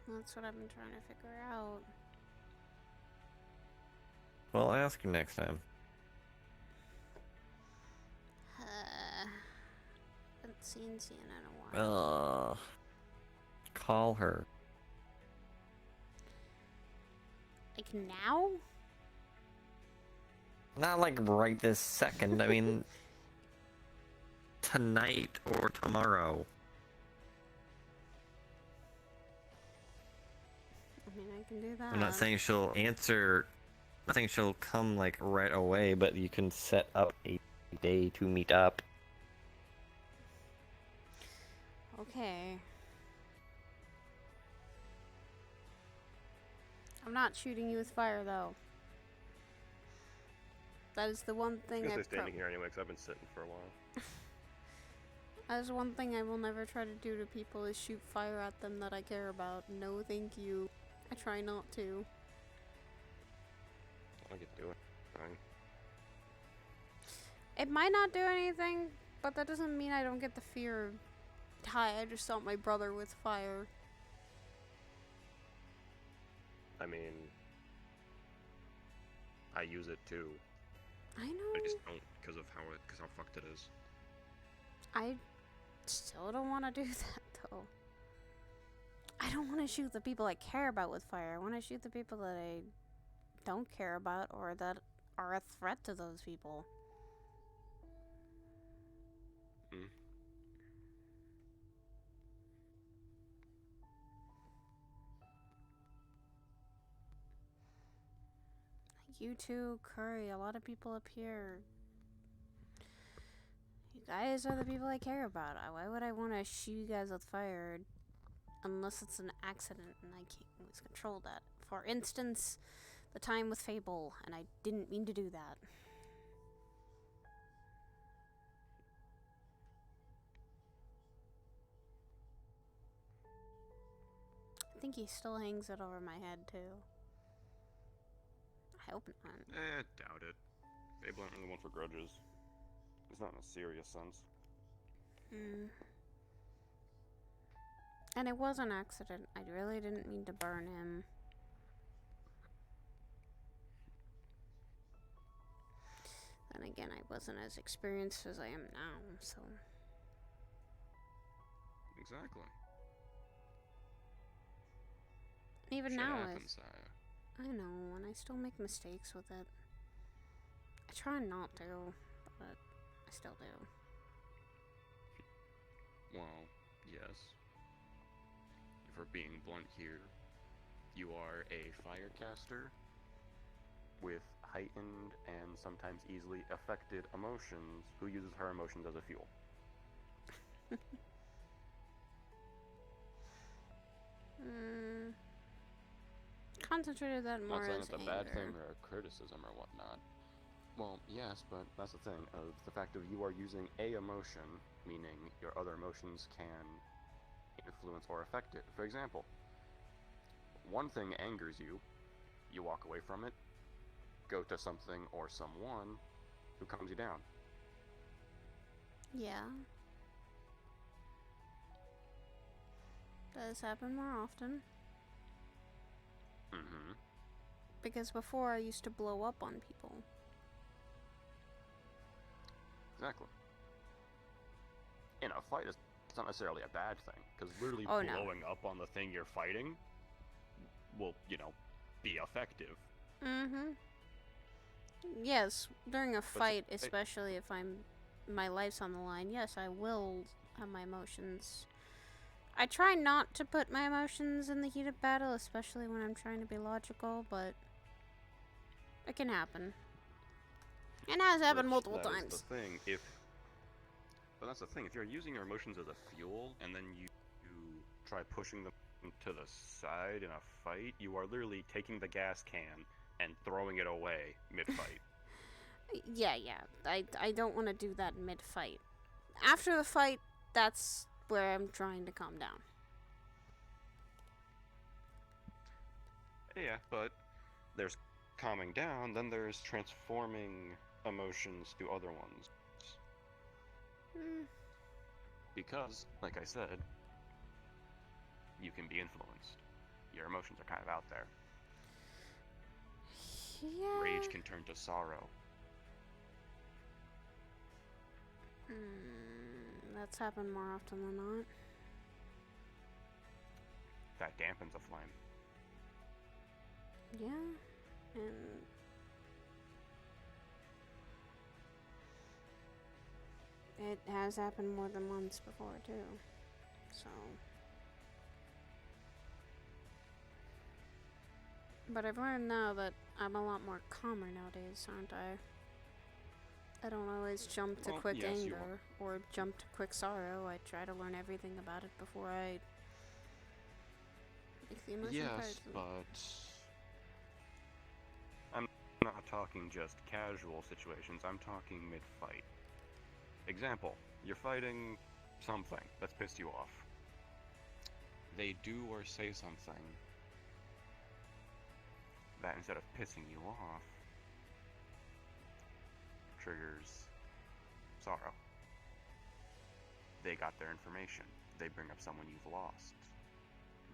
A: That's what I've been trying to figure out.
K: Well, I'll ask you next time.
A: Haven't seen Sienna in a while.
K: Call her.
A: Like now?
K: Not like right this second. I mean, tonight or tomorrow.
A: I mean, I can do that.
K: I'm not saying she'll answer. I'm not saying she'll come like right away, but you can set up a day to meet up.
A: Okay. I'm not shooting you with fire, though. That is the one thing
G: I'm standing here anyway, because I've been sitting for a while.
A: That is one thing I will never try to do to people is shoot fire at them that I care about. No, thank you. I try not to.
G: I get to do it. Fine.
A: It might not do anything, but that doesn't mean I don't get the fear of, hi, I just shot my brother with fire.
G: I mean, I use it too.
A: I know.
G: I just don't because how fucked it is.
A: I still don't want to do that though. I don't want to shoot the people I care about with fire. I want to shoot the people that I don't care about or that are a threat to those people. You too, Curry, a lot of people up here. You guys are the people I care about. Why would I want to shoot you guys with fire unless it's an accident and I can't always control that? For instance, the time with Fable, and I didn't mean to do that. I think he still hangs it over my head, too. I hope not.
G: Doubt it. Fable aren't really one for grudges. It's not in a serious sense.
A: And it was an accident. I really didn't mean to burn him. Then again, I wasn't as experienced as I am now, so...
G: Exactly.
A: Even
G: Shit
A: now,
G: happens,
A: I know, and I still make mistakes with it. I try not to, but I still do.
G: Well, yes. If we're being blunt here, you are a firecaster with heightened and sometimes easily affected emotions who uses her emotions as a fuel.
A: Concentrated that more
G: Not saying
A: as
G: it's a
A: anger.
G: bad thing or a criticism or whatnot. Well, yes, but that's the thing, of the fact of you are using a emotion, meaning your other emotions can influence or affect it. For example, one thing angers you, you walk away from it, go to something or someone who calms you down.
A: Yeah. Does happen more often.
G: Mm-hmm.
A: Because before I used to blow up on people.
G: Exactly. In a fight, it's not necessarily a bad thing, because literally
A: Oh, no.
G: blowing up on the thing you're fighting will, be effective.
A: Mm-hmm. Yes, during a fight, especially if my life's on the line, yes, I will have my emotions. I try not to put my emotions in the heat of battle, especially when I'm trying to be logical, but it can happen. And has happened multiple times.
G: That's the thing. But that's the thing. If you're using your emotions as a fuel, and then you try pushing them to the side in a fight, you are literally taking the gas can and throwing it away mid-fight.
A: Yeah. I don't want to do that mid-fight. After the fight, that's where I'm trying to calm down.
G: Yeah, but there's calming down, then there's transforming emotions to other ones. Because, like I said, you can be influenced. Your emotions are kind of out there.
A: Yeah.
G: Rage can turn to sorrow.
A: That's happened more often than not.
G: That dampens a flame.
A: Yeah, and it has happened more than once before, too. So. But I've learned now that I'm a lot more calmer nowadays, aren't I? I don't always jump to quick anger or jump to quick sorrow. I try to learn everything about it before I make the emotion
G: Yes, but I'm not talking just casual situations. I'm talking mid-fight. Example, you're fighting something that's pissed you off. They do or say something that, instead of pissing you off, triggers sorrow. They got their information. They bring up someone you've lost.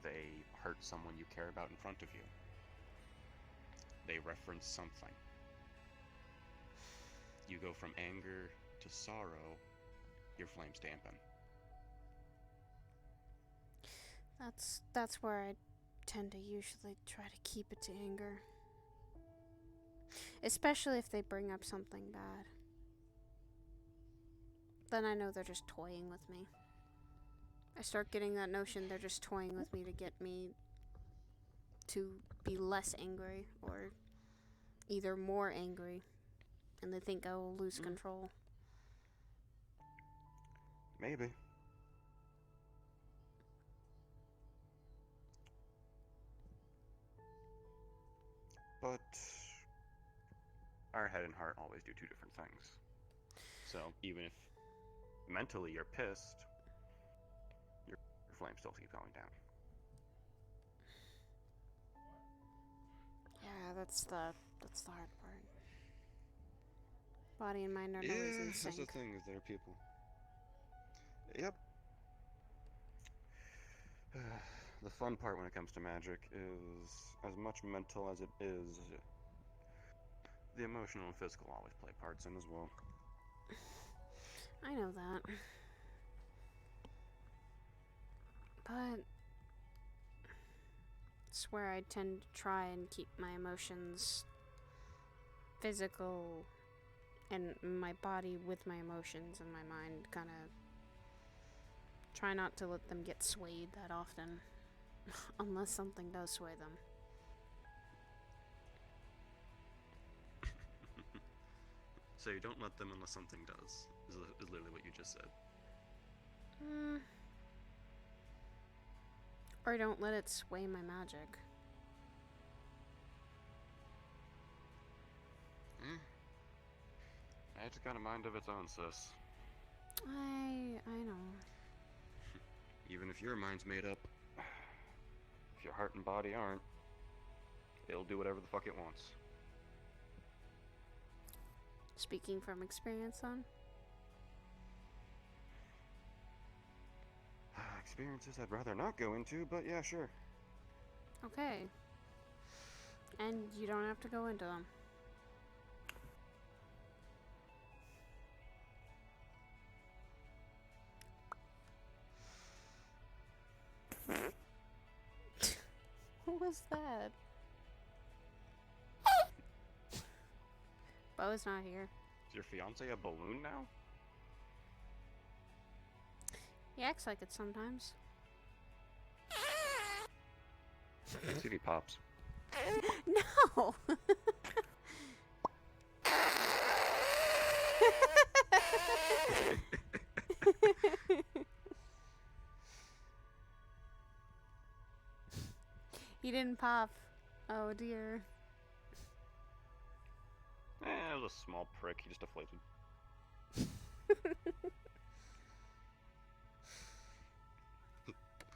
G: They hurt someone you care about in front of you. They reference something. You go from anger to sorrow, your flames dampen.
A: That's where I tend to usually try to keep it to anger. Especially if they bring up something bad. Then I know they're just toying with me. I start getting that notion they're just toying with me to get me to be less angry or either more angry, and they think I will lose control.
G: Maybe. But our head and heart always do two different things. So even if mentally you're pissed, your flames still keep going down.
A: Yeah, that's the hard part. Body and mind aren't always in sync.
G: That's the thing, is there are people. Yep. The fun part when it comes to magic is, as much mental as it is, the emotional and physical always play parts in as well.
A: I know that. But it's where I tend to try and keep my emotions physical and my body with my emotions and my mind kind of try not to let them get swayed that often unless something does sway them.
G: So you don't let them unless something does, is literally what you just said.
A: Or don't let it sway my magic.
G: Magic's got a mind of its own, sis.
A: I know.
G: Even if your mind's made up, if your heart and body aren't, it'll do whatever the fuck it wants.
A: Speaking from experience, son?
G: Experiences I'd rather not go into, but yeah, sure.
A: Okay. And you don't have to go into them. What was that? Bo's not here.
G: Is your fiance a balloon now?
A: He acts like it sometimes.
G: Let's see if he pops.
A: No! He didn't pop. Oh dear.
G: It was a small prick, he just deflated.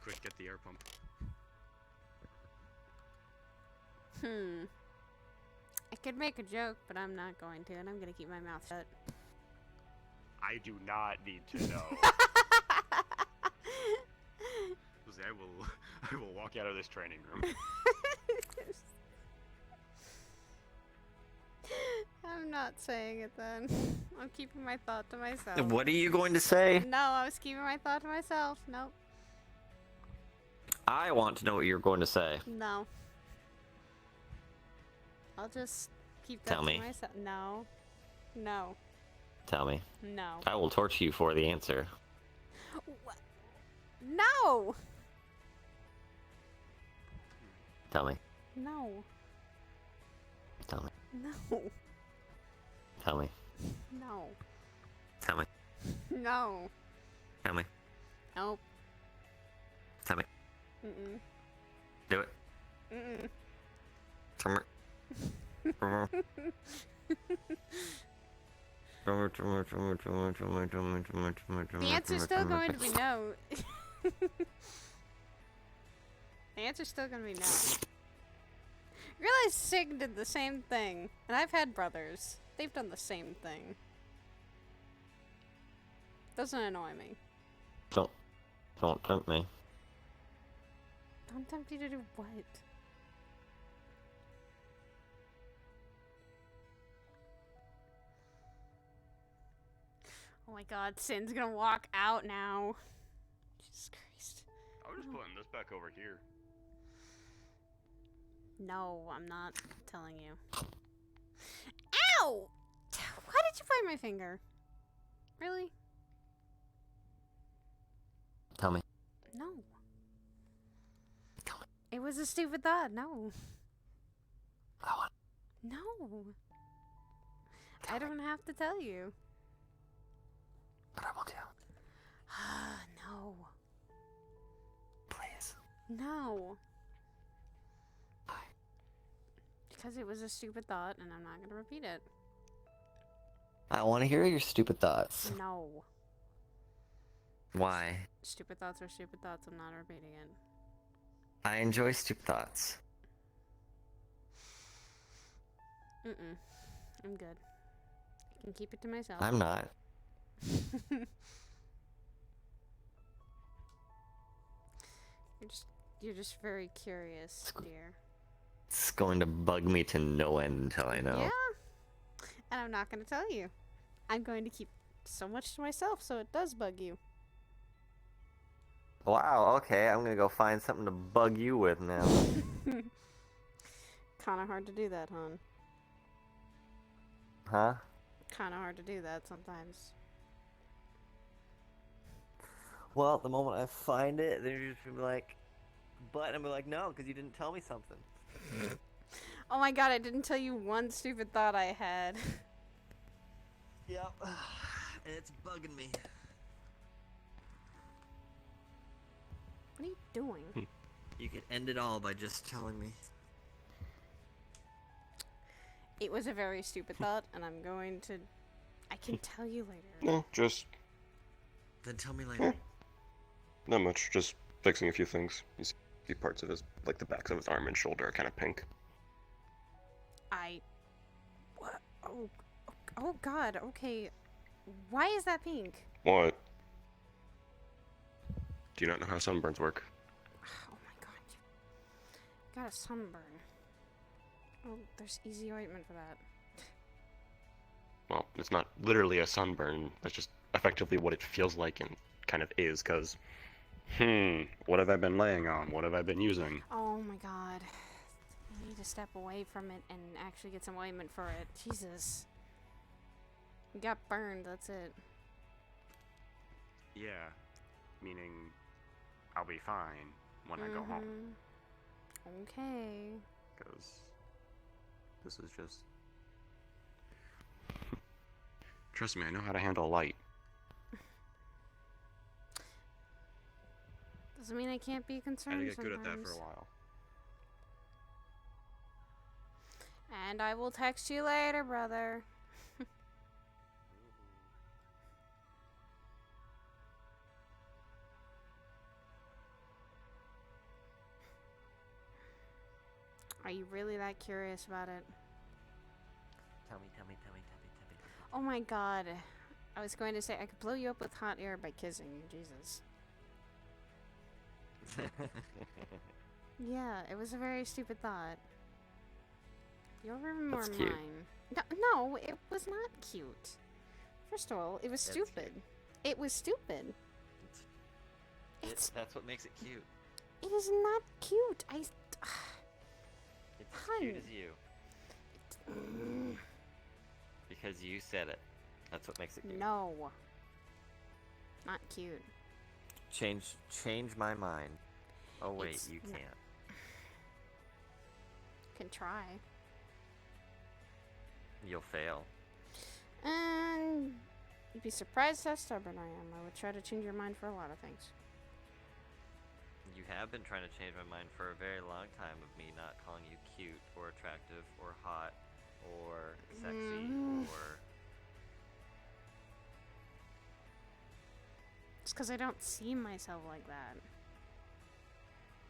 G: Quick, get the air pump.
A: I could make a joke, but I'm not going to, and I'm gonna keep my mouth shut.
G: I do not need to know. I will walk out of this training room.
A: I'm not saying it then. I'm keeping my thought to myself.
K: What are you going to say?
A: No, I was keeping my thought to myself. Nope.
K: I want to know what you're going to say.
A: No. I'll just keep that
K: Tell
A: to
K: me.
A: myself. No. No.
K: Tell me.
A: No.
K: I will torture you for the answer.
A: What? No!
K: Tell me.
A: No.
K: Tell me.
A: No.
K: Tell me.
A: No.
K: Tell me.
A: No.
K: Tell me.
A: Nope.
K: Tell me.
A: Mm-mm.
K: Do it.
A: Mm-mm.
K: Tell me.
A: The answer's still going to be no. The answer's still going to be no. You realize Sig did the same thing, and I've had brothers. They've done the same thing. Doesn't annoy me.
K: Don't tempt me.
A: Don't tempt you to do what? Oh my god, Sin's gonna walk out now. Jesus Christ.
G: I'm just putting this back over here.
A: No, I'm not telling you. Ow! Why did you bite my finger? Really?
K: Tell me.
A: No. It was a stupid thought. No. No. I don't have to tell you.
K: But I want to.
A: No.
K: Please.
A: No. Because it was a stupid thought, and I'm not going to repeat it.
K: I want to hear your stupid thoughts.
A: No.
K: Why?
A: Stupid thoughts are stupid thoughts. I'm not repeating it.
K: I enjoy stupid thoughts.
A: Mm-mm. I'm good. I can keep it to myself.
K: I'm not.
A: You're just very curious, dear.
K: It's going to bug me to no end until I know.
A: Yeah. And I'm not going to tell you. I'm going to keep so much to myself so it does bug you.
K: Wow, okay, I'm gonna go find something to bug you with now.
A: Kinda hard to do that, hon.
K: Huh?
A: Kinda hard to do that sometimes.
K: Well, the moment I find it, they're just gonna be like, but I'm gonna be like, no, because you didn't tell me something.
A: Oh my god, I didn't tell you one stupid thought I had.
K: Yep. And it's bugging me.
A: What are you doing?
K: You could end it all by just telling me.
A: It was a very stupid thought, and I'm going to... I can tell you later.
G: No, just
K: Then tell me later.
G: not much. Just fixing a few things. You see parts of his, like the backs of his arm and shoulder, are kind of pink.
A: What? Oh god, okay. Why is that pink?
G: What? Do you not know how sunburns work?
A: Oh my god. You got a sunburn. Oh, there's easy ointment for that.
G: Well, it's not literally a sunburn. That's just effectively what it feels like and kind of is, because, what have I been laying on? What have I been using?
A: Oh my god. I need to step away from it and actually get some ointment for it. Jesus. You got burned, that's it.
J: Yeah, meaning I'll be fine when I go home.
A: Okay.
J: Because this is just...
G: Trust me, I know how to handle light.
A: Doesn't mean I can't be
G: I
A: concerned
G: had to get good
A: sometimes.
G: at that for a while.
A: And I will text you later, brother. Are you really that curious about it?
K: Tell me.
A: Oh my god. I was going to say I could blow you up with hot air by kissing you, Jesus. Yeah, it was a very stupid thought. You'll remember
K: That's cute.
A: mine. No, it was not cute. First of all, it was
K: That's
A: stupid.
K: cute.
A: It was stupid.
K: That's what makes it cute.
A: It is not cute.
K: It's as cute as you. Because you said it. That's what makes it cute.
A: No. Not cute.
K: Change my mind. Oh wait,
A: It's
K: you
A: not-
K: can't.
A: Can try.
K: You'll fail.
A: And you'd be surprised how stubborn I am. I would try to change your mind for a lot of things.
K: You have been trying to change my mind for a very long time of me not calling you cute or attractive or hot or sexy or...
A: It's because I don't see myself like that.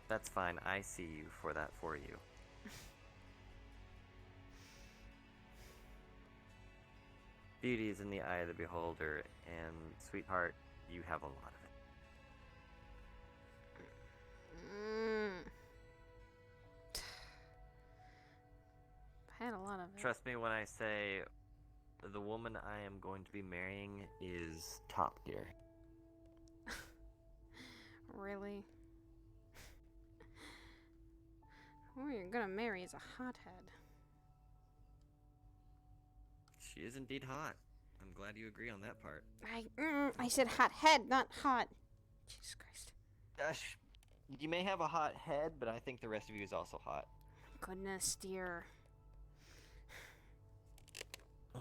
K: That's fine, I see you for that for you. Beauty is in the eye of the beholder, and sweetheart, you have a lot of it.
A: I had a lot of it.
K: Trust me when I say the woman I am going to be marrying is top tier.
A: Really? Who you're gonna marry is a hothead.
K: She is indeed hot. I'm glad you agree on that part.
A: I said hothead, not hot. Jesus Christ.
K: You may have a hot head, but I think the rest of you is also hot.
A: Goodness, dear. You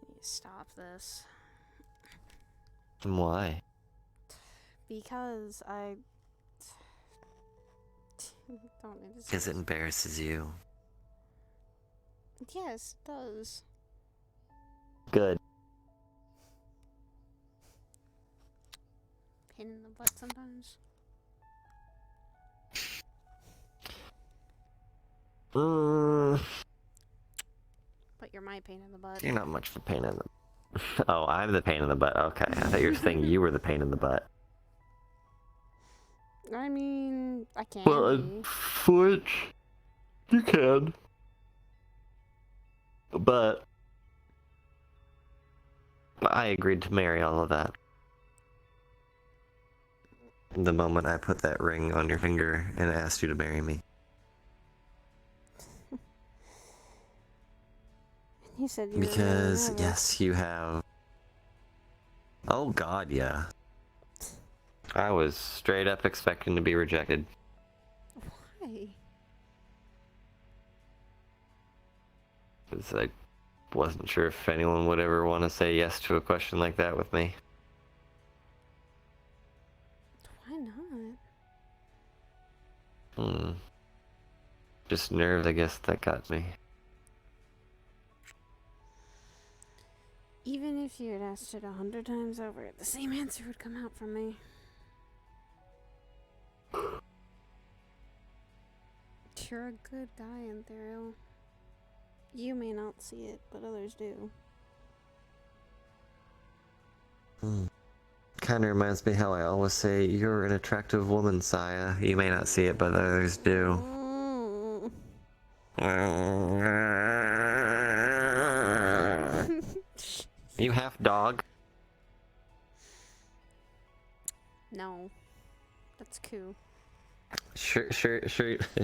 A: need to stop this.
K: Why?
A: Because I don't need to.
K: Because it embarrasses you.
A: Yes, it does.
K: Good.
A: Pain in the butt sometimes. But you're my pain in the butt.
K: You're not much of a pain in the... Oh, I'm the pain in the butt. Okay, I thought you were saying you were the pain in the butt.
A: I mean, I can be.
K: Which you can. But I agreed to marry all of that. the moment I put that ring on your finger and asked you to marry me.
A: You said you
K: Because,
A: were really
K: yes, you have... Oh god, yeah. I was straight up expecting to be rejected.
A: Why?
K: Because I wasn't sure if anyone would ever want to say yes to a question like that with me.
A: Why not?
K: Just nerves, I guess, that got me.
A: Even if you had asked it 100 times over, the same answer would come out from me. You're a good guy, Sidriel. You may not see it, but others do.
K: Kinda reminds me how I always say, you're an attractive woman, Saya. You may not see it, but others do. You half dog?
A: No. That's cool.
K: Sure.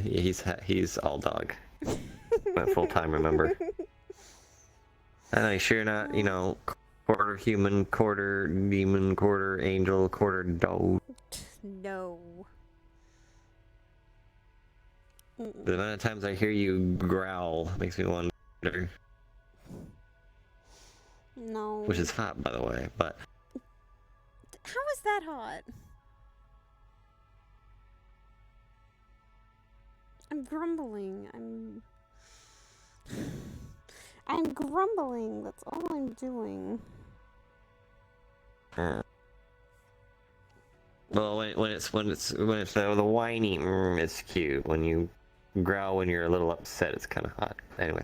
K: He's all dog. Went full time, remember? I know, sure not, you know, quarter human, quarter demon, quarter angel, quarter dog.
A: No.
K: The amount of times I hear you growl makes me wonder.
A: No.
K: Which is hot, by the way, but...
A: How is that hot? I'm grumbling. I'm grumbling. That's all I'm doing.
K: Well, when it's the whiny, it's cute. When you growl when you're a little upset, it's kind of hot. Anyway.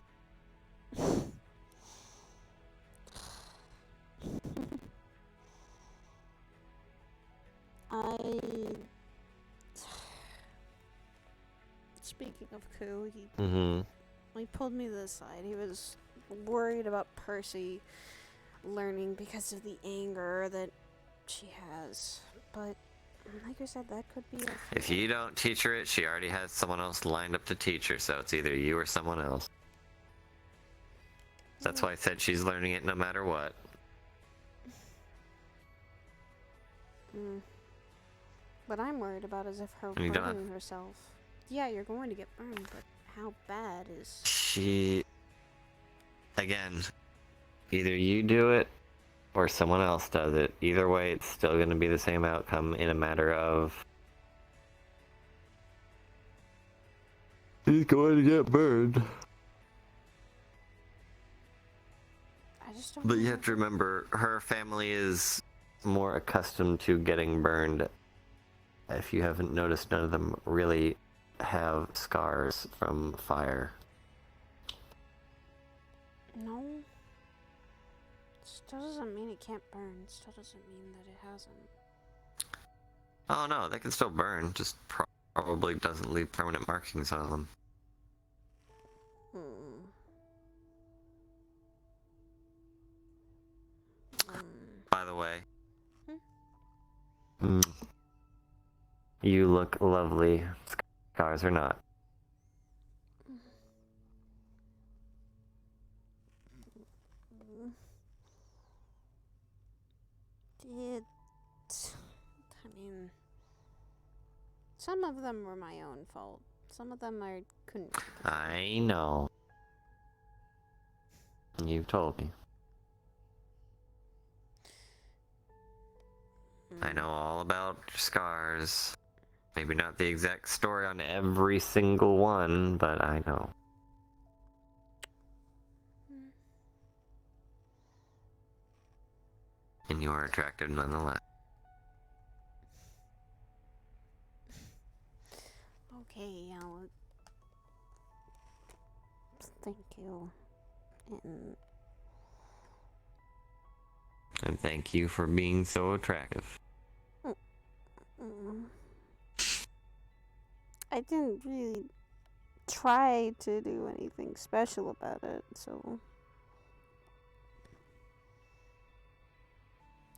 A: Speaking of Koo,
K: Mm-hmm.
A: he pulled me to the side. He was worried about Percy learning because of the anger that she has. But, like I said, that could be...
K: If you don't teach her it, she already has someone else lined up to teach her, so it's either you or someone else. That's why I said she's learning it no matter what.
A: What I'm worried about is if her
K: You don't
A: burning herself. Yeah, you're going to get burned, but how bad is...
K: She... Again, either you do it, or someone else does it. Either way, it's still going to be the same outcome in a matter of... He's going to get burned.
A: I just don't
K: But you have to remember, her family is more accustomed to getting burned. If you haven't noticed, none of them really have scars from fire.
A: No. Still doesn't mean it can't burn. Still doesn't mean that it hasn't.
K: Oh no, they can still burn, just probably doesn't leave permanent markings on them. By the way, you look lovely, scars or not.
A: I mean, some of them were my own fault. Some of them I couldn't.
K: I know. You've told me. I know all about scars. Maybe not the exact story on every single one, but I know. And you are attractive nonetheless.
A: Okay, thank you.
K: And thank you for being so attractive.
A: I didn't really try to do anything special about it, so...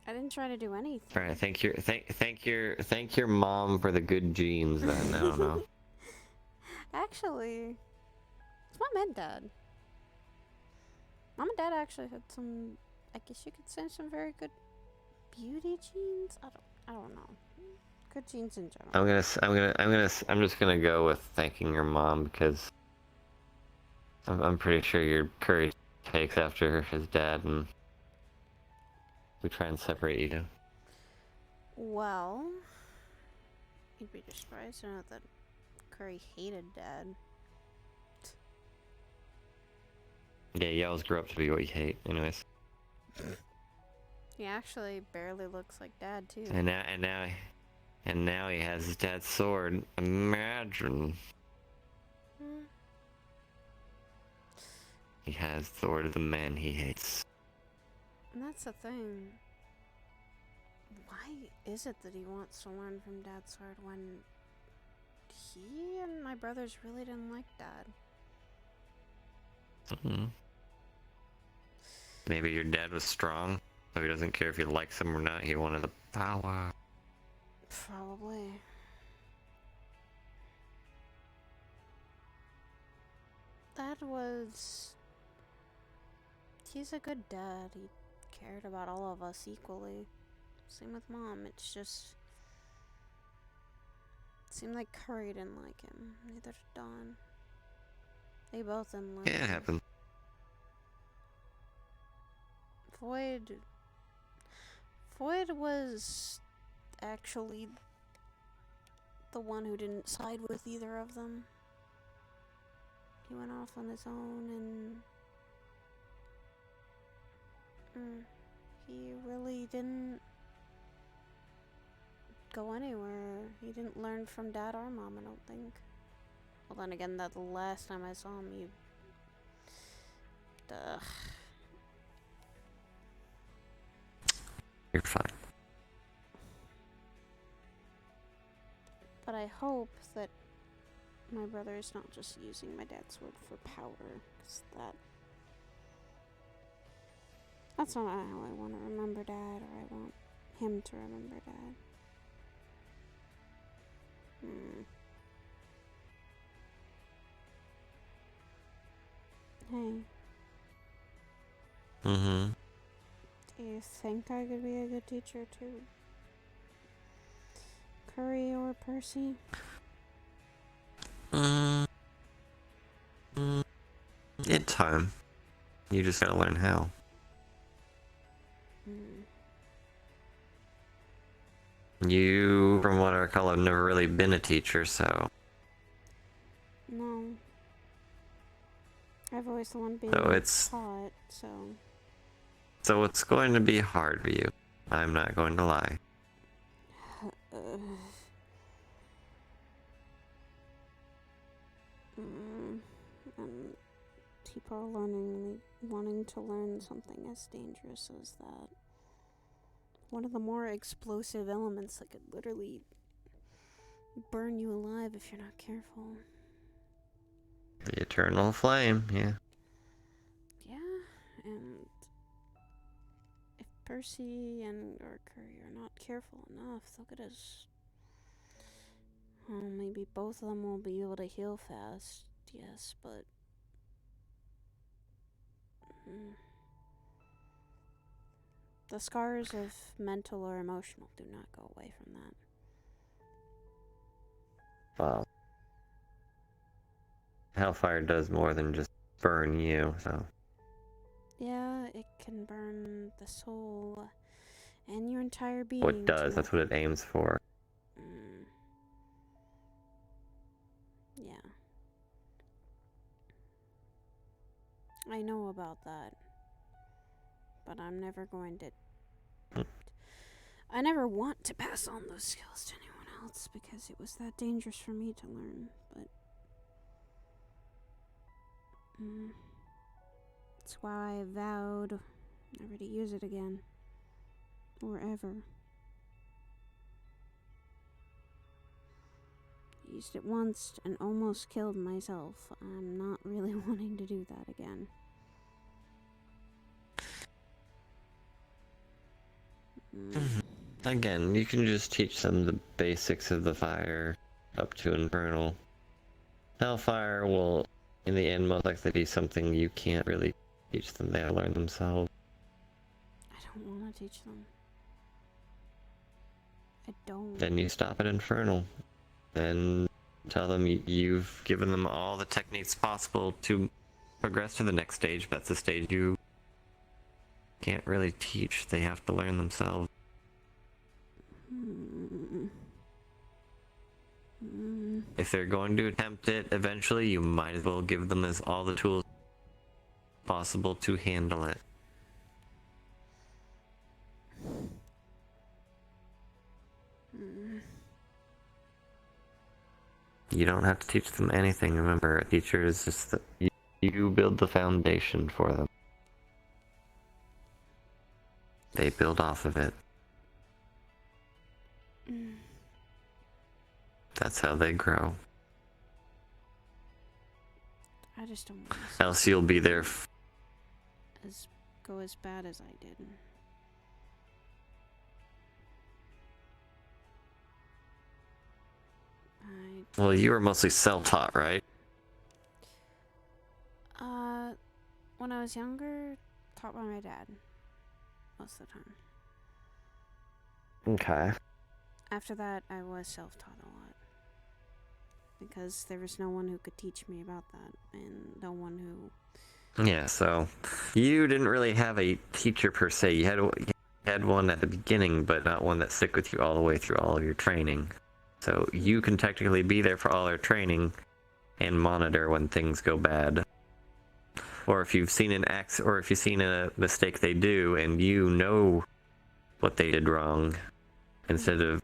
A: I didn't try to do anything.
K: Alright, thank your mom for the good genes then, I don't know.
A: Actually, it's mom and dad. Mom and dad actually had some, I guess you could say, some very good beauty genes. I don't know. Good genes in general.
K: I'm just gonna go with thanking your mom because I'm pretty sure your Curry takes after his dad and we try and separate you two.
A: Well, you'd be surprised to know that Curry hated dad.
K: Yeah, you always grow up to be what you hate, anyways.
A: He actually barely looks like dad too.
K: And now he has his dad's sword. Imagine. He has the sword of the man he hates.
A: And that's the thing. Why is it that he wants to learn from Dad's sword when he and my brothers really didn't like Dad?
K: Maybe your dad was strong, so he doesn't care if he likes him or not. He wanted the power.
A: Probably. Dad was... He's a good dad. He cared about all of us equally. Same with Mom. It's just... It seemed like Curry didn't like him. Neither did Dawn. They both didn't like him.
K: Yeah, it happened.
A: Floyd was actually the one who didn't side with either of them. He went off on his own and he really didn't go anywhere. He didn't learn from Dad or Mom, I don't think. Well, then again, that the last time I saw him,
K: You're fine.
A: But I hope that my brother is not just using my dad's sword for power, because that's not how I want to remember Dad, or I want him to remember Dad. Hey. Do you think I could be a good teacher too? Curry or Percy?
K: In time. You just gotta learn how. You, from what I recall, have never really been a teacher, so...
A: No. I've always the one being taught, so...
K: So it's going to be hard for you. I'm not going to lie.
A: And people are wanting to learn something as dangerous as that. One of the more explosive elements that could literally burn you alive if you're not careful.
K: The eternal flame, yeah.
A: Yeah, and if Percy and or Curry are not careful enough, they'll get us... Well, maybe both of them will be able to heal fast, yes, but... The scars of mental or emotional do not go away from that.
K: Well, Hellfire does more than just burn you, so...
A: Yeah, it can burn the soul and your entire being.
K: What it does, that's what it aims for.
A: Yeah. I know about that. But I'm never going to... I never want to pass on those skills to anyone else because it was that dangerous for me to learn, but... That's why I vowed never to use it again. Or ever. I used it once and almost killed myself. I'm not really wanting to do that again.
K: Again, you can just teach them the basics of the fire up to Infernal. Hellfire will, in the end, most likely be something you can't really teach them. They learn themselves.
A: I don't want to teach them. I don't.
K: Then you stop at Infernal. Then tell them you've given them all the techniques possible to progress to the next stage. That's the stage you can't really teach. They have to learn themselves. If they're going to attempt it eventually, you might as well give them all the tools possible to handle it. You don't have to teach them anything. Remember, a teacher is just that you build the foundation for them. They build off of it. That's how they grow.
A: I just don't want to
K: Else you'll be there
A: go as bad as I did.
K: Well, you were mostly self-taught, right?
A: When I was younger, taught by my dad. Most of the time.
K: Okay.
A: After that, I was self-taught a lot. Because there was no one who could teach me about that, and no one who...
K: Yeah, so you didn't really have a teacher per se. You had one at the beginning, but not one that stuck with you all the way through all of your training. So you can technically be there for all their training and monitor when things go bad. Or if you've seen a mistake they do and you know what they did wrong, instead of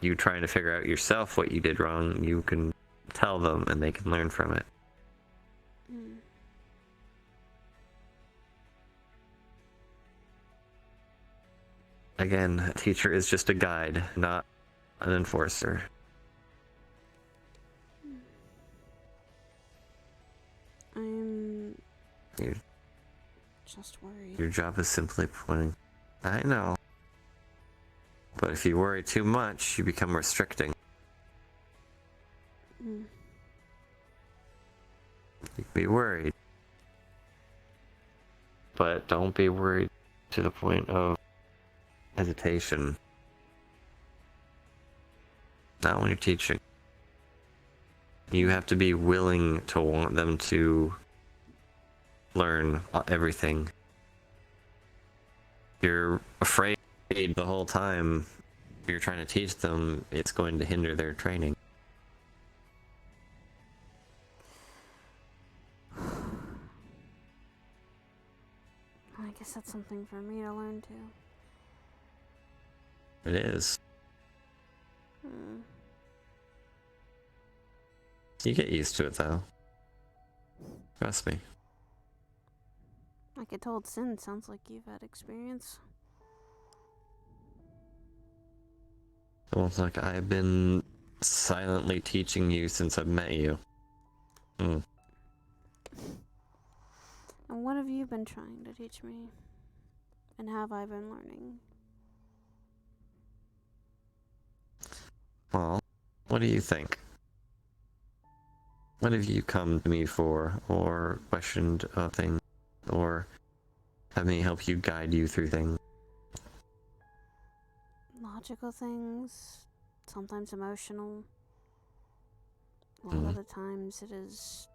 K: you trying to figure out yourself what you did wrong, you can tell them and they can learn from it. Again, a teacher is just a guide, not an enforcer.
A: I'm just worried.
K: Your job is simply pointing. I know. But if you worry too much, you become restricting. You can be worried. But don't be worried to the point of hesitation. Not when you're teaching. You have to be willing to want them to learn everything. You're afraid the whole time you're trying to teach them, it's going to hinder their training.
A: I guess that's something for me to learn too.
K: It is. You get used to it though. Trust me.
A: Like I told Sin, sounds like you've had experience.
K: Almost like I've been silently teaching you since I've met you.
A: And what have you been trying to teach me? And have I been learning?
K: Well, what do you think? What have you come to me for, or questioned a thing, or have me help you guide you through things?
A: Logical things, sometimes emotional. A lot of the times it has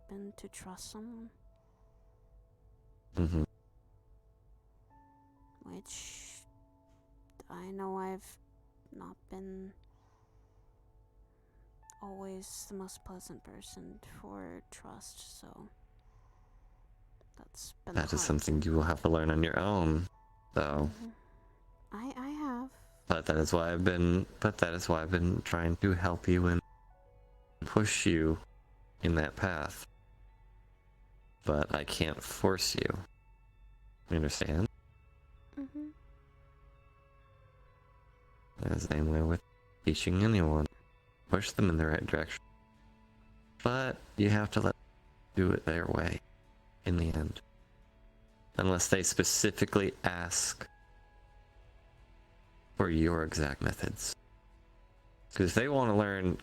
A: been to trust someone. Which I know I've not been always the most pleasant person for trust, so that's been
K: That is something you will have to learn on your own, though.
A: I have.
K: But that is why I've been trying to help you and push you in that path. But I can't force you. You understand? The same way with teaching anyone. Push them in the right direction. But you have to let them do it their way in the end. Unless they specifically ask for your exact methods. Because they want to learn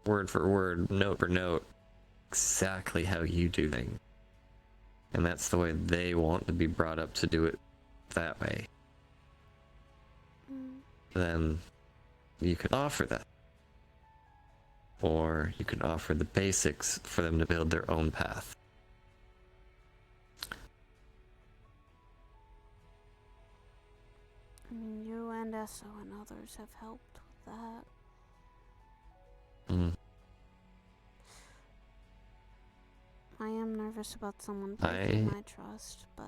K: word for word, note for note, exactly how you do things. And that's the way they want to be brought up to do it that way. Then you could offer that. Or you could offer the basics for them to build their own path.
A: I mean, you and Esso and others have helped with that. I am nervous about someone breaking my trust, but...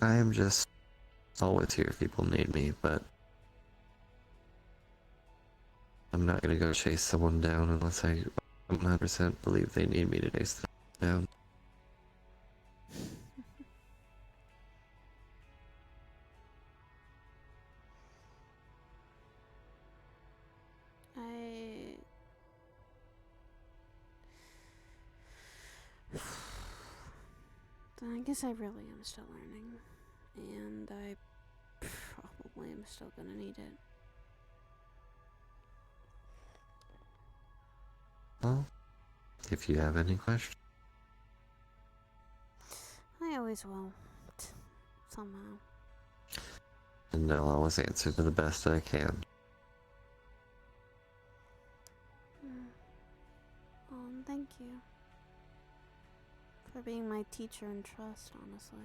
K: I am just always here if people need me, but I'm not gonna go chase someone down unless I 100% believe they need me to chase them down.
A: I guess I really am still learning, and I probably am still gonna need it.
K: Well, if you have any questions.
A: I always will. Somehow.
K: And I'll always answer to the best I can.
A: Well, thank you. For being my teacher and trust, honestly.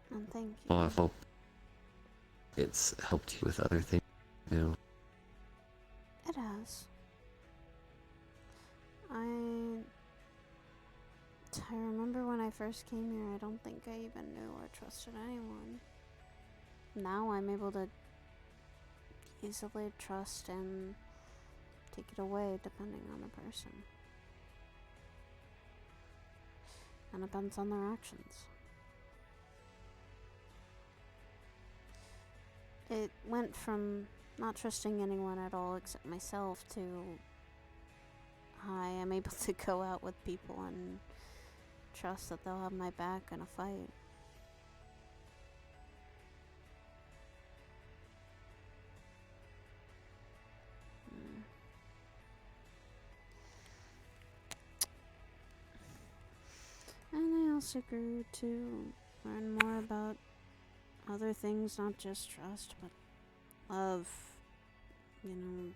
A: And thank you.
K: Well, I hope it's helped you with other things, you know.
A: It has. I remember when I first came here, I don't think I even knew or trusted anyone. Now I'm able to easily trust and take it away depending on the person. And it depends on their actions. It went from not trusting anyone at all except myself to I am able to go out with people and trust that they'll have my back in a fight. And I also grew to learn more about other things, not just trust, but love, you know,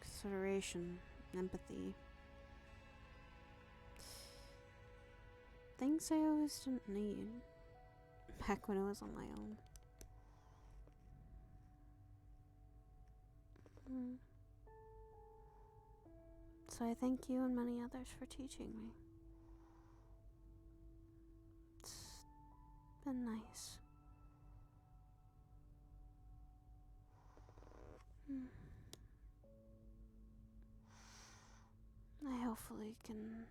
A: consideration, empathy. Things I always didn't need back when I was on my own. So I thank you and many others for teaching me. It's been nice. I hopefully can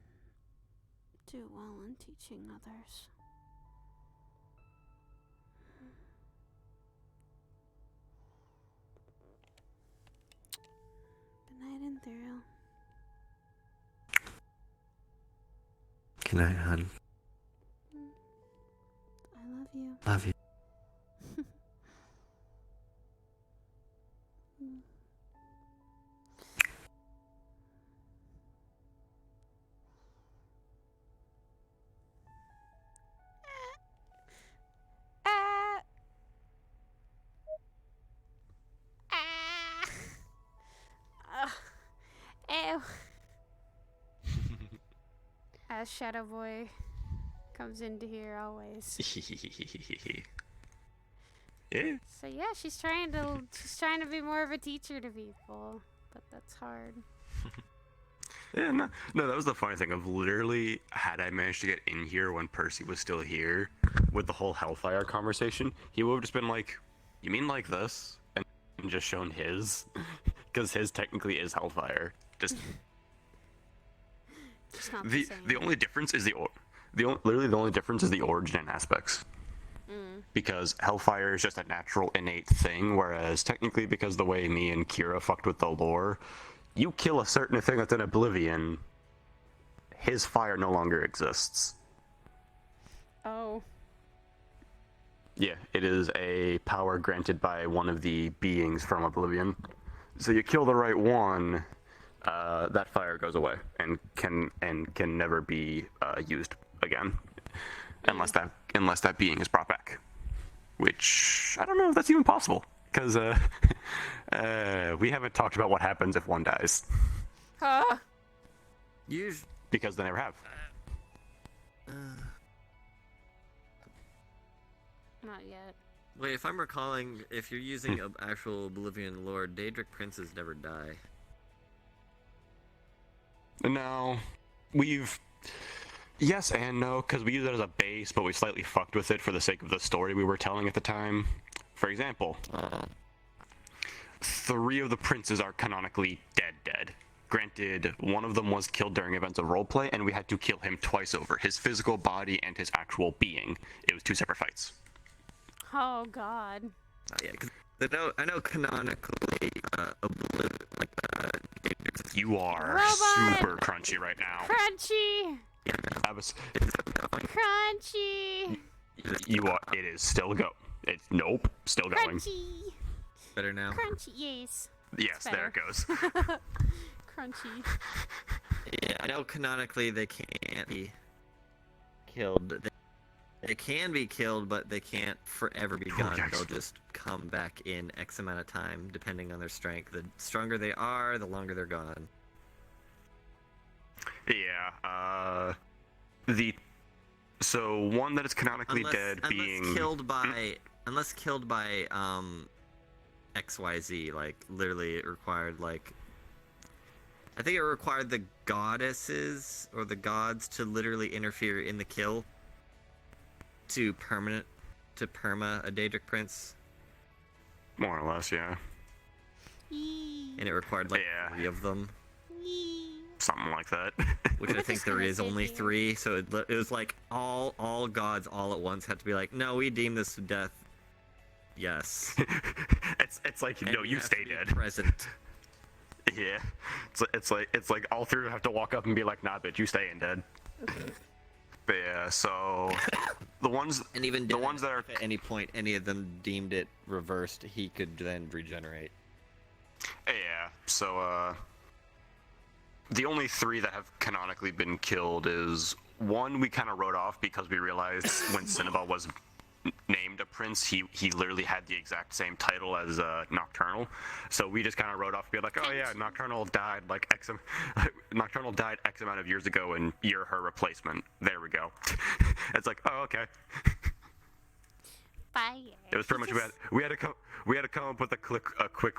A: do well in teaching others. Good night, Sidriel.
K: Good night, hon.
A: I love you.
K: Love you.
A: Ew. As Shadow Boy comes into here always.
J: Yeah.
A: So yeah, she's trying to be more of a teacher to people, but that's hard.
J: Yeah, no, that was the funny thing of literally, had I managed to get in here when Percy was still here with the whole Hellfire conversation, he would have just been like, you mean like this? And just shown his, because his technically is Hellfire. Just
A: not
J: the only difference is Literally the only difference is the origin and aspects. Because Hellfire is just a natural, innate thing, whereas technically, because the way me and Kira fucked with the lore, you kill a certain thing that's in Oblivion, his fire no longer exists.
A: Oh.
J: Yeah, it is a power granted by one of the beings from Oblivion. So you kill the right one, that fire goes away and can never be used again, unless that being is brought back. Which I don't know if that's even possible, because we haven't talked about what happens if one dies.
A: Huh?
J: Because they never have.
A: Not yet.
K: Wait, if I'm recalling, if you're using actual Oblivion lore, Daedric princes never die.
J: No, yes and no, because we use it as a base, but we slightly fucked with it for the sake of the story we were telling at the time. For example, 3 of the princes are canonically dead. Granted, one of them was killed during events of roleplay, and we had to kill him twice over, his physical body and his actual being. It was 2 separate fights.
A: Oh God.
K: Yeah, because I know canonically,
J: you are
A: Robot!
J: super crunchy right now.
A: Crunchy. Crunchy.
J: You are. It is still go. It's nope. Still going.
A: Crunchy.
K: Better now.
A: Crunchy. Yes.
J: Yes, there it goes.
A: Crunchy.
K: Yeah, I know canonically they can't be killed. They can be killed, but they can't forever be gone. They'll just come back in X amount of time, depending on their strength. The stronger they are, the longer they're gone.
J: Yeah. So one that is canonically dead being
K: unless killed by XYZ, like literally it required like I think it required the goddesses or the gods to literally interfere in the kill to perma a Daedric prince.
J: More or less, yeah.
K: And it required like 3 of them.
J: Something like that.
K: Which I think there is only 3, so it was like all gods all at once had to be like, no, we deem this death. Yes.
J: it's like no, you stay dead.
K: Present.
J: Yeah. It's like all 3 have to walk up and be like, nah, bitch, you stay in dead. But yeah, so the ones
K: and even
J: the ones that are
K: at any point any of them deemed it reversed, he could then regenerate.
J: Yeah. So the only 3 that have canonically been killed is one we kind of wrote off because we realized when Cinnabon was named a prince, he literally had the exact same title as Nocturnal, so we just kind of wrote off, be like, oh yeah, Nocturnal died like Nocturnal died X amount of years ago, and you're her replacement. There we go. It's like, oh okay.
A: Fire.
J: It was pretty much we had to come up with a quick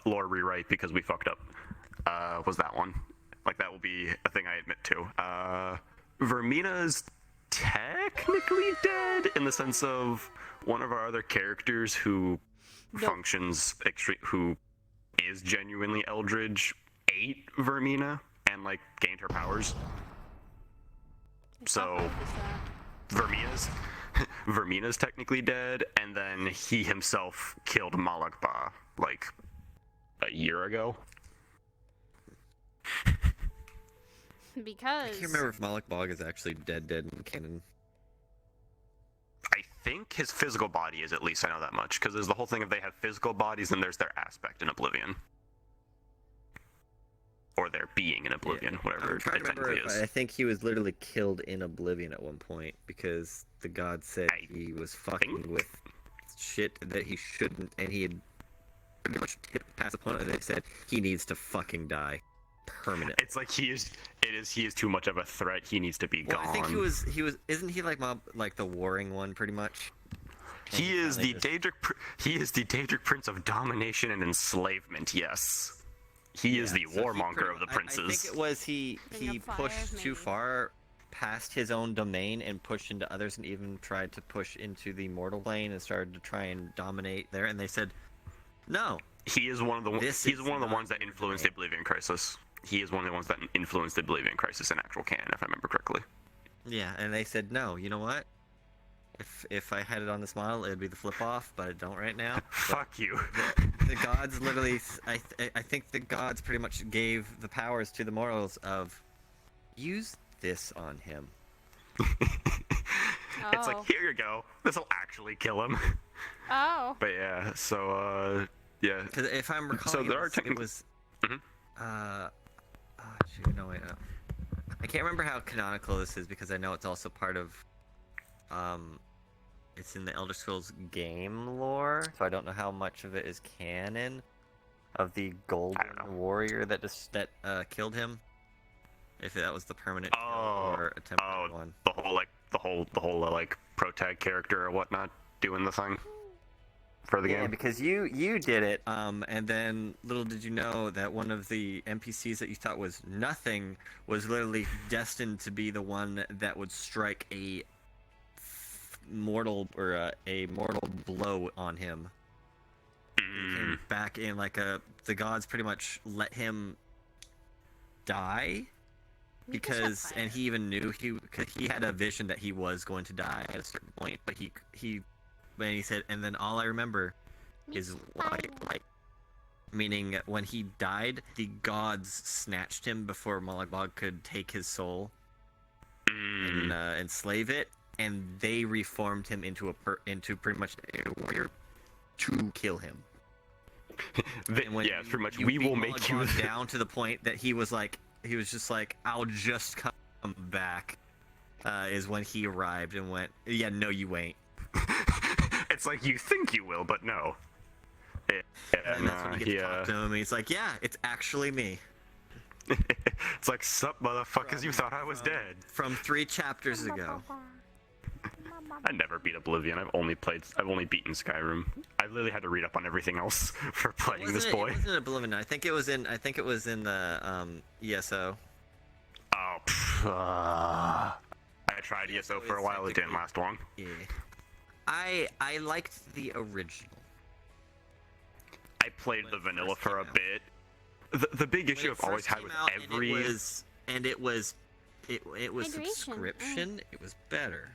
J: lore rewrite because we fucked up. Was that one? Like that will be a thing I admit to. Vermina's technically dead in the sense of one of our other characters who functions who is genuinely Eldridge ate Vermina and like gained her powers. So Vermina's technically dead, and then he himself killed Malakba like a year ago.
A: Because
K: I can't remember if Malakbog is actually dead in canon.
J: I think his physical body is, at least I know that much, because there's the whole thing of they have physical bodies and there's their aspect in Oblivion. Or their being in Oblivion, whatever it technically is.
K: I think he was literally killed in Oblivion at one point because the god said he was fucking with shit that he shouldn't, and he had pretty much tipped past the point, and they said he needs to fucking die permanently.
J: It's like he is too much of a threat. He needs to be gone.
K: I think he was isn't he like the warring one pretty much?
J: He is the Daedric Prince of domination and enslavement. Yes. He is the warmonger of the princes.
K: I think it was he pushed too far past his own domain and pushed into others, and even tried to push into the mortal plane and started to try and dominate there. And they said, "No."
J: He is one of the ones that influenced the Oblivion Crisis. He is one of the ones that influenced the Oblivion Crisis in actual canon, if I remember correctly.
K: Yeah, and they said no. You know what? If I had it on this model, it'd be the flip off, but I don't right now.
J: Fuck you.
K: The gods literally, I think the gods pretty much gave the powers to the mortals of use this on him.
J: It's like, here you go. This'll actually kill him.
A: Oh.
J: But yeah, so yeah.
K: Because if I'm recalling,
J: So there are
K: it was oh shoot, no wait, I can't remember how canonical this is because I know it's also part of it's in the Elder Scrolls game lore, so I don't know how much of it is canon of the golden warrior that killed him. If that was the permanent kill or a temporary one.
J: The whole like protag character or whatnot doing the thing for the game.
K: Yeah, because you did it, and then little did you know that one of the NPCs that you thought was nothing was literally destined to be the one that would strike a mortal blow on him. He came back in like the gods pretty much let him die. Because and he even knew he had a vision that he was going to die at a certain point, but he said, and then all I remember is like meaning when he died, the gods snatched him before Malagbog could take his soul and enslave it, and they reformed him into pretty much a warrior to kill him.
J: Yeah, pretty much. We will make you
K: down to the point that he was just like, I'll just come back, is when he arrived and went, yeah, no, you ain't.
J: It's like, you think you will, but no.
K: And that's when he gets talked to him, and he's like, yeah, it's actually me.
J: It's like, sup, motherfuckers, you thought I was dead.
K: From 3 chapters ago.
J: I never beat Oblivion. I've only beaten Skyrim. I literally had to read up on everything else for playing this boy.
K: It wasn't Oblivion. I think it was in the ESO.
J: Oh, I tried ESO for a while. It didn't last long.
K: Yeah. I liked the original.
J: I played the vanilla for a bit. The big issue I've always had with every
K: it was subscription. It was better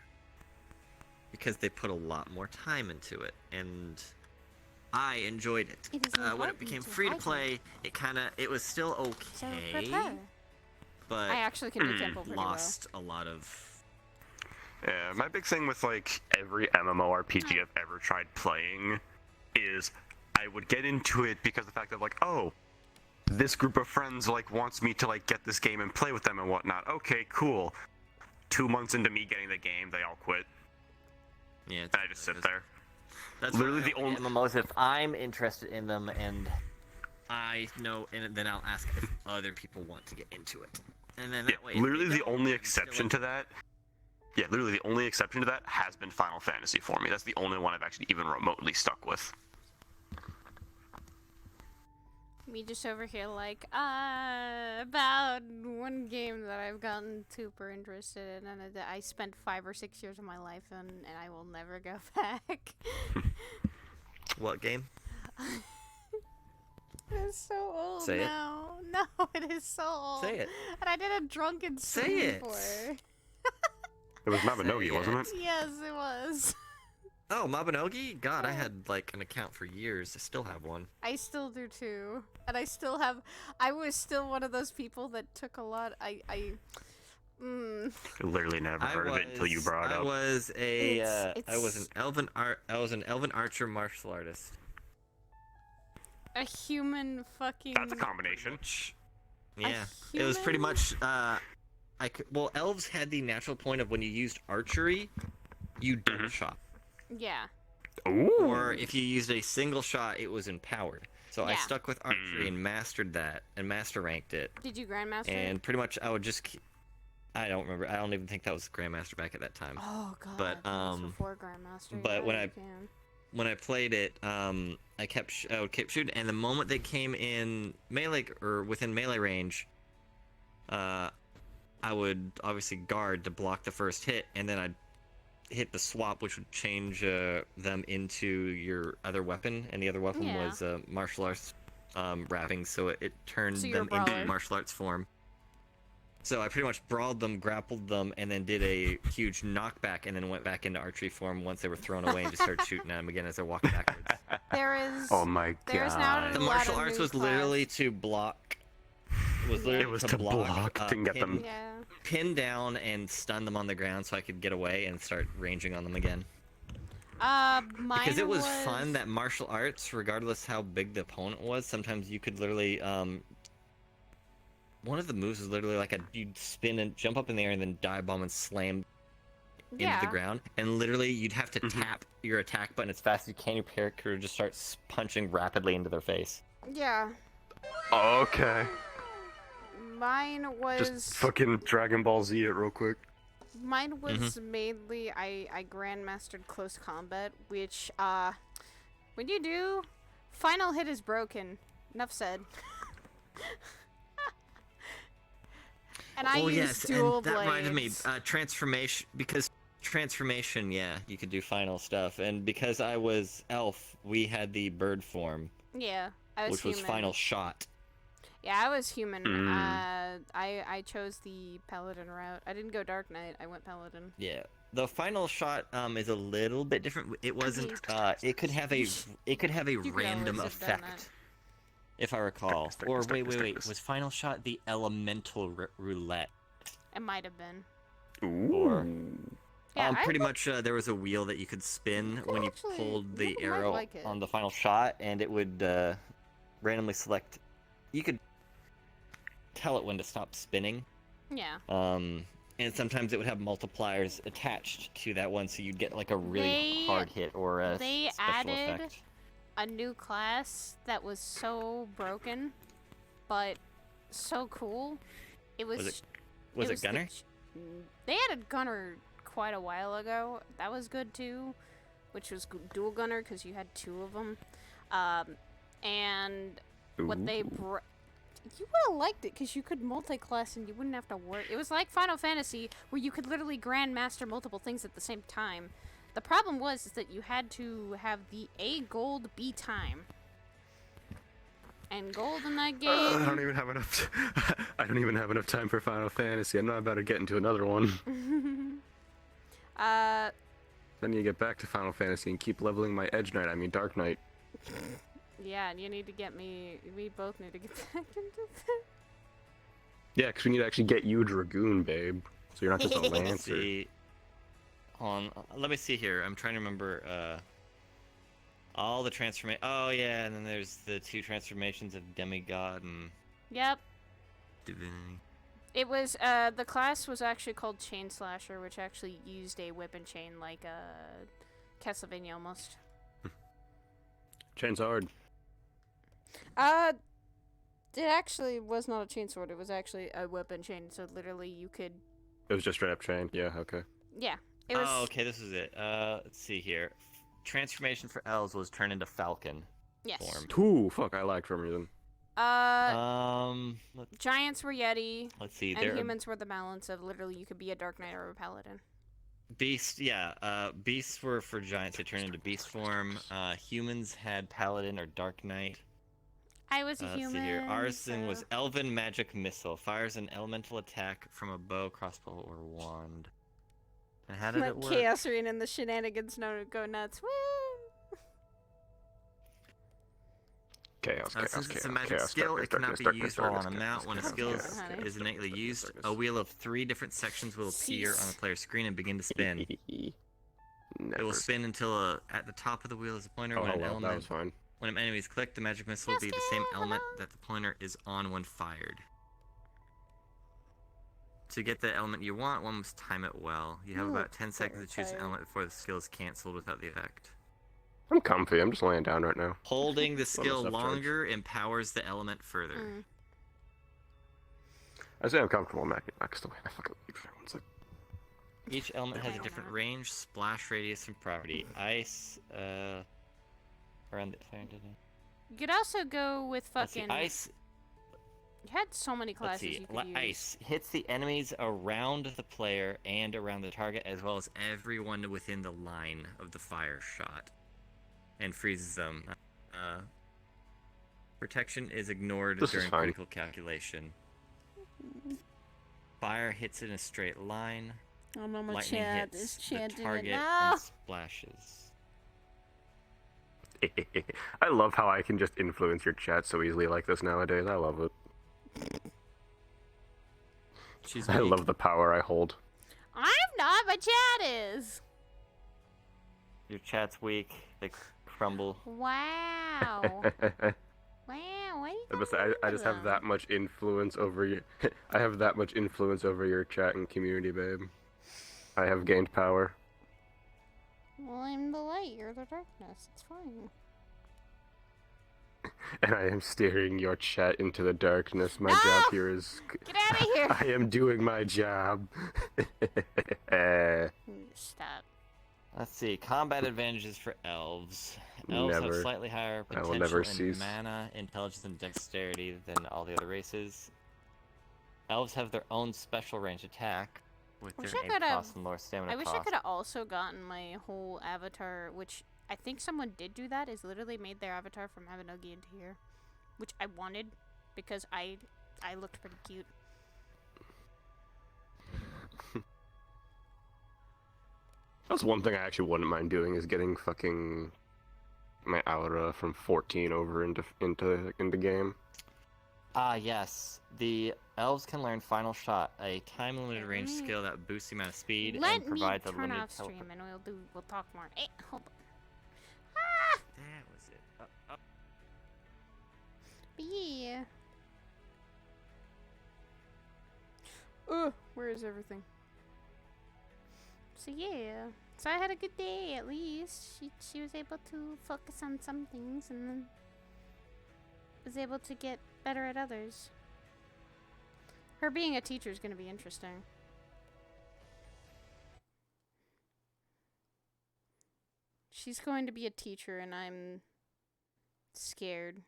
K: because they put a lot more time into it, and I enjoyed it. When it became free to play, it was still okay, but
A: I actually can do Temple pretty
K: lost a lot of.
J: Yeah, my big thing with like every MMORPG I've ever tried playing is I would get into it because the fact that like, oh, this group of friends like wants me to like get this game and play with them and whatnot. Okay, cool. 2 months into me getting the game, they all quit.
K: Yeah,
J: and I just sit there.
K: That's
J: literally the only
K: MMOs if I'm interested in them and I know, and then I'll ask if other people want to get into it, and then that way.
J: Literally the only exception to that. Yeah, literally the only exception to that has been Final Fantasy for me. That's the only one I've actually even remotely stuck with.
A: Me just over here like, about one game that I've gotten super interested in, and I spent 5 or 6 years of my life in, and I will never go back.
K: What game?
A: It's so old
K: Say
A: now. It. No, it is so old.
K: Say it.
A: And I did a drunken
K: Say
A: stream
K: it.
A: for it.
J: It was Mabinogi, wasn't it?
A: Yes, it was.
K: Oh, Mabinogi? God, I had like an account for years. I still have one.
A: I still do too. And I was still one of those people that took a lot. I
J: literally never heard of it until you brought it up.
K: I was an elven archer martial artist.
A: A human fucking.
J: That's a combination.
K: Yeah, it was pretty much. Well, elves had the natural point of when you used archery, you double shot.
A: Yeah.
J: Ooh.
K: Or if you used a single shot, it was empowered. So I stuck with archery and mastered that, and master ranked it.
A: Did you grandmaster?
K: And pretty much, I would just. I don't remember. I don't even think that was grandmaster back at that time.
A: Oh god.
K: But
A: before grandmaster.
K: But
A: yeah,
K: when I played it, I would keep shooting, and the moment they came in melee or within melee range, I would obviously guard to block the first hit, and then I'd hit the swap, which would change them into your other weapon, and the other weapon was martial arts wrapping, so it turned them into martial arts form. So I pretty much brawled them, grappled them, and then did a huge knockback, and then went back into archery form once they were thrown away, and just started shooting at them again as they're walking backwards.
A: There is.
J: Oh my
A: There's now
J: god.
A: a
K: The
A: lot
K: martial
A: of
K: arts
A: new
K: was literally to block.
J: It was to block, didn't get them.
A: Yeah.
K: Pin down and stun them on the ground so I could get away and start ranging on them again.
A: Mine
K: Because it was fun that martial arts, regardless how big the opponent was, sometimes you could literally, one of the moves was literally like you'd spin and jump up in the air and then dive bomb and slam into the ground. And literally you'd have to tap your attack button as fast as you can. Your character would just start punching rapidly into their face.
A: Yeah.
J: Okay.
A: Mine was.
J: Just fucking Dragon Ball Z it real quick.
A: Mine was mainly I grandmastered close combat, which when you do, final hit is broken. Enough said. And I used dual
K: and that reminded me,
A: blades.
K: transformation, because transformation, yeah, you could do final stuff, and because I was elf, we had the bird form.
A: Yeah, I was
K: which
A: human.
K: was final shot.
A: Yeah, I was human. I chose the paladin route. I didn't go dark knight. I went paladin.
K: Yeah, the final shot is a little bit different. It wasn't. It could have a random effect, if I recall. Or wait, was final shot the elemental roulette?
A: It might have been.
J: Ooh.
K: Or,
A: Yeah,
K: pretty much there was a wheel that you could spin when you pulled the
A: might
K: arrow
A: like it.
K: on the final shot, and it would randomly select. You could tell it when to stop spinning.
A: Yeah.
K: And sometimes it would have multipliers attached to that one, so you'd get like a really hard hit or a
A: They
K: special
A: added
K: effect.
A: a new class that was so broken, but so cool. It was.
K: Was it
A: the
K: Gunner?
A: They added Gunner quite a while ago. That was good too, which was dual Gunner because you had two of them. And what they you would have liked it because you could multi-class and you wouldn't have to worry. It was like Final Fantasy where you could literally grandmaster multiple things at the same time. The problem was is that you had to have the A gold B time. And gold in that game.
J: I don't even have enough. I don't even have enough time for Final Fantasy. I'm not about to get into another one. Then you get back to Final Fantasy and keep leveling my Edge Knight. I mean Dark Knight.
A: Yeah, and you need to get me. We both need to get back into that.
J: Yeah, because we need to actually get you Dragoon, babe. So you're not just a Lancer.
K: See, let me see here. I'm trying to remember all the transformation. Oh yeah, and then there's the two transformations of Demigod and
A: Yep.
K: Divinity.
A: It was the class was actually called Chain Slasher, which actually used a whip and chain like Castlevania almost.
J: Chain's hard.
A: It actually was not a chainsword. It was actually a whip and chain. So literally, you could.
J: It was just straight up chain. Yeah, okay.
A: Yeah. It was.
K: Oh, okay, this is it. Let's see here. Transformation for elves was turned into Falcon
A: Yes.
K: form.
J: Ooh, fuck, I liked for some reason.
A: Giants were Yeti.
K: Let's see.
A: And humans were the balance of literally you could be a Dark Knight or a Paladin.
K: Beast, yeah. Beasts were for giants. They turned into beast form. Humans had Paladin or Dark Knight.
A: I was a human.
K: Let's see here. Arson
A: so-
K: was Elven Magic Missile. Fires an elemental attack from a bow, crossbow, or wand. And how did it work?
A: Chaos Arena and the shenanigans go nuts. Woo!
J: Chaos,
K: Since it's a magic skill, it cannot be used while on a mount. When a skill is innately used, a wheel of 3 different sections will appear on the player's screen and begin to spin. It will spin until at the top of the wheel is a pointer.
J: Oh,
K: When an
J: well,
K: element,
J: that was fine.
K: when an enemy is clicked, the magic missile will be the same element that the pointer is on when fired. To get the element you want, one must time it well. You have about 10 seconds to choose an element before the skill is cancelled without the effect.
J: I'm comfy. I'm just laying down right now.
K: Holding the
J: Well,
K: skill
J: that's
K: longer empowers the element further.
J: I say I'm comfortable. Max the way I fucking leave for one sec.
K: Each element has a different range, splash radius, and property. Ice, around the fire.
A: You could also go with
K: Let's see,
A: fucking.
K: ice.
A: You had so many
K: Let's
A: classes
K: see.
A: you could use.
K: Ice hits the enemies around the player and around the target, as well as everyone within the line of the fire shot, and freezes them. Protection is ignored
J: This is
K: during
J: fine.
K: critical calculation. Fire hits it in a straight line.
A: Oh, Mama
K: Lightning
A: Chat
K: hits
A: is
K: the
A: chanting it
K: target
A: now.
K: and splashes.
J: I love how I can just influence your chat so easily like this nowadays. I love it. I love the power I hold.
A: I'm not, my chat is.
K: Your chat's weak. They crumble.
A: Wow. Wow, what are you
J: I just have that much influence over you. I have that much influence over your chat and community, babe. I have gained power.
A: Well, I'm the light, you're the darkness. It's fine.
J: And I am steering your chat into the darkness. My
A: No!
J: job here is...
A: Get out of here!
J: I am doing my job.
A: Stop.
K: Let's see. Combat advantages for elves. Elves have
J: Never.
K: slightly higher
J: I will
K: potential
J: never
K: in
J: cease.
K: mana, intelligence, and dexterity than all the other races. Elves have their own special range attack with
A: Wish
K: different
A: I
K: aim
A: could've-
K: cost and lower stamina
A: I wish
K: cost.
A: I could have also gotten my whole avatar, which I think someone did do that, is literally made their avatar from Mabinogi into here. Which I wanted, because I looked pretty cute.
J: That's one thing I actually wouldn't mind doing is getting fucking my aura from 14 over into game.
K: Ah, yes. The elves can learn Final Shot, a time-limited range skill that boosts the amount of speed
A: Let
K: and provides
A: me
K: a
A: turn
K: limited
A: off stream and we'll talk more. Hey, hold on.
K: That was it. Up.
A: But yeah. Where is everything? So yeah. So I had a good day at least. She was able to focus on some things and then was able to get better at others. Her being a teacher is going to be interesting. She's going to be a teacher and I'm scared.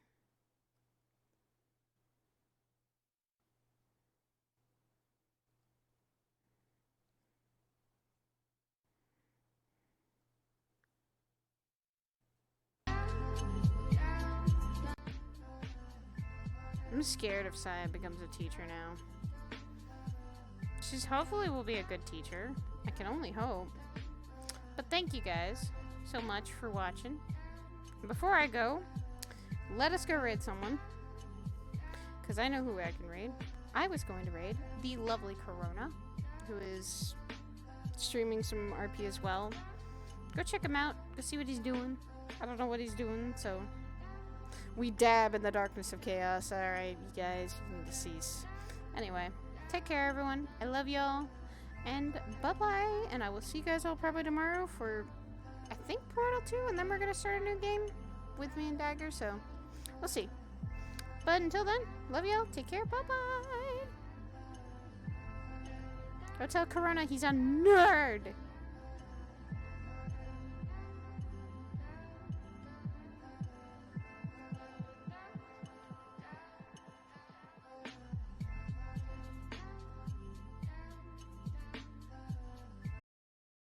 A: I'm scared if Saya becomes a teacher now. She's hopefully will be a good teacher. I can only hope. But thank you guys so much for watching. Before I go, let us go raid someone. Because I know who I can raid. I was going to raid the lovely Corona, who is streaming some RP as well. Go check him out. Go see what he's doing. I don't know what he's doing, so... We dab in the darkness of chaos. Alright, you guys, you need to cease. Anyway, take care, everyone. I love y'all. And bye-bye. And I will see you guys all probably tomorrow for, I think, Portal 2. And then we're going to start a new game with me and Dagger. So, we'll see. But until then, love y'all. Take care. Bye-bye. Go tell Corona he's a nerd.